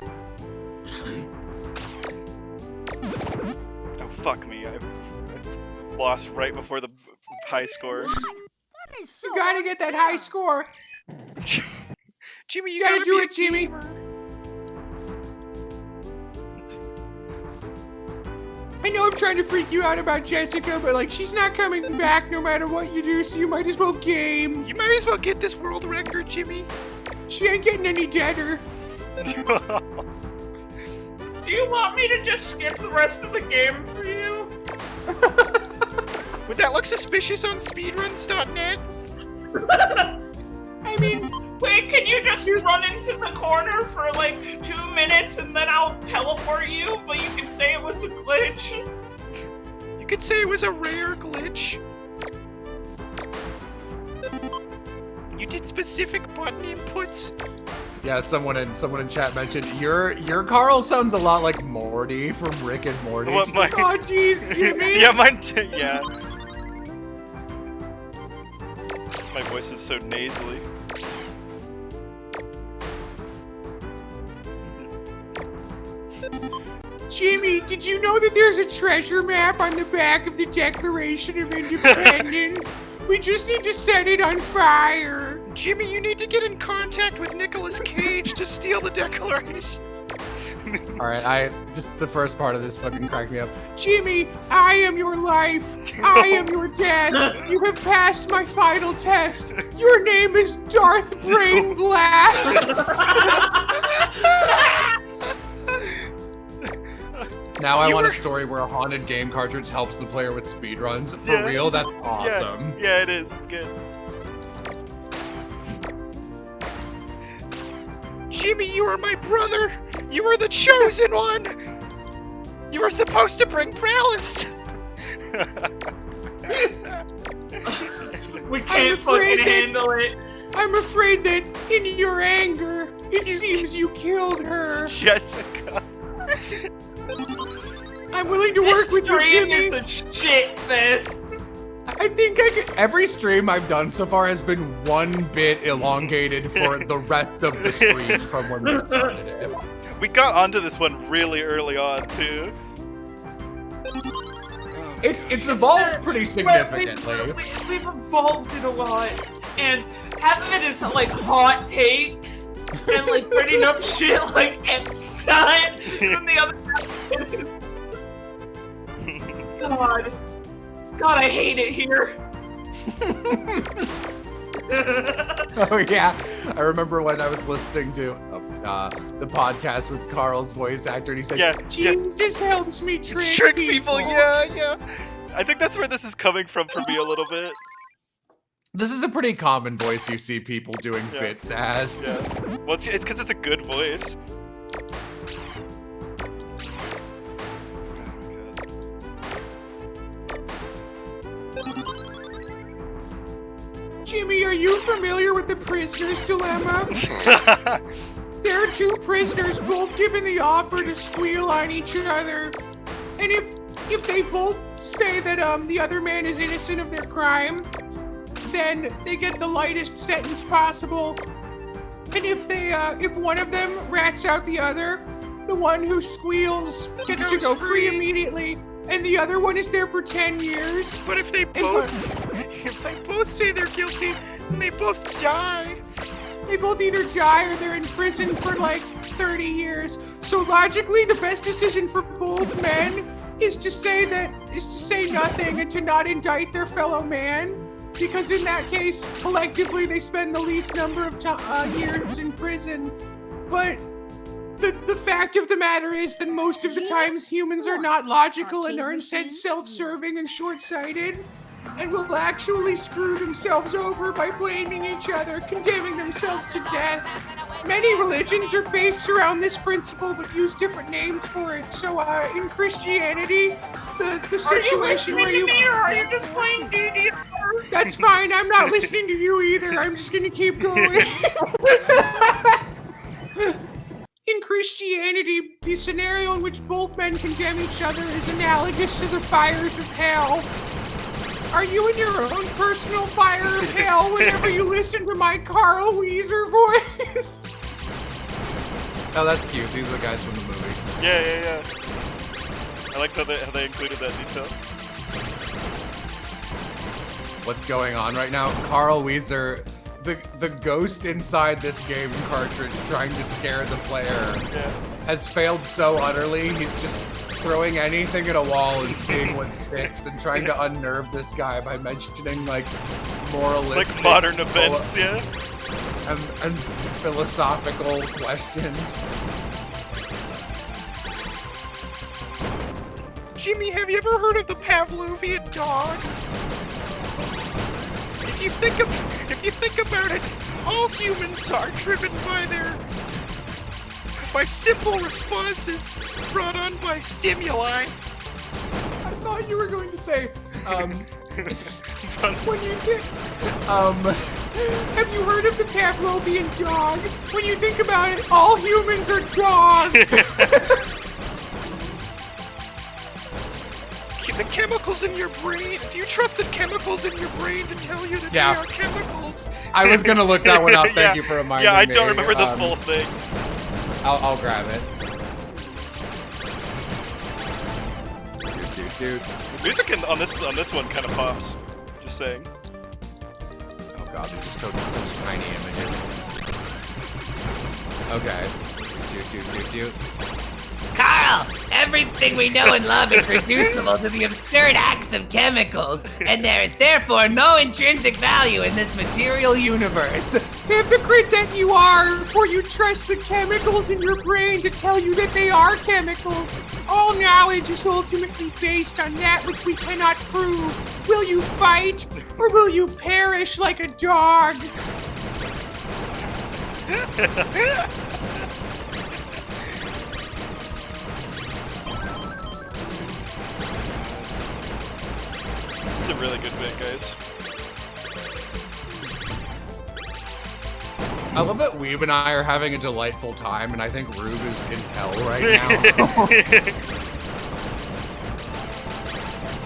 [SPEAKER 2] Oh, fuck me. I lost right before the high score.
[SPEAKER 12] You gotta get that high score.
[SPEAKER 2] Jimmy, you
[SPEAKER 12] gotta do
[SPEAKER 2] be
[SPEAKER 12] it, Jimmy. I know I'm trying to freak you out about Jessica, but like she's not coming back no matter what you do, so you might as well game.
[SPEAKER 2] You might as well get this world record, Jimmy.
[SPEAKER 12] She ain't getting any deader.
[SPEAKER 3] Do you want me to just skip the rest of the game for you?
[SPEAKER 2] Would that look suspicious on speedruns.net?
[SPEAKER 12] I mean,
[SPEAKER 3] wait, can you just run into the corner for like 2 minutes and then I'll teleport you? But you can say it was a glitch.
[SPEAKER 2] You could say it was a rare glitch. You did specific button inputs.
[SPEAKER 1] Yeah, someone in chat mentioned your Carl sounds a lot like Morty from Rick and Morty.
[SPEAKER 2] What,
[SPEAKER 1] Just like, oh jeez, Jimmy.
[SPEAKER 2] Yeah, mine too. Yeah. My voice is so nasally.
[SPEAKER 12] Jimmy, did you know that there's a treasure map on the back of the Declaration of Independence? We just need to set it on fire.
[SPEAKER 2] Jimmy, you need to get in contact with Nicolas Cage to steal the Declaration.
[SPEAKER 1] Alright, just the first part of this fucking cracked me up.
[SPEAKER 12] Jimmy, I am your life. I am your death. You have passed my final test. Your name is Darth Brain Blast.
[SPEAKER 1] Now I want a story where a haunted game cartridge helps the player with speedruns. For real, that's awesome.
[SPEAKER 2] Yeah, it is. It's good. Jimmy, you are my brother. You are the chosen one. You were supposed to bring prowess.
[SPEAKER 3] We can't fucking handle it.
[SPEAKER 12] I'm afraid that in your anger, it seems you killed her.
[SPEAKER 2] Jessica.
[SPEAKER 12] I'm willing to work with you, Jimmy.
[SPEAKER 3] This stream is a shit fest.
[SPEAKER 1] I think every stream I've done so far has been one bit elongated for the rest of the stream from when we started it.
[SPEAKER 2] We got onto this one really early on too.
[SPEAKER 1] It's evolved pretty significantly.
[SPEAKER 3] We've evolved it a lot, and half of it is like hot takes and like bringing up shit like Epstein, and the other half is God, I hate it here.
[SPEAKER 1] Oh yeah, I remember when I was listening to the podcast with Carl's voice actor, and he said,
[SPEAKER 12] Jesus helps me
[SPEAKER 2] trick people. Yeah. I think that's where this is coming from for me a little bit.
[SPEAKER 1] This is a pretty common voice you see people doing bits as.
[SPEAKER 2] Yeah. Well, it's because it's a good voice.
[SPEAKER 12] Jimmy, are you familiar with the prisoner's dilemma? There are two prisoners both given the offer to squeal on each other. And if they both say that the other man is innocent of their crime, then they get the lightest sentence possible. And if one of them rats out the other, the one who squeals gets to go free immediately. And the other one is there for 10 years.
[SPEAKER 2] But if they both say they're guilty, and they both die.
[SPEAKER 12] They both either die or they're in prison for like 30 years. So logically, the best decision for both men is to say nothing and to not indict their fellow man. Because in that case, collectively, they spend the least number of years in prison. But the fact of the matter is that most of the times humans are not logical and are instead self-serving and short-sighted. and will actually screw themselves over by blaming each other, condemning themselves to death. Many religions are based around this principle but use different names for it. So in Christianity, the situation where you...
[SPEAKER 3] Are you just playing DDR?
[SPEAKER 12] That's fine, I'm not listening to you either. I'm just gonna keep going. In Christianity, the scenario in which both men condemn each other is analogous to the fires of hell. Are you in your own personal fire of hell whenever you listen to my Carl Weezer voice?
[SPEAKER 1] Oh, that's cute. These are the guys from the movie.
[SPEAKER 2] Yeah. I like how they included that detail.
[SPEAKER 1] What's going on right now? Carl Weezer, the ghost inside this game cartridge trying to scare the player has failed so utterly. He's just throwing anything at a wall and seeing what sticks and trying to unnerve this guy by mentioning like moralistic,
[SPEAKER 2] like modern events,
[SPEAKER 1] and philosophical questions.
[SPEAKER 12] Jimmy, have you ever heard of the Pavlovian dog? If you think about it, all humans are driven by simple responses brought on by stimuli. I thought you were going to say, when you think, have you heard of the Pavlovian dog? When you think about it, all humans are dogs. The chemicals in your brain. Do you trust the chemicals in your brain to tell you that they are chemicals?
[SPEAKER 1] I was gonna look that one up. Thank you for reminding me.
[SPEAKER 2] Yeah, I don't remember the full thing.
[SPEAKER 1] I'll grab it. Dude.
[SPEAKER 2] Music on this one kind of pops. Just saying.
[SPEAKER 1] Oh god, these are such tiny images. Okay. Dude.
[SPEAKER 7] Carl, everything we know and love is reducible to the absurd acts of chemicals, and there is therefore no intrinsic value in this material universe.
[SPEAKER 12] Hypocrite that you are, for you trust the chemicals in your brain to tell you that they are chemicals. All knowledge is ultimately based on that which we cannot prove. Will you fight, or will you perish like a dog?
[SPEAKER 2] This is a really good bit, guys.
[SPEAKER 1] I love that Weeb and I are having a delightful time, and I think Rube is in hell right now.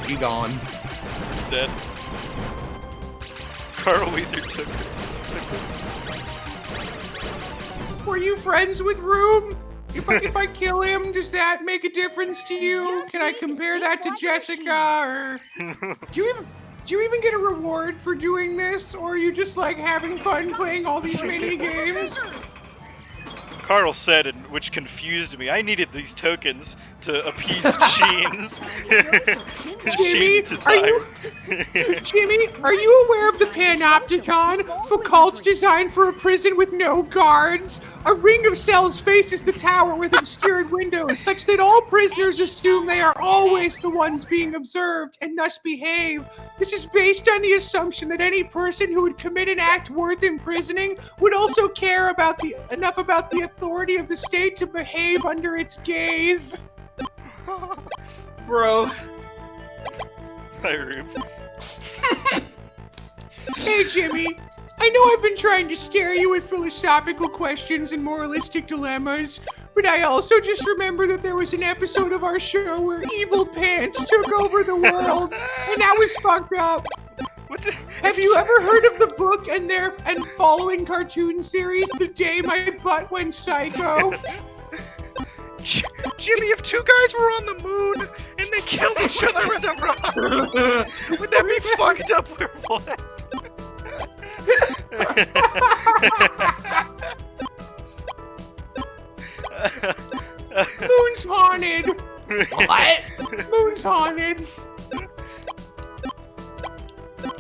[SPEAKER 1] He gone.
[SPEAKER 2] He's dead. Carl Weezer took her.
[SPEAKER 12] Were you friends with Rube? If I kill him, does that make a difference to you? Can I compare that to Jessica, or do you even get a reward for doing this, or are you just like having fun playing all these mini games?
[SPEAKER 2] Carl said, which confused me, I needed these tokens to appease Sheen's desire.
[SPEAKER 12] Jimmy, are you aware of the Panopticon? Foucault's design for a prison with no guards? A ring of cells faces the tower with obscured windows, such that all prisoners assume they are always the ones being observed and thus behave. This is based on the assumption that any person who would commit an act worth imprisoning would also care enough about the authority of the state to behave under its gaze.
[SPEAKER 3] Bro.
[SPEAKER 2] Hi, Rube.
[SPEAKER 12] Hey, Jimmy. I know I've been trying to scare you with philosophical questions and moralistic dilemmas, but I also just remember that there was an episode of our show where evil pants took over the world, and that was fucked up. Have you ever heard of the book and following cartoon series, The Day My Butt Went Psycho? Jimmy, if two guys were on the moon and they killed each other with a rock, would that be fucked up or what? Moon's haunted.
[SPEAKER 7] What?
[SPEAKER 12] Moon's haunted.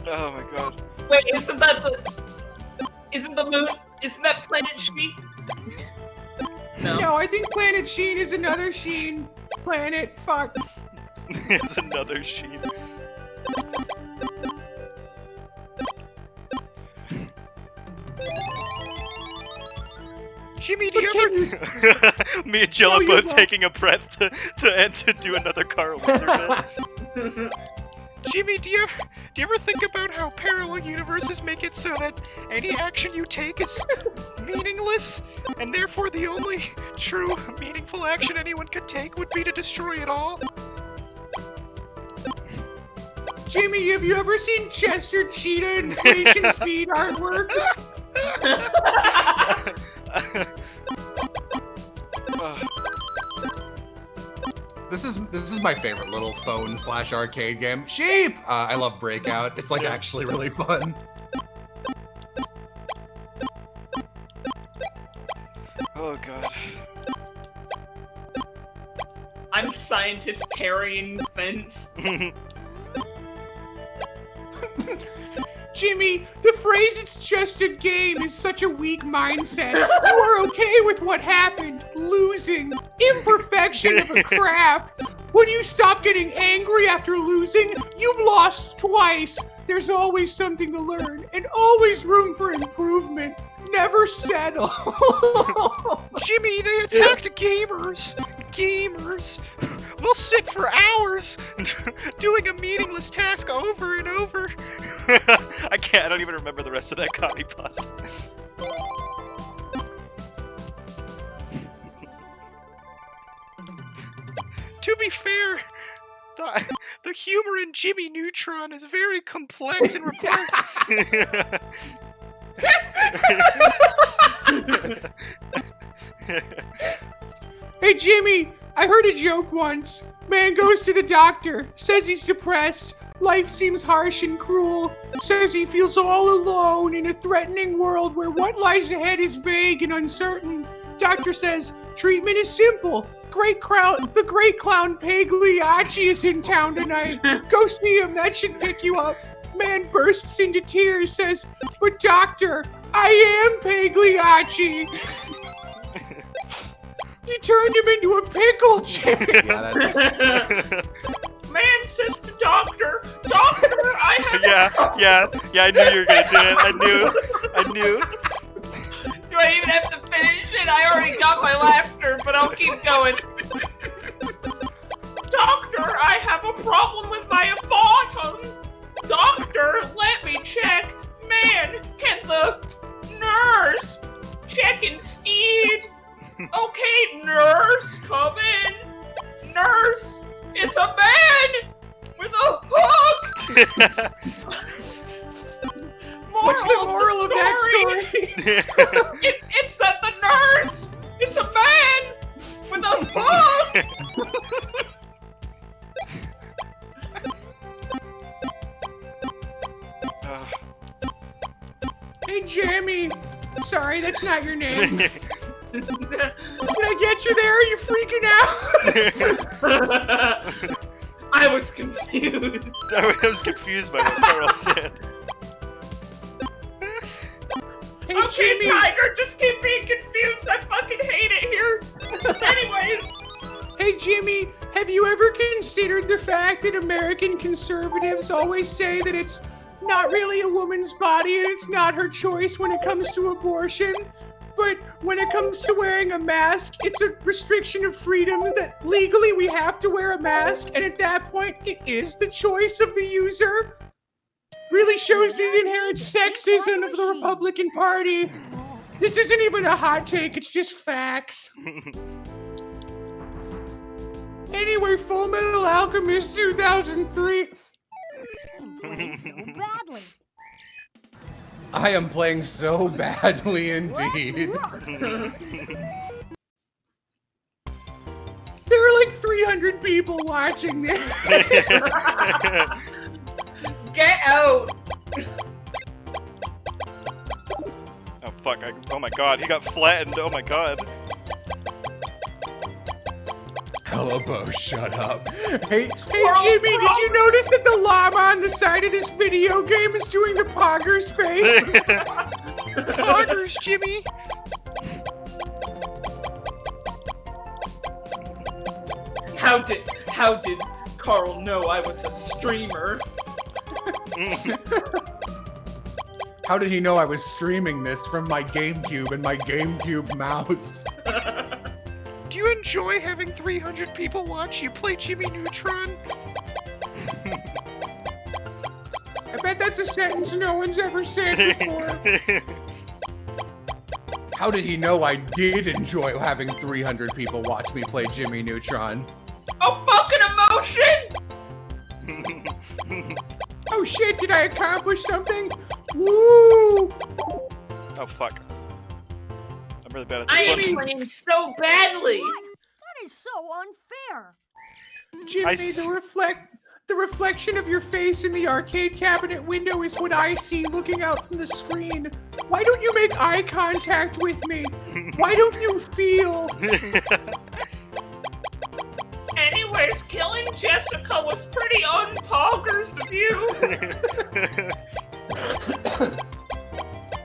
[SPEAKER 2] Oh my god.
[SPEAKER 3] Wait, isn't that Planet Sheen?
[SPEAKER 12] No, I think Planet Sheen is another Sheen planet. Fuck.
[SPEAKER 2] It's another Sheen. Jimmy, do you ever... Me and Jello both taking a breath to do another Carl Wizard bit. Jimmy, do you ever think about how parallel universes make it so that any action you take is meaningless, and therefore the only true meaningful action anyone could take would be to destroy it all?
[SPEAKER 12] Jimmy, have you ever seen Chester Cheetah inflation feed artwork?
[SPEAKER 1] This is my favorite little phone/arcade game. Sheep! I love Breakout. It's like actually really fun.
[SPEAKER 2] Oh god.
[SPEAKER 3] I'm scientist carrying fence.
[SPEAKER 12] Jimmy, the phrase "it's just a game" is such a weak mindset. You are okay with what happened. Losing. Imperfection of a crap. When you stop getting angry after losing, you've lost twice. There's always something to learn, and always room for improvement. Never settle.
[SPEAKER 2] Jimmy, they attacked gamers. We'll sit for hours doing a meaningless task over and over. I don't even remember the rest of that copy pasta. To be fair, the humor in Jimmy Neutron is very complex and requires...
[SPEAKER 12] Hey Jimmy, I heard a joke once. Man goes to the doctor, says he's depressed. Life seems harsh and cruel. Says he feels all alone in a threatening world where what lies ahead is vague and uncertain. Doctor says, treatment is simple. The great clown Pagliacci is in town tonight. Go see him, that should pick you up. Man bursts into tears, says, but doctor, I am Pagliacci. You turned him into a pickle, Jimmy.
[SPEAKER 3] Man says to doctor, I have
[SPEAKER 2] Yeah, I knew you were gonna do it. I knew.
[SPEAKER 3] Do I even have to finish it? I already got my laughter, but I'll keep going. Doctor, I have a problem with my bottom. Doctor, let me check. Man, can the nurse check instead? Okay, nurse, come in. Nurse, it's a man with a hook.
[SPEAKER 12] What's the moral of that story?
[SPEAKER 3] It's that the nurse is a man with a hook.
[SPEAKER 12] Hey, Jamie. Sorry, that's not your name. Did I get you there? Are you freaking out?
[SPEAKER 3] I was confused.
[SPEAKER 2] I was confused by what Carl said.
[SPEAKER 12] Hey,
[SPEAKER 3] okay,
[SPEAKER 12] Jimmy.
[SPEAKER 3] Tiger, just keep being confused. I fucking hate it here. Anyways.
[SPEAKER 12] Hey, Jimmy, have you ever considered the fact that American conservatives always say that it's not really a woman's body and it's not her choice when it comes to abortion? But when it comes to wearing a mask, it's a restriction of freedom that legally we have to wear a mask, and at that point, it is the choice of the user. Really shows the inherent sexism of the Republican Party. This isn't even a hot take, it's just facts. Anyway, Full Metal Alchemist 2003.
[SPEAKER 4] So badly.
[SPEAKER 1] I am playing so badly indeed.
[SPEAKER 12] There are like 300 people watching this.
[SPEAKER 3] Get out!
[SPEAKER 2] Oh fuck, oh my god, he got flattened, oh my god.
[SPEAKER 1] Hello, Bo, shut up.
[SPEAKER 12] Hey Jimmy, did you notice that the llama on the side of this video game is doing the Poggers face?
[SPEAKER 2] Poggers, Jimmy!
[SPEAKER 3] How did Carl know I was a streamer?
[SPEAKER 1] How did he know I was streaming this from my GameCube and my GameCube mouse?
[SPEAKER 14] Do you enjoy having 300 people watch you play Jimmy Neutron?
[SPEAKER 12] I bet that's a sentence no one's ever said before.
[SPEAKER 1] How did he know I did enjoy having 300 people watch me play Jimmy Neutron?
[SPEAKER 3] Oh, fucking emotion!
[SPEAKER 12] Oh shit, did I accomplish something? Woo!
[SPEAKER 2] Oh fuck. I'm really bad at
[SPEAKER 3] I
[SPEAKER 2] this
[SPEAKER 3] am
[SPEAKER 2] one.
[SPEAKER 3] playing so badly!
[SPEAKER 4] That is so unfair.
[SPEAKER 12] Jimmy, the reflection of your face in the arcade cabinet window is what I see looking out from the screen. Why don't you make eye contact with me? Why don't you feel?
[SPEAKER 3] Anyways, killing Jessica was pretty unpoggers of you.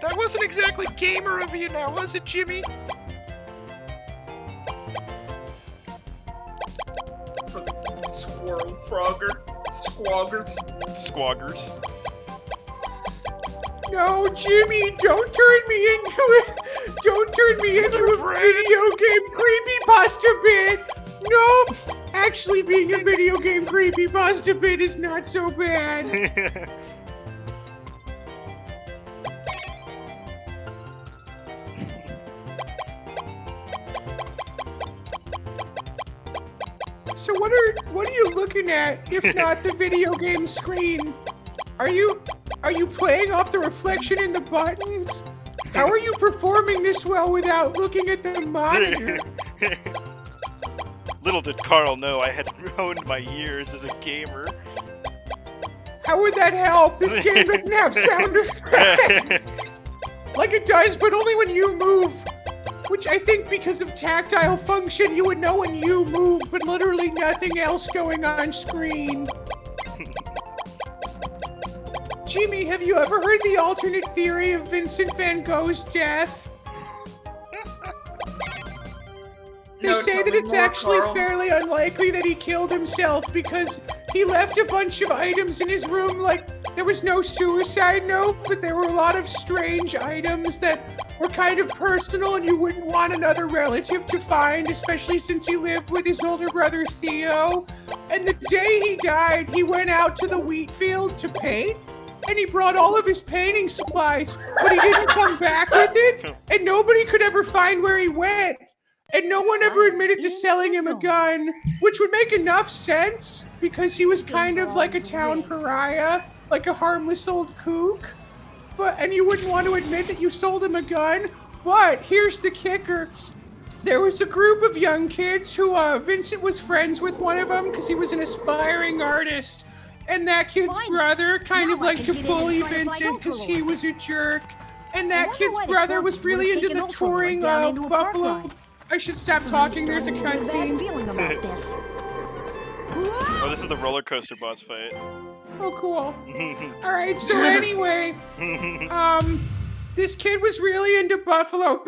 [SPEAKER 14] That wasn't exactly gamer of you now, was it, Jimmy?
[SPEAKER 3] Squirrel frogger. Squaggers.
[SPEAKER 2] Squaggers.
[SPEAKER 12] No, Jimmy, don't turn me into it. Don't turn me into a video game creepypasta bit. Nope. Actually, being a video game creepypasta bit is not so bad. So what are you looking at, if not the video game screen? Are you playing off the reflection in the buttons? How are you performing this well without looking at the monitor?
[SPEAKER 2] Little did Carl know I had ruined my years as a gamer.
[SPEAKER 12] How would that help? This game doesn't have sound effects. Like it does, but only when you move. Which I think because of tactile function, you would know when you move, but literally nothing else going on screen. Jimmy, have you ever heard the alternate theory of Vincent van Gogh's death? They say that it's actually fairly unlikely that he killed himself because he left a bunch of items in his room, like there was no suicide note, but there were a lot of strange items that were kind of personal and you wouldn't want another relative to find, especially since he lived with his older brother Theo. And the day he died, he went out to the wheat field to paint, and he brought all of his painting supplies, but he didn't come back with it, and nobody could ever find where he went. And no one ever admitted to selling him a gun, which would make enough sense because he was kind of like a town pariah, like a harmless old kook. And you wouldn't want to admit that you sold him a gun. But here's the kicker. There was a group of young kids who Vincent was friends with one of them because he was an aspiring artist. And that kid's brother kind of liked to bully Vincent because he was a jerk. And that kid's brother was really into the touring Buffalo. I should stop talking, there's a cutscene.
[SPEAKER 2] Oh, this is the roller coaster boss fight.
[SPEAKER 12] Oh, cool. Alright, so anyway, this kid was really into Buffalo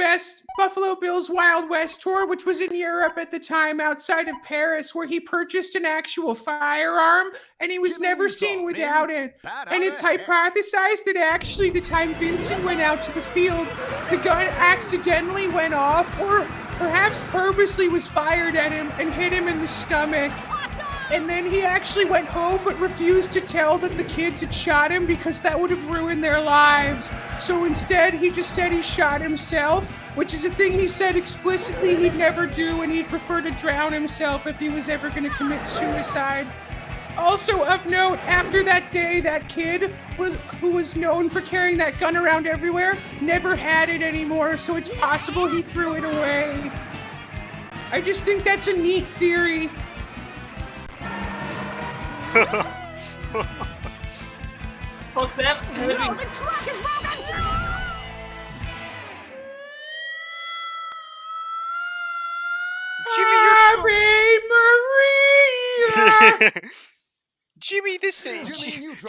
[SPEAKER 12] Bill's Wild West tour, which was in Europe at the time outside of Paris, where he purchased an actual firearm, and he was never seen without it. And it's hypothesized that actually the time Vincent went out to the fields, the gun accidentally went off, or perhaps purposely was fired at him and hit him in the stomach. And then he actually went home but refused to tell that the kids had shot him because that would have ruined their lives. So instead, he just said he shot himself, which is a thing he said explicitly he'd never do, and he'd prefer to drown himself if he was ever going to commit suicide. Also of note, after that day, that kid who was known for carrying that gun around everywhere never had it anymore, so it's possible he threw it away. I just think that's a neat theory.
[SPEAKER 3] Fuck that's heavy.
[SPEAKER 4] No, the truck is broken!
[SPEAKER 14] Jimmy,
[SPEAKER 12] Maria!
[SPEAKER 14] Jimmy,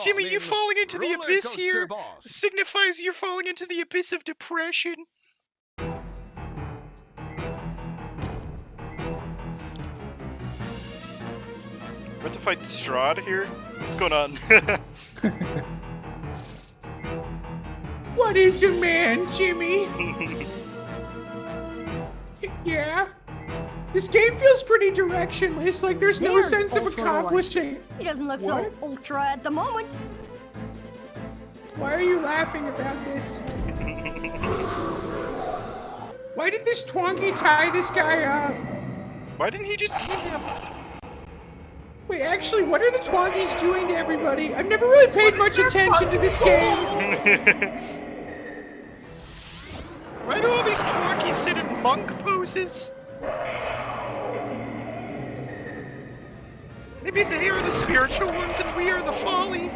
[SPEAKER 14] Jimmy, you falling into the abyss here signifies you're falling into the abyss of depression.
[SPEAKER 2] We have to fight Strahd here? What's going on?
[SPEAKER 12] What is a man, Jimmy? Yeah? This game feels pretty directionless, like there's no sense of accomplishing.
[SPEAKER 4] He doesn't look so ultra at the moment.
[SPEAKER 12] Why are you laughing about this? Why did this Twonkie tie this guy up?
[SPEAKER 2] Why didn't he just eat him?
[SPEAKER 12] Wait, actually, what are the Twonkies doing to everybody? I've never really paid much attention to this game.
[SPEAKER 14] Why do all these Twonkies sit in monk poses? Maybe they are the spiritual ones and we are the folly.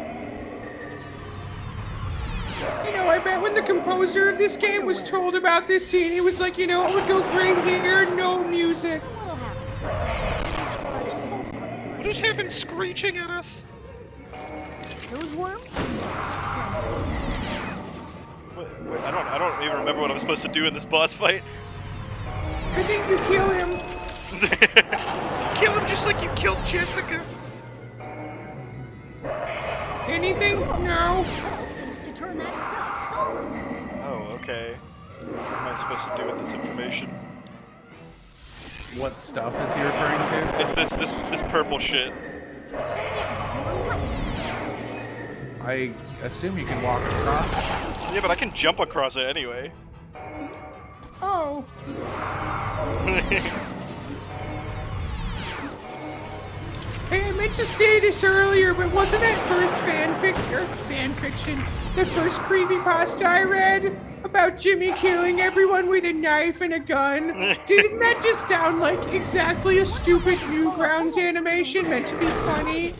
[SPEAKER 12] You know, I bet when the composer of this game was told about this scene, he was like, you know, it would go great here, no music.
[SPEAKER 14] We'll just have him screeching at us.
[SPEAKER 4] Those worms?
[SPEAKER 2] Wait, I don't even remember what I'm supposed to do in this boss fight.
[SPEAKER 12] I think you kill him.
[SPEAKER 14] Kill him just like you killed Jessica.
[SPEAKER 12] Anything? No.
[SPEAKER 4] Seems to turn that stuff solid.
[SPEAKER 2] Oh, okay. What am I supposed to do with this information?
[SPEAKER 1] What stuff is he referring to?
[SPEAKER 2] It's this purple shit.
[SPEAKER 1] I assume you can walk across.
[SPEAKER 2] Yeah, but I can jump across it anyway.
[SPEAKER 12] Oh. Hey, I meant to say this earlier, but wasn't that first fanfiction, the first creepypasta I read about Jimmy killing everyone with a knife and a gun? Didn't that just sound like exactly a stupid Newgrounds animation meant to be funny?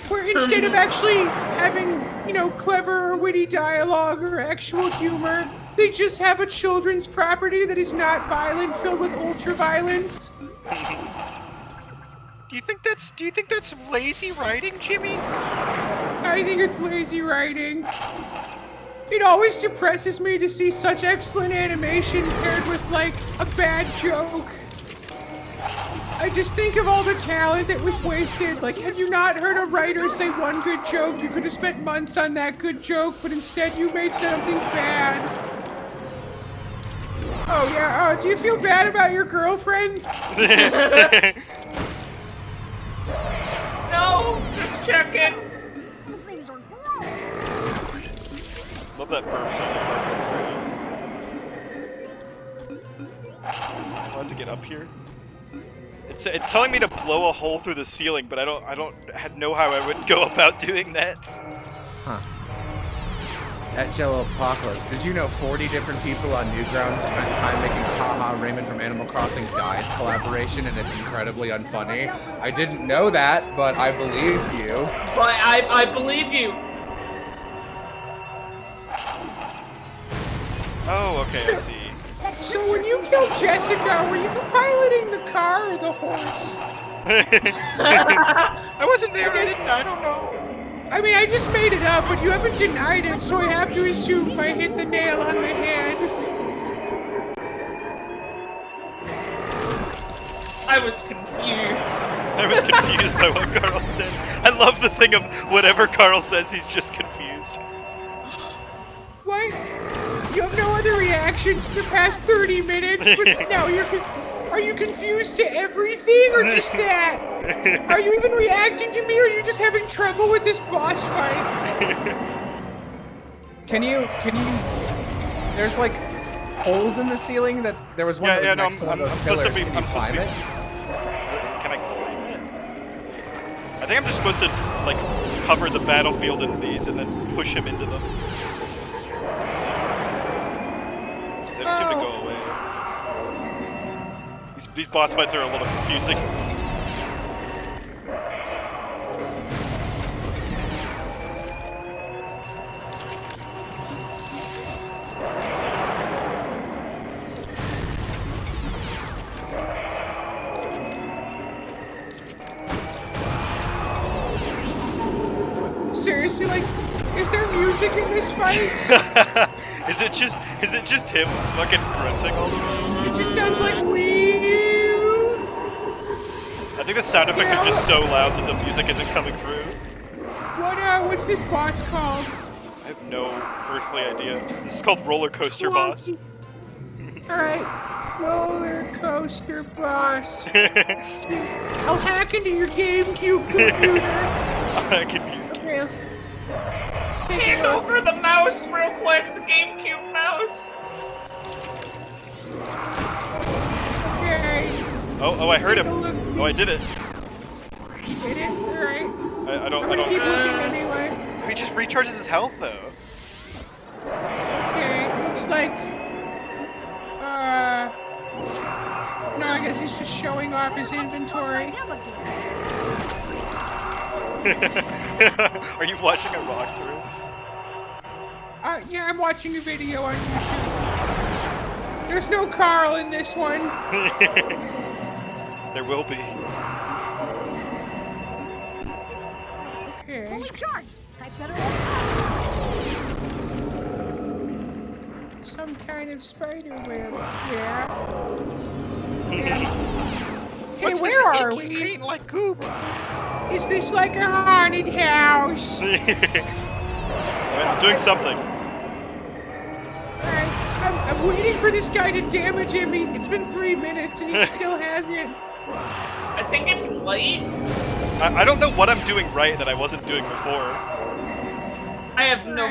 [SPEAKER 12] Where instead of actually having, you know, clever or witty dialogue or actual humor, they just have a children's property that is not violent, filled with ultra-violence?
[SPEAKER 14] Do you think that's lazy writing, Jimmy?
[SPEAKER 12] I think it's lazy writing. It always depresses me to see such excellent animation paired with, like, a bad joke. I just think of all the talent that was wasted. Like, have you not heard a writer say one good joke? You could have spent months on that good joke, but instead you made something bad. Oh, yeah, do you feel bad about your girlfriend?
[SPEAKER 3] No, just checking.
[SPEAKER 4] Those things are gross.
[SPEAKER 2] Love that burp sound effect. That's great. Am I allowed to get up here? It's telling me to blow a hole through the ceiling, but I don't know how I would go about doing that.
[SPEAKER 1] Huh. At JelloApocalypse, did you know 40 different people on Newgrounds spent time making a Haha Raymond from Animal Crossing Dies collaboration, and it's incredibly unfunny? I didn't know that, but I believe you.
[SPEAKER 3] But I believe you.
[SPEAKER 2] Oh, okay, I see.
[SPEAKER 12] So when you killed Jessica, were you piloting the car or the horse?
[SPEAKER 14] I wasn't there, I don't know.
[SPEAKER 12] I mean, I just made it up, but you haven't denied it, so I have to assume I hit the nail on the head.
[SPEAKER 3] I was confused.
[SPEAKER 2] I was confused by what Carl said. I love the thing of whatever Carl says, he's just confused.
[SPEAKER 12] What? You have no other reactions to the past 30 minutes, but now are you confused to everything or just that? Are you even reacting to me or are you just having trouble with this boss fight?
[SPEAKER 1] Can you, there's like holes in the ceiling that there was one that was next to one of those pillars. Can you climb it?
[SPEAKER 2] Can I climb it? I think I'm just supposed to like cover the battlefield in these and then push him into them. They don't seem to go away. These boss fights are a little confusing.
[SPEAKER 12] Seriously, like, is there music in this fight?
[SPEAKER 2] Is it just him fucking grunting all the time?
[SPEAKER 12] It just sounds like
[SPEAKER 2] I think the sound effects are just so loud that the music isn't coming through.
[SPEAKER 12] What's this boss called?
[SPEAKER 2] I have no earthly idea. This is called Roller Coaster Boss.
[SPEAKER 12] Alright, roller coaster boss. I'll hack into your GameCube computer.
[SPEAKER 2] I'll hack into your
[SPEAKER 12] Okay. Let's take
[SPEAKER 3] Hand
[SPEAKER 12] a look.
[SPEAKER 3] over the mouse real quick, the GameCube mouse.
[SPEAKER 12] Okay.
[SPEAKER 2] Oh, I heard him. Oh, I did it.
[SPEAKER 12] You did it? Alright.
[SPEAKER 2] I don't.
[SPEAKER 12] I'm gonna keep looking anyway.
[SPEAKER 2] He just recharges his health though.
[SPEAKER 12] Okay, looks like... No, I guess he's just showing off his inventory.
[SPEAKER 2] Are you watching a walkthrough?
[SPEAKER 12] Yeah, I'm watching a video on YouTube. There's no Carl in this one.
[SPEAKER 2] There will be.
[SPEAKER 12] Okay.
[SPEAKER 4] Fully charged. I better.
[SPEAKER 12] Some kind of spider web. Yeah.
[SPEAKER 14] What's
[SPEAKER 12] Hey,
[SPEAKER 14] this
[SPEAKER 12] where are
[SPEAKER 14] icky
[SPEAKER 12] we?
[SPEAKER 14] paint like goop?
[SPEAKER 12] Is this like a haunted house?
[SPEAKER 2] I'm doing something.
[SPEAKER 12] Alright, I'm waiting for this guy to damage him. It's been 3 minutes and he still hasn't.
[SPEAKER 3] I think it's late.
[SPEAKER 2] I don't know what I'm doing right that I wasn't doing before.
[SPEAKER 3] I have no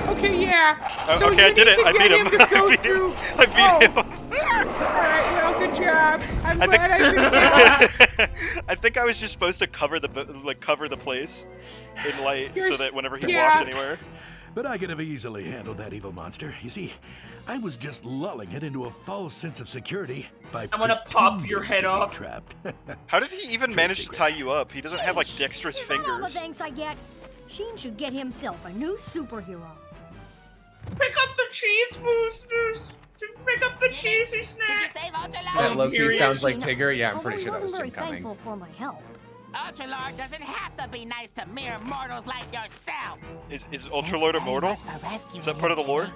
[SPEAKER 3] fucking
[SPEAKER 12] Okay, yeah. So
[SPEAKER 2] Okay, I
[SPEAKER 12] you
[SPEAKER 2] did
[SPEAKER 12] need
[SPEAKER 2] it.
[SPEAKER 12] to
[SPEAKER 2] I
[SPEAKER 12] get
[SPEAKER 2] beat him.
[SPEAKER 12] to go through-
[SPEAKER 2] I beat him.
[SPEAKER 12] Alright, well, good job. I'm
[SPEAKER 2] I
[SPEAKER 12] glad I figured it out.
[SPEAKER 2] I think I was just supposed to cover the place in light so that whenever he
[SPEAKER 9] Yeah.
[SPEAKER 2] walked anywhere.
[SPEAKER 9] But I could have easily handled that evil monster. You see, I was just lulling it into a false sense of security by
[SPEAKER 3] I'm gonna pop your head
[SPEAKER 9] pretending to be
[SPEAKER 3] off.
[SPEAKER 9] trapped.
[SPEAKER 2] How did he even manage to tie you up? He doesn't have like dexterous
[SPEAKER 4] Is that all the
[SPEAKER 2] fingers.
[SPEAKER 4] thanks I get? Sheen should get himself a new superhero.
[SPEAKER 3] Pick up the cheese boosters. Pick up the cheesy snack.
[SPEAKER 1] That Loki
[SPEAKER 4] Curious.
[SPEAKER 1] sounds like Tigger. Yeah, I'm
[SPEAKER 4] Although
[SPEAKER 1] pretty
[SPEAKER 4] he
[SPEAKER 1] sure that was
[SPEAKER 4] wasn't
[SPEAKER 1] Jim
[SPEAKER 4] very
[SPEAKER 1] Cummings.
[SPEAKER 4] thankful for my help.
[SPEAKER 7] Ultralord doesn't have to be nice to mere mortals like yourself.
[SPEAKER 2] Is Ultralord immortal? Is that part of the lore?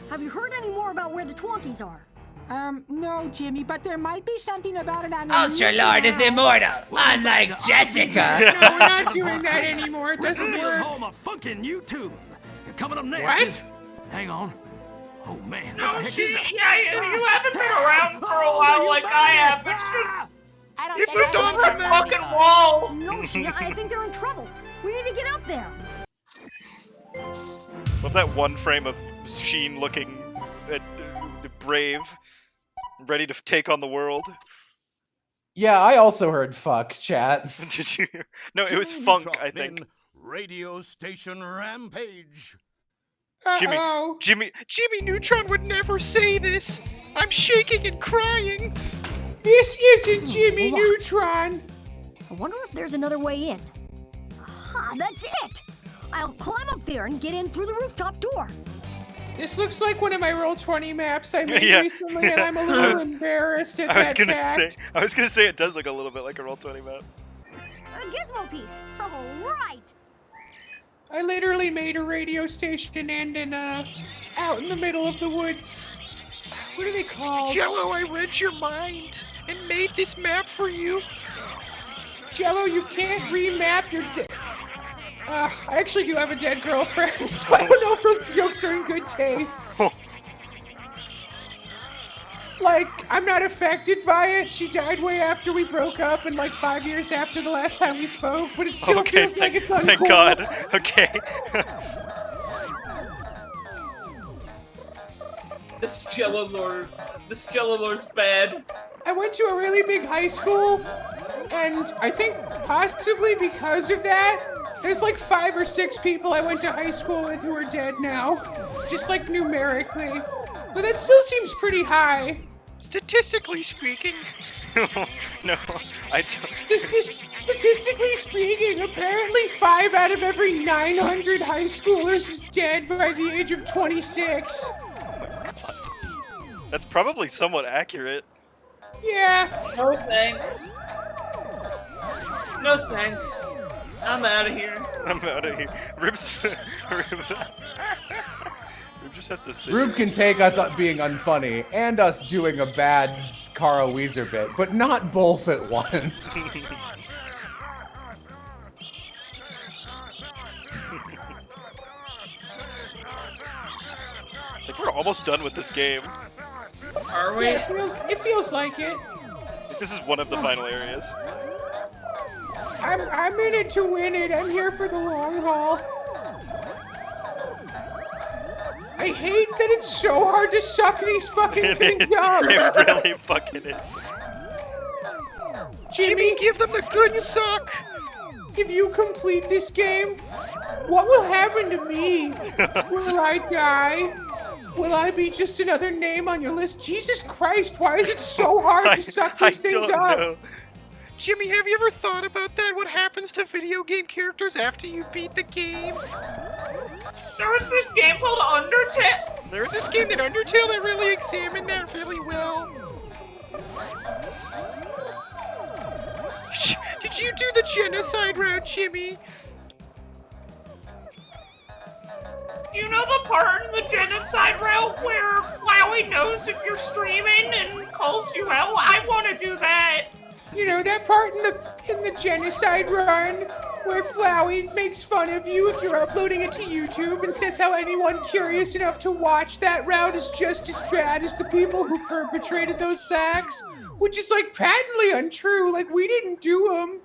[SPEAKER 4] Have you heard any more about where the Twonkies are?
[SPEAKER 6] No, Jimmy, but there might be something about it on the
[SPEAKER 15] Ultralord is immortal, unlike Jessica.
[SPEAKER 12] No, we're not doing that anymore. It doesn't
[SPEAKER 10] Put me
[SPEAKER 12] work.
[SPEAKER 10] at home on fucking YouTube. You're coming up next.
[SPEAKER 12] What?
[SPEAKER 10] Hang on. Oh man.
[SPEAKER 3] No,
[SPEAKER 10] what the heck
[SPEAKER 3] she,
[SPEAKER 10] is that?
[SPEAKER 3] you haven't been around for a while like I have. It's just...
[SPEAKER 7] It's
[SPEAKER 3] just over a fucking wall.
[SPEAKER 4] No, Sheen, I think they're in trouble. We need to get out there.
[SPEAKER 2] Love that one frame of Sheen looking brave, ready to take on the world.
[SPEAKER 1] Yeah, I also heard fuck, chat.
[SPEAKER 2] Did you? No, it was funk, I think.
[SPEAKER 11] Radio station rampage.
[SPEAKER 2] Jimmy
[SPEAKER 14] Neutron would never say this. I'm shaking and crying.
[SPEAKER 12] This isn't Jimmy Neutron.
[SPEAKER 4] I wonder if there's another way in. Aha, that's it. I'll climb up there and get in through the rooftop door.
[SPEAKER 12] This looks like one of my Roll20 maps I made
[SPEAKER 2] Yeah.
[SPEAKER 12] recently, and I'm a little embarrassed at
[SPEAKER 2] I was
[SPEAKER 12] that
[SPEAKER 2] gonna
[SPEAKER 12] fact.
[SPEAKER 2] say it does look a little bit like a Roll20 map.
[SPEAKER 4] A gizmo piece. All right.
[SPEAKER 12] I literally made a radio station and out in the middle of the woods. What are they called?
[SPEAKER 14] Jello, I read your mind and made this map for you.
[SPEAKER 12] Jello, you can't remap your I actually do have a dead girlfriend, so I don't know if those jokes are in good taste. Like, I'm not affected by it. She died way after we broke up and like 5 years after the last time we spoke, but it still
[SPEAKER 2] Okay,
[SPEAKER 12] feels like it's uncool.
[SPEAKER 2] thank God. Okay.
[SPEAKER 3] This Jello Lord's bad.
[SPEAKER 12] I went to a really big high school, and I think possibly because of that, there's like 5 or 6 people I went to high school with who are dead now. Just like numerically. But that still seems pretty high.
[SPEAKER 14] Statistically speaking.
[SPEAKER 2] No, I don't.
[SPEAKER 12] Statistically speaking, apparently 5 out of every 900 high schoolers is dead by the age of 26.
[SPEAKER 2] That's probably somewhat accurate.
[SPEAKER 12] Yeah.
[SPEAKER 3] No thanks. No thanks. I'm out of here.
[SPEAKER 2] I'm out of here. Ribs just has to sit.
[SPEAKER 1] Rube can take us being unfunny and us doing a bad Carl Weezer bit, but not both at once.
[SPEAKER 2] I think we're almost done with this game.
[SPEAKER 3] Are we?
[SPEAKER 12] It feels like it.
[SPEAKER 2] This is one of the final areas.
[SPEAKER 12] I'm in it to win it. I'm here for the long haul. I hate that it's so hard to suck these fucking things up.
[SPEAKER 2] It really fucking is.
[SPEAKER 12] Jimmy,
[SPEAKER 14] give them the good suck.
[SPEAKER 12] If you complete this game, what will happen to me? Will I die? Will I be just another name on your list? Jesus Christ, why is it so hard to suck these things up?
[SPEAKER 2] Know.
[SPEAKER 14] Jimmy, have you ever thought about that? What happens to video game characters after you beat the game?
[SPEAKER 3] There was this game called Undertale.
[SPEAKER 14] There was this game that Undertale that really examined that really well. Did you do the genocide route, Jimmy?
[SPEAKER 3] You know the part in the genocide route where Flowey knows if you're streaming and calls you out? I want to do that.
[SPEAKER 12] You know that part in the genocide run where Flowey makes fun of you if you're uploading it to YouTube and says how anyone curious enough to watch that route is just as bad as the people who perpetrated those acts? Which is like patently untrue, like we didn't do them.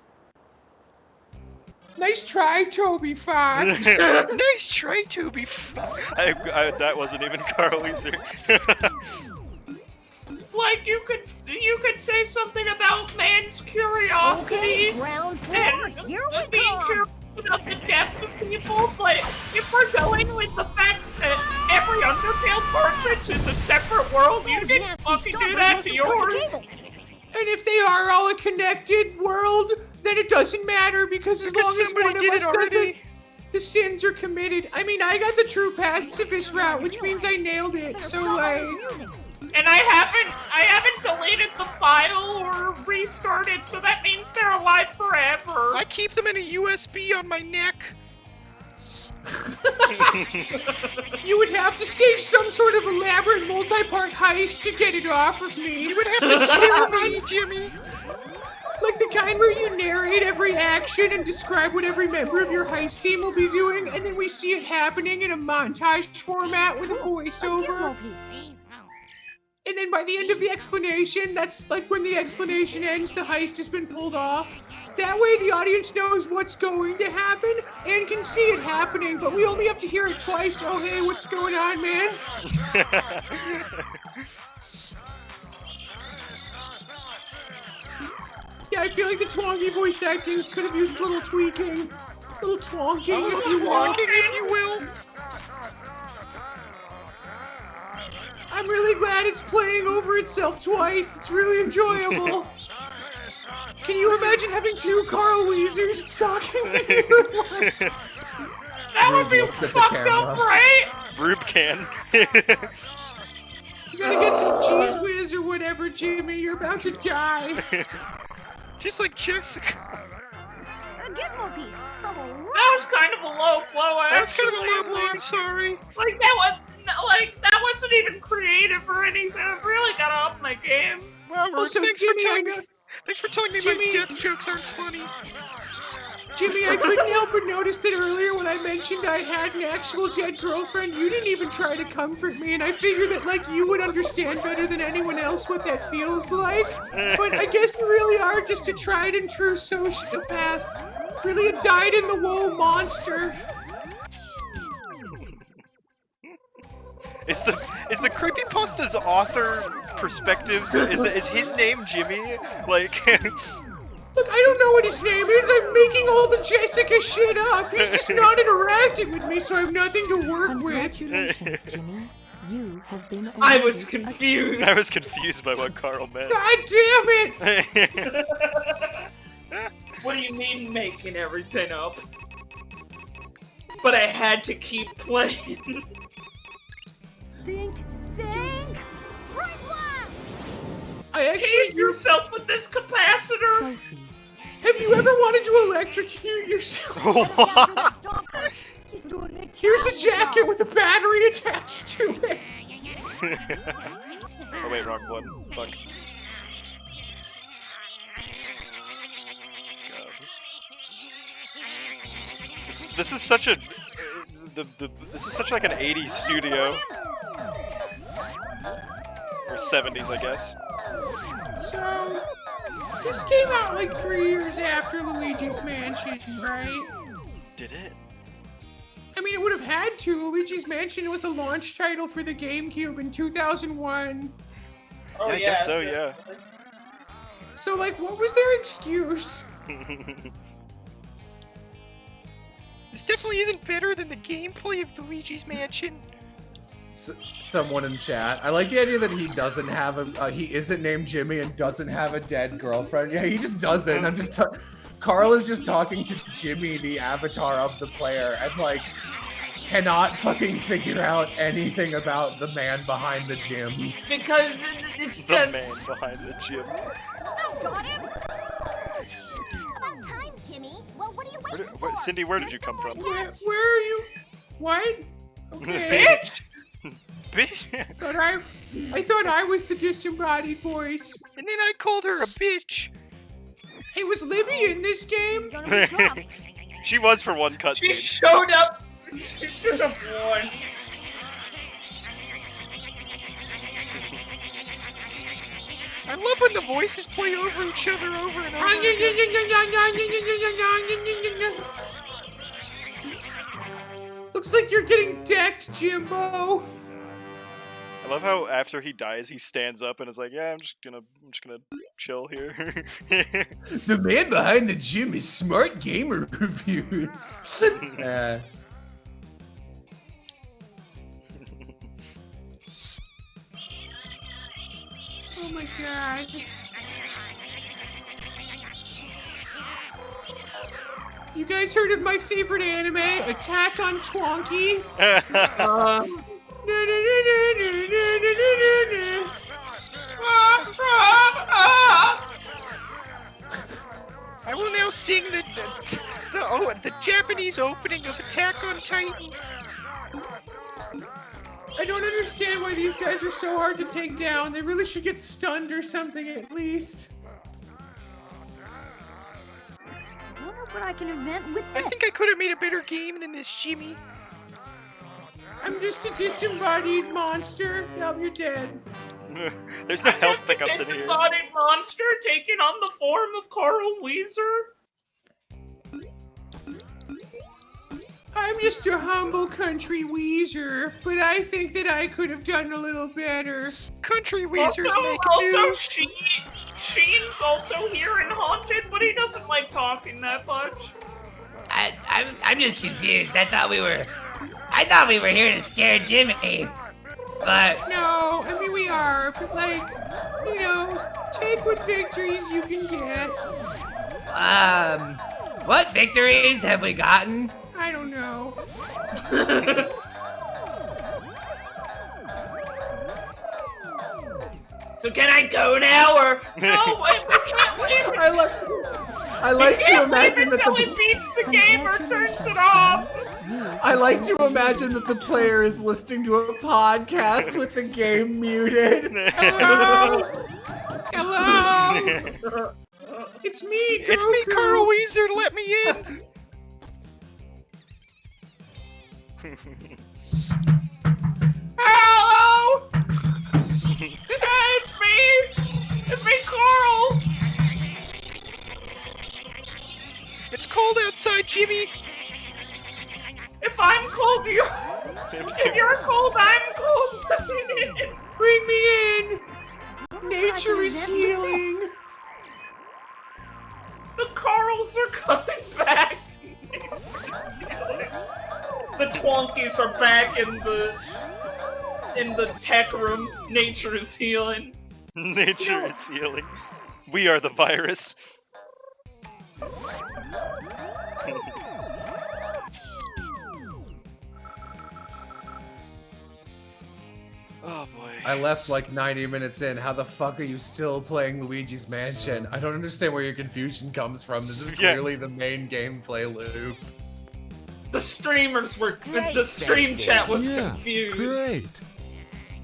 [SPEAKER 12] Nice try, Toby Fox.
[SPEAKER 14] Nice try, Toby Fox.
[SPEAKER 2] That wasn't even Carl either.
[SPEAKER 3] Like you could say something about man's curiosity
[SPEAKER 4] round 4.
[SPEAKER 3] and
[SPEAKER 4] Here we
[SPEAKER 3] being curious about the depths of people, but if we're going with the fact that every Undertale cartridge is a separate world, you didn't fucking do that to yours.
[SPEAKER 12] And if they are all a connected world, then it doesn't matter because as long as one of us does it, the sins are committed. I mean, I got the true pacifist route, which means I nailed it. So like,
[SPEAKER 3] and I haven't deleted the file or restarted, so that means they're alive forever.
[SPEAKER 14] I keep them in a USB on my neck.
[SPEAKER 12] You would have to stage some sort of elaborate multi-part heist to get it off of me.
[SPEAKER 14] You would have to kill me, Jimmy.
[SPEAKER 12] Like the kind where you narrate every action and describe what every member of your heist team will be doing, and then we see it happening in a montage format with a voiceover. And then by the end of the explanation, that's like when the explanation ends, the heist has been pulled off. That way the audience knows what's going to happen and can see it happening, but we only have to hear it twice. Oh, hey, what's going on, man? Yeah, I feel like the Twonky voice acting could have used a little tweaking. A little twonking, if you will.
[SPEAKER 14] If you will.
[SPEAKER 12] I'm really glad it's playing over itself twice. It's really enjoyable. Can you imagine having two Carl Weezers talking to you?
[SPEAKER 3] That would be fucked up, right?
[SPEAKER 2] Rube can.
[SPEAKER 12] You gotta get some cheese whiz or whatever, Jimmy. You're about to die.
[SPEAKER 14] Just like Jessica.
[SPEAKER 4] A gizmo piece.
[SPEAKER 3] That was kind of a low blow, actually.
[SPEAKER 14] That was kind of a low blow, I'm sorry.
[SPEAKER 3] Like, that wasn't even creative or anything. I've really gotta up my game.
[SPEAKER 14] Well,
[SPEAKER 12] Also,
[SPEAKER 14] thanks for telling me my death jokes aren't funny.
[SPEAKER 12] Jimmy, I couldn't help but notice that earlier when I mentioned I had an actual dead girlfriend, you didn't even try to comfort me, and I figured that, like, you would understand better than anyone else what that feels like. But I guess you really are just a tried and true sociopath. Really a dyed-in-the-wool monster.
[SPEAKER 2] Is the creepypasta's author perspective, is his name Jimmy? Like...
[SPEAKER 12] Look, I don't know what his name is. I'm making all the Jessica shit up. He's just not interacting with me, so I have nothing to work with.
[SPEAKER 8] Congratulations, Jimmy. You have been.
[SPEAKER 3] I was confused.
[SPEAKER 2] I was confused by what Carl meant.
[SPEAKER 12] God damn it!
[SPEAKER 3] What do you mean making everything up? But I had to keep playing.
[SPEAKER 4] Think! Right blast!
[SPEAKER 12] I actually
[SPEAKER 3] hit yourself with this capacitor.
[SPEAKER 12] Have you ever wanted to electrocute yourself? Here's a jacket with a battery attached to it.
[SPEAKER 2] Oh wait, wrong one. Fuck. This is such a this is such like an 80s studio. Or 70s, I guess.
[SPEAKER 12] So, this came out like 3 years after Luigi's Mansion, right?
[SPEAKER 2] Did it?
[SPEAKER 12] I mean, it would have had to. Luigi's Mansion was a launch title for the GameCube in 2001.
[SPEAKER 3] Oh,
[SPEAKER 2] I guess so, yeah.
[SPEAKER 12] So, like, what was their excuse?
[SPEAKER 14] This definitely isn't better than the gameplay of Luigi's Mansion.
[SPEAKER 1] Someone in chat. I like the idea that he doesn't have a. He isn't named Jimmy and doesn't have a dead girlfriend. Yeah, he just doesn't. I'm just. Carl is just talking to Jimmy, the avatar of the player, and like cannot fucking figure out anything about the man behind the gym.
[SPEAKER 3] Because it's
[SPEAKER 2] the
[SPEAKER 3] just...
[SPEAKER 2] man behind the gym.
[SPEAKER 5] Got him. About time, Jimmy. Well, what are you waiting for?
[SPEAKER 2] Cindy, where did you come from?
[SPEAKER 12] Where are you? What? Okay.
[SPEAKER 3] Bitch!
[SPEAKER 2] Bitch!
[SPEAKER 12] I thought I was the disembodied voice.
[SPEAKER 14] And then I called her a bitch.
[SPEAKER 12] Hey, was Libby in this game?
[SPEAKER 2] She was for one cutscene.
[SPEAKER 3] She showed up. She should have won.
[SPEAKER 14] I love when the voices play over each other over and over.
[SPEAKER 12] Looks like you're getting decked, Jimbo.
[SPEAKER 2] I love how after he dies, he stands up and is like, "Yeah, I'm just gonna chill here."
[SPEAKER 1] The man behind the gym is Smart Gamer Reviews.
[SPEAKER 12] Oh my god. You guys heard of my favorite anime, Attack on Twonkie?
[SPEAKER 14] I will now sing the Japanese opening of Attack on Titan.
[SPEAKER 12] I don't understand why these guys are so hard to take down. They really should get stunned or something at least.
[SPEAKER 4] I wonder what I can invent with this.
[SPEAKER 14] I think I could have made a better game than this, Jimmy.
[SPEAKER 12] I'm just a disembodied monster. Now you're dead.
[SPEAKER 2] There's no health pickups in here.
[SPEAKER 3] Disembodied monster taking on the form of Carl Weezer.
[SPEAKER 12] I'm just a humble country Weezer, but I think that I could have done a little better.
[SPEAKER 14] Country Weezers make
[SPEAKER 3] also,
[SPEAKER 14] do.
[SPEAKER 3] Sheen's also here in Haunted, but he doesn't like talking that much.
[SPEAKER 15] I'm just confused. I thought we were here to scare Jimmy. But
[SPEAKER 12] no, I mean we are, but like, you know, take what victories you can get.
[SPEAKER 15] What victories have we gotten?
[SPEAKER 12] I don't know.
[SPEAKER 3] So can I go now, or no? Wait, we can't leave.
[SPEAKER 1] I like to imagine that
[SPEAKER 3] until he beats the game or turns it off.
[SPEAKER 1] I like to imagine that the player is listening to a podcast with the game muted.
[SPEAKER 12] Hello. Hello. It's me, Goku.
[SPEAKER 14] It's me, Carl Weezer. Let me in.
[SPEAKER 3] Hello! It's me! It's me, Carl!
[SPEAKER 14] It's cold outside, Jimmy.
[SPEAKER 3] If I'm cold, if you're cold, I'm cold.
[SPEAKER 12] Bring me in! Nature is healing!
[SPEAKER 3] The Carls are coming back! The Twonkies are back in the tech room. Nature is healing.
[SPEAKER 2] Nature is healing. We are the virus. Oh boy.
[SPEAKER 1] I left like 90 minutes in. How the fuck are you still playing Luigi's Mansion? I don't understand where your confusion comes from. This is clearly the main gameplay loop.
[SPEAKER 3] The streamers were. The stream chat was confused.
[SPEAKER 16] Great.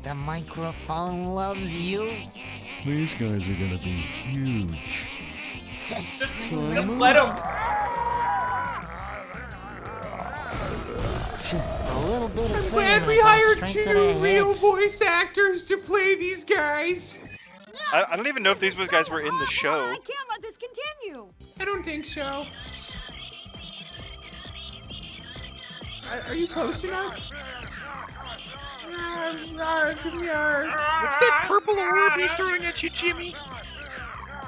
[SPEAKER 7] The microphone loves you.
[SPEAKER 16] These guys are gonna be huge.
[SPEAKER 3] Just let them.
[SPEAKER 6] little bit of
[SPEAKER 12] I'm
[SPEAKER 6] training
[SPEAKER 12] glad we
[SPEAKER 6] will go
[SPEAKER 12] hired
[SPEAKER 6] straight to
[SPEAKER 12] 2
[SPEAKER 6] the
[SPEAKER 12] real
[SPEAKER 6] head.
[SPEAKER 12] voice actors to play these guys.
[SPEAKER 2] I don't even know if these guys were in the show.
[SPEAKER 4] I can't let this continue.
[SPEAKER 12] I don't think so. Are you close enough?
[SPEAKER 14] What's that purple orb he's throwing at you, Jimmy?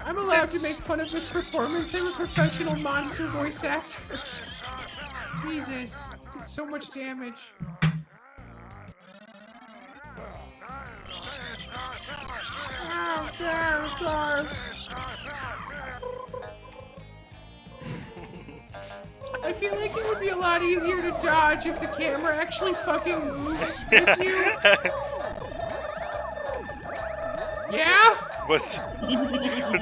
[SPEAKER 12] I'm allowed to make fun of this performance. I'm a professional monster voice actor. Jesus, did so much damage. I feel like it would be a lot easier to dodge if the camera actually fucking moves with you. Yeah?
[SPEAKER 2] What's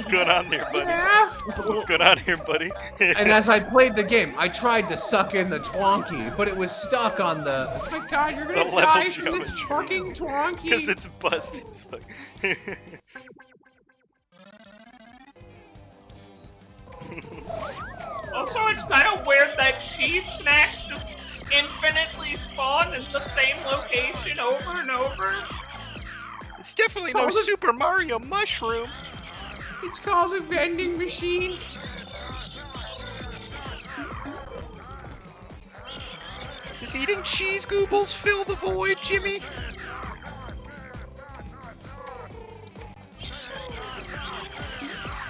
[SPEAKER 2] going on there, buddy?
[SPEAKER 12] Yeah?
[SPEAKER 2] What's going on here, buddy?
[SPEAKER 1] And as I played the game, I tried to suck in the Twonkie, but it was stuck on the...
[SPEAKER 12] Oh my god, you're gonna
[SPEAKER 2] The level
[SPEAKER 12] die from this
[SPEAKER 2] geometry.
[SPEAKER 12] fucking Twonkie.
[SPEAKER 2] Because it's busted as fuck.
[SPEAKER 3] Also, it's kind of weird that cheese snacks just infinitely spawn in the same location over and over.
[SPEAKER 14] It's definitely no Super Mario mushroom.
[SPEAKER 12] It's called a vending machine.
[SPEAKER 14] Does eating cheese goobles fill the void, Jimmy?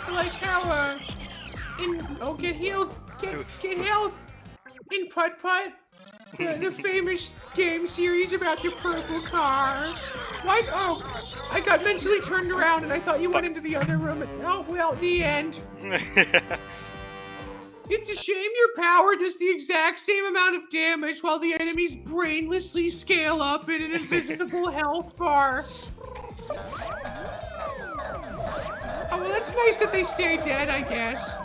[SPEAKER 12] I like how, get healed, get health in Putt Putt, the famous game series about the purple car. What? Oh, I got mentally turned around and I thought you went into the other room. Oh, well, the end. It's a shame your power does the exact same amount of damage while the enemies brainlessly scale up in an invisible health bar. Oh, well, that's nice that they stay dead, I guess.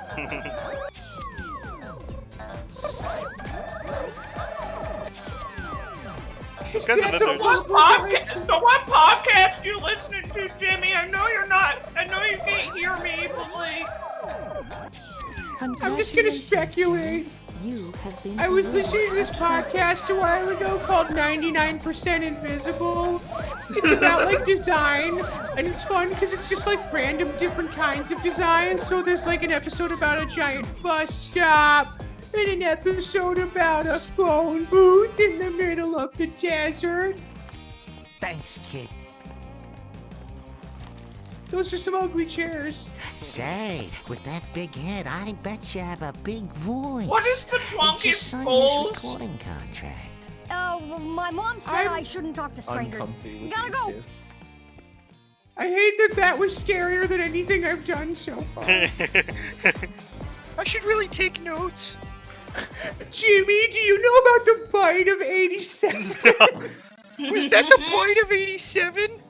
[SPEAKER 12] Is that the
[SPEAKER 3] what podcast you listening to, Jimmy? I know you can't hear me, but like...
[SPEAKER 12] I'm just gonna speculate.
[SPEAKER 8] You have been
[SPEAKER 12] I was listening to this podcast a while ago called 99% Invisible. It's about like design, and it's fun because it's just like random different kinds of designs. So there's like an episode about a giant bus stop, and an episode about a phone booth in the middle of the desert.
[SPEAKER 6] Thanks, kid.
[SPEAKER 12] Those are some ugly chairs.
[SPEAKER 6] Say, with that big head, I bet you have a big voice.
[SPEAKER 3] What is the
[SPEAKER 6] Just sign
[SPEAKER 3] Twonkies
[SPEAKER 6] this recording contract.
[SPEAKER 4] Oh, well, my mom said I shouldn't talk to strangers.
[SPEAKER 1] Uncomfy with
[SPEAKER 4] Gotta
[SPEAKER 1] these
[SPEAKER 4] go.
[SPEAKER 1] two.
[SPEAKER 12] I hate that was scarier than anything I've done so far.
[SPEAKER 14] I should really take notes.
[SPEAKER 12] Jimmy, do you know about the bite of 87?
[SPEAKER 14] Was that the bite of 87?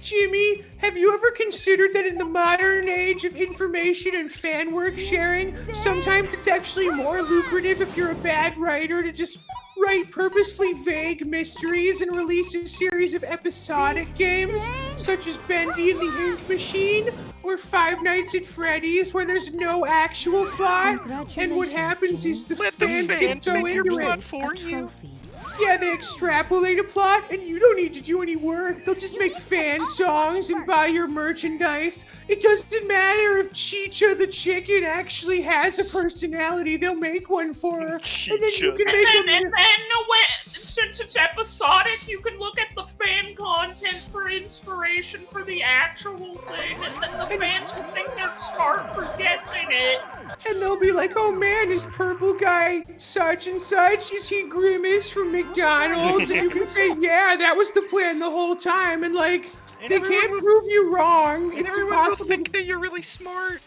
[SPEAKER 12] Jimmy, have you ever considered that in the modern age of information and fan work sharing, sometimes it's actually more lucrative if you're a bad writer to just write purposefully vague mysteries and release a series of episodic games, such as Bendy and the Ink Machine, or Five Nights at Freddy's, where there's no actual plot, and what happens is the fans get so
[SPEAKER 14] make your
[SPEAKER 12] into
[SPEAKER 14] plot
[SPEAKER 12] it.
[SPEAKER 14] for you.
[SPEAKER 12] Yeah, they extrapolate a plot, and you don't need to do any work. They'll just make fan songs and buy your merchandise. It doesn't matter if Chicha the chicken actually has a personality. They'll make one for her. And then you can make
[SPEAKER 3] since it's episodic, you can look at the fan content for inspiration for the actual thing, and then the fans will think they're smart for guessing it.
[SPEAKER 12] And they'll be like, oh man, is purple guy such and such? Is he Grimace from McDonald's? And you can say, yeah, that was the plan the whole time. And like, they can't prove you wrong.
[SPEAKER 14] And
[SPEAKER 12] It's
[SPEAKER 14] everyone will
[SPEAKER 12] impossible.
[SPEAKER 14] think that you're really smart.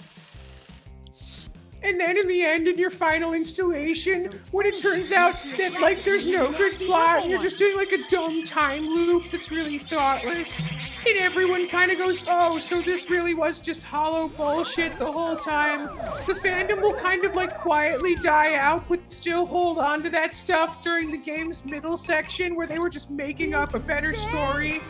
[SPEAKER 12] And then in the end, in your final installation, when it turns out that like there's no good plot, and you're just doing like a dumb time loop that's really thoughtless, and everyone kind of goes, oh, so this really was just hollow bullshit the whole time. The fandom will kind of like quietly die out, but still hold on to that stuff during the game's middle section where they were just making up a better story.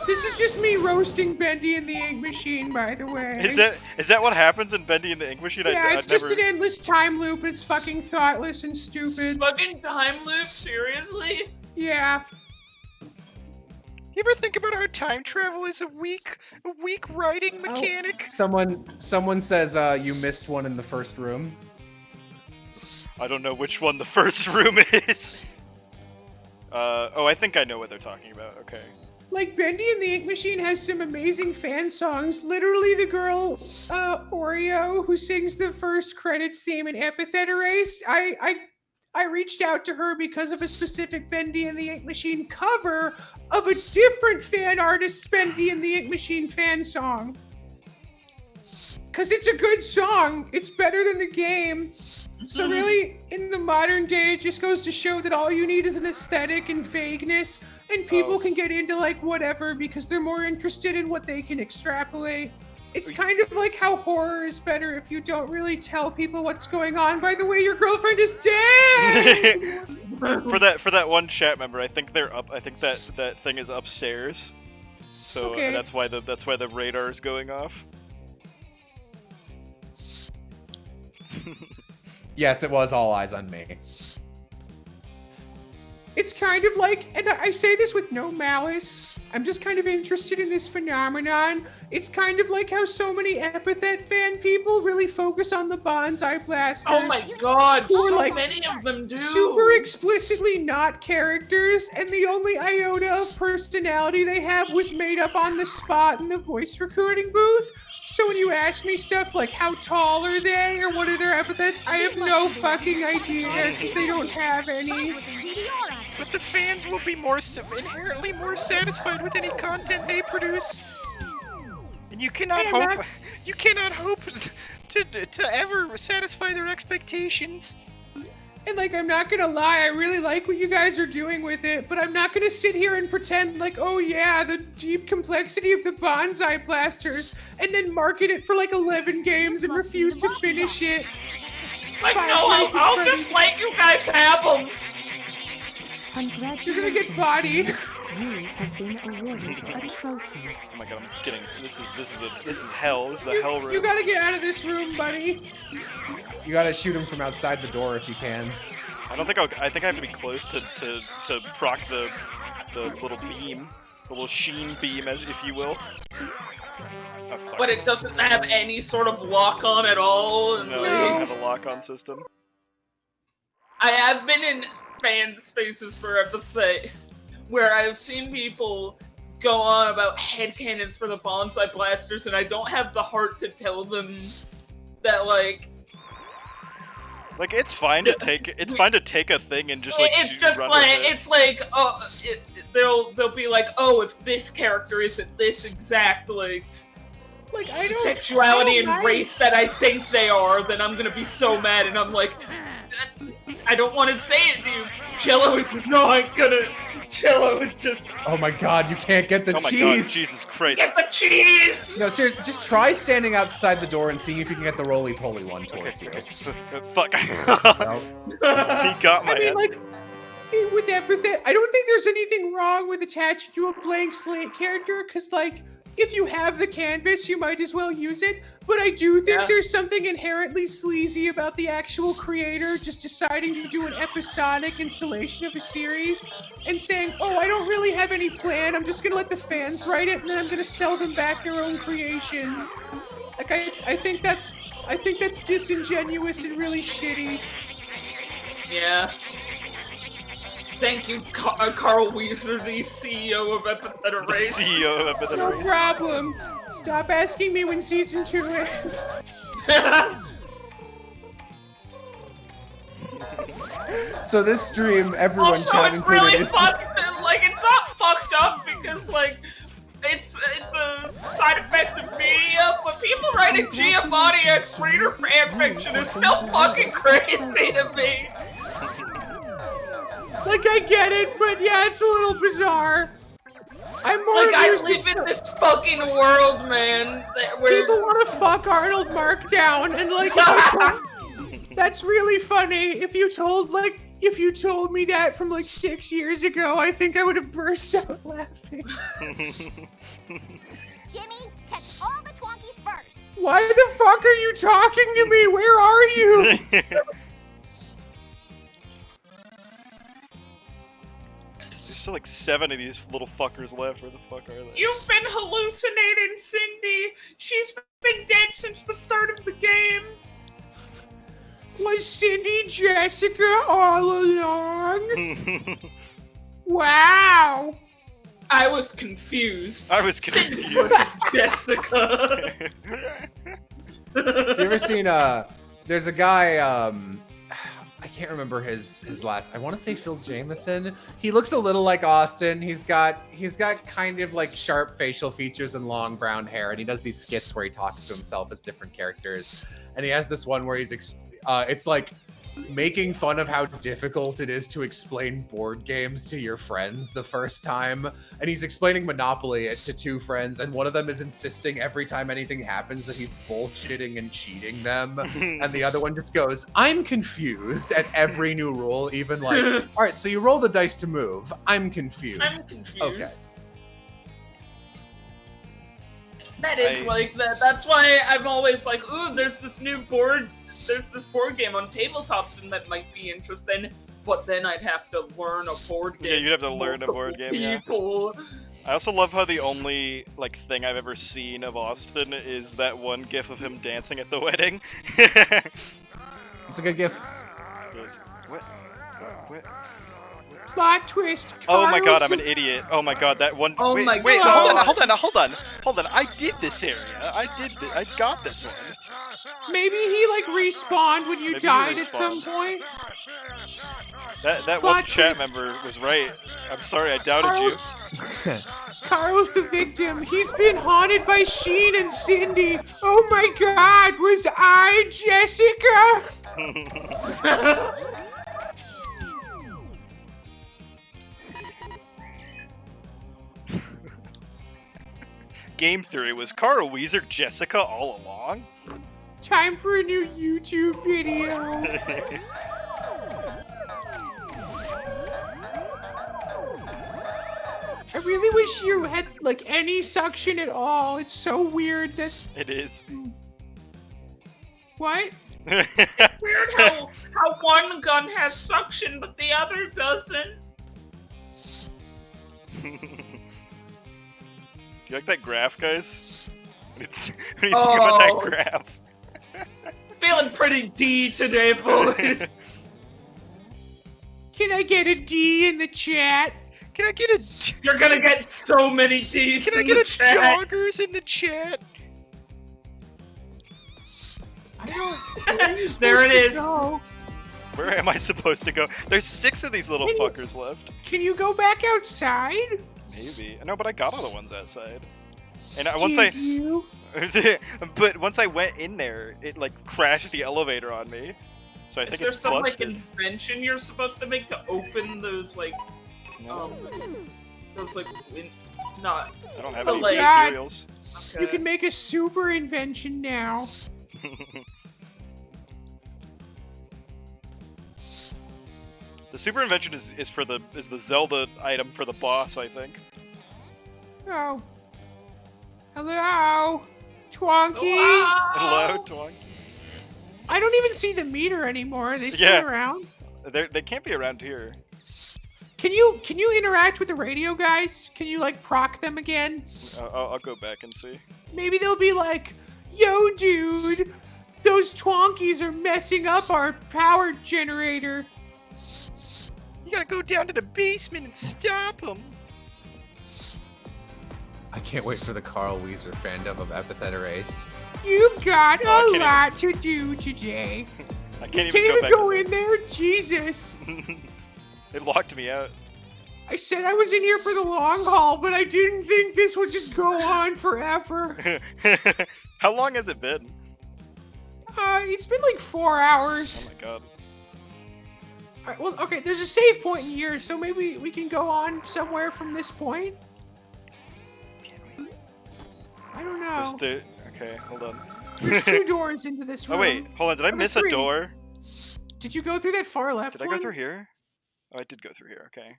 [SPEAKER 12] This is just me roasting Bendy and the Ink Machine, by the way.
[SPEAKER 2] Is that what happens in Bendy and the Ink Machine?
[SPEAKER 12] Yeah, it's just an endless time loop. It's fucking thoughtless and stupid.
[SPEAKER 3] Fucking time loop? Seriously?
[SPEAKER 12] Yeah.
[SPEAKER 14] You ever think about how time travel is a weak writing mechanic?
[SPEAKER 1] Someone says you missed one in the first room.
[SPEAKER 2] I don't know which one the first room is. Oh, I think I know what they're talking about. Okay.
[SPEAKER 12] Like, Bendy and the Ink Machine has some amazing fan songs. Literally, the girl, Oreo, who sings the first credits theme in Epithet Erased, I reached out to her because of a specific Bendy and the Ink Machine cover of a different fan artist's Bendy and the Ink Machine fan song. Because it's a good song. It's better than the game. So really, in the modern day, it just goes to show that all you need is an aesthetic and vagueness, and people can get into, like, whatever because they're more interested in what they can extrapolate. It's kind of like how horror is better if you don't really tell people what's going on. By the way, your girlfriend is dead!
[SPEAKER 2] for that one chat member, I think they're up. I think that thing is upstairs. So
[SPEAKER 12] Okay.
[SPEAKER 2] that's why the radar is going off.
[SPEAKER 1] Yes, it was all eyes on me.
[SPEAKER 12] It's kind of like, and I say this with no malice, I'm just kind of interested in this phenomenon. It's kind of like how so many Epithet fan people really focus on the bonsai blasters.
[SPEAKER 3] Oh my god,
[SPEAKER 12] who are,
[SPEAKER 3] so
[SPEAKER 12] like,
[SPEAKER 3] many of them do.
[SPEAKER 12] super explicitly not characters, and the only iota of personality they have was made up on the spot in the voice recording booth. So when you ask me stuff like how tall are they or what are their epithets, I have no fucking idea because they don't have any.
[SPEAKER 14] But the fans will be inherently more satisfied with any content they produce. And you cannot hope to ever satisfy their expectations.
[SPEAKER 12] And, like, I'm not gonna lie, I really like what you guys are doing with it, but I'm not gonna sit here and pretend like, oh yeah, the deep complexity of the bonsai blasters, and then market it for like 11 games and refuse to finish it.
[SPEAKER 3] Like, no, I'll just let you guys have them.
[SPEAKER 8] Congratulations.
[SPEAKER 12] You're gonna get bodied.
[SPEAKER 8] You have been awarded a trophy.
[SPEAKER 2] Oh my god, I'm kidding. This is hell. This is a hell room.
[SPEAKER 12] You gotta get out of this room, buddy.
[SPEAKER 1] You gotta shoot him from outside the door if you can.
[SPEAKER 2] I don't think I think I have to be close to proc the little beam, the little sheen beam, as if you will. Oh, fuck.
[SPEAKER 3] But it doesn't have any sort of lock-on at all.
[SPEAKER 2] No, it doesn't have a lock-on system.
[SPEAKER 3] I have been in fan spaces for Epithet where I've seen people go on about headcanons for the bonsai blasters, and I don't have the heart to tell them that, like,
[SPEAKER 2] it's fine to take a thing and just like
[SPEAKER 3] it's just
[SPEAKER 2] run
[SPEAKER 3] like
[SPEAKER 2] with it.
[SPEAKER 3] it's like they'll be like, oh, if this character isn't this exact like
[SPEAKER 12] I don't,
[SPEAKER 3] sexuality and
[SPEAKER 12] mind.
[SPEAKER 3] race that I think they are, then I'm gonna be so mad. And I'm like, I don't want to say it to you. Jello is not gonna. Jello is just.
[SPEAKER 1] Oh my god, you can't get the cheese!
[SPEAKER 2] Oh my god, Jesus Christ.
[SPEAKER 3] Get the cheese!
[SPEAKER 1] No, seriously, just try standing outside the door and seeing if you can get the roly-poly one towards you.
[SPEAKER 2] Fuck. He got my ass.
[SPEAKER 12] Like, with Epithet, I don't think there's anything wrong with attaching to a blank slate character, because, like, if you have the canvas, you might as well use it. But I do think there's something inherently sleazy about the actual creator just deciding to do an episodic installation of a series and saying, oh, I don't really have any plan. I'm just going to let the fans write it, and then I'm going to sell them back their own creation. Like, I think that's disingenuous and really shitty.
[SPEAKER 3] Yeah. Thank you, Carl Weezer, the CEO of Epithet Erased.
[SPEAKER 2] The CEO of Epithet
[SPEAKER 12] No
[SPEAKER 2] Erased.
[SPEAKER 12] problem. Stop asking me when season 2 is.
[SPEAKER 1] So this stream, everyone
[SPEAKER 3] Also,
[SPEAKER 1] chat
[SPEAKER 3] it's
[SPEAKER 1] included
[SPEAKER 3] really
[SPEAKER 1] is
[SPEAKER 3] like, it's not fucked up because, like, it's a side effect of media, but people writing Giovanni as reader fanfiction is still fucking crazy to me.
[SPEAKER 12] Like, I get it, but yeah, it's a little bizarre. I'm more
[SPEAKER 3] like, I
[SPEAKER 12] amused
[SPEAKER 3] live
[SPEAKER 12] that
[SPEAKER 3] in this fucking world, man, where
[SPEAKER 12] people want to fuck Arnold Markdown, and like, that's really funny. If you told, like, If you told me that from like 6 years ago, I think I would have burst out laughing.
[SPEAKER 5] Jimmy, catch all the Twonkies first.
[SPEAKER 12] Why the fuck are you talking to me? Where are you?
[SPEAKER 2] There's still like 7 of these little fuckers left. Where the fuck are they?
[SPEAKER 3] You've been hallucinating, Cindy. She's been dead since the start of the game.
[SPEAKER 12] Was Cindy Jessica all along? Wow.
[SPEAKER 3] I was confused.
[SPEAKER 2] I was confused.
[SPEAKER 3] Cindy was Jessica.
[SPEAKER 1] You ever seen there's a guy I can't remember his last. I want to say Phil Jameson. He looks a little like Austin. He's got kind of like sharp facial features and long brown hair, and he does these skits where he talks to himself as different characters. And he has this one where it's like making fun of how difficult it is to explain board games to your friends the first time. And he's explaining Monopoly to 2 friends, and one of them is insisting every time anything happens that he's bullshitting and cheating them. And the other one just goes, I'm confused at every new rule, even like, all right, so you roll the dice to move. I'm confused.
[SPEAKER 3] I'm confused.
[SPEAKER 1] Okay.
[SPEAKER 3] That is like that. That's why I'm always like, ooh, there's this board game on tabletops and that might be interesting, but then I'd have to learn a board game.
[SPEAKER 2] Yeah, you'd have to learn a board game.
[SPEAKER 3] People.
[SPEAKER 2] Yeah. I also love how the only like thing I've ever seen of Austin is that one gif of him dancing at the wedding.
[SPEAKER 1] It's a good gif.
[SPEAKER 2] What?
[SPEAKER 12] Plot twist.
[SPEAKER 2] Oh my god, I'm an idiot. Oh my god, that one.
[SPEAKER 3] Oh
[SPEAKER 2] wait,
[SPEAKER 3] my
[SPEAKER 2] wait,
[SPEAKER 3] god.
[SPEAKER 2] hold on. I did this area. I got this one.
[SPEAKER 12] Maybe he like respawned when you died at some point.
[SPEAKER 2] That one chat member was right. I'm sorry, I doubted you.
[SPEAKER 12] Carl's the victim. He's been haunted by Sheen and Cindy. Oh my god, was I Jessica?
[SPEAKER 2] Game theory, was Carl Weezer Jessica all along?
[SPEAKER 12] Time for a new YouTube video. I really wish you had like any suction at all. It's so weird that
[SPEAKER 2] it is.
[SPEAKER 12] What?
[SPEAKER 3] It's weird how one gun has suction but the other doesn't.
[SPEAKER 2] You like that graph, guys? What do you think about that graph?
[SPEAKER 3] Feeling pretty D today, boys.
[SPEAKER 12] Can I get a D in the chat?
[SPEAKER 2] Can I get a?
[SPEAKER 3] You're gonna get so many D's.
[SPEAKER 14] Can I get a joggers in the chat?
[SPEAKER 3] There it is.
[SPEAKER 12] Go?
[SPEAKER 2] Where am I supposed to go? There's 6 of these little fuckers left.
[SPEAKER 12] Can you go back outside?
[SPEAKER 2] Maybe. No, but I got all the ones outside. And but once I went in there, it like crashed the elevator on me. So I think
[SPEAKER 3] there
[SPEAKER 2] it's
[SPEAKER 3] some
[SPEAKER 2] busted.
[SPEAKER 3] like invention you're supposed to make to open those like not?
[SPEAKER 2] I don't have
[SPEAKER 3] the
[SPEAKER 2] any
[SPEAKER 3] like,
[SPEAKER 2] materials.
[SPEAKER 12] Okay. You can make a super invention now.
[SPEAKER 2] The super invention is the Zelda item for the boss, I think.
[SPEAKER 12] Oh. Hello? Twonkies?
[SPEAKER 2] Hello, Twonkies.
[SPEAKER 12] I don't even see the meter anymore. Are they still around?
[SPEAKER 2] They can't be around here.
[SPEAKER 12] Can you interact with the radio guys? Can you like proc them again?
[SPEAKER 2] I'll go back and see.
[SPEAKER 12] Maybe they'll be like, yo dude, those Twonkies are messing up our power generator.
[SPEAKER 14] You gotta go down to the basement and stop them.
[SPEAKER 1] I can't wait for the Carl Weezer fandom of Epithet Erased.
[SPEAKER 12] You've got a lot to do today.
[SPEAKER 2] I can't
[SPEAKER 12] even
[SPEAKER 2] back
[SPEAKER 12] go in there. Jesus.
[SPEAKER 2] They locked me out.
[SPEAKER 12] I said I was in here for the long haul, but I didn't think this would just go on forever.
[SPEAKER 2] How long has it been?
[SPEAKER 12] It's been like 4 hours.
[SPEAKER 2] Oh my god.
[SPEAKER 12] Alright, well, okay, there's a save point in here, so maybe we can go on somewhere from this point. I don't know.
[SPEAKER 2] Okay, hold on.
[SPEAKER 12] There's 2 doors into this room.
[SPEAKER 2] Oh wait, hold on, did I miss a door?
[SPEAKER 12] Did you go through that far left
[SPEAKER 2] Did I
[SPEAKER 12] one?
[SPEAKER 2] go through here? Oh, I did go through here. Okay.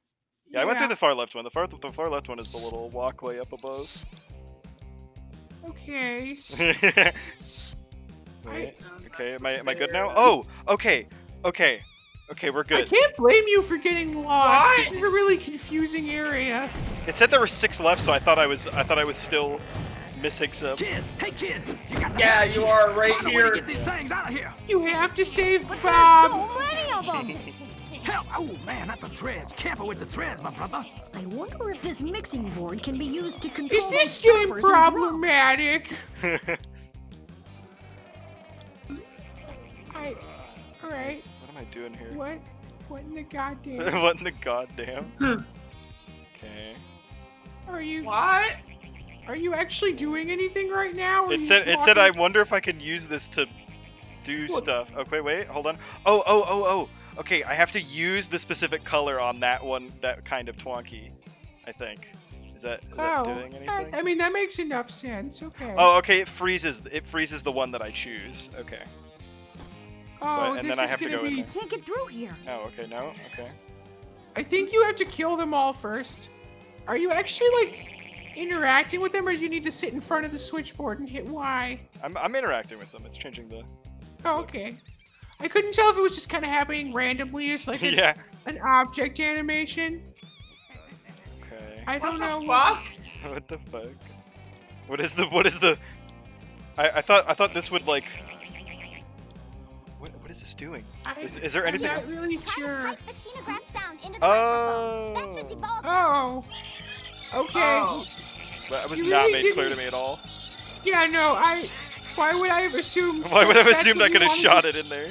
[SPEAKER 2] Yeah, I went through the far left one. The far left one is the little walkway up above.
[SPEAKER 12] Okay.
[SPEAKER 2] Wait. Okay, am I good now? Oh, okay. Okay, we're good.
[SPEAKER 12] I can't blame you for getting lost. It's a really confusing area.
[SPEAKER 2] It said there were 6 left, so I thought I was still missing some.
[SPEAKER 10] Kid, hey kid, you got
[SPEAKER 3] Yeah, you are right
[SPEAKER 10] Find a way
[SPEAKER 3] here.
[SPEAKER 10] to get these things out of here.
[SPEAKER 12] You have to save
[SPEAKER 4] But
[SPEAKER 12] Bob.
[SPEAKER 4] there's so many of them.
[SPEAKER 10] Hell, oh man, not the threads. Careful with the threads, my brother.
[SPEAKER 4] I wonder if this mixing board can be used to control
[SPEAKER 12] Is this
[SPEAKER 4] those
[SPEAKER 12] getting
[SPEAKER 4] stoppers and
[SPEAKER 12] problematic? All right.
[SPEAKER 2] What am I doing here?
[SPEAKER 12] What in the goddamn?
[SPEAKER 2] What in the goddamn? Okay.
[SPEAKER 12] Are you?
[SPEAKER 3] What?
[SPEAKER 12] Are you actually doing anything right now? Or are
[SPEAKER 2] It
[SPEAKER 12] you
[SPEAKER 2] said
[SPEAKER 12] just
[SPEAKER 2] I
[SPEAKER 12] walking-
[SPEAKER 2] wonder if I can use this to do stuff. Okay, wait, hold on. Oh. Okay, I have to use the specific color on that one, that kind of Twonkie, I think. Is that doing anything?
[SPEAKER 12] I mean that makes enough sense. Okay.
[SPEAKER 2] Oh, okay, it freezes the one that I choose. Okay.
[SPEAKER 12] Oh,
[SPEAKER 2] and
[SPEAKER 12] this
[SPEAKER 2] then I
[SPEAKER 12] is
[SPEAKER 2] have to
[SPEAKER 12] gonna
[SPEAKER 2] go in
[SPEAKER 12] be.
[SPEAKER 2] there.
[SPEAKER 4] Can't get through here.
[SPEAKER 2] Oh, okay, no? Okay.
[SPEAKER 12] I think you have to kill them all first. Are you actually like interacting with them, or do you need to sit in front of the switchboard and hit Y?
[SPEAKER 2] I'm interacting with them. It's changing the...
[SPEAKER 12] Oh, okay. I couldn't tell if it was just kind of happening randomly as like
[SPEAKER 2] Yeah.
[SPEAKER 12] an object animation.
[SPEAKER 2] Okay.
[SPEAKER 12] I don't know.
[SPEAKER 3] Fuck?
[SPEAKER 2] What the fuck? What is the... I thought this would like... What is this doing? Is there anything
[SPEAKER 12] I'm
[SPEAKER 2] else?
[SPEAKER 12] not really sure.
[SPEAKER 5] Pipe the Xenograph sound into the
[SPEAKER 2] Oh.
[SPEAKER 5] microphone. That should devolve.
[SPEAKER 12] Oh. Okay.
[SPEAKER 3] Oh.
[SPEAKER 2] That was
[SPEAKER 12] You
[SPEAKER 2] not
[SPEAKER 12] really
[SPEAKER 2] made clear to
[SPEAKER 12] didn't-
[SPEAKER 2] me at all.
[SPEAKER 12] Yeah, no, why would I have assumed?
[SPEAKER 2] Why would I have
[SPEAKER 12] that's
[SPEAKER 2] assumed
[SPEAKER 12] what
[SPEAKER 2] I
[SPEAKER 12] you
[SPEAKER 2] could have
[SPEAKER 12] wanted
[SPEAKER 2] shot
[SPEAKER 12] to-
[SPEAKER 2] it in there?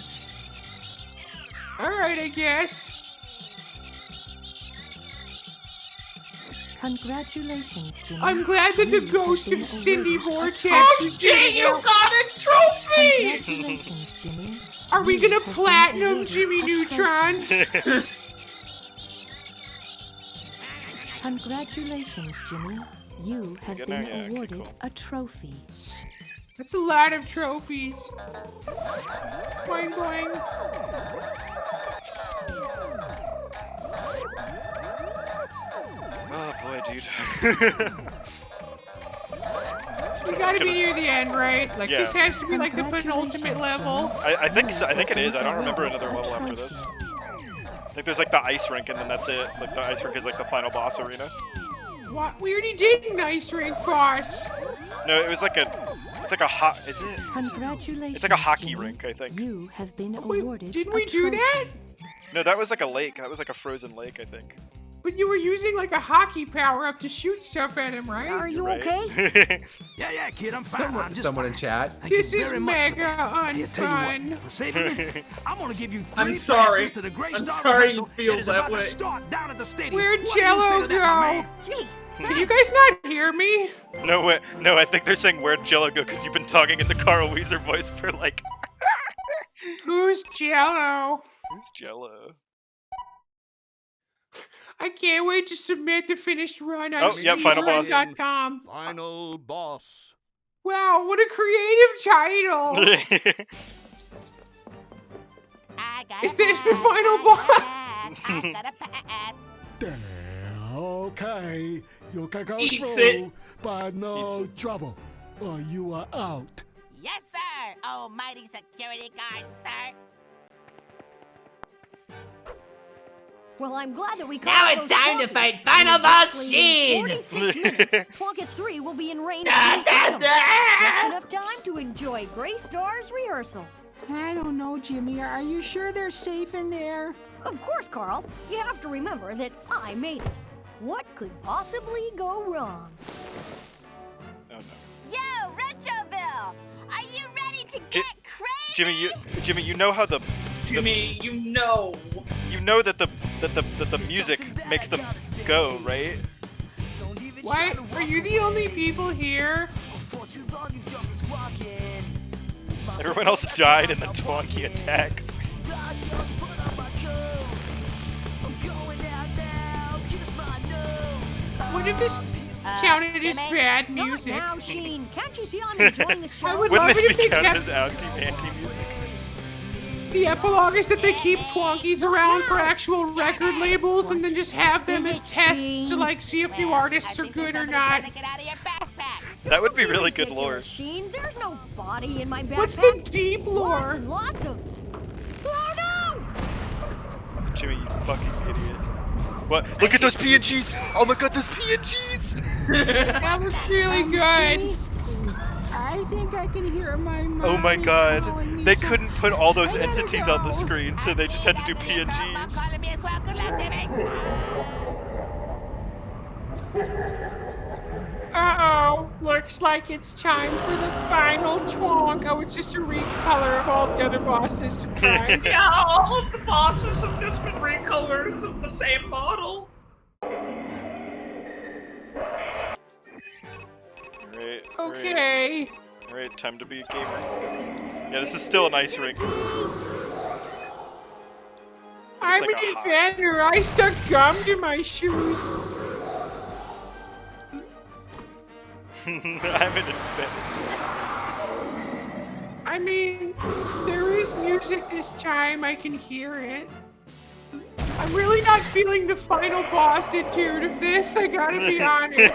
[SPEAKER 12] Alright, I guess.
[SPEAKER 8] Congratulations, Jimmy.
[SPEAKER 12] I'm glad that the
[SPEAKER 8] You
[SPEAKER 12] ghost
[SPEAKER 8] have been
[SPEAKER 12] of Cindy
[SPEAKER 8] awarded a
[SPEAKER 12] Vortex
[SPEAKER 3] Oh
[SPEAKER 12] is
[SPEAKER 3] shit,
[SPEAKER 12] giving
[SPEAKER 3] you
[SPEAKER 12] out-
[SPEAKER 3] got a trophy!
[SPEAKER 8] Congratulations, Jimmy.
[SPEAKER 12] Are we
[SPEAKER 8] You
[SPEAKER 12] gonna
[SPEAKER 8] have been
[SPEAKER 12] platinum
[SPEAKER 8] awarded
[SPEAKER 12] Jimmy
[SPEAKER 8] a
[SPEAKER 12] Neutron?
[SPEAKER 8] trophy. Congratulations, Jimmy. You have
[SPEAKER 2] Good
[SPEAKER 8] been
[SPEAKER 2] now? Yeah, okay,
[SPEAKER 8] awarded
[SPEAKER 2] cool.
[SPEAKER 8] a trophy.
[SPEAKER 12] That's a lot of trophies. Boing boing.
[SPEAKER 2] Oh boy, dude.
[SPEAKER 12] We gotta be near the end, right? Like
[SPEAKER 2] Yeah.
[SPEAKER 12] this has to be like the penultimate level.
[SPEAKER 2] I think so. I think it is. I don't remember another level after this. I think there's like the ice rink and then that's it. Like the ice rink is like the final boss arena.
[SPEAKER 12] What? We already did an ice rink boss.
[SPEAKER 2] No, it was like a. It's like a hot. Is it?
[SPEAKER 8] Congratulations.
[SPEAKER 2] It's like a hockey
[SPEAKER 8] Jimmy.
[SPEAKER 2] rink, I think.
[SPEAKER 8] You have been
[SPEAKER 12] Wait,
[SPEAKER 8] awarded.
[SPEAKER 12] didn't
[SPEAKER 8] a
[SPEAKER 12] we do
[SPEAKER 8] trophy.
[SPEAKER 12] that?
[SPEAKER 2] No, that was like a lake. That was like a frozen lake, I think.
[SPEAKER 12] But you were using like a hockey power up to shoot stuff at him, right?
[SPEAKER 4] Are you
[SPEAKER 2] Right.
[SPEAKER 4] okay?
[SPEAKER 10] Yeah, kid, I'm fine. I'm just
[SPEAKER 1] Someone in
[SPEAKER 10] fine.
[SPEAKER 1] chat.
[SPEAKER 10] Thank you
[SPEAKER 12] This is
[SPEAKER 10] very much for
[SPEAKER 12] mega
[SPEAKER 10] that. Here, tell you
[SPEAKER 12] unfun.
[SPEAKER 10] what, for saving me, I'm gonna give you 3
[SPEAKER 3] I'm sorry.
[SPEAKER 10] passes to the Great
[SPEAKER 3] I'm
[SPEAKER 10] Star
[SPEAKER 3] sorry you
[SPEAKER 10] rehearsal
[SPEAKER 3] feel
[SPEAKER 10] that is
[SPEAKER 3] that
[SPEAKER 10] about
[SPEAKER 3] way.
[SPEAKER 10] to start down at the stadium.
[SPEAKER 12] Where'd
[SPEAKER 10] What do you say
[SPEAKER 12] Jello
[SPEAKER 10] to that, my
[SPEAKER 12] go?
[SPEAKER 10] man?
[SPEAKER 4] Gee,
[SPEAKER 12] Can you guys not hear me?
[SPEAKER 2] No, wait. No, I think they're saying where'd Jello go because you've been talking in the Carl Weezer voice for like.
[SPEAKER 12] Who's Jello?
[SPEAKER 2] Who's Jello?
[SPEAKER 12] I can't wait to submit the finished run on
[SPEAKER 2] Oh, yeah, final boss.
[SPEAKER 12] speedrun.com.
[SPEAKER 11] Final boss.
[SPEAKER 12] Wow, what a creative title! Is this the final boss?
[SPEAKER 16] Okay, you can go
[SPEAKER 3] Eats
[SPEAKER 16] through,
[SPEAKER 3] it.
[SPEAKER 16] but no trouble, or you are out.
[SPEAKER 7] Yes, sir. Almighty security guard, sir.
[SPEAKER 4] well, I'm glad that we
[SPEAKER 15] Now
[SPEAKER 4] caught
[SPEAKER 15] it's
[SPEAKER 4] those
[SPEAKER 15] time to
[SPEAKER 4] Twonkies.
[SPEAKER 15] fight Final
[SPEAKER 4] In
[SPEAKER 15] Boss
[SPEAKER 4] exactly
[SPEAKER 15] Sheen.
[SPEAKER 4] 46 minutes, Twonkus 3 will be in range of
[SPEAKER 15] Da,
[SPEAKER 4] meet
[SPEAKER 15] da,
[SPEAKER 4] Venom.
[SPEAKER 15] da.
[SPEAKER 4] Just enough time to enjoy Gray Star's rehearsal.
[SPEAKER 6] I don't know, Jimmy. Are you sure they're safe in there?
[SPEAKER 4] Of course, Carl. You have to remember that I made it. What could possibly go wrong?
[SPEAKER 2] Oh no.
[SPEAKER 5] Yo, Retroville, are you ready to get crazy?
[SPEAKER 2] Jimmy, you know how the
[SPEAKER 3] Jimmy, you know.
[SPEAKER 2] you know that the music makes them go, right?
[SPEAKER 12] What? Are you the only people here?
[SPEAKER 2] Everyone else died in the Twonkie attacks.
[SPEAKER 12] What if this counted as bad
[SPEAKER 4] Not
[SPEAKER 12] music?
[SPEAKER 4] now, Sheen. Can't you see I'm enjoying the show?
[SPEAKER 12] I would
[SPEAKER 2] Wouldn't
[SPEAKER 12] love
[SPEAKER 2] this
[SPEAKER 12] it
[SPEAKER 2] be
[SPEAKER 12] if they
[SPEAKER 2] counted
[SPEAKER 12] kept...
[SPEAKER 2] as anti-music?
[SPEAKER 12] The epilogue is that they keep Twonkies around for actual record labels and then just have them as tests to like see if new artists are good or not.
[SPEAKER 2] That would be really good lore.
[SPEAKER 4] Machine, there's no body in my backpack.
[SPEAKER 12] What's the deep lore?
[SPEAKER 4] Lots of. Oh no!
[SPEAKER 2] Jimmy, you fucking idiot. What? Look at those PNGs! Oh my god, those PNGs!
[SPEAKER 12] That looks really good.
[SPEAKER 6] I think I can hear my mom.
[SPEAKER 2] Oh my god. They couldn't put all those entities on the screen, so they just had to do PNGs.
[SPEAKER 12] Uh-oh. Looks like it's time for the final twonk. Oh, it's just a recolor of all the other bosses. Surprise.
[SPEAKER 3] Yeah, all of the bosses have just been recolors of the same model.
[SPEAKER 12] Okay.
[SPEAKER 2] Alright, time to be a gamer. Yeah, this is still an ice rink.
[SPEAKER 12] I'm
[SPEAKER 2] like
[SPEAKER 12] an
[SPEAKER 2] a
[SPEAKER 12] inventor. I stuck gum to my shoes.
[SPEAKER 2] I'm an inventor.
[SPEAKER 12] I mean, there is music this time. I can hear it. I'm really not feeling the final boss attitude of this. I gotta be honest.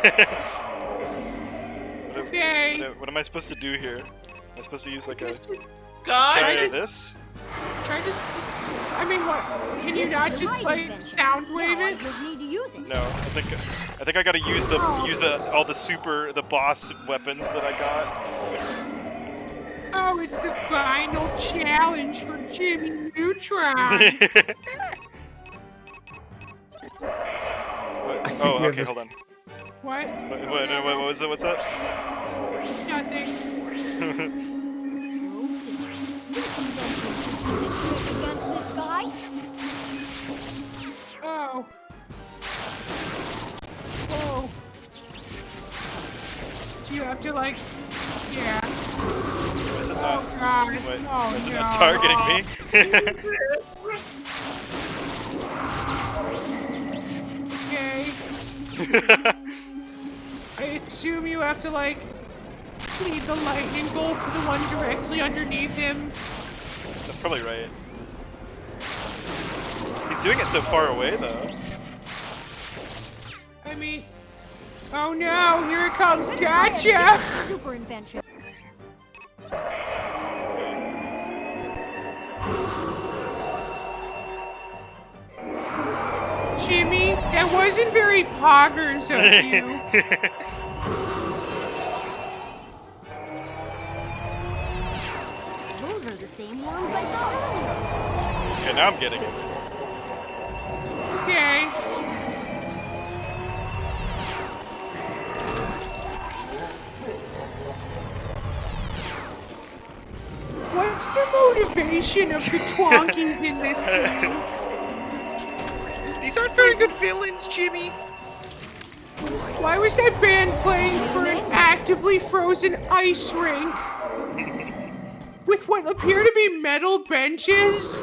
[SPEAKER 12] Okay.
[SPEAKER 2] What am I supposed to do here? Am I supposed to use like a...
[SPEAKER 3] Try
[SPEAKER 2] this?
[SPEAKER 12] Try just... I mean, what? Can you not just like sound wave it?
[SPEAKER 2] No, I think I gotta use the all the boss weapons that I got.
[SPEAKER 12] Oh, it's the final challenge for Jimmy Neutron.
[SPEAKER 2] Oh, okay, hold on.
[SPEAKER 12] What?
[SPEAKER 2] What was it? What's that?
[SPEAKER 12] Nothing.
[SPEAKER 4] Against this guy?
[SPEAKER 12] Oh. Oh. Do you have to like... Yeah.
[SPEAKER 2] Is it
[SPEAKER 12] Oh,
[SPEAKER 2] not?
[SPEAKER 12] God.
[SPEAKER 2] Wait,
[SPEAKER 12] Oh,
[SPEAKER 2] is it
[SPEAKER 12] no.
[SPEAKER 2] not targeting me?
[SPEAKER 12] Okay. I assume you have to like lead the lightning bolt to the one directly underneath him.
[SPEAKER 2] That's probably right. He's doing it so far away, though.
[SPEAKER 12] I mean, oh no, here it comes. Gotcha!
[SPEAKER 4] Super invention.
[SPEAKER 12] Jimmy, that wasn't very poggers of you.
[SPEAKER 4] Those are the same ones I saw earlier.
[SPEAKER 2] Okay, now I'm getting it.
[SPEAKER 12] Okay. What's the motivation of the Twonkies in this team?
[SPEAKER 14] These aren't very good villains, Jimmy.
[SPEAKER 12] Why was that band playing for an actively frozen ice rink? With what appear to be metal benches?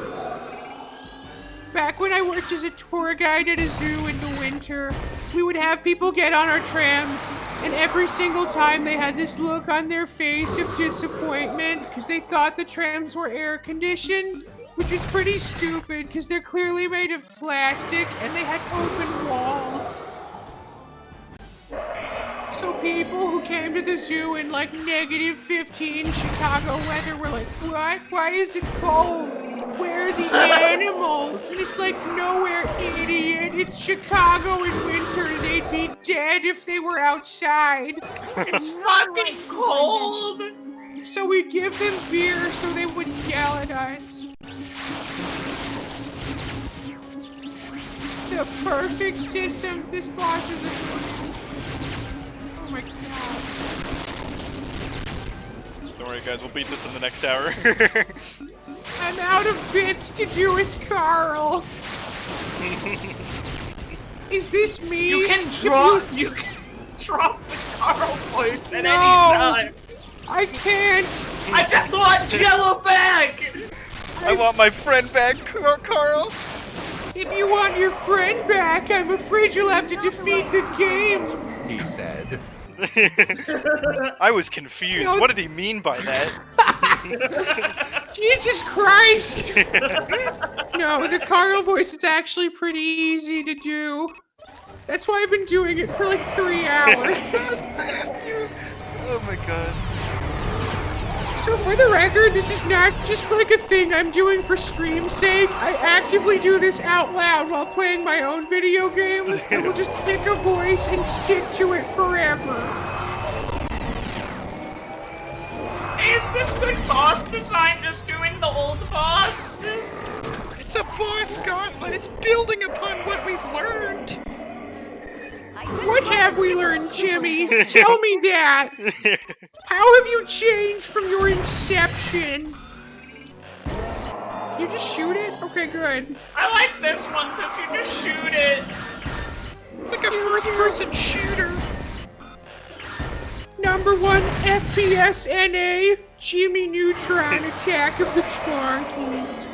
[SPEAKER 12] Back when I worked as a tour guide at a zoo in the winter, we would have people get on our trams, and every single time they had this look on their face of disappointment because they thought the trams were air conditioned, which was pretty stupid because they're clearly made of plastic and they had open walls. So people who came to the zoo in like -15 Chicago weather were like, what? Why is it cold? Where are the animals? And it's like, nowhere, idiot. It's Chicago in winter. They'd be dead if they were outside.
[SPEAKER 3] It's fucking cold!
[SPEAKER 12] So we'd give them beer so they wouldn't yell at us. The perfect system. This boss is a... Oh my god.
[SPEAKER 2] Don't worry, guys. We'll beat this in the next hour.
[SPEAKER 12] I'm out of bits to do as Carl. Is this me?
[SPEAKER 3] You can drop the Carl voice at any time.
[SPEAKER 12] I can't.
[SPEAKER 3] I just want Jello back.
[SPEAKER 2] I want my friend back, Carl.
[SPEAKER 12] If you want your friend back, I'm afraid you'll have to defeat the game.
[SPEAKER 1] He said.
[SPEAKER 2] I was confused. What did he mean by that?
[SPEAKER 12] Jesus Christ! No, the Carl voice is actually pretty easy to do. That's why I've been doing it for like 3 hours.
[SPEAKER 2] Oh my god.
[SPEAKER 12] So for the record, this is not just like a thing I'm doing for stream's sake. I actively do this out loud while playing my own video games. I will just pick a voice and stick to it forever.
[SPEAKER 3] Is this good boss design just doing the old bosses?
[SPEAKER 14] It's a boss gauntlet. It's building upon what we've learned.
[SPEAKER 12] What have we learned, Jimmy? Tell me that. How have you changed from your inception? You just shoot it? Okay, good.
[SPEAKER 3] I like this one because you just shoot it.
[SPEAKER 14] It's like a first-person shooter.
[SPEAKER 12] #1 FPS NA, Jimmy Neutron Attack of the Twonkies.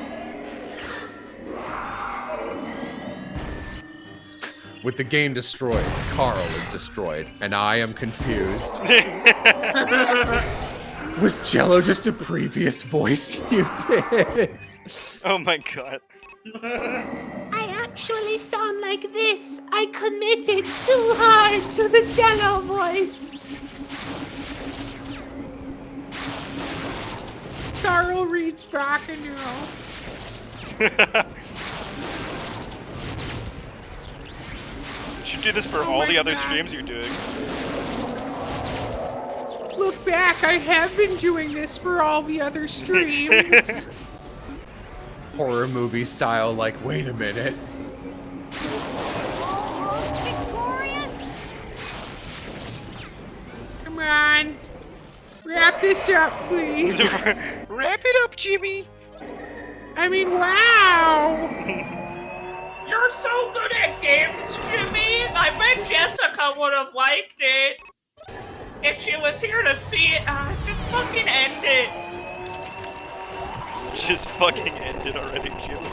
[SPEAKER 1] With the game destroyed, Carl is destroyed, and I am confused. Was Jello just a previous voice you did?
[SPEAKER 2] Oh my god.
[SPEAKER 7] I actually sound like this. I committed too hard to the Jello voice.
[SPEAKER 12] Carl reads Bacchanal.
[SPEAKER 2] You should do this for all the other streams you're doing.
[SPEAKER 12] Look back, I have been doing this for all the other streams.
[SPEAKER 1] Horror movie style, like, wait a minute.
[SPEAKER 4] Victorious?
[SPEAKER 12] Come on. Wrap this up, please.
[SPEAKER 14] Wrap it up, Jimmy.
[SPEAKER 12] I mean, wow.
[SPEAKER 3] You're so good at games, Jimmy. I bet Jessica would have liked it. If she was here to see it, just fucking end it.
[SPEAKER 2] Just fucking end it already, Jimmy.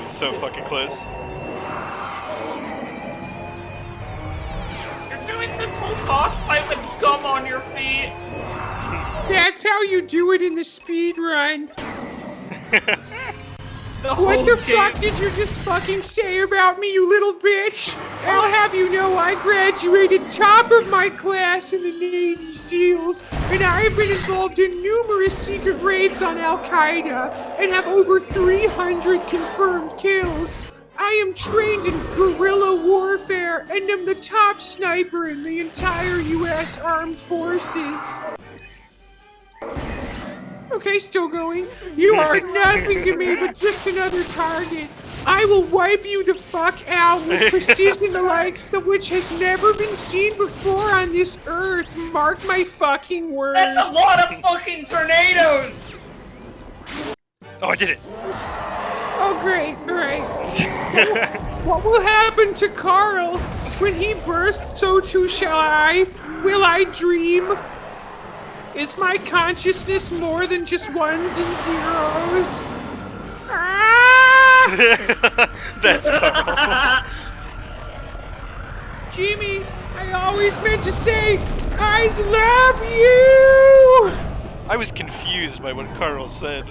[SPEAKER 2] It's so fucking close.
[SPEAKER 3] You're doing this whole boss fight with gum on your feet.
[SPEAKER 12] That's how you do it in the speed run.
[SPEAKER 3] What
[SPEAKER 12] the fuck did you just fucking say about me, you little bitch? I'll have you know I graduated top of my class in the Navy SEALs, and I've been involved in numerous secret raids on Al-Qaeda, and have over 300 confirmed kills. I am trained in guerrilla warfare, and am the top sniper in the entire U.S. Armed Forces. Okay, still going. You are nothing to me but just another target. I will wipe you the fuck out with precision the likes of which has never been seen before on this earth. Mark my fucking words.
[SPEAKER 3] That's a lot of fucking tornadoes!
[SPEAKER 2] Oh, I did it!
[SPEAKER 12] Oh, great, great. What will happen to Carl? When he bursts, so too shall I. Will I dream? Is my consciousness more than just ones and zeros? Ah!
[SPEAKER 2] That's Carl.
[SPEAKER 12] Jimmy, I always meant to say, I love you!
[SPEAKER 2] I was confused by what Carl said.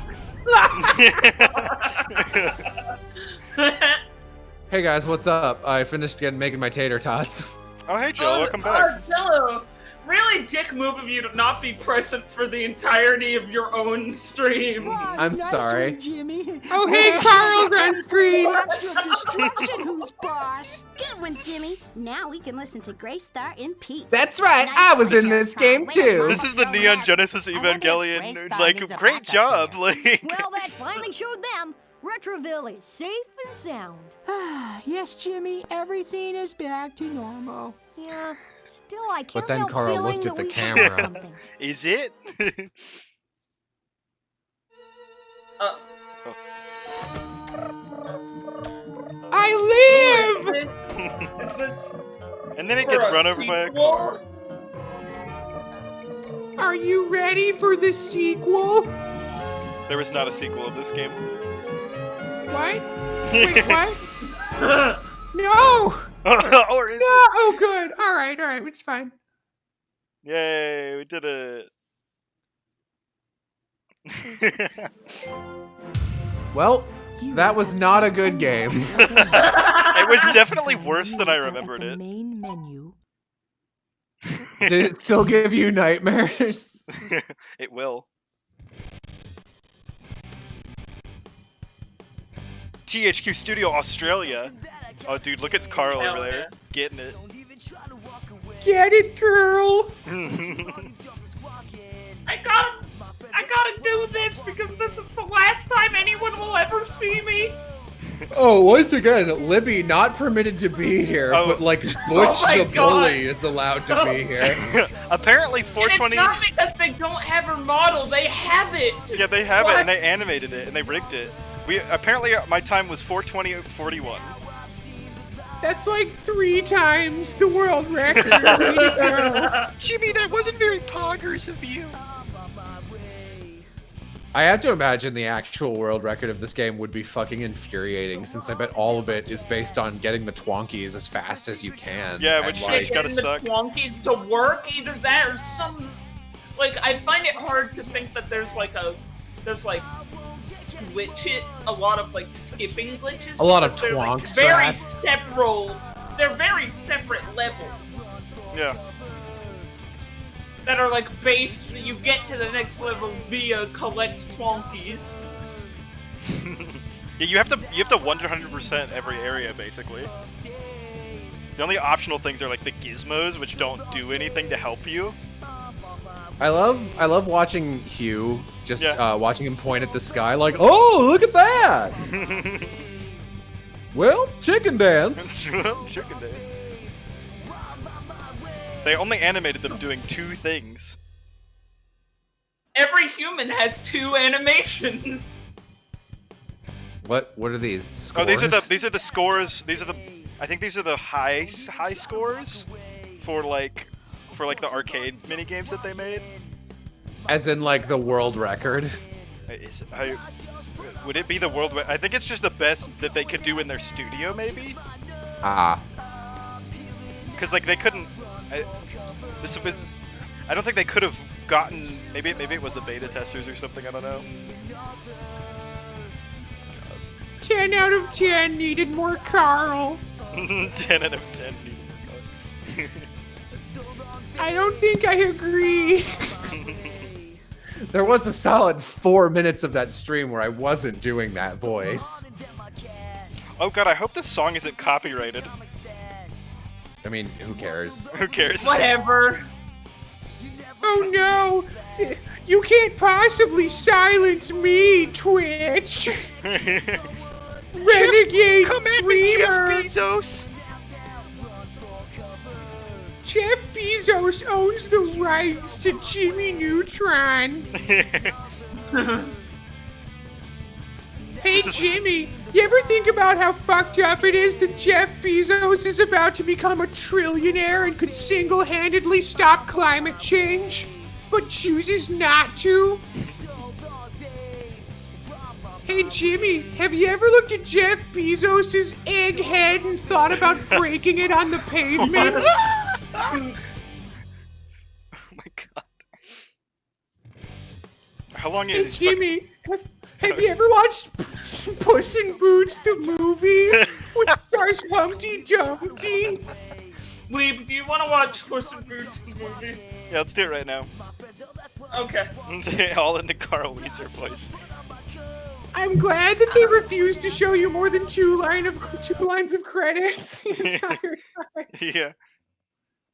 [SPEAKER 1] Hey guys, what's up? I finished making my tater tots.
[SPEAKER 2] Oh, hey Jello, welcome back.
[SPEAKER 3] Jello, really dick move of you to not be present for the entirety of your own stream.
[SPEAKER 1] I'm sorry.
[SPEAKER 13] Jimmy.
[SPEAKER 12] Oh, hey, Carl's on screen.
[SPEAKER 13] Master of Destruction, who's boss?
[SPEAKER 4] Good one, Jimmy. Now we can listen to Graystar in peace.
[SPEAKER 1] That's right, I was in this game too.
[SPEAKER 2] This is the Neon Genesis Evangelion, like, great job, like.
[SPEAKER 4] Well, that finally showed them. Retroville is safe and sound.
[SPEAKER 13] Yes, Jimmy, everything is back to normal.
[SPEAKER 4] Yeah, still I can't
[SPEAKER 1] But then
[SPEAKER 4] help
[SPEAKER 1] Carl
[SPEAKER 4] feeling
[SPEAKER 1] looked at
[SPEAKER 4] that
[SPEAKER 1] the
[SPEAKER 4] we should
[SPEAKER 1] camera.
[SPEAKER 4] do something.
[SPEAKER 2] Is it?
[SPEAKER 12] I live!
[SPEAKER 3] Is this
[SPEAKER 2] And then it
[SPEAKER 3] for
[SPEAKER 2] gets
[SPEAKER 3] a
[SPEAKER 2] run over by a
[SPEAKER 3] sequel?
[SPEAKER 2] car.
[SPEAKER 12] Are you ready for the sequel?
[SPEAKER 2] There was not a sequel of this game.
[SPEAKER 12] What? Wait, what? No!
[SPEAKER 2] Or is
[SPEAKER 12] No!
[SPEAKER 2] it?
[SPEAKER 12] Oh, good. All right, it's fine.
[SPEAKER 2] Yay, we did it.
[SPEAKER 1] Well, that was not a good game.
[SPEAKER 2] It was definitely worse than I remembered it.
[SPEAKER 8] Main menu.
[SPEAKER 1] Did it still give you nightmares?
[SPEAKER 2] It will. THQ Studio Australia. Oh, dude, look at Carl over there. Getting it.
[SPEAKER 12] Get it, girl!
[SPEAKER 3] I gotta do this because this is the last time anyone will ever see me.
[SPEAKER 1] Oh, once again, Libby not permitted to be here, but like Butch the bully is allowed to be here.
[SPEAKER 2] Apparently,
[SPEAKER 3] And
[SPEAKER 2] 420.
[SPEAKER 3] it's not because they don't have her model; they have it.
[SPEAKER 2] Yeah, they have it, and they animated it, and they rigged it. Apparently my time was 4:20:41.
[SPEAKER 12] That's like 3 times the world record.
[SPEAKER 14] Jimmy, that wasn't very poggers of you.
[SPEAKER 1] I have to imagine the actual world record of this game would be fucking infuriating, since I bet all of it is based on getting the Twonkies as fast as you can.
[SPEAKER 2] Yeah, which is gotta suck.
[SPEAKER 3] The Twonkies to work, either that or some. Like, I find it hard to think that there's like a lot of like skipping glitches.
[SPEAKER 1] A lot of
[SPEAKER 3] they're, like,
[SPEAKER 1] twonks.
[SPEAKER 3] very separate. They're very separate levels.
[SPEAKER 2] Yeah.
[SPEAKER 3] That are like based. You get to the next level via collect Twonkies.
[SPEAKER 2] Yeah, you have to 100% every area basically. The only optional things are like the gizmos, which don't do anything to help you.
[SPEAKER 1] I love watching Hugh, just watching him point at the sky like, oh, look at that! Well, chicken dance.
[SPEAKER 2] Chicken dance. They only animated them doing 2 things.
[SPEAKER 3] Every human has 2 animations.
[SPEAKER 1] What are these? Scores?
[SPEAKER 2] Oh, these are the scores. I think these are the high scores for like the arcade mini games that they made.
[SPEAKER 1] As in like the world record.
[SPEAKER 2] Would it be the world? I think it's just the best that they could do in their studio, maybe.
[SPEAKER 1] Ah.
[SPEAKER 2] Because like they couldn't. I don't think they could have gotten. Maybe it was the beta testers or something. I don't know.
[SPEAKER 12] 10 out of 10 needed more Carl.
[SPEAKER 2] 10 out of 10 needed more Carl.
[SPEAKER 12] I don't think I agree.
[SPEAKER 1] There was a solid 4 minutes of that stream where I wasn't doing that voice.
[SPEAKER 2] Oh god, I hope this song isn't copyrighted.
[SPEAKER 1] I mean, who cares?
[SPEAKER 2] Who cares?
[SPEAKER 3] Whatever.
[SPEAKER 12] Oh no! You can't possibly silence me, Twitch! Renegade
[SPEAKER 14] Come at me, Jeff Bezos!
[SPEAKER 12] Jeff Bezos owns the rights to Jimmy Neutron. Hey Jimmy, you ever think about how fucked up it is that Jeff Bezos is about to become a trillionaire and could single-handedly stop climate change, but chooses not to? Hey Jimmy, have you ever looked at Jeff Bezos' egg head and thought about breaking it on the pavement?
[SPEAKER 2] Oh my god. How long is
[SPEAKER 12] Hey Jimmy, have you ever watched Puss in Boots the movie? Which stars Humpty Dumpty?
[SPEAKER 3] Weeb, do you want to watch Puss in Boots the movie?
[SPEAKER 2] Yeah, let's do it right now.
[SPEAKER 3] Okay.
[SPEAKER 2] All in the Carl Weezer voice.
[SPEAKER 12] I'm glad that they refused to show you more than two lines of credits the entire time.
[SPEAKER 2] Yeah.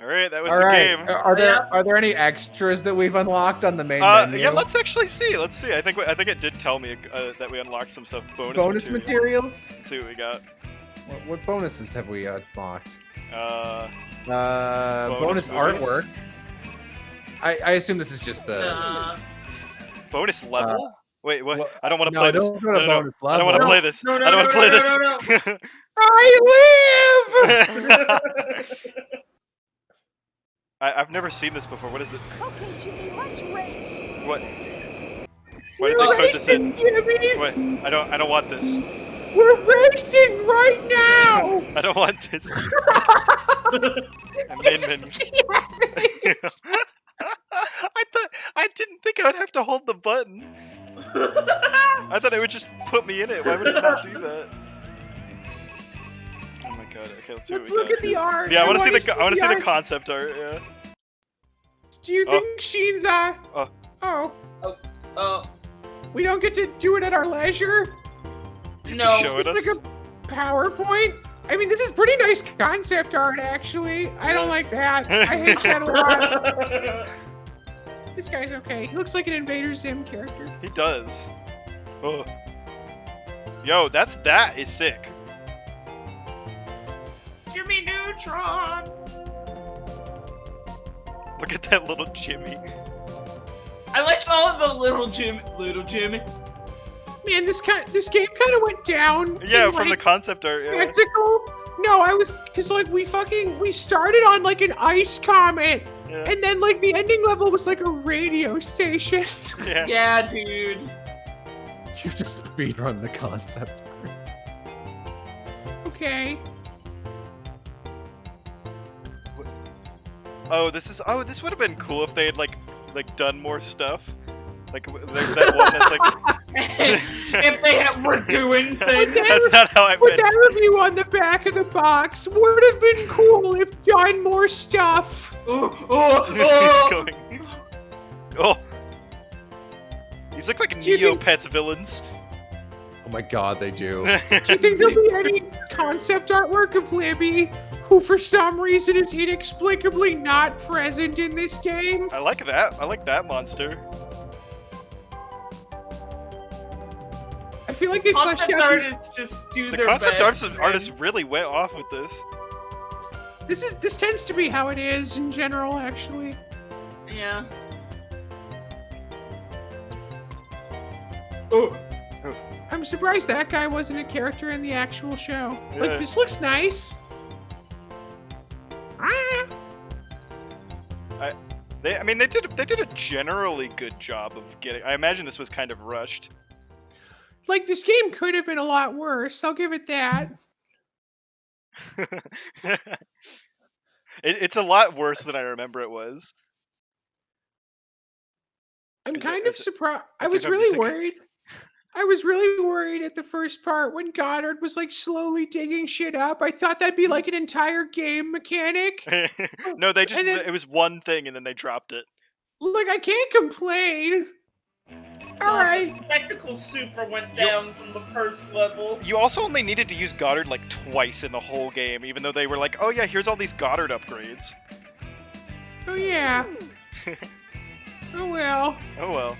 [SPEAKER 2] All right, that was
[SPEAKER 1] All
[SPEAKER 2] the
[SPEAKER 1] right.
[SPEAKER 2] game.
[SPEAKER 1] Are there any extras that we've unlocked on the main menu?
[SPEAKER 2] Yeah, let's actually see. Let's see. I think it did tell me that we unlocked some stuff. Bonus
[SPEAKER 1] materials.
[SPEAKER 2] Let's see what we got.
[SPEAKER 1] What bonuses have we unlocked?
[SPEAKER 2] movies.
[SPEAKER 1] Bonus artwork. I assume this is just the
[SPEAKER 2] bonus level. Wait, what?
[SPEAKER 1] Well,
[SPEAKER 2] I don't want to play this.
[SPEAKER 1] Don't go to
[SPEAKER 2] No.
[SPEAKER 1] bonus
[SPEAKER 2] I don't want to play this.
[SPEAKER 3] No,
[SPEAKER 2] I don't want to play this.
[SPEAKER 12] I live!
[SPEAKER 2] I've never seen this before. What is it?
[SPEAKER 13] Okay, Jimmy, let's race.
[SPEAKER 2] What? Why did they code this in? Wait, I don't want this.
[SPEAKER 12] We're racing right now!
[SPEAKER 2] I don't want this. I'm in menu. already in it. Why would it not do that? Oh my god. Okay, let's see
[SPEAKER 12] Let's
[SPEAKER 2] what we
[SPEAKER 12] look
[SPEAKER 2] got.
[SPEAKER 12] at the art.
[SPEAKER 2] Yeah, I want to see the
[SPEAKER 12] art.
[SPEAKER 2] concept art. Yeah.
[SPEAKER 12] Do you think Sheen's we don't get to do it at our leisure?
[SPEAKER 3] No.
[SPEAKER 2] Show it
[SPEAKER 12] It's
[SPEAKER 2] us.
[SPEAKER 12] like a PowerPoint. I mean, this is pretty nice concept art, actually. I don't like that. I hate that a lot. This guy's okay. He looks like an Invader Zim character.
[SPEAKER 2] He does. Oh. Yo, that is sick.
[SPEAKER 3] Jimmy Neutron.
[SPEAKER 2] Look at that little Jimmy.
[SPEAKER 3] I liked all of the little Jimmy.
[SPEAKER 12] Man, this game kind of went down.
[SPEAKER 2] Yeah,
[SPEAKER 12] in,
[SPEAKER 2] from the
[SPEAKER 12] like,
[SPEAKER 2] concept art. Yeah.
[SPEAKER 12] spectacle. No, because like we started on like an ice comet,
[SPEAKER 2] Yeah.
[SPEAKER 12] and then like the ending level was like a radio station.
[SPEAKER 2] Yeah.
[SPEAKER 3] Yeah, dude.
[SPEAKER 1] You have to speedrun the concept.
[SPEAKER 12] Okay.
[SPEAKER 2] Oh, this would have been cool if they had like done more stuff. Like there's that one that's like.
[SPEAKER 3] If they were doing things.
[SPEAKER 2] That's not how I
[SPEAKER 12] Put
[SPEAKER 2] meant.
[SPEAKER 12] that review on the back of the box. Would have been cool if done more stuff.
[SPEAKER 2] Going. Oh. These look like Neopets villains.
[SPEAKER 1] Oh my god, they do.
[SPEAKER 12] Do you think there'll be any concept artwork of Libby, who for some reason is inexplicably not present in this game?
[SPEAKER 2] I like that. I like that monster.
[SPEAKER 12] I feel like they fleshed
[SPEAKER 3] Concept
[SPEAKER 12] out
[SPEAKER 3] artists just do
[SPEAKER 2] The
[SPEAKER 3] their
[SPEAKER 2] concept
[SPEAKER 3] best.
[SPEAKER 2] artists really went off with this.
[SPEAKER 12] This tends to be how it is in general, actually.
[SPEAKER 3] Yeah.
[SPEAKER 12] Oh. I'm surprised that guy wasn't a character in the actual show.
[SPEAKER 2] Yeah.
[SPEAKER 12] Like, this looks nice. Ah.
[SPEAKER 2] They did a generally good job of getting. I imagine this was kind of rushed.
[SPEAKER 12] Like, this game could have been a lot worse. I'll give it that.
[SPEAKER 2] It's a lot worse than I remember it was.
[SPEAKER 12] I'm kind of surprised. I
[SPEAKER 2] is it
[SPEAKER 12] was
[SPEAKER 2] gonna be
[SPEAKER 12] really
[SPEAKER 2] sick?
[SPEAKER 12] worried. I was really worried at the first part when Goddard was like slowly digging shit up. I thought that'd be like an entire game mechanic.
[SPEAKER 2] No, they just
[SPEAKER 12] And then-
[SPEAKER 2] it was one thing and then they dropped it.
[SPEAKER 12] Like, I can't complain. All right.
[SPEAKER 3] The spectacle super went down from the first level.
[SPEAKER 2] You also only needed to use Goddard like twice in the whole game, even though they were like, "Oh yeah, here's all these Goddard upgrades."
[SPEAKER 12] Oh yeah. Oh well.
[SPEAKER 2] Oh well.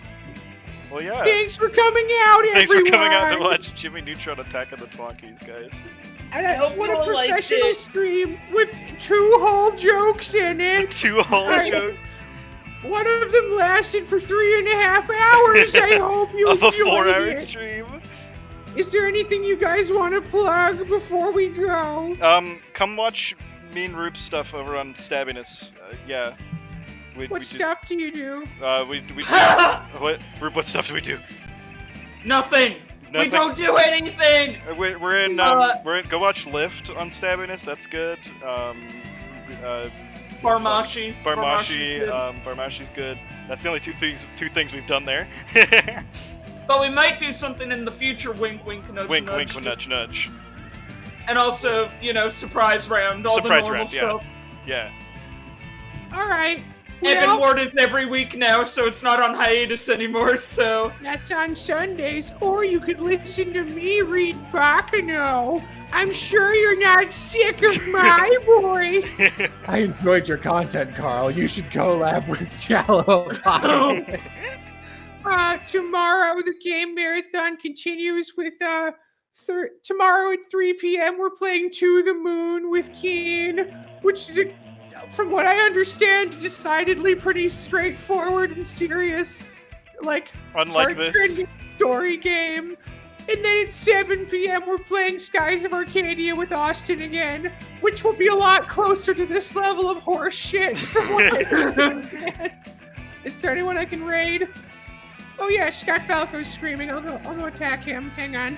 [SPEAKER 2] Well, yeah.
[SPEAKER 12] Thanks for coming out,
[SPEAKER 2] Thanks
[SPEAKER 12] everyone.
[SPEAKER 2] for coming out to watch Jimmy Neutron attacking the Twonkies, guys.
[SPEAKER 12] And I
[SPEAKER 3] hope
[SPEAKER 12] what
[SPEAKER 3] you
[SPEAKER 12] a
[SPEAKER 3] all liked
[SPEAKER 12] professional
[SPEAKER 3] it.
[SPEAKER 12] stream with 2 whole jokes in it.
[SPEAKER 2] 2 whole
[SPEAKER 12] Right.
[SPEAKER 2] jokes.
[SPEAKER 12] One of them lasted for 3.5 hours. I hope you
[SPEAKER 2] Of a
[SPEAKER 12] enjoyed
[SPEAKER 2] 4-hour
[SPEAKER 12] it.
[SPEAKER 2] stream.
[SPEAKER 12] Is there anything you guys want to plug before we go?
[SPEAKER 2] Come watch me and Roop's stuff over on Stabbiness. Yeah.
[SPEAKER 12] What stuff do you do?
[SPEAKER 2] We do. What? Roop, what stuff do we do?
[SPEAKER 3] Nothing. We
[SPEAKER 2] Nothing.
[SPEAKER 3] don't do anything.
[SPEAKER 2] We're in go watch Lift on Stabbiness. That's good.
[SPEAKER 3] Barmashi.
[SPEAKER 2] Barmashi's good. That's the only two things we've done there.
[SPEAKER 3] But we might do something in the future. Wink, wink, nudge,
[SPEAKER 2] Wink,
[SPEAKER 3] nudge.
[SPEAKER 2] wink, nudge, nudge.
[SPEAKER 3] And also, surprise round. All
[SPEAKER 2] Surprise
[SPEAKER 3] the normal
[SPEAKER 2] round, yeah.
[SPEAKER 3] stuff.
[SPEAKER 2] Yeah.
[SPEAKER 12] All right.
[SPEAKER 3] Evan
[SPEAKER 12] Well,
[SPEAKER 3] Ward is every week now, so it's not on hiatus anymore. So
[SPEAKER 12] that's on Sundays, or you could listen to me read Bacano. I'm sure you're not sick of my voice.
[SPEAKER 1] I enjoyed your content, Carl. You should collab with JelloApocalypse.
[SPEAKER 12] Tomorrow the game marathon continues with tomorrow at 3 p.m. we're playing To the Moon with Keen, which is from what I understand, a decidedly pretty straightforward and serious, like
[SPEAKER 2] Unlike this.
[SPEAKER 12] heart-rending story game. And then at 7 p.m. we're playing Skies of Arcadia with Austin again, which will be a lot closer to this level of horse shit from what I understand. Is there anyone I can raid? Oh yeah, Scott Falco's screaming. I'll go attack him. Hang on.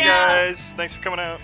[SPEAKER 2] guys. Thanks for coming out.